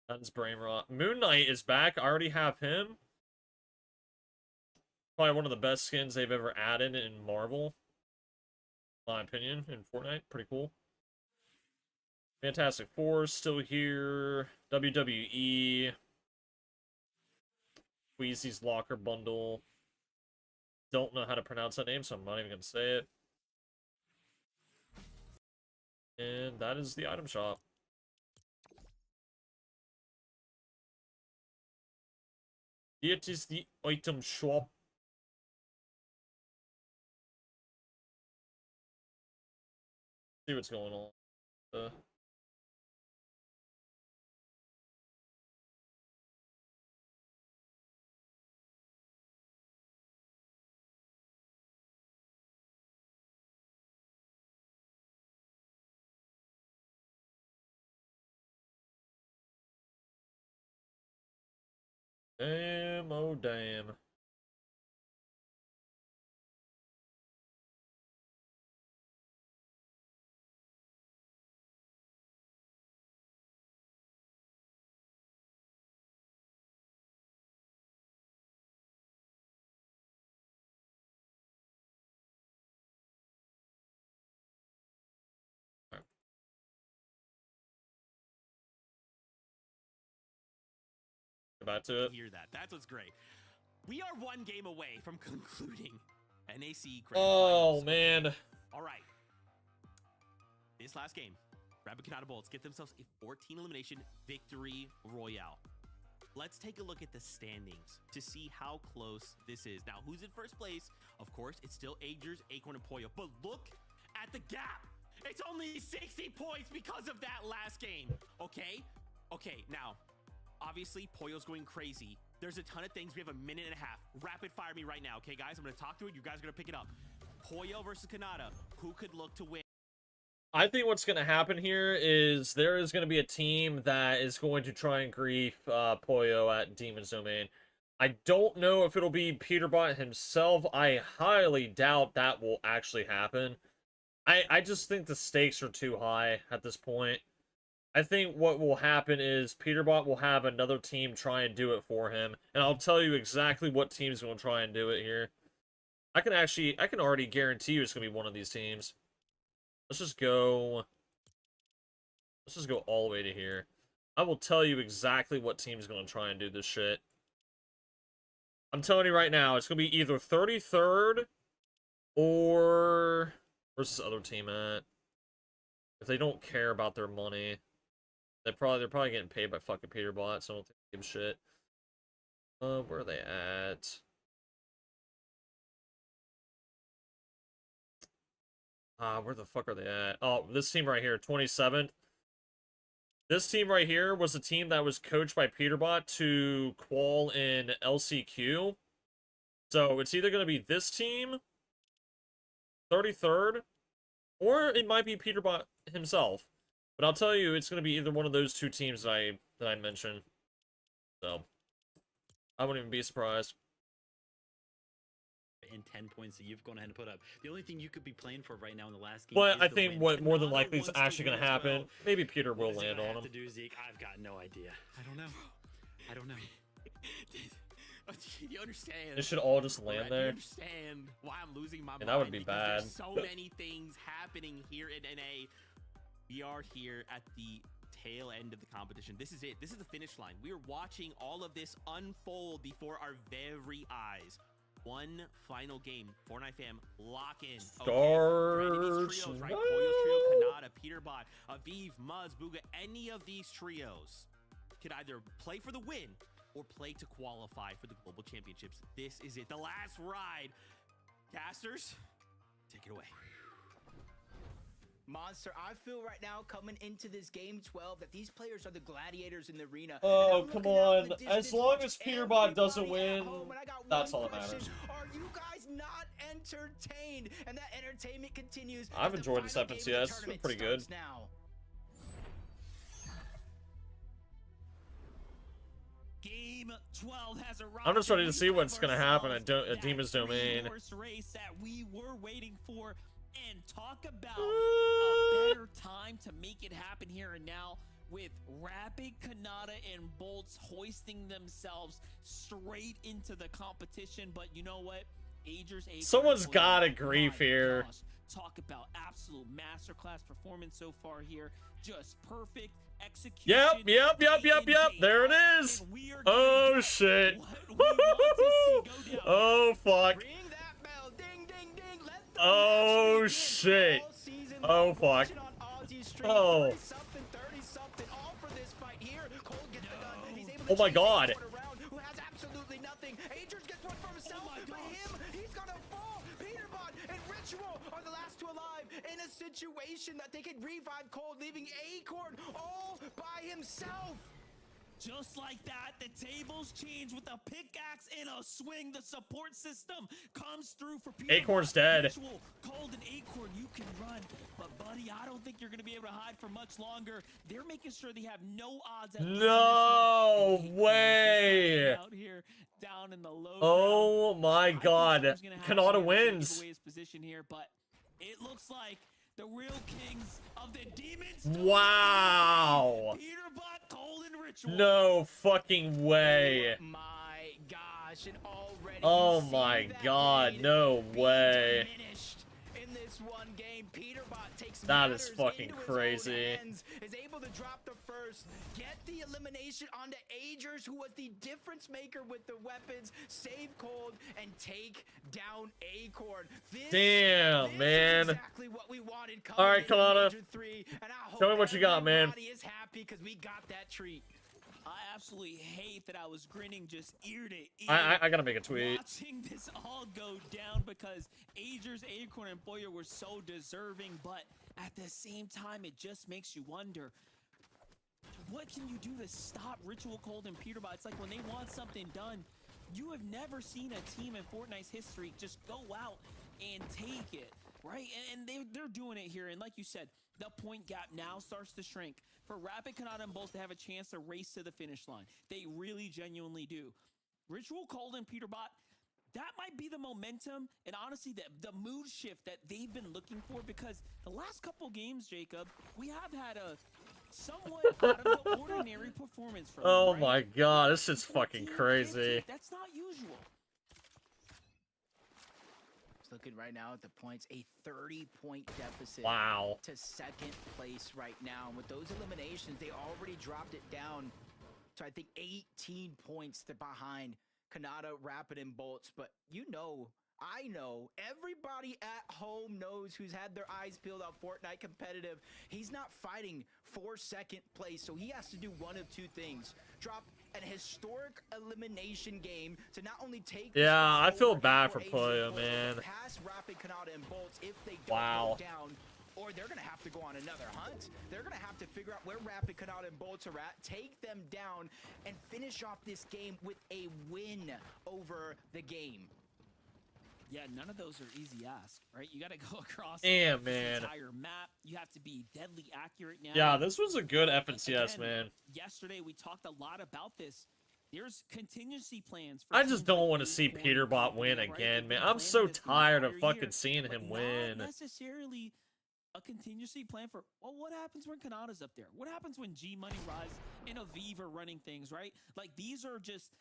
That's brain rot. Moon Knight is back. I already have him. Probably one of the best skins they've ever added in Marvel. In my opinion, in Fortnite. Pretty cool. Fantastic Four still here. WWE. Queasy's Locker Bundle. Don't know how to pronounce that name, so I'm not even going to say it. And that is the item shop. It is the item shop. See what's going on. Damn, oh damn. About to it. Hear that. That's what's great. We are one game away from concluding NAC Grand Oh, Finals. man. All right. This last game, Rapid Canada Bolts get themselves a 14 elimination victory royale. Let's take a look at the standings to see how close this is. Now, who's in first place? Of course, it's still Agers, Acorn, and Poyo. But look at the gap. It's only 60 points because of that last game. Okay? Okay, now, obviously, Poyo's going crazy. There's a ton of things. We have a minute and a half. Rapid fire me right now, okay, guys? I'm going to talk through it. You guys are going to pick it up. Poyo versus Canada. Who could look to win? I think what's going to happen here is there is going to be a team that is going to try and grief Poyo at Demon's Domain. I don't know if it'll be PETERBOT himself. I highly doubt that will actually happen. I just think the stakes are too high at this point. I think what will happen is PETERBOT will have another team try and do it for him. And I'll tell you exactly what team's going to try and do it here. I can already guarantee you it's going to be one of these teams. Let's just go all the way to here. I will tell you exactly what team's going to try and do this shit. I'm telling you right now, it's going to be either 33rd or... Where's this other team at? If they don't care about their money, they're probably getting paid by fucking PETERBOT, so I don't think they give a shit. Where are they at? Where the fuck are they at? Oh, this team right here, 27th. This team right here was a team that was coached by PETERBOT to qual in LCQ. So it's either going to be this team, 33rd, or it might be PETERBOT himself. But I'll tell you, it's going to be either one of those two teams that I mentioned. So I wouldn't even be surprised. In 10 points that you've gone ahead and put up. The only thing you could be playing for right now in the last game. But is I the think win. what more than Canada likely is wants to actually going win to as happen. well. Maybe Peter will What is it land gonna on have him. to do, Zeke? I've got no idea. I don't know. I don't know. Do you understand? It should all just land Alright, do you there. understand why I'm losing my mind? And that would be Because bad. There's so many things happening here in NA. We are here at the tail end of the competition. This is it. This is the finish line. We are watching all of this unfold before our very eyes. One final game. Fortnite fam, lock in. Okay. These trios, right? Poyo's trio, Kanata, PETERBOT, Aviv, Muzz, Booga, any of these trios could either play for the win or play to qualify for the Global Championships. This is it. The last ride. Casters, take it away. Monster, I feel right now coming into this game 12 that these players are the gladiators in the arena. Oh, come on. As long as PETERBOT doesn't win, that's all that matters. Are you guys not entertained? And that entertainment continues. I've enjoyed this FNCS. It's been pretty good. Now. Game 12 has arrived. I'm just ready to see what's going to happen at Demon's Domain. Race that we were waiting for, and talk about a better time to make it happen here and now, with Rapid, Kanata, and Bolts hoisting themselves straight into the competition. But you know what? Someone's got to grief here. Gosh, talk about absolute masterclass performance so far here. Just perfect execution. Yep. There it is. Oh, shit. Oh, fuck. Oh, shit. Oh, fuck. Oh. Oh, my God. situation that they could revive Cold, leaving Acorn all by himself. Just like that, the tables change with a pickaxe and a swing. The support system comes through for PETERBOT. Acorn's dead. Ritual, Cold, and Acorn, you can run. But, buddy, I don't think you're going to be able to hide for much longer. They're making sure they have no odds at losing this No one. way. Out here, down in the low Oh ground. my I think God. something's gonna happen Kanata here to wins. give away his position here, but it looks like the real kings of the demons. Wow. PETERBOT, Cold, and Ritual. No fucking way. Oh my gosh, and already Oh you see my that God, lead no being way. diminished in this one game. PETERBOT takes That is matters fucking into his crazy. own hands, is able to drop the first, get the elimination onto Agers, who was the difference maker with the weapons, save Cold, and take down Acorn. Damn, this man. is exactly what we wanted. All right, coming into Kanata. Major 3, and I hope Show me what you got, man. everybody is happy because we got that treat. I absolutely hate that I was grinning just ear to ear. I gotta make a tweet. Watching this all go down because Agers, Acorn, and Boyer were so deserving, but at the same time, it just makes you wonder, what can you do to stop Ritual, Cold, and PETERBOT? It's like when they want something done, you have never seen a team in Fortnite's history just go out and take it, right? And they're doing it here, and like you said, the point gap now starts to shrink. For Rapid, Kanata, and Bolts to have a chance to race to the finish line. They really genuinely do. Ritual, Cold, and PETERBOT, that might be the momentum and honestly the mood shift that they've been looking for, because the last couple games, Jacob, we have had a somewhat out of the ordinary performance from Oh them, my right? God, this is fucking 14, crazy. 15, that's not usual. Looking right now at the points, a 30-point deficit. Wow. To second place right now. And with those eliminations, they already dropped it down to, I think, 18 points to behind Kanata, Rapid, and Bolts. But you know, I know, everybody at home knows who's had their eyes peeled on Fortnite competitive. He's not fighting for second place, so he has to do one of two things. Drop an historic elimination game to not only take the Yeah, spot I feel over bad for for Aces Puyo, and Boys, man. but pass Rapid, Kanata, and Bolts if they don't Wow. go down, or they're going to have to go on another hunt. They're going to have to figure out where Rapid, Kanata, and Bolts are at, take them down, and finish off this game with a win over the game. Yeah, none of those are easy ask, right? You got to go across Damn, the man. entire map. You have to be deadly accurate now. Yeah, this was a good FNCS, Again, man. Yesterday, we talked a lot about this. There's contingency plans. For I teams just don't like want to see Acorn, PETERBOT win right? again, They've man. been I'm so planning this the tired of entire fucking year, seeing but him not win. necessarily a contingency plan for, well, what happens when Kanata's up there? What happens when G Money Rise and Aviv are running things, right? Like, these are just,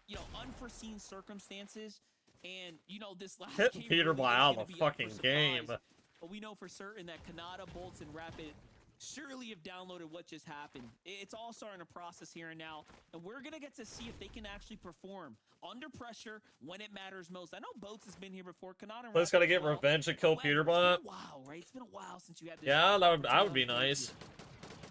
you know, unforeseen circumstances. And, you know, this last Hit game PETERBOT really is out of gonna the be up for fucking surprise. game. But we know for certain that Kanata, Bolts, and Rapid surely have downloaded what just happened. It's all starting to process here and now, and we're gonna get to see if they can actually perform under pressure when it matters most. I know Boats has been here before. Kanata and Let's Rapid gotta as get well. revenge and kill However, PETERBOT. It's been a while, right? It's been a while since you had this. Yeah, that would be opportunity. nice.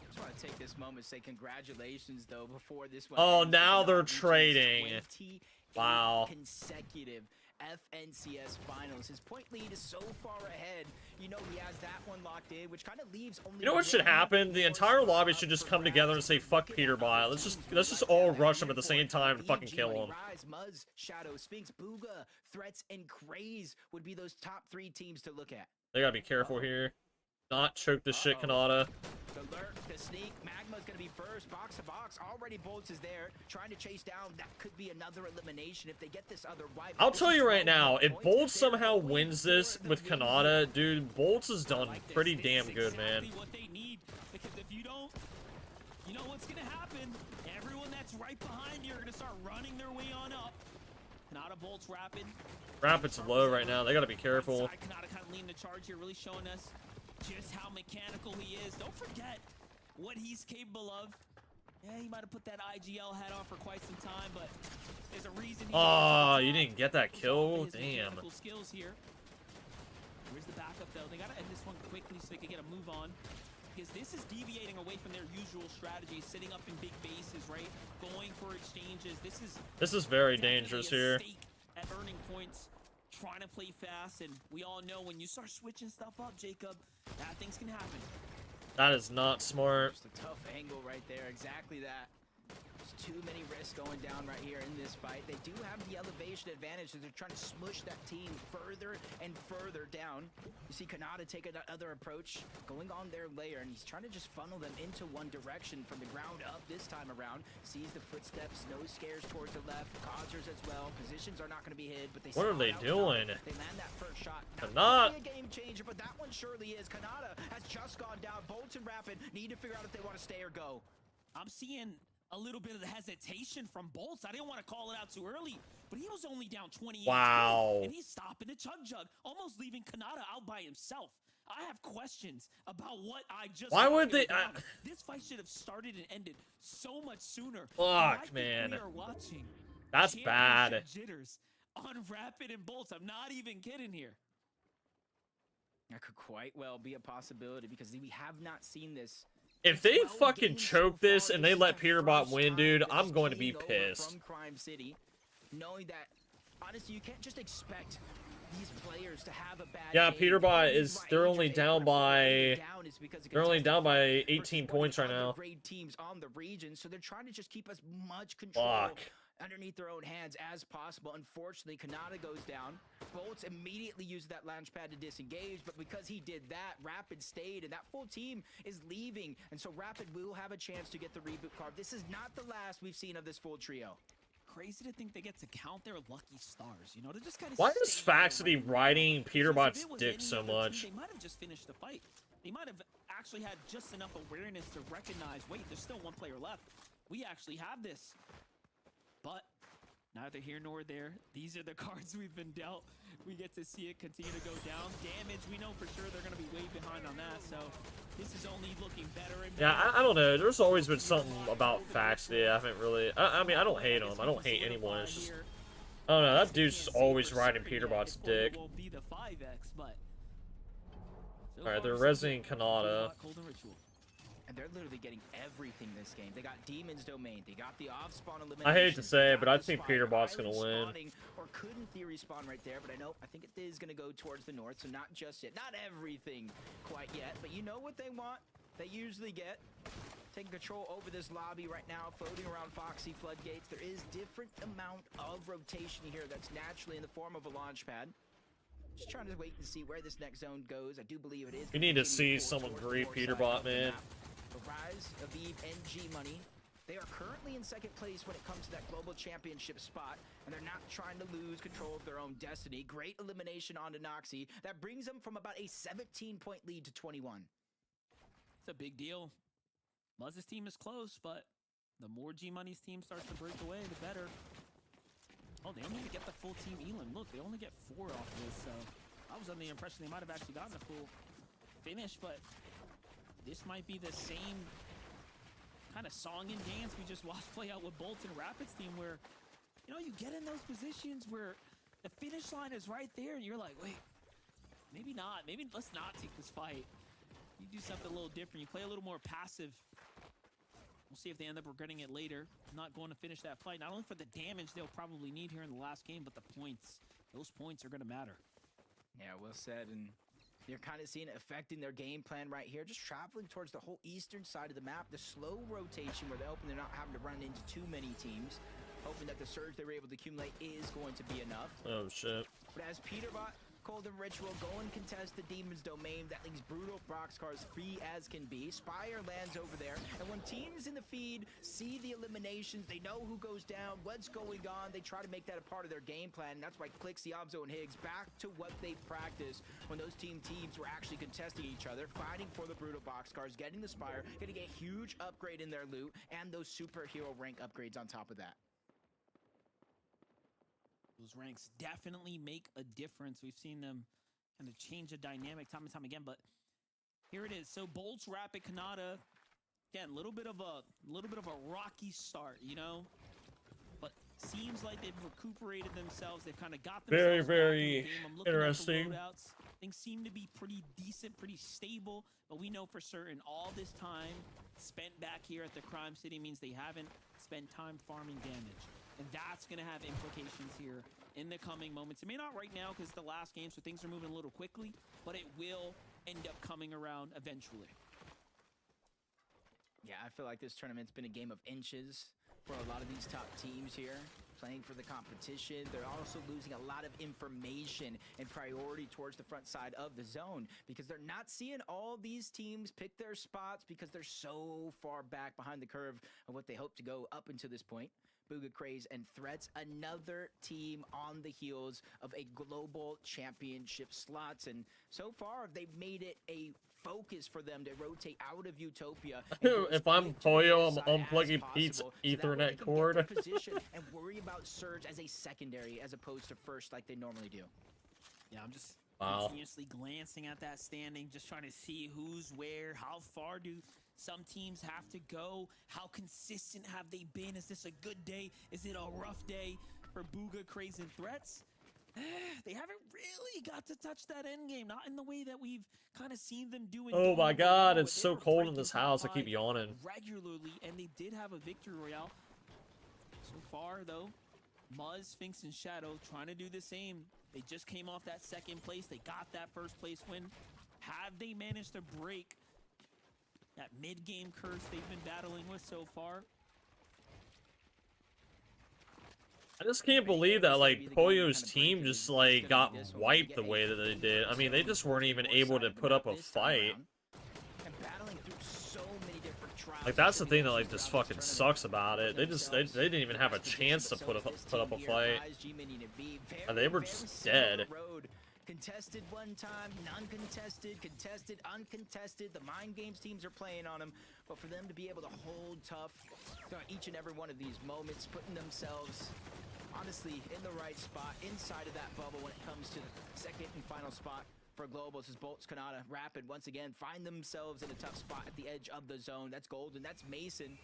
Just want to take this moment to say congratulations, though, before this one Oh, ends, now because they're reaches trading. 28 Wow. consecutive FNCS finals. His point lead is so far ahead. You know, he has that one locked in, which kind of leaves only. You know what should one happen? The more entire spot lobby up should just for come together and grabs. say, fuck Looking at PETERBOT. other Let's just teams all like that rush him at the for same time and fucking VG, kill Money him. Rise, Muzz, Shadow, Sphinx, Booga, Threats, and Craze would be those top 3 teams to look at. They gotta be careful here. Not choke this shit, Kanata. The lurk, the sneak, Magma's gonna be first, box to box. Already Bolts is there, trying to chase down. That could be another elimination if they get this other wipe. I'll This tell is you right 12 now, if points. Bolts They're somehow going wins for this the with win Kanata, dude, Bolts has done Like this. pretty This damn is good, man. exactly what they need, because if you don't, you know what's gonna happen. Everyone that's right behind you are gonna start running their way on up. Kanata, Bolts, Rapid. Rapid's low right now. They gotta be careful. Inside, Kanata kind of leading the charge here, really showing us just how mechanical he is. Don't forget what he's capable of. Yeah, he might have put that IGL hat on for quite some time, but there's a reason. Oh, you didn't get that He's kill? off his Damn. mechanical skills here. Where's the backup though? They gotta end this one quickly so they can get a move on. Because this is deviating away from their usual strategy, sitting up in big bases, right? Going for exchanges. This is This is very definitely dangerous a here. stake at earning points. trying to play fast, and we all know when you start switching stuff up, Jacob, bad things can happen. That is not smart. Just a tough angle right there. Exactly that. There's too many risks going down right here in this fight. They do have the elevation advantage, so they're trying to smush that team further and further down. You see Kanata take another approach, going on their layer, and he's trying to just funnel them into one direction from the ground up this time around. Sees the footsteps, no scares towards the left, causers as well. Positions are not going to be hid, but they What are they doing? They land that first shot. Kanata. Not a game changer, but that one surely is. Kanata has just gone down. Bolts and Rapid need to figure out if they want to stay or go. I'm seeing a little bit of the hesitation from Bolts. I didn't want to call it out too early, but he was only down 28. Wow. And he's stopping the chug jug, almost leaving Kanata out by himself. I have questions about what I just. Why would they? This fight should have started and ended so much sooner. Fuck, man. We are watching. That's bad. Championship jitters on Rapid and Bolts. I'm not even kidding here. That could quite well be a possibility because we have not seen this. If they fucking choke this and they let PETERBOT win, dude, I'm going to be pissed. From Crime City, knowing that, honestly, you can't just expect these players to have a bad Yeah, game. PETERBOT is, they're only down by 18 points right now. Great teams on the region, so they're trying to just keep as much control underneath their own hands as possible. Unfortunately, Kanata goes down. Bolts immediately used that launch pad to disengage, but because he did that, Rapid stayed, and that full team is leaving, and so Rapid will have a chance to get the reboot card. This is not the last we've seen of this full trio. Crazy to think they get to count their lucky stars, you know, to just kind of. Why is Faxity riding PETERBOT's dick so much? They might have just finished the fight. They might have actually had just enough awareness to recognize, wait, there's still one player left. We actually have this. But neither here nor there. These are the cards we've been dealt. We get to see it continue to go down. Damage, we know for sure they're going to be way behind on that. So this is only looking better and better. Yeah, I don't know. There's always been something about Faxity I haven't really... I mean, I don't hate him. I don't hate anyone. It's just... I don't know. That dude's just always riding PETERBOT's dick. Alright, they're resing Kanata. And they're literally getting everything this game. They got Demon's Domain. They got the off-spawn elimination. I hate to say it, but I think PETERBOT's going to win. Or could in theory spawn right there, but I think it is going to go towards the north, so not just yet. Not everything quite yet, but you know what they want. They usually get. Taking control over this lobby right now, floating around Foxy Floodgates. There is different amount of rotation here that's naturally in the form of a launch pad. Just trying to wait and see where this next zone goes. I do believe it is. You need to see someone grief PETERBOT, man. The rise of Eve and G Money. They are currently in second place when it comes to that global championship spot, and they're not trying to lose control of their own destiny. Great elimination onto Noxie. That brings them from about a 17-point lead to 21. It's a big deal. Buzz's team is close, but the more G Money's team starts to break away, the better. Oh, they don't even get the full team Elam. Look, they only get 4 off this, so I was under the impression they might have actually gotten a full finish, but this might be the same kind of song and dance we just watched play out with Bolts and Rapids team where, you know, you get in those positions where the finish line is right there and you're like, wait, maybe not. Maybe let's not take this fight. You do something a little different. You play a little more passive. We'll see if they end up regretting it later. Not going to finish that fight. Not only for the damage they'll probably need here in the last game, but the points. Those points are going to matter. Yeah, well said. And you're kind of seeing it affecting their game plan right here. Just traveling towards the whole eastern side of the map. The slow rotation where they're hoping they're not having to run into too many teams. Hoping that the surge they were able to accumulate is going to be enough. Oh, shit. But as PETERBOT, Golden Ritual go and contest the Demon's Domain, that leaves Brutal Boxcars free as can be. Spire lands over there, and when teams in the feed see the eliminations, they know who goes down, what's going on, they try to make that a part of their game plan, and that's why CLIX, Diablo, and Higgs back to what they practiced when those teams were actually contesting each other, fighting for the Brutal Boxcars, getting the Spire, getting a huge upgrade in their loot, and those superhero rank upgrades on top of that. Those ranks definitely make a difference. We've seen them kind of change the dynamic time and time again, but here it is. So Bolts, Rapid, Kanata, again, a little bit of a rocky start, you know, but seems like they've recuperated themselves. They've kind of got themselves very interesting. Things seem to be pretty decent, pretty stable, but we know for certain all this time spent back here at the Crime City means they haven't spent time farming damage. And that's going to have implications here in the coming moments. It may not right now because it's the last game, so things are moving a little quickly, but it will end up coming around eventually. Yeah, I feel like this tournament's been a game of inches for a lot of these top teams here, playing for the competition. They're also losing a lot of information and priority towards the front side of the zone because they're not seeing all these teams pick their spots because they're so far back behind the curve of what they hope to go up until this point. Booga Craze and Threats, another team on the heels of a global championship slots. And so far, they've made it a focus for them to rotate out of Utopia. If I'm Pollo, I'm unplugging Pete's Ethernet cord. And worry about Surge as a secondary as opposed to first like they normally do. Yeah, I'm just Wow. continuously glancing at that standing, just trying to see who's where, how far do some teams have to go, how consistent have they been? Is this a good day? Is it a rough day for Booga, Craze, and Threats? They haven't really got to touch that end game, not in the way that we've kind of seen them do. Oh my god, it's so cold in this house. I keep yawning. Regularly, and they did have a victory royale. So far, though, Muzz, Sphinx, and Shadow trying to do the same. They just came off that second place. They got that first place win. Have they managed to break that mid-game curse they've been battling with so far? I just can't believe that, like, Pollo's team just, like, got wiped the way that they did. I mean, they just weren't even able to put up a fight. Like, that's the thing that, like, just fucking sucks about it. They didn't even have a chance to put up a fight. And they were just dead. Contested one time, non-contested, contested, uncontested. The mind games teams are playing on them, but for them to be able to hold tough throughout each and every one of these moments, putting themselves honestly in the right spot inside of that bubble when it comes to the second and final spot for Globals as Bolts, Kanata, Rapid once again find themselves in a tough spot at the edge of the zone. That's Golden, that's Mason.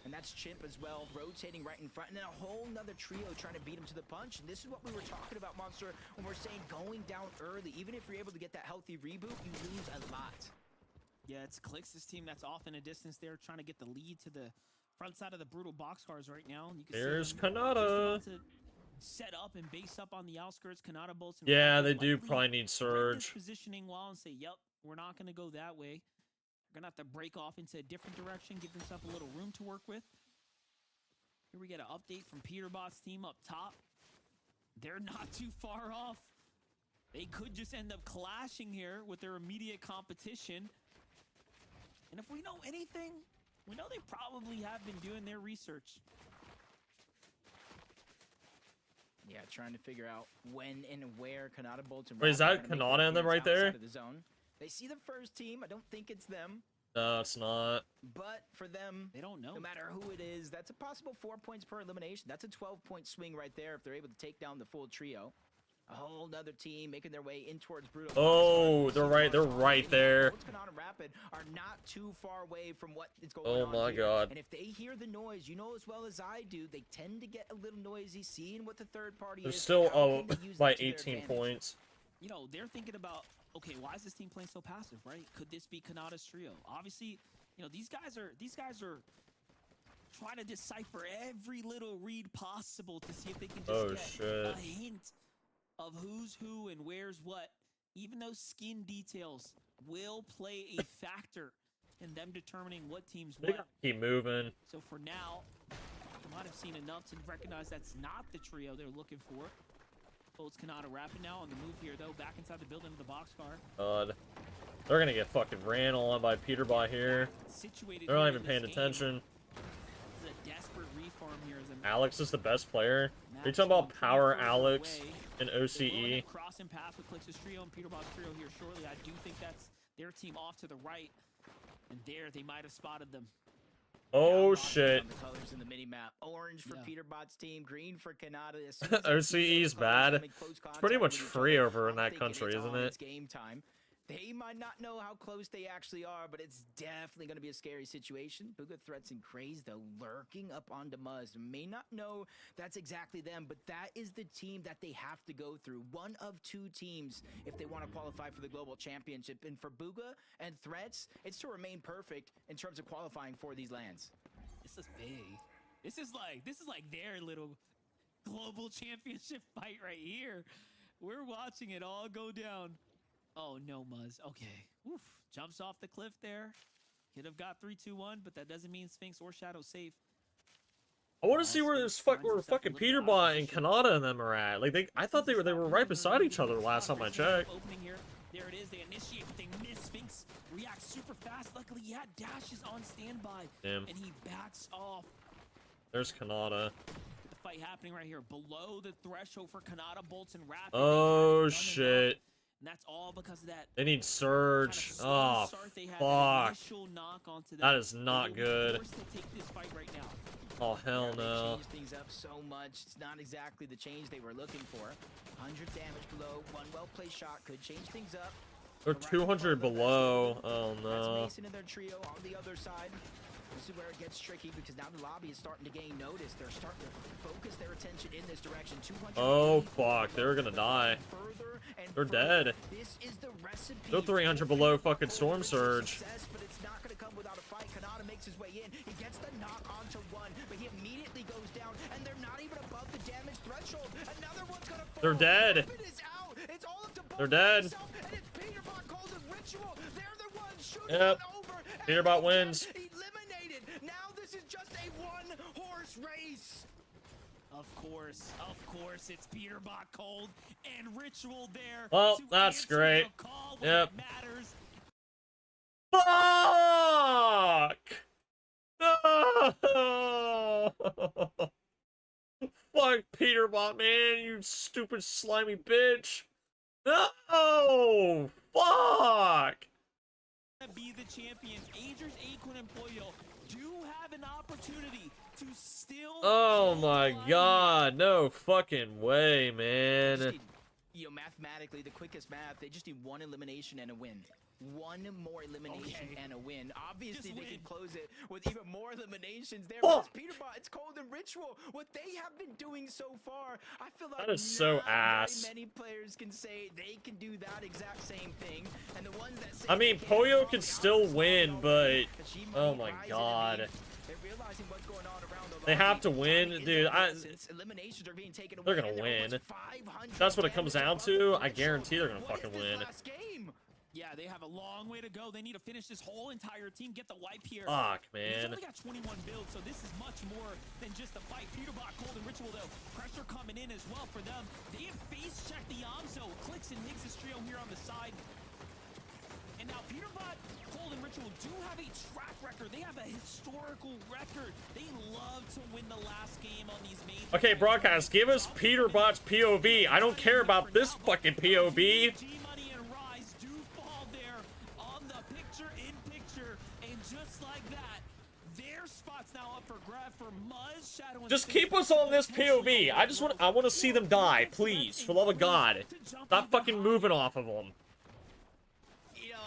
And that's Chimp as well, rotating right in front. And then a whole nother trio trying to beat him to the punch. And this is what we were talking about, Monster, when we're saying going down early. Even if you're able to get that healthy reboot, you lose a lot. Yeah, it's CLIX's team that's off in a distance there, trying to get the lead to the front side of the brutal boxcars right now. And you can There's see Kanata. Set up and base up on the outskirts. Kanata bolts. Yeah, they do probably need Surge. Positioning well and say, yep, we're not going to go that way. We're going to have to break off into a different direction, give themselves a little room to work with. Here we get an update from PETERBOT's team up top. They're not too far off. They could just end up clashing here with their immediate competition. And if we know anything, we know they probably have been doing their research. Yeah, trying to figure out when and where Kanata bolts and Wait, is that Kanata in them right there? They see the first team. I don't think it's them. No, it's not. But for them, they don't know. No matter who it is, that's a possible 4 points per elimination. That's a 12-point swing right there if they're able to take down the full trio. A whole other team making their way in towards Brutal. Oh, they're right there. Kanata Rapid are not too far away from what is going on. Oh my here. god. And if they hear the noise, you know as well as I do, they tend to get a little noisy, seeing what the third party They're is. still by 18 points. You know, they're thinking about, okay, why is this team playing so passive, right? Could this be Kanata's trio? Obviously, you know, these guys are trying to decipher every little read possible to see if they can just get a hint of who's who and where's what. Even those skin details will play a factor in them determining what team's what. Keep moving. So for now, you might have seen enough to recognize that's not the trio they're looking for. Bolts Kanata Rapid now on the move here, though, back inside the building of the boxcar. God. They're gonna get fucking ran on by PETERBOT here. They're not even paying attention. This is a desperate reform here. Alex is the best player. Are you talking about Power Alex in OCE? Crossing paths with CLIX's trio and PETERBOT's trio here shortly. I do think that's their team off to the right. And there, they might have spotted them. Oh shit. The colors in the mini map. Orange for PETERBOT's team, green for Kanata. OCE is bad. It's pretty much free over in that country, isn't it? It's game time. They might not know how close they actually are, but it's definitely going to be a scary situation. Booga, Threats, and Craze, though, lurking up onto Muzz. May not know that's exactly them, but that is the team that they have to go through. One of two teams if they want to qualify for the Global Championship. And for Booga and Threats, it's to remain perfect in terms of qualifying for these lands. This is big. This is like their little global championship fight right here. We're watching it all go down. Oh no, Muzz. Okay. Oof. Jumps off the cliff there. Could have got 3-2-1, but that doesn't mean Sphinx or Shadow safe. I want to see where fucking PETERBOT and Kanata and them are at. Like I thought they were right beside each other last time I checked. Opening here. There it is. They initiate, but they miss. Sphinx reacts super fast. Luckily, he had dashes on standby. Damn. And he backs off. There's Kanata. The fight happening right here. Below the threshold for Kanata, Bolts, and Rapid. Oh, shit. And that's all because of that. They need Surge. Oh, fuck. That is not good. Oh, hell no. Change things up so much. It's not exactly the change they were looking for. 100 damage below. One well-placed shot could change things up. They're 200 below. Oh, That's no. Mason and their trio on the other side. This is where it gets tricky because now the lobby is starting to gain notice. They're starting to focus their attention in this direction. 200 Oh, fuck. They're gonna die. They're dead. This is the recipe. They're 300 below fucking Storm Surge. But it's not going to come without a fight. Kanata makes his way in. He gets the knock onto one, but he immediately goes down, and they're not even above the damage threshold. Another one's going to fall. They're dead. Is out. It's all up to They're dead. himself, and it's PETERBOT called a ritual. They're the ones shooting Yep. over. PETERBOT wins. Eliminated. Now this is just a one-horse race. Of course, it's PETERBOT cold and Ritual there. Well, to that's answer great. the call when Yep. it matters. Fuck! No! Fuck PETERBOT, man, you stupid slimy bitch! No! Fuck! Be the champions. Agers, Aquin, and Pollo do have an opportunity to still. Oh my god, no fucking way, man. Mathematically, the quickest math, they just need one elimination and a win. One more elimination and a win. Obviously, they can close it with even more eliminations there. Oh. PETERBOT, it's cold and Ritual. What they have been doing so far, I feel like That is so not ass. very many players can say they can do that exact same thing. And the ones that say I mean, they can't, Pollo well, could the still odds win, are but G-Money, oh my Rise, and god. Elite, they're realizing what's going on around the They lobby. have to win, Timing is dude. of the essence. Eliminations are being taken away, They're gonna and they're win. almost 500 That's what it comes down damage above to. the I guarantee they're gonna threshold. fucking What is win. this last game? Yeah, they have a long way to go. They need to finish this whole entire team, get the wipe here. Fuck, He's man. only got 21 builds, so this is much more than just a fight. PETERBOT, Cold, and Ritual, though. Pressure coming in as well for them. They have face-checked the Yamso. CLIX and Higgs' trio here on the side. And now PETERBOT, Cold, and Ritual do have a track record. They have a historical record. They love to win the last game on these major. Okay, broadcast, give us PETERBOT's POV. I don't care about this fucking POV. G-Money and Rise do fall there on the picture-in-picture, and just like that, their spot's now up for grab for Muzz, Shadow, and Just Sphinx. keep us on this POV. I want to see them die, please, for the love of God. Stop fucking moving off of them. You know,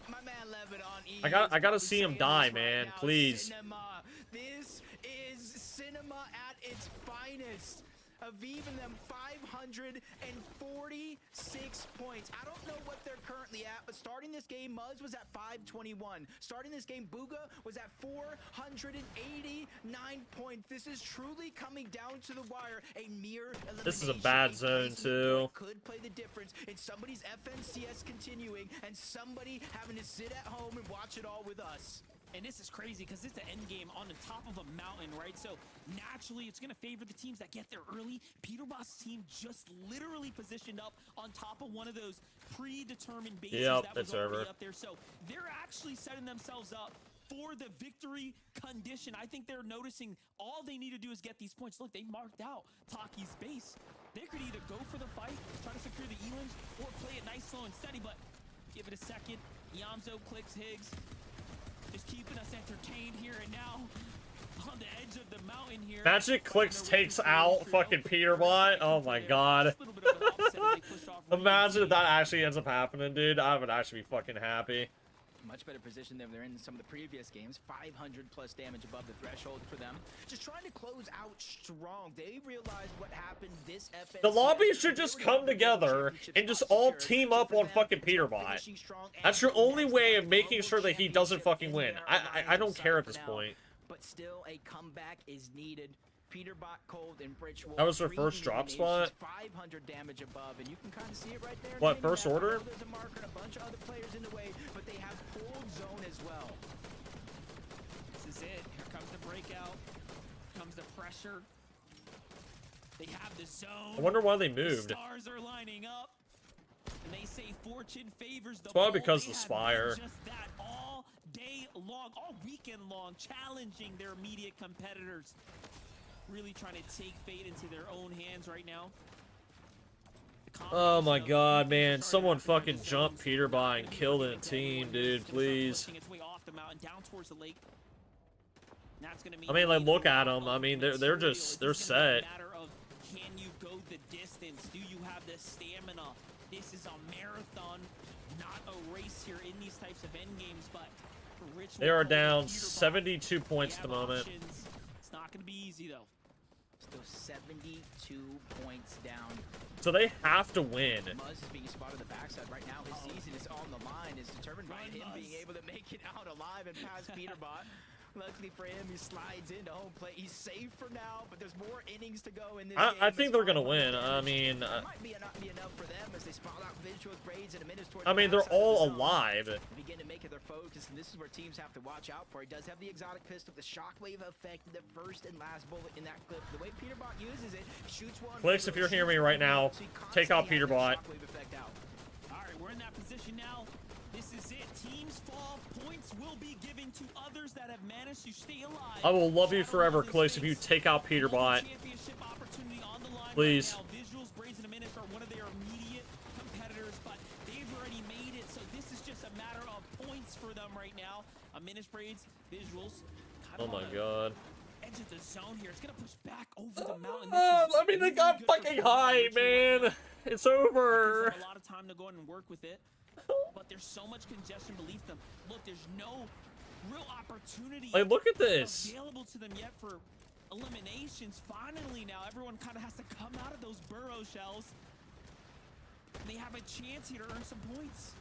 my man Levitt on E I gotta see him die, man. Please. Cinema. This is cinema at its finest. Aviv and them 546 points. I don't know what they're currently at, but starting this game, Muzz was at 521. Starting this game, Booga was at 489 points. This is truly coming down to the wire. A mere elimination. This is a bad zone, too. Could play the difference in somebody's FNCS continuing and somebody having to sit at home and watch it all with us. And this is crazy because it's an end game on the top of a mountain, right? So naturally, it's going to favor the teams that get there early. PETERBOT's team just literally positioned up on top of one of those predetermined bases that was already up there. So they're actually setting themselves up for the victory condition. I think they're noticing all they need to do is get these points. Look, they marked out Taki's base. They could either go for the fight, try to secure the elims, or play it nice, slow, and steady. But give it a second. Yamso, CLIX, Higgs. Just keeping us entertained here and now on the edge of the mountain here. Magic CLIX takes out fucking PETERBOT. Oh my god. Imagine if that actually ends up happening, dude. I would actually be fucking happy. Much better position than they're in some of the previous games. 500 plus damage above the threshold for them. Just trying to close out strong. They realize what happened this FNCS. The lobby should just come together and just all team up on fucking PETERBOT. That's your only way of making sure that he doesn't fucking win. I don't care at this point. But still a comeback is needed. PETERBOT, Cold, and Bridge. That was their first drop spot. 500 damage above, and you can kind of see it right there. What, first order? There's a marker and a bunch of other players in the way, but they have pulled zone as well. This is it. Here comes the breakout. Comes the pressure. They have the zone. I wonder why they moved. The stars are lining up. And they say fortune favors the It's probably bold. because They the have Spire. done just that all day long, all weekend long, challenging their immediate competitors. Really trying to take fate into their own hands right now. Oh my god, man. Someone fucking jumped PETERBOT and killed a team, dude. Please. Its way off the mountain, down towards the lake. That's gonna mean I mean, like, look at them. I mean, they're set. Matter of, can you go the distance? Do you have the stamina? This is a marathon, not a race here in these types of end games, but for Rich, They are down 72 points at the moment. options. It's not gonna be easy though. Still 72 points down. So they have to win. Muzz is being spotted on the backside right now. His season is on the line. Is determined by him being able to make it out alive and pass PETERBOT. Luckily for him, he slides into home plate. He's safe for now, but there's more innings to go in this game. I think they're gonna win. I mean, It might be not be enough for them as they spot out visuals, braids, and a minute towards I mean, the they're backside of all the zone. alive. They begin to make it their focus, and this is where teams have to watch out for. He does have the exotic pistol, the shockwave effect, the first and last bullet in that clip. The way PETERBOT uses it, shoots one. CLIX, if you're hearing me right now, take out PETERBOT. All right, we're in that position now. This is it. Teams fall. Points will be given to others that have managed to stay alive. I will love you forever, CLIX, if you take out PETERBOT. Championship opportunity on the line Please. right now. Visuals, Braids, and a minute are one of their immediate competitors, but they've already made it, so this is just a matter of points for them right now. A minute, Braids, Visuals. Oh my god. Edge of the zone here. It's gonna push back over the mountain. I mean, they got fucking high, man. It's over. A lot of time to go in and work with it, but there's so much congestion beneath them. Look, there's no real opportunity. Like, look at this. Available to them yet for eliminations. Finally, now everyone kind of has to come out of those burrow shells. And they have a chance here to earn some points.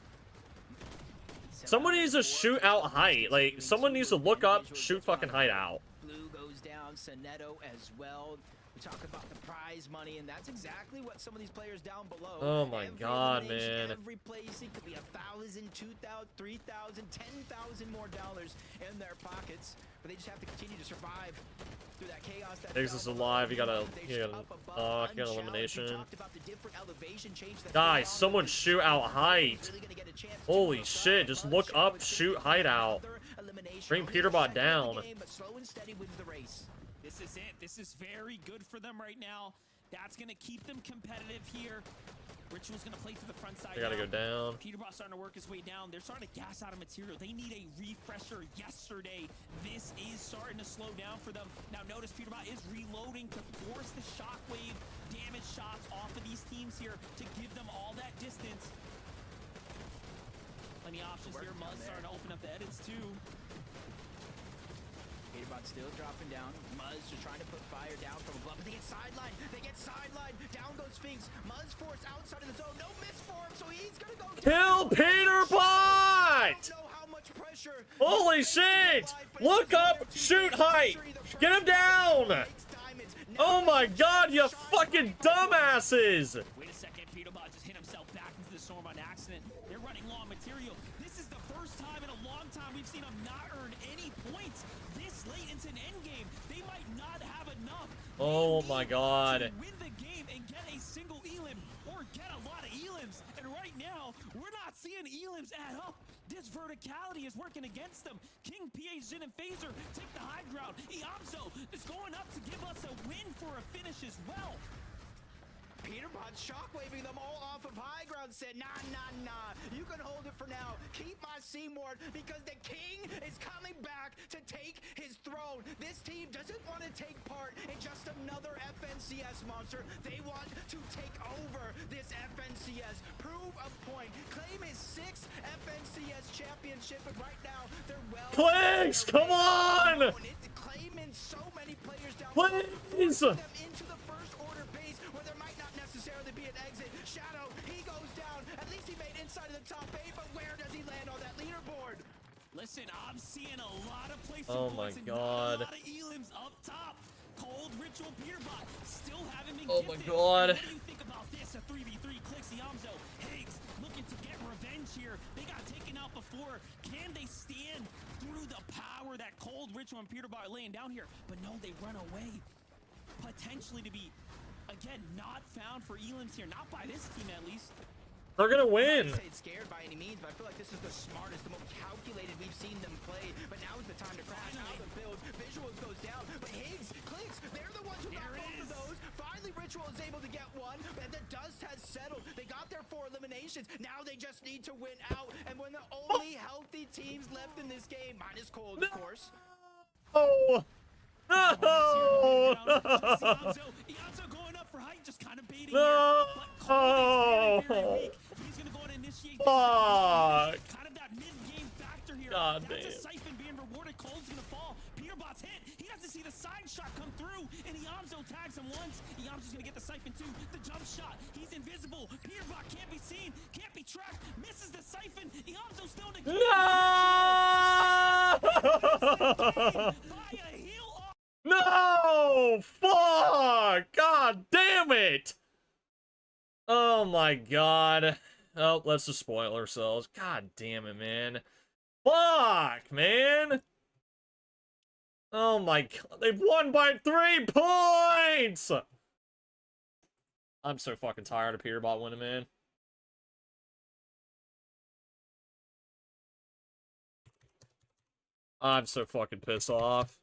Someone needs to shoot out height. Like, someone needs to look up, shoot fucking height out. Blue goes down, Sonetto as well. We talk about the prize money, and that's exactly what some of these players down below. Oh my god, elimination, man. Every placing could be 1,000, 2,000, 3,000, 10,000 more dollars in their pockets, but they just have to continue to survive through that chaos. Higgs is alive. You got an elimination. Guys, someone shoot out height. Holy shit, just look up, shoot height out. Bring PETERBOT down. This is it. This is very good for them right now. That's going to keep them competitive here. Ritual's going to play to the front side. They gotta go down. PETERBOT starting to work his way down. They're starting to gas out of material. They need a refresher yesterday. This is starting to slow down for them. Now notice PETERBOT is reloading to force the shockwave damage shots off of these teams here to give them all that distance. Plenty of options here. Muzz starting to open up the edits too. PETERBOT still dropping down. Muzz just trying to put fire down from above, but they get sidelined. They get sidelined. Down goes Sphinx. Muzz forced outside of the zone. No miss for him, so he's gonna go Kill PETERBOT! Holy shit! Look up, shoot height! Get him down! Oh my god, you fucking dumbasses! Wait a second, PETERBOT just hit himself back into the storm on accident. They're running low on material. This is the first time in a long time we've seen them not earn any points this late into an end game. They might not have enough. Oh my god. To win the game and get a single elim or get a lot of elims. And right now, we're not seeing elims add up. This verticality is working against them. King, PH, Jin, and Phaser take the high ground. Iamzo is going up to give us a win for a finish as well. PETERBOT shockwaving them all off of high ground, said, nah, nah, nah, you can hold it for now. Keep my Seymour, because the king is coming back to take his throne. This team doesn't want to take part in just another FNCS monster. They want to take over this FNCS, prove a point, claim his 6th FNCS championship, and right now, they're well... CLIX, come on! Claiming so many players down Please! them into the first order base where there might not necessarily be an exit. Shadow, he goes down. At least he made inside of the top 8, but where does he land on that leaderboard? Listen, I'm seeing a lot of places. Oh my God. A lot of elims up top. Cold Ritual PETERBOT still haven't been Oh my gifted. God. What do you think about this? A 3v3 CLIX Yamzo. Higgs looking to get revenge here. They got taken out before. Can they stand through the power that Cold Ritual and PETERBOT are laying down here? But no, they run away. Potentially to be, again, not found for elims here. Not by this team, at least. They're gonna win. I don't say it's scared by any means, but I feel like this is the smartest, the most calculated we've seen them play. But now is the time to crash. Now the builds, Visuals goes down, but Higgs, CLIX, they're the ones who got both of those. Finally, Ritual is able to get one, and the dust has settled. They got their 4 eliminations. Now they just need to win out. And when the only healthy teams left in this game, minus Cold, of course. Oh. No! Yamzo going up for height, just kind of baiting No! here. But Cold is very, very weak. He's gonna go and initiate Fuck! kind of that mid-game factor here. God That's damn. a siphon being rewarded. Cold's gonna fall. PETERBOT's hit. He doesn't see the side shot come through, and Yamzo tags him once. Yamzo's gonna get the siphon too. The jump shot. He's invisible. PETERBOT can't be seen, can't be tracked. Misses the siphon. Yamzo still in the game. No! By a heel off. No! Fuck! God damn it! Oh my God. Oh, let's just spoil ourselves. God damn it, man. Fuck, man! Oh my God. They've won by 3 points! I'm so fucking tired of PETERBOT winning, man. I'm so fucking pissed off.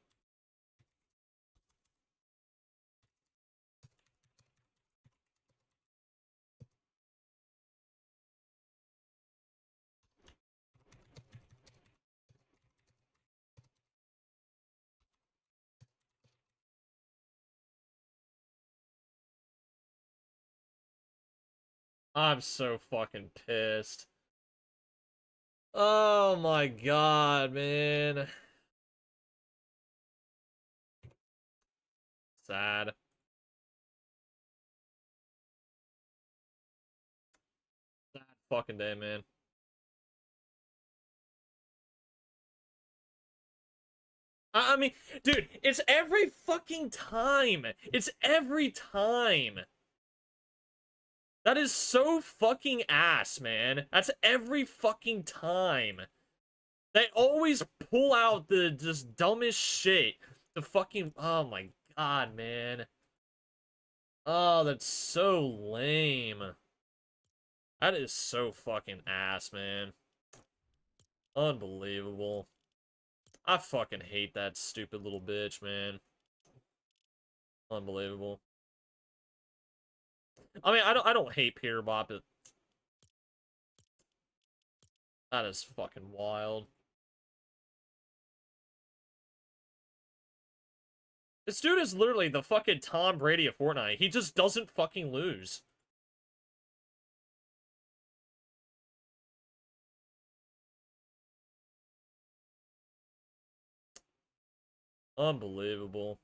I'm so fucking pissed. Oh my God, man. Sad. Sad fucking day, man. I mean, dude, it's every fucking time. It's every time. That is so fucking ass, man. That's every fucking time. They always pull out the just dumbest shit. The fucking... Oh my God, man. Oh, that's so lame. That is so fucking ass, man. Unbelievable. I fucking hate that stupid little bitch, man. Unbelievable. I mean, I don't hate PETERBOT, but that is fucking wild. This dude is literally the fucking Tom Brady of Fortnite. He just doesn't fucking lose. Unbelievable.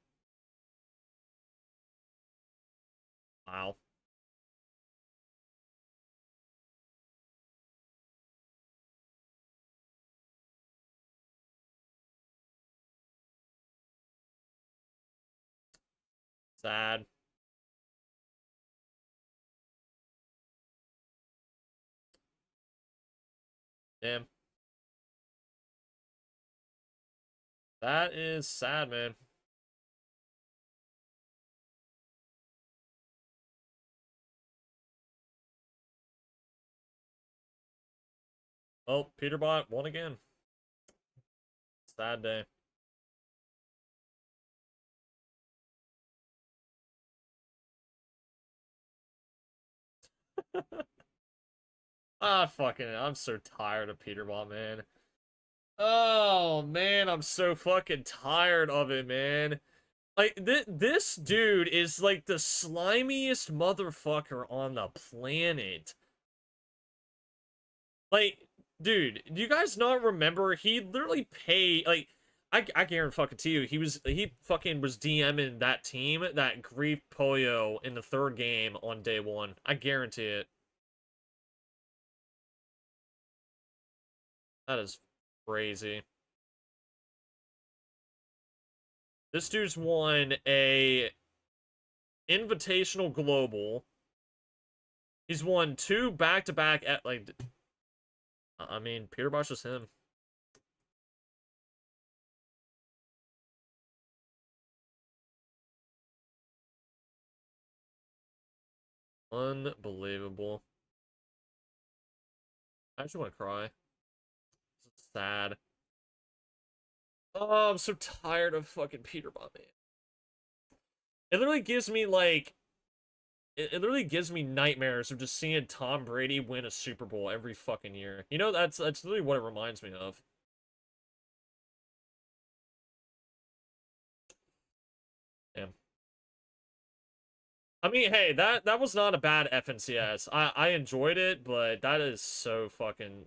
Wow. Sad. Damn. That is sad, man. Oh, PETERBOT won again. Sad day. I'm so tired of PETERBOT, man. Oh, man, I'm so fucking tired of it, man. Like, this dude is, like, the slimiest motherfucker on the planet. Like, dude, do you guys not remember? He literally paid, like, I guarantee fucking to you, he fucking was DMing that team that griefed Pollo in the 3rd game on day 1. I guarantee it. That is Crazy. This dude's won a Invitational Global. He's won 2 back-to-back at, like, I mean, PETERBOT's just him. Unbelievable. I actually want to cry. This is sad. Oh, I'm so tired of fucking PETERBOT, man. It literally gives me, like... It literally gives me nightmares of just seeing Tom Brady win a Super Bowl every fucking year. You know, that's literally what it reminds me of. Damn. I mean, hey, that was not a bad FNCS. I enjoyed it, but that is so fucking...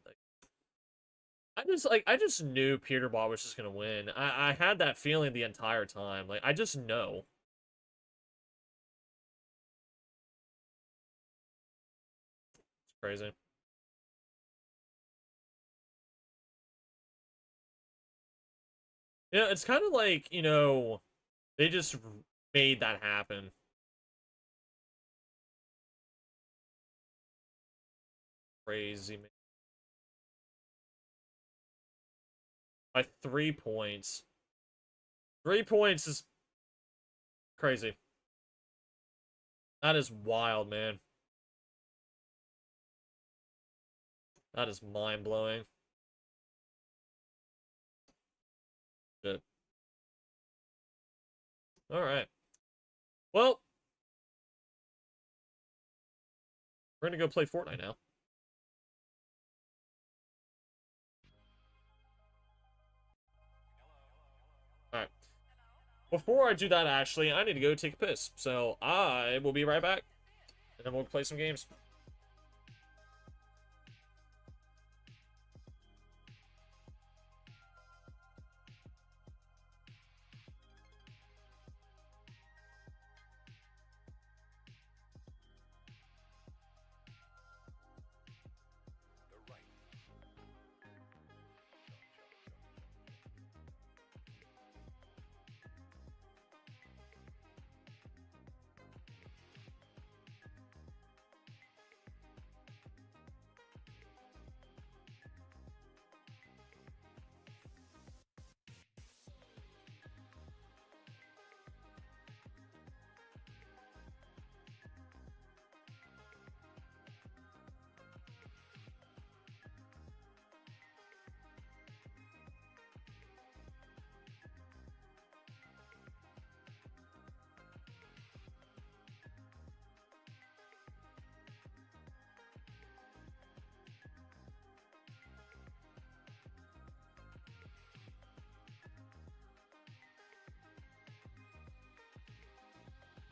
I just knew PETERBOT was just gonna win. I had that feeling the entire time. Like, I just know. It's crazy. Yeah, it's kind of like, you know, they just made that happen. Crazy, man. By 3 points. 3 points is crazy. That is wild, man. That is mind-blowing. Shit. Alright. Well, we're gonna go play Fortnite now. Alright. Before I do that, actually, I need to go take a piss. So, I will be right back. And then we'll play some games.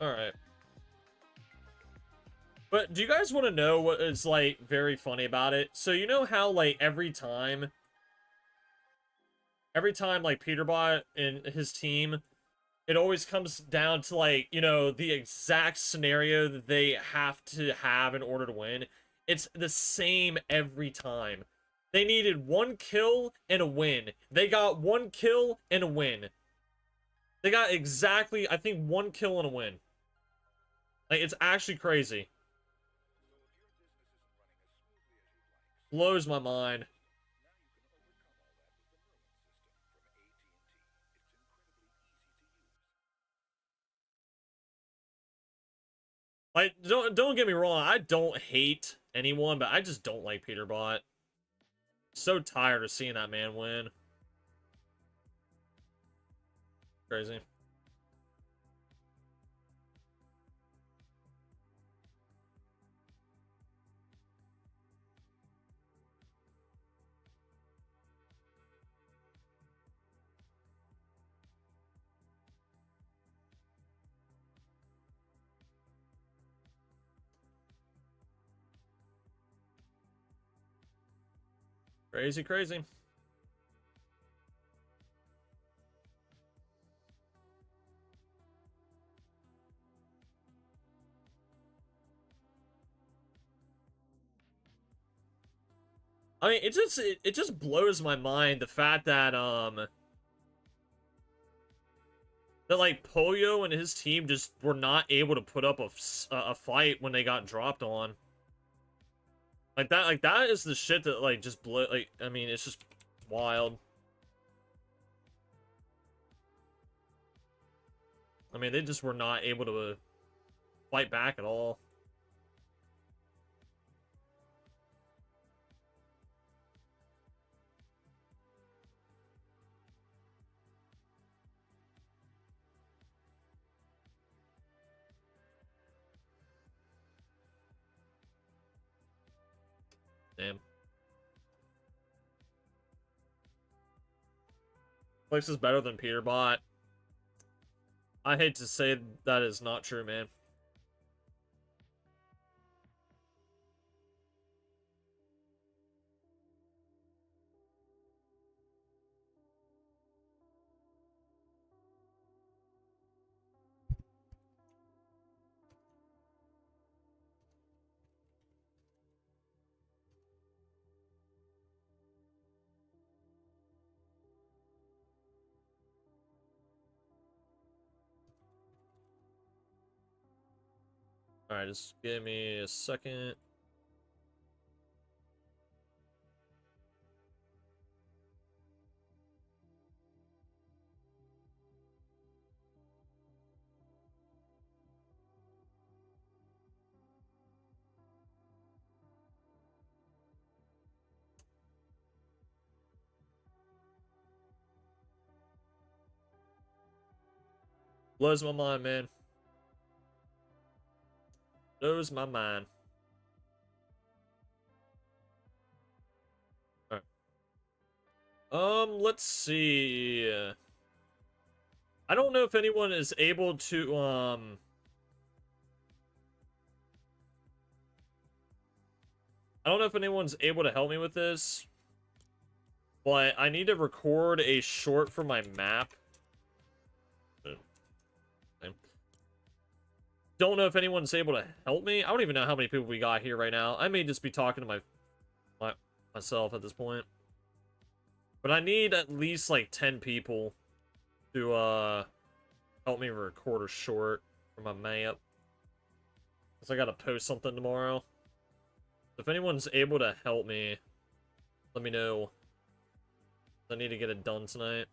Alright. But do you guys want to know what is, like, very funny about it? So you know how, like, every time, like, PETERBOT and his team, it always comes down to, like, you know, the exact scenario that they have to have in order to win. It's the same every time. They needed 1 kill and a win. They got 1 kill and a win. They got exactly, I think, 1 kill and a win. Like, it's actually crazy. Blows my mind. Like, don't get me wrong, I don't hate anyone, but I just don't like PETERBOT. So tired of seeing that man win. Crazy. Crazy, crazy. I mean, it just blows my mind the fact that that like Pollo and his team just were not able to put up a fight when they got dropped on. Like that is the shit that like just blow. Like, I mean, it's just wild. I mean, they just were not able to fight back at all. Damn. CLIX is better than PETERBOT. I hate to say that is not true, man. Alright, just give me a second. Blows my mind, man. Blows my mind. Alright. Let's see. I don't know if anyone is able to, I don't know if anyone's able to help me with this, but I need to record a short for my map. Don't know if anyone's able to help me. I don't even know how many people we got here right now. I may just be talking to myself at this point. But I need at least like 10 people to help me record a short for my map. Because I gotta post something tomorrow. If anyone's able to help me, let me know. I need to get it done tonight.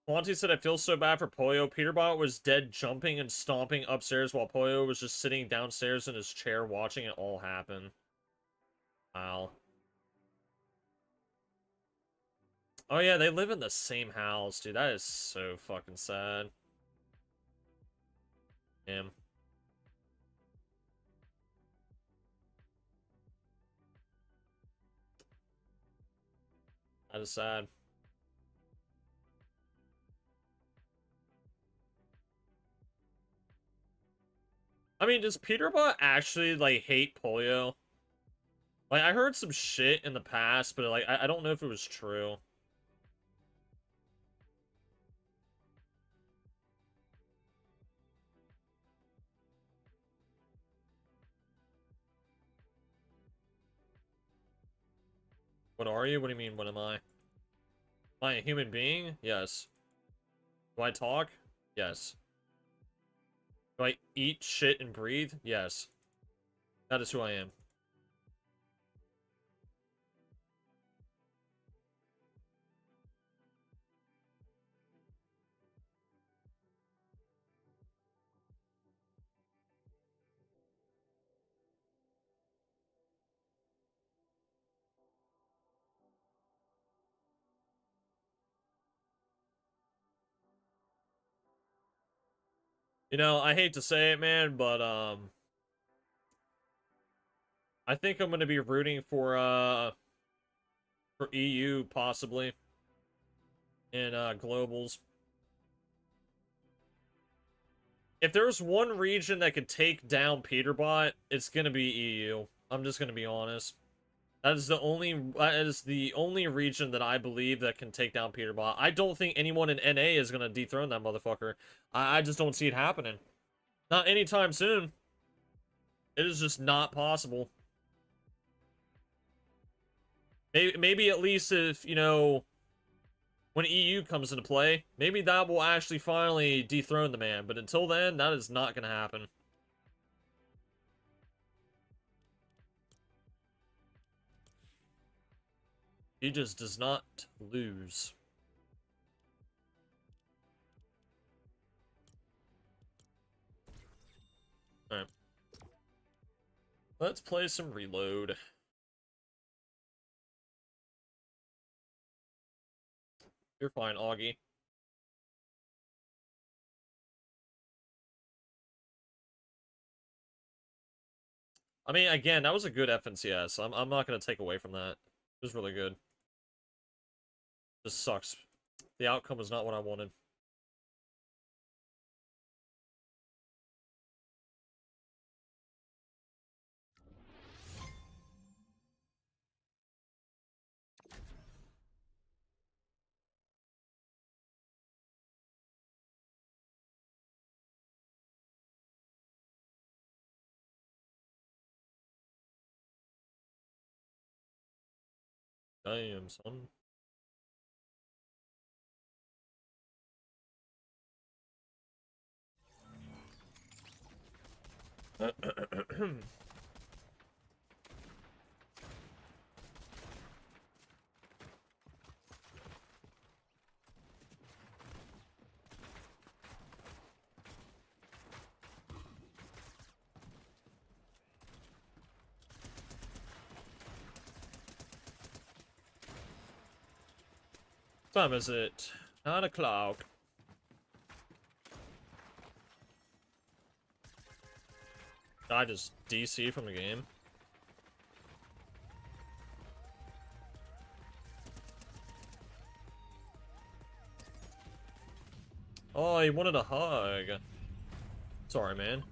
Monty said, I feel so bad for Pollo. PETERBOT was dead jumping and stomping upstairs while Pollo was just sitting downstairs in his chair watching it all happen. Wow. Oh yeah, they live in the same house, dude. That is so fucking sad. Damn. That is sad. I mean, does PETERBOT actually, like, hate Pollo? Like, I heard some shit in the past, but, like, I don't know if it was true. What are you? What do you mean, what am I? Am I a human being? Yes. Do I talk? Yes. Do I eat, shit, and breathe? Yes. That is who I am. You know, I hate to say it, man, but, I think I'm gonna be rooting for EU possibly in globals. If there's one region that could take down PETERBOT, it's gonna be EU. I'm just gonna be honest. That is the only region that I believe that can take down PETERBOT. I don't think anyone in NA is gonna dethrone that motherfucker. I just don't see it happening. Not anytime soon. It is just not possible. Maybe at least if, you know, when EU comes into play, maybe that will actually finally dethrone the man. But until then, that is not going to happen. He just does not lose. Alright. Let's play some Reload. You're fine, Augie. I mean, again, that was a good FNCS. I'm not going to take away from that. It was really good. Just sucks. The outcome was not what I wanted. Damn, son. Time is it? 9 o'clock. I just DC from the game. Oh, he wanted a hug. Sorry, man.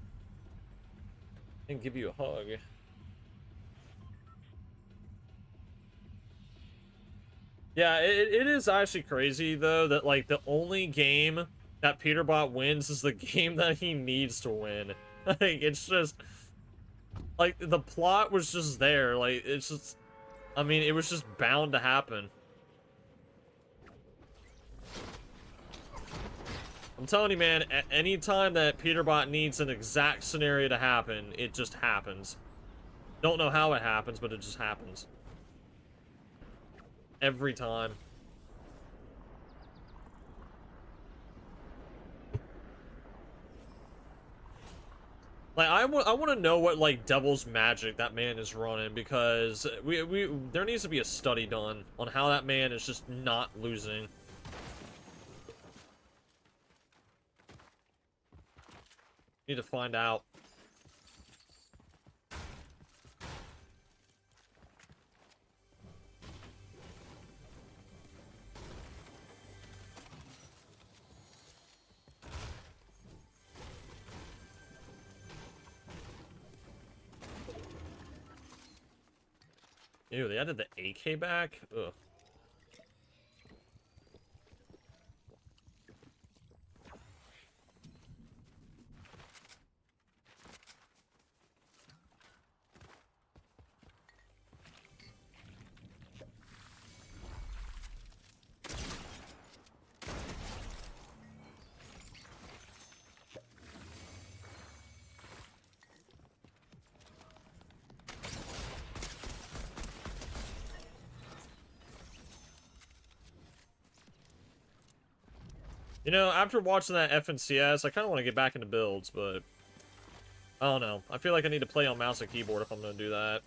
Didn't give you a hug. Yeah, it is actually crazy, though, that, like, the only game that PETERBOT wins is the game that he needs to win. Like, it's just... Like, the plot was just there. Like, it's just... I mean, it was just bound to happen. I'm telling you, man, at any time that PETERBOT needs an exact scenario to happen, it just happens. Don't know how it happens, but it just happens. Every time. Like, I want to know what, like, devil's magic that man is running, because there needs to be a study done on how that man is just not losing. Need to find out. Ew, they added the AK back? Ugh. You know, after watching that FNCS, I kind of want to get back into builds, but I don't know. I feel like I need to play on mouse and keyboard if I'm going to do that.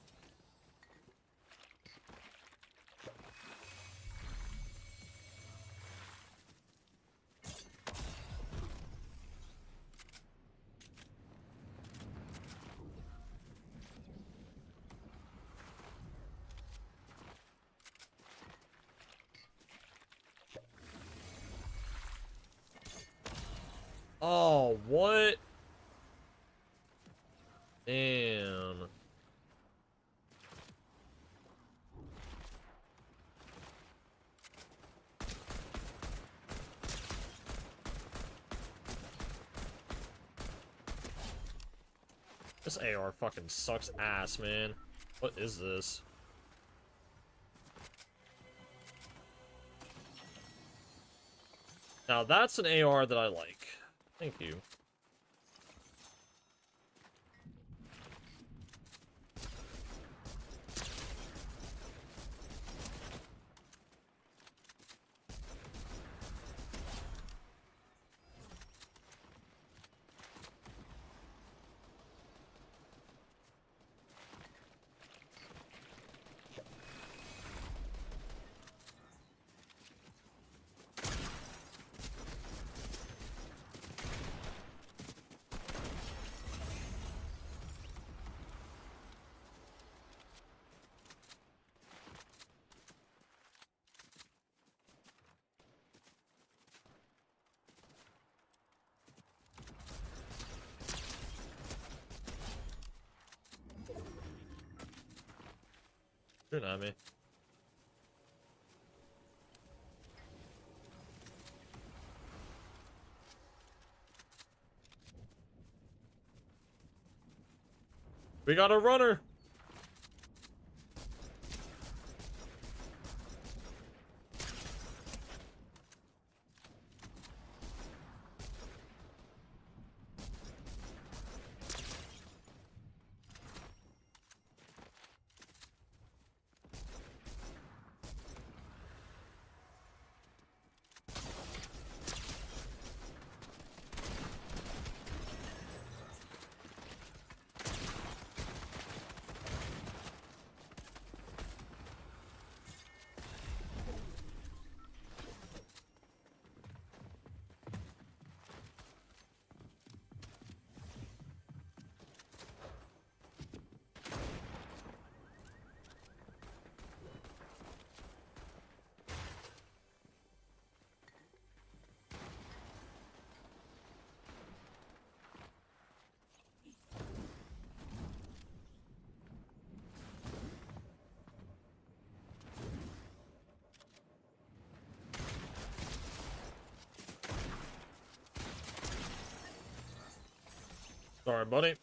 Oh, what? Damn. This AR fucking sucks ass, man. What is this? Now that's an AR that I like. Thank you. Shooting at me. We got a runner. Sorry, buddy.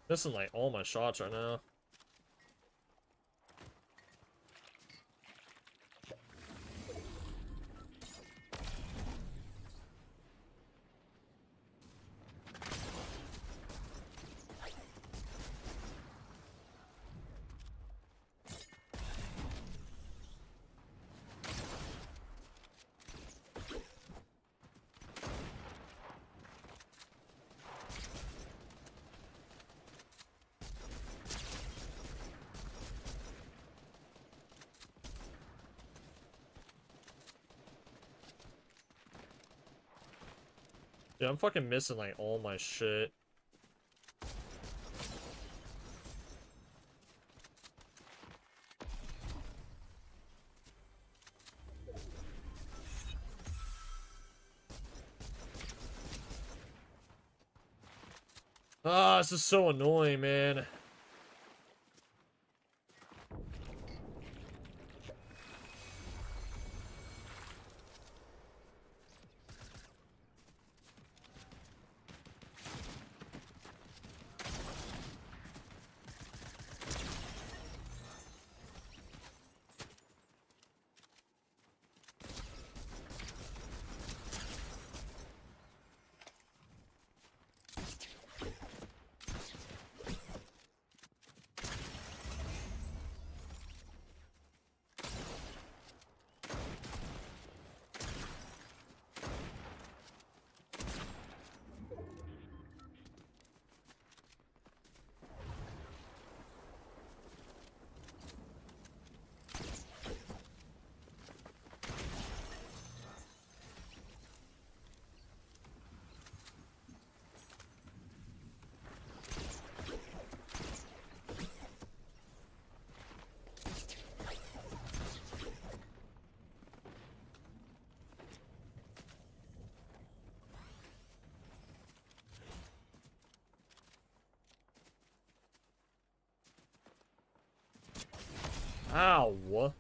Missing like all my shots right now. Yeah, I'm fucking missing like all my shit. Ah, this is so annoying, man. Ow.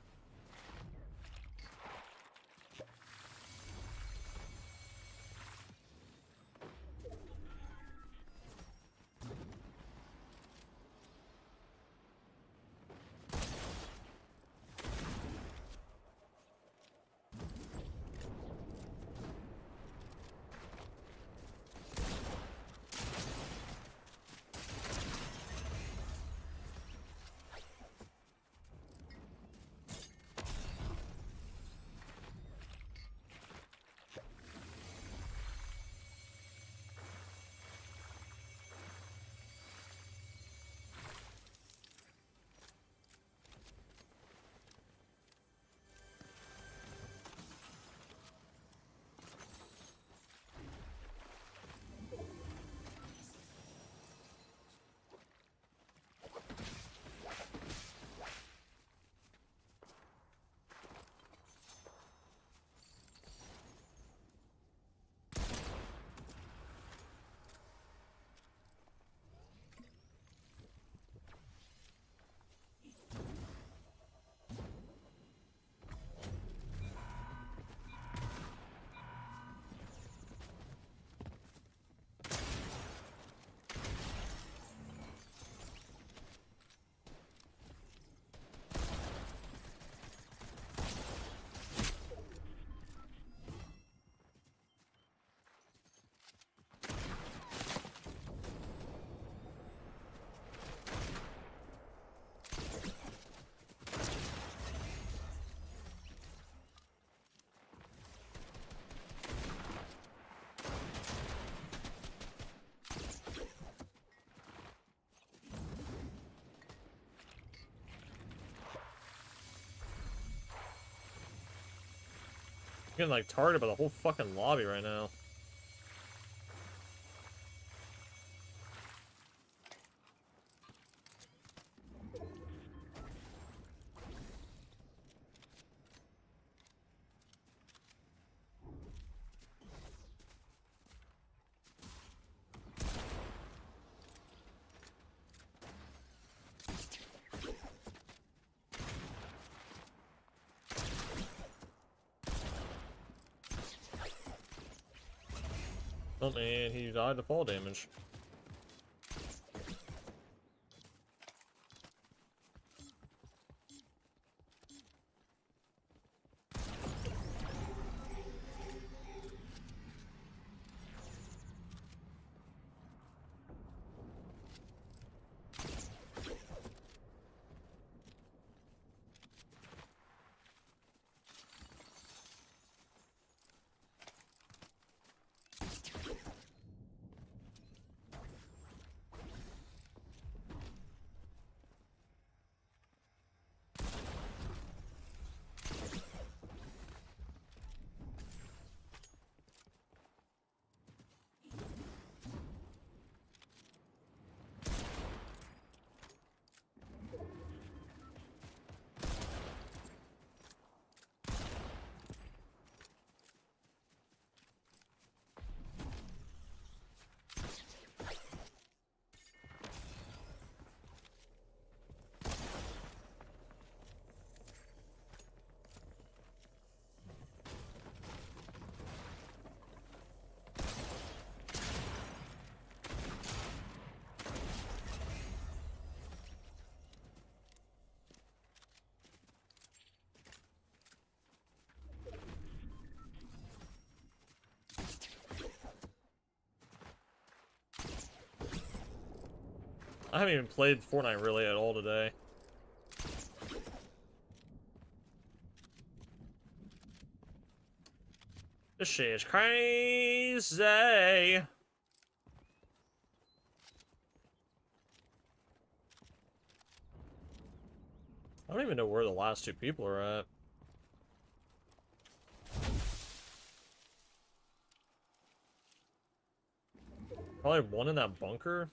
Getting like targeted by the whole fucking lobby right now. Oh man, he died to fall damage. I haven't even played Fortnite really at all today. This shit is crazy. I don't even know where the last two people are at. Probably one in that bunker.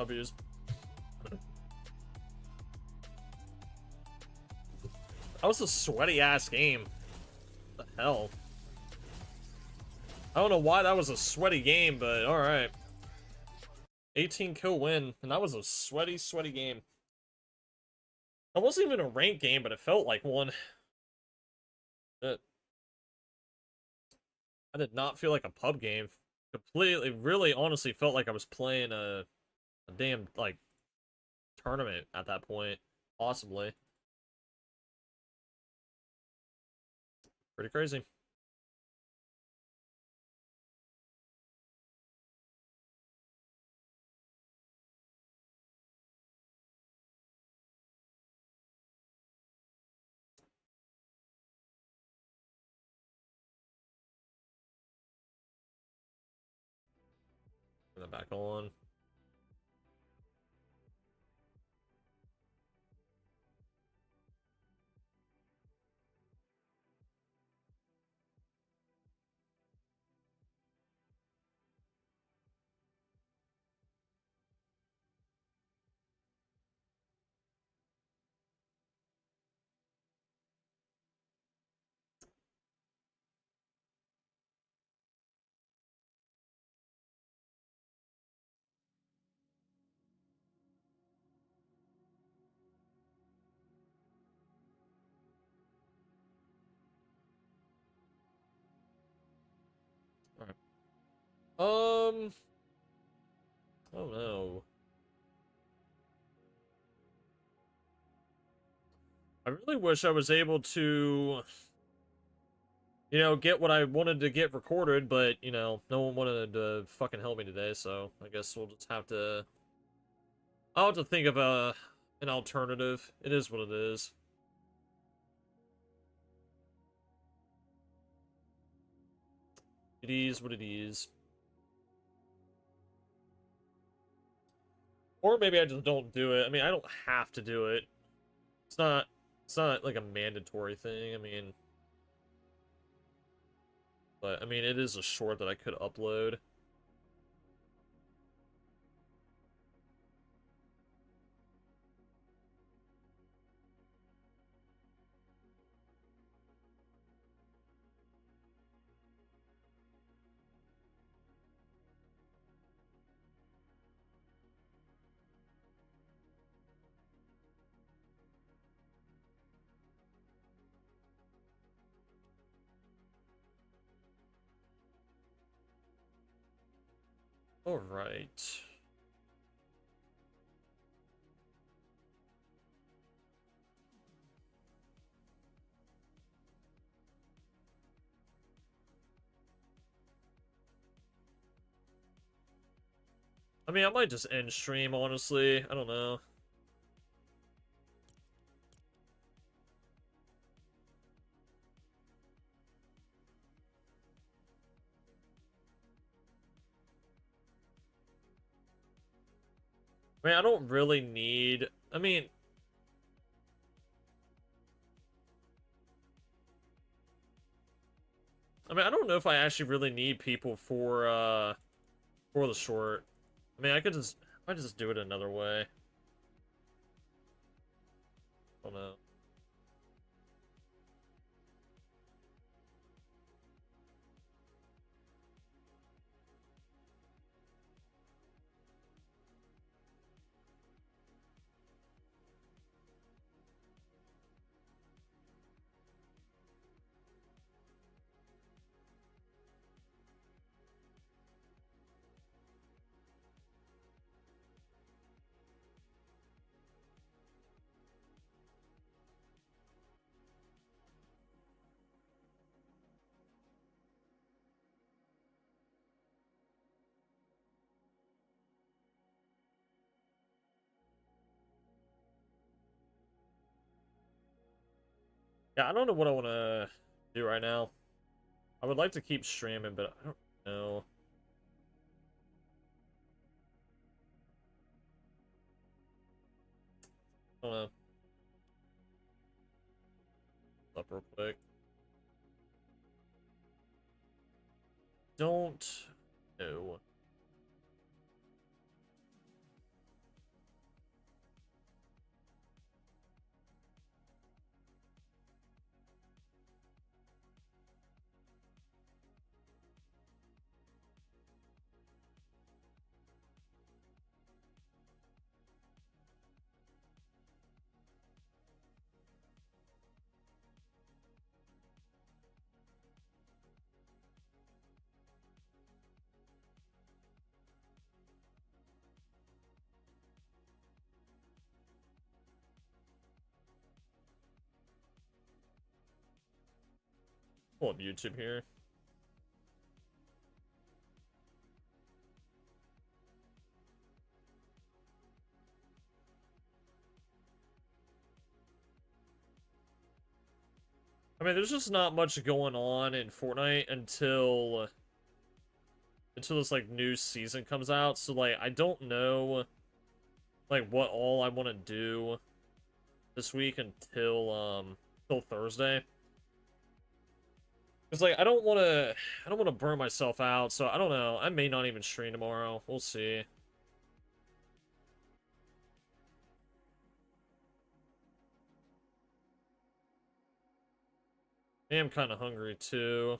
W's. That was a sweaty ass game. What the hell? I don't know why that was a sweaty game, but alright. 18 kill win, and that was a sweaty, sweaty game. It wasn't even a ranked game, but it felt like one. I did not feel like a pub game. Completely, really, honestly felt like I was playing a damn, like, tournament at that point. Possibly. Pretty crazy. Put that back on. Alright. Oh no. I really wish I was able to, you know, get what I wanted to get recorded, but, you know, no one wanted to fucking help me today, so I guess we'll just have to... I'll have to think of an alternative. It is what it is. It is what it is. Or maybe I just don't do it. I mean, I don't have to do it. It's not like a mandatory thing. I mean, but I mean, it is a short that I could upload. All right. I mean, I might just end stream, honestly. I don't know. I mean, I don't really need... I mean... I don't know if I actually really need people for the short. I mean, I might just do it another way. I don't know. Yeah, I don't know what I want to do right now. I would like to keep streaming, but I don't know. I don't know. Up real quick. Don't know. Pull up YouTube here. I mean, there's just not much going on in Fortnite until this like new season comes out. So like, I don't know like what all I want to do this week until Thursday. Cause like I don't want to burn myself out. So I don't know. I may not even stream tomorrow. We'll see. I am kind of hungry too.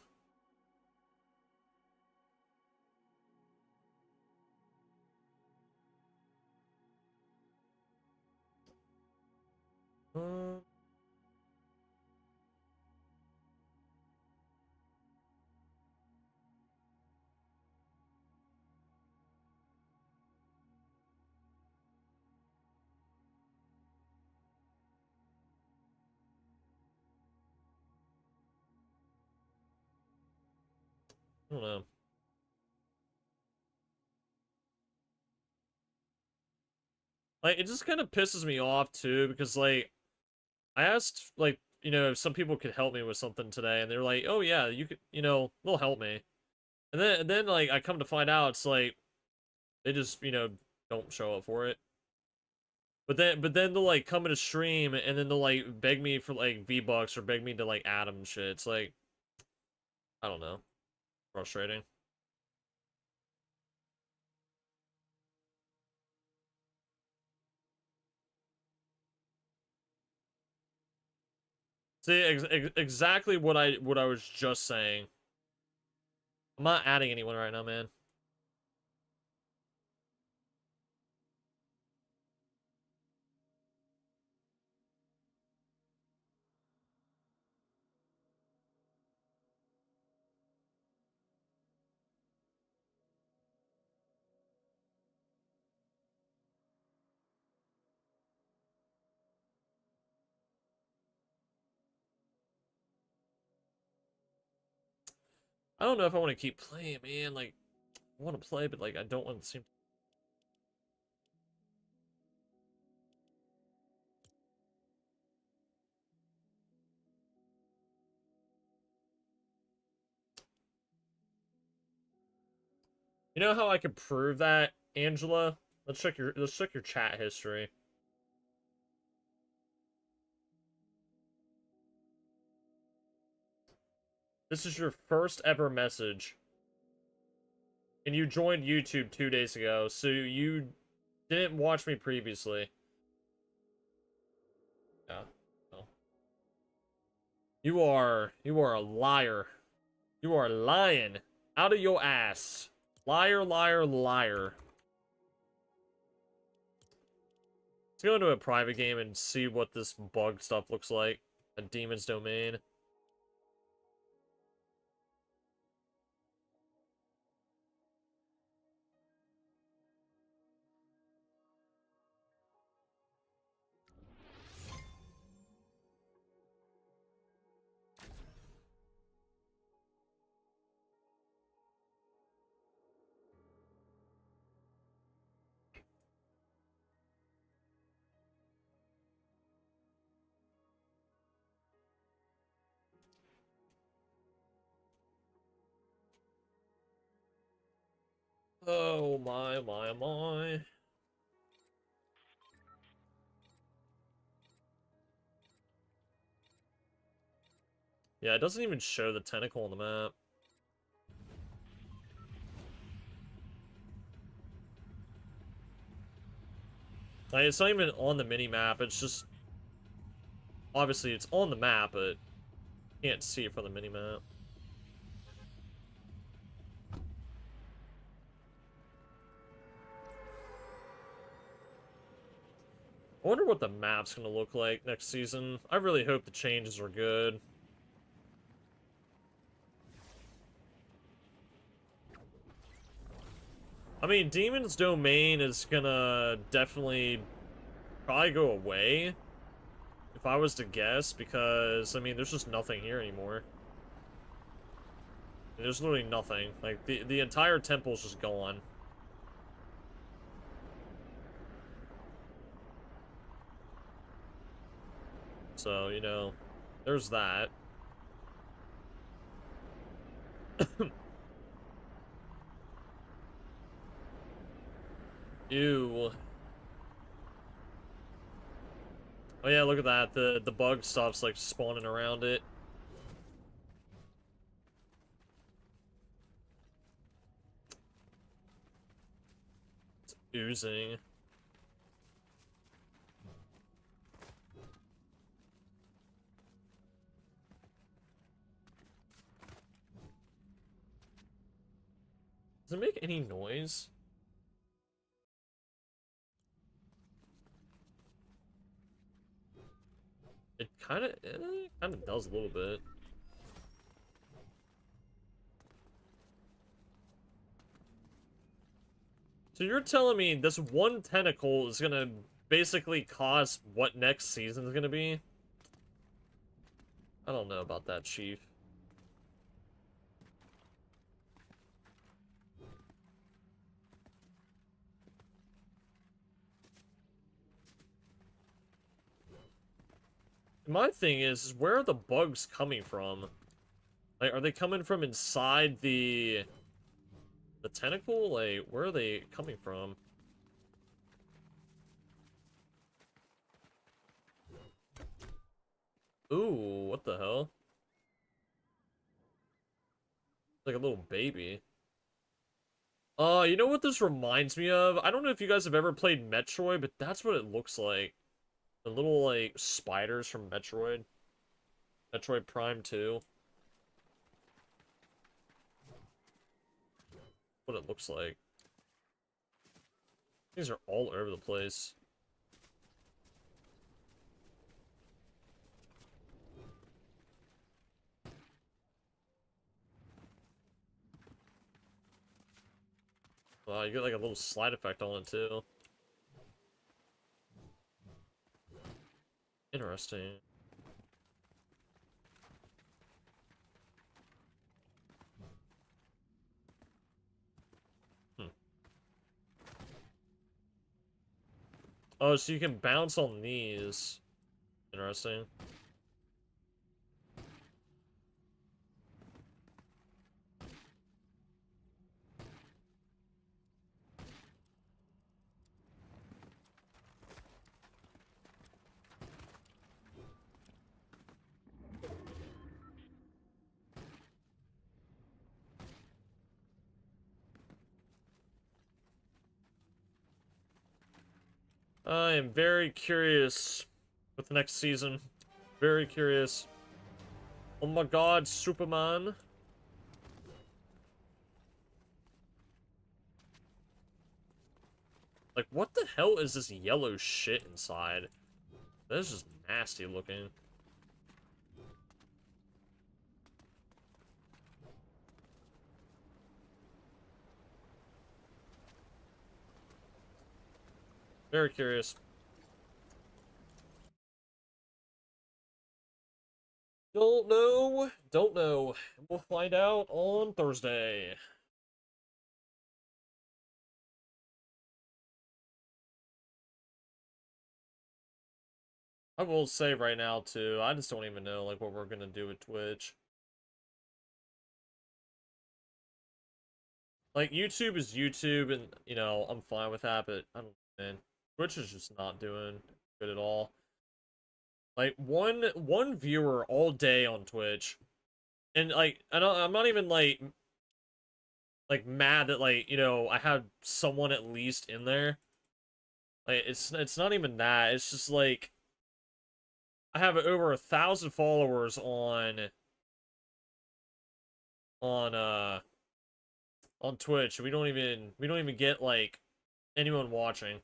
I don't know. Like, it just kind of pisses me off, too, because, like, I asked, like, you know, if some people could help me with something today, and they're like, oh, yeah, you could, you know, they'll help me. And then, like, I come to find out, it's like, they just, you know, don't show up for it. But then they'll, like, come in a stream, and then they'll, like, beg me for, like, V-Bucks, or beg me to, like, add them and shit. It's like, I don't know. Frustrating. See, exactly what I was just saying. I'm not adding anyone right now, man. I don't know if I want to keep playing, man. Like, I want to play, but, like, I don't want to seem... You know how I could prove that, Angela? Let's check your chat history. This is your first ever message. And you joined YouTube 2 days ago, so you didn't watch me previously. Yeah. No. You are a liar. You are lying out of your ass. Liar, liar, liar. Let's go into a private game and see what this bug stuff looks like. A demon's domain. Oh my, my, my. Yeah, it doesn't even show the tentacle on the map. Like, it's not even on the mini-map, it's just... Obviously, it's on the map, but you can't see it from the mini-map. I wonder what the map's gonna look like next season. I really hope the changes are good. I mean, Demon's Domain is gonna definitely probably go away, if I was to guess, because, I mean, there's just nothing here anymore. There's literally nothing. Like, the entire temple's just gone. So, you know, there's that. Ew. Oh yeah, look at that. The bug stuff's like spawning around it. It's oozing. Does it make any noise? It kind of does a little bit. So you're telling me this one tentacle is gonna basically cause what next season is gonna be? I don't know about that, Chief. My thing is where are the bugs coming from? Like, are they coming from inside the tentacle? Like, where are they coming from? Ooh, what the hell? Like a little baby. You know what this reminds me of? I don't know if you guys have ever played Metroid, but that's what it looks like. The little, like, spiders from Metroid. Metroid Prime 2. What it looks like. These are all over the place. Wow, you get like a little slide effect on it too. Interesting. Oh, so you can bounce on these. Interesting. I am very curious with the next season. Very curious. Oh my god, Superman. Like, what the hell is this yellow shit inside? That is just nasty looking. Very curious. Don't know. Don't know. We'll find out on Thursday. I will say right now, too, I just don't even know, like, what we're gonna do with Twitch. Like, YouTube is YouTube, and, you know, I'm fine with that, but I don't know, man. Twitch is just not doing good at all. Like, one viewer all day on Twitch, and, like, I'm not even, like, mad that, like, you know, I had someone at least in there. Like, it's not even that, it's just, like, I have over 1,000 followers on Twitch. We don't even get like anyone watching.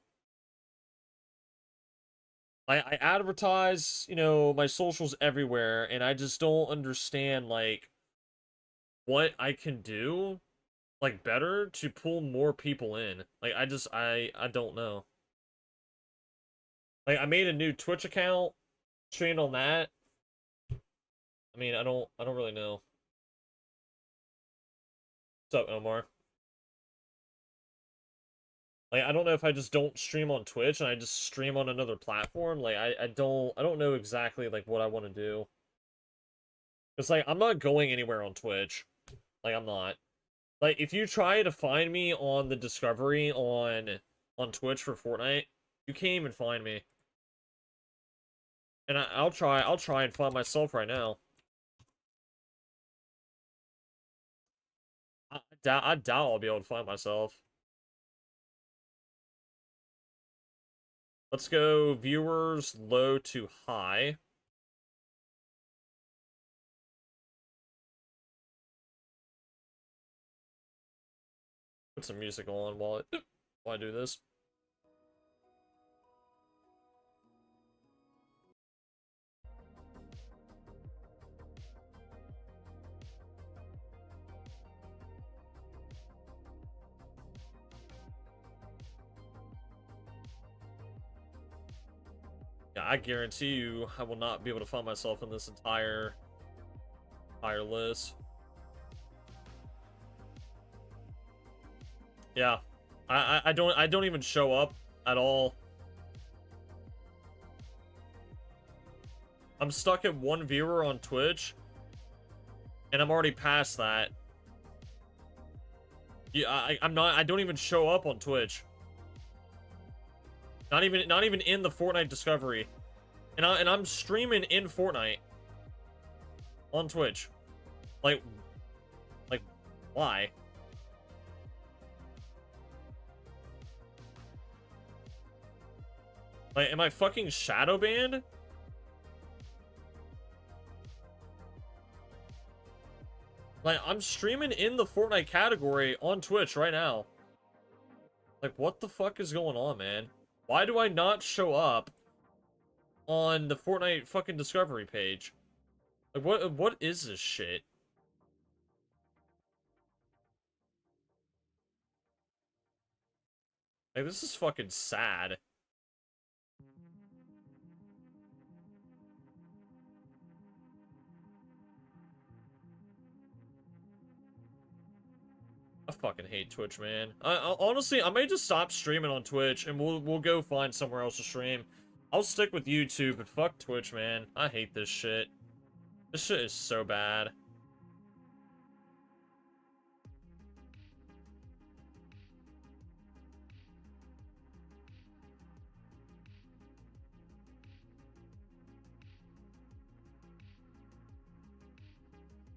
I advertise, you know, my socials everywhere, and I just don't understand like what I can do like better to pull more people in. Like I don't know. Like I made a new Twitch account, trained on that. I mean, I don't really know. What's up, Omar? Like, I don't know if I just don't stream on Twitch and I just stream on another platform. Like, I don't know exactly, like, what I want to do. It's like, I'm not going anywhere on Twitch. Like, I'm not. Like, if you try to find me on the Discovery on Twitch for Fortnite, you can't even find me. And I'll try and find myself right now. I doubt I'll be able to find myself. Let's go viewers low to high. Put some music on while I do this. Yeah, I guarantee you I will not be able to find myself in this entire list. Yeah. I don't even show up at all. I'm stuck at 1 viewer on Twitch, and I'm already past that. Yeah, I don't even show up on Twitch. Not even in the Fortnite Discovery. And I'm streaming in Fortnite on Twitch. Like why? Like, am I fucking shadow banned? Like, I'm streaming in the Fortnite category on Twitch right now. Like, what the fuck is going on, man? Why do I not show up on the Fortnite fucking Discovery page? Like, what is this shit? Like, this is fucking sad. I fucking hate Twitch, man. Honestly, I may just stop streaming on Twitch and we'll go find somewhere else to stream. I'll stick with YouTube, but fuck Twitch, man. I hate this shit. This shit is so bad.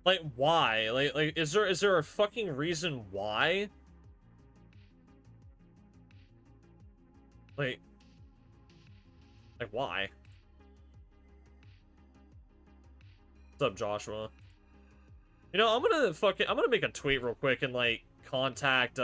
Like, why? Like, is there a fucking reason why? Like, why? What's up, Joshua? You know, I'm gonna make a tweet real quick and, like, contact,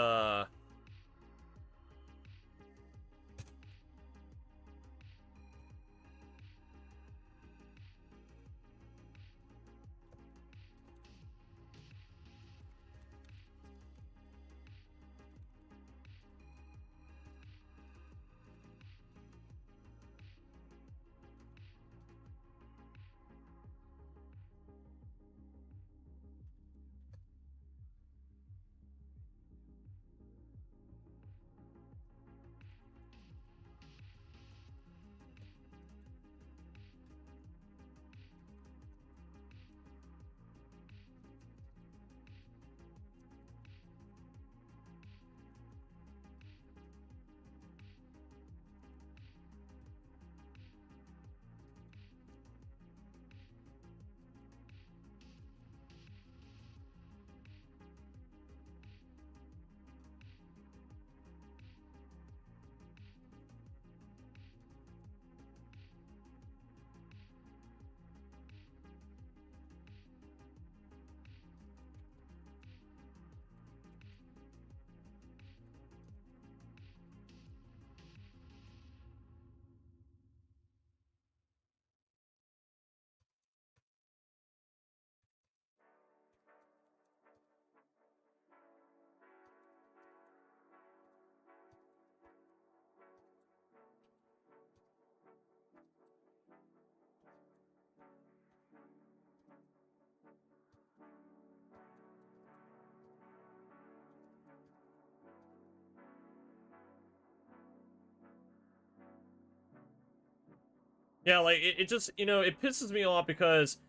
Yeah, like, it just, you know, it pisses me off because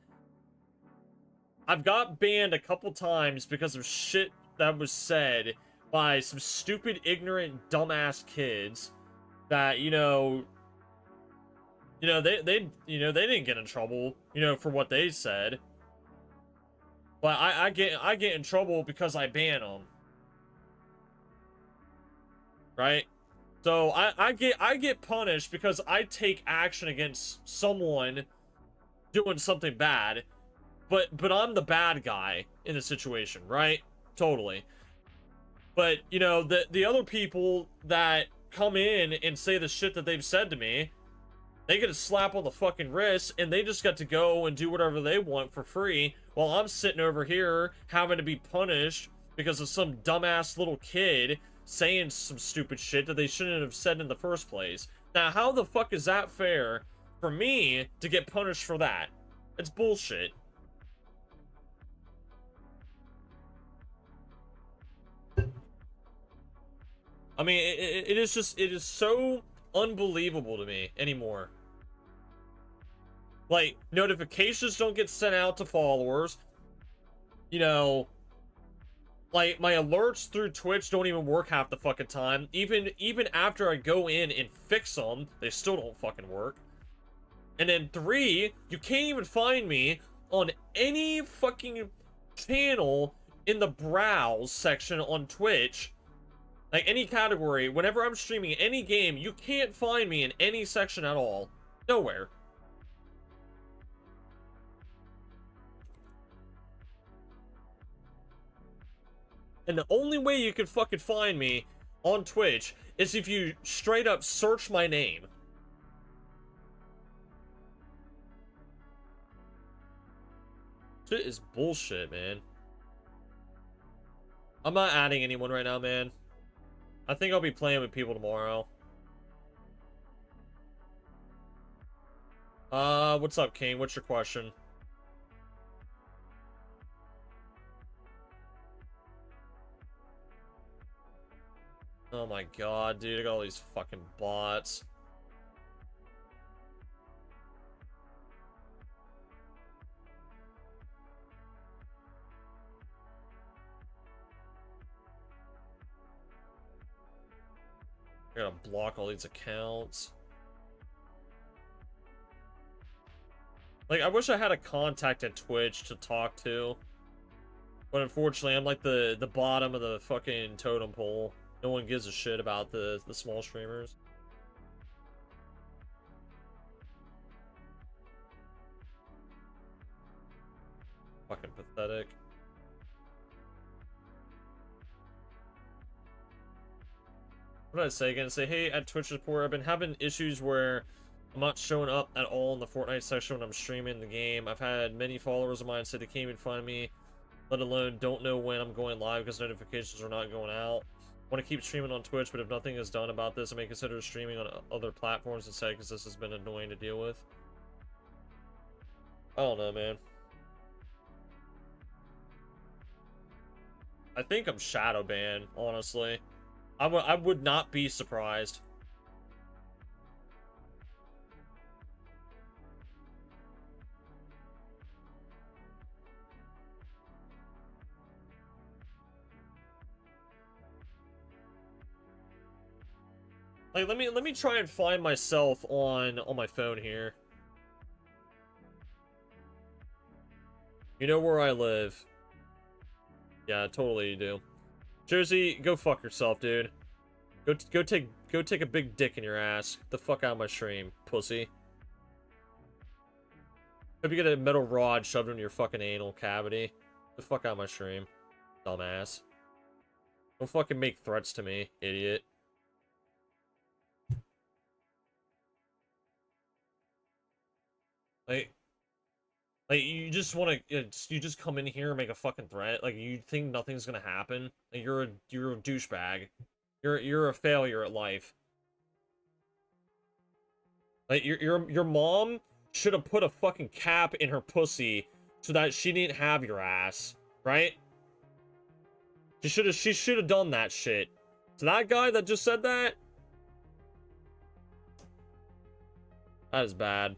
I've got banned a couple times because of shit that was said by some stupid, ignorant, dumbass kids that, they didn't get in trouble, for what they said. But I get in trouble because I ban them. Right? So I get punished because I take action against someone doing something bad, but I'm the bad guy in the situation, right? Totally. But the other people that come in and say the shit that they've said to me, they get a slap on the fucking wrist and they just got to go and do whatever they want for free while I'm sitting over here having to be punished because of some dumbass little kid saying some stupid shit that they shouldn't have said in the first place. Now, how the fuck is that fair for me to get punished for that? It's bullshit. I mean, it is so unbelievable to me anymore. Like, notifications don't get sent out to followers. Like, my alerts through Twitch don't even work half the fucking time. Even after I go in and fix them, they still don't fucking work. And then 3, you can't even find me on any fucking channel in the browse section on Twitch. Like, any category, whenever I'm streaming any game, you can't find me in any section at all. Nowhere. And the only way you can fucking find me on Twitch is if you straight up search my name. Shit is bullshit, man. I'm not adding anyone right now, man. I think I'll be playing with people tomorrow. What's up, King? What's your question? Oh my god, dude, I got all these fucking bots. I gotta block all these accounts. Like, I wish I had a contact at Twitch to talk to. But unfortunately, I'm like the bottom of the fucking totem pole. No one gives a shit about the small streamers. Fucking pathetic. What did I say again? Say, hey, at Twitch report, I've been having issues where I'm not showing up at all in the Fortnite section when I'm streaming the game. I've had many followers of mine say they can't even find me, let alone don't know when I'm going live because notifications are not going out. Want to keep streaming on Twitch, but if nothing is done about this, I may consider streaming on other platforms instead because this has been annoying to deal with. I don't know, man. I think I'm shadow banned, honestly. I would not be surprised. Like, let me try and find myself on my phone here. You know where I live. Yeah, totally you do. Jersey, go fuck yourself, dude. Go take a big dick in your ass. Get the fuck out of my stream, pussy. Hope you get a metal rod shoved into your fucking anal cavity. Get the fuck out of my stream, dumbass. Don't fucking make threats to me, idiot. Like you just want to, you just come in here and make a fucking threat. Like, you think nothing's gonna happen. Like, you're a douchebag. You're a failure at life. Like, your mom should have put a fucking cap in her pussy so that she didn't have your ass, right? She should have done that shit. So that guy that just said that, that is bad.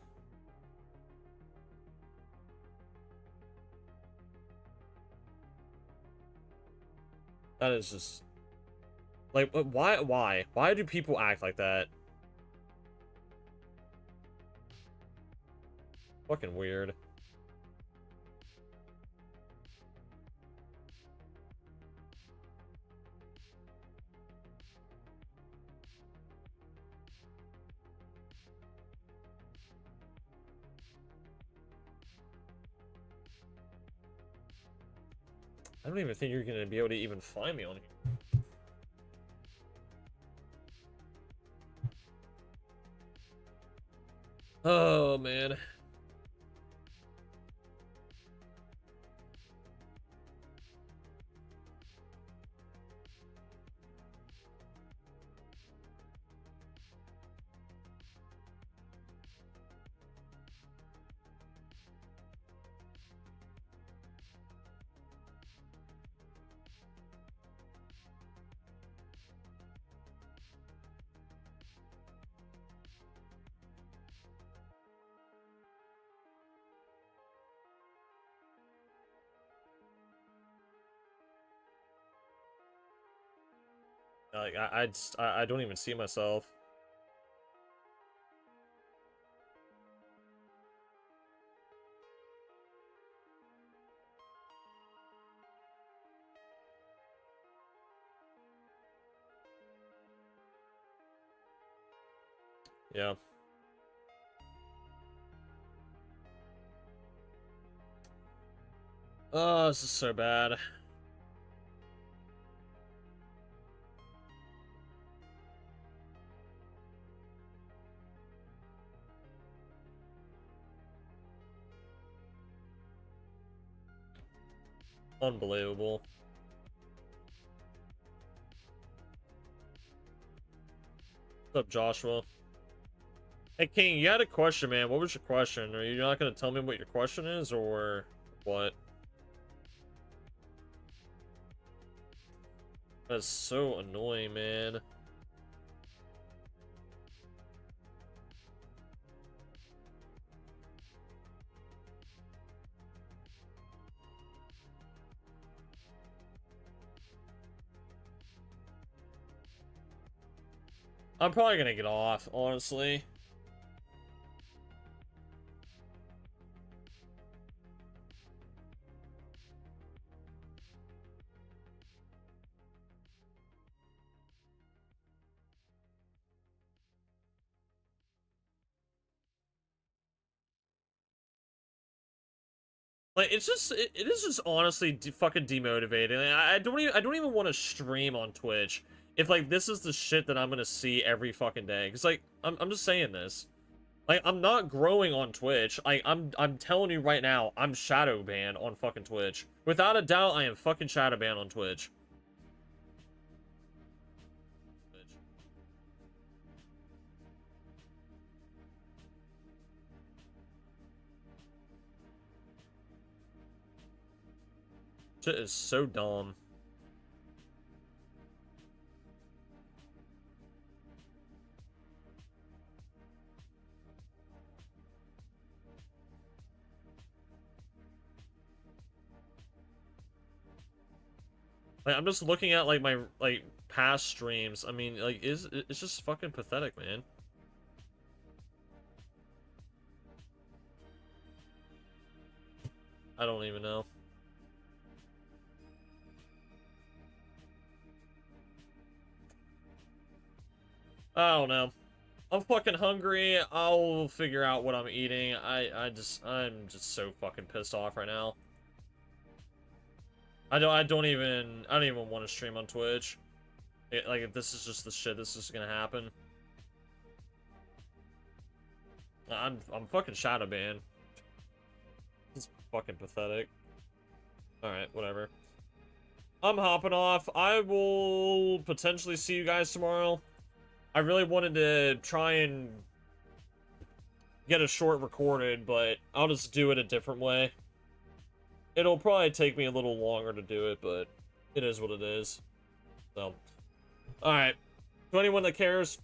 That is just... Like, why? Why do people act like that? Fucking weird. I don't even think you're gonna be able to even find me on here. Oh, man. Like, I don't even see myself. Yeah. Oh, this is so bad. Unbelievable. What's up, Joshua? Hey, King, you had a question, man. What was your question? Are you not going to tell me what your question is, or what? That's so annoying, man. I'm probably gonna get off, honestly. Like, it's just, it is just honestly fucking demotivating. Like, I don't even want to stream on Twitch if, like, this is the shit that I'm gonna see every fucking day. Because, like, I'm just saying this. Like, I'm not growing on Twitch. I'm telling you right now, I'm shadow banned on fucking Twitch. Without a doubt, I am fucking shadow banned on Twitch. Shit is so dumb. Like, I'm just looking at, like, my, like, past streams. I mean, like, it's just fucking pathetic, man. I don't even know. I don't know. I'm fucking hungry. I'll figure out what I'm eating. I'm just so fucking pissed off right now. I don't even want to stream on Twitch. Like, if this is just the shit, this is gonna happen. I'm fucking shadow banned. It's fucking pathetic. Alright, whatever. I'm hopping off. I will potentially see you guys tomorrow. I really wanted to try and get a short recorded, but I'll just do it a different way. It'll probably take me a little longer to do it, but it is what it is. So, alright. To anyone that cares,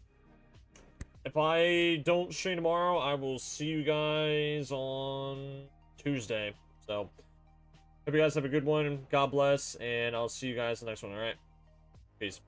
if I don't stream tomorrow, I will see you guys on Tuesday. So, hope you guys have a good one. God bless, and I'll see you guys in the next one, alright? Peace.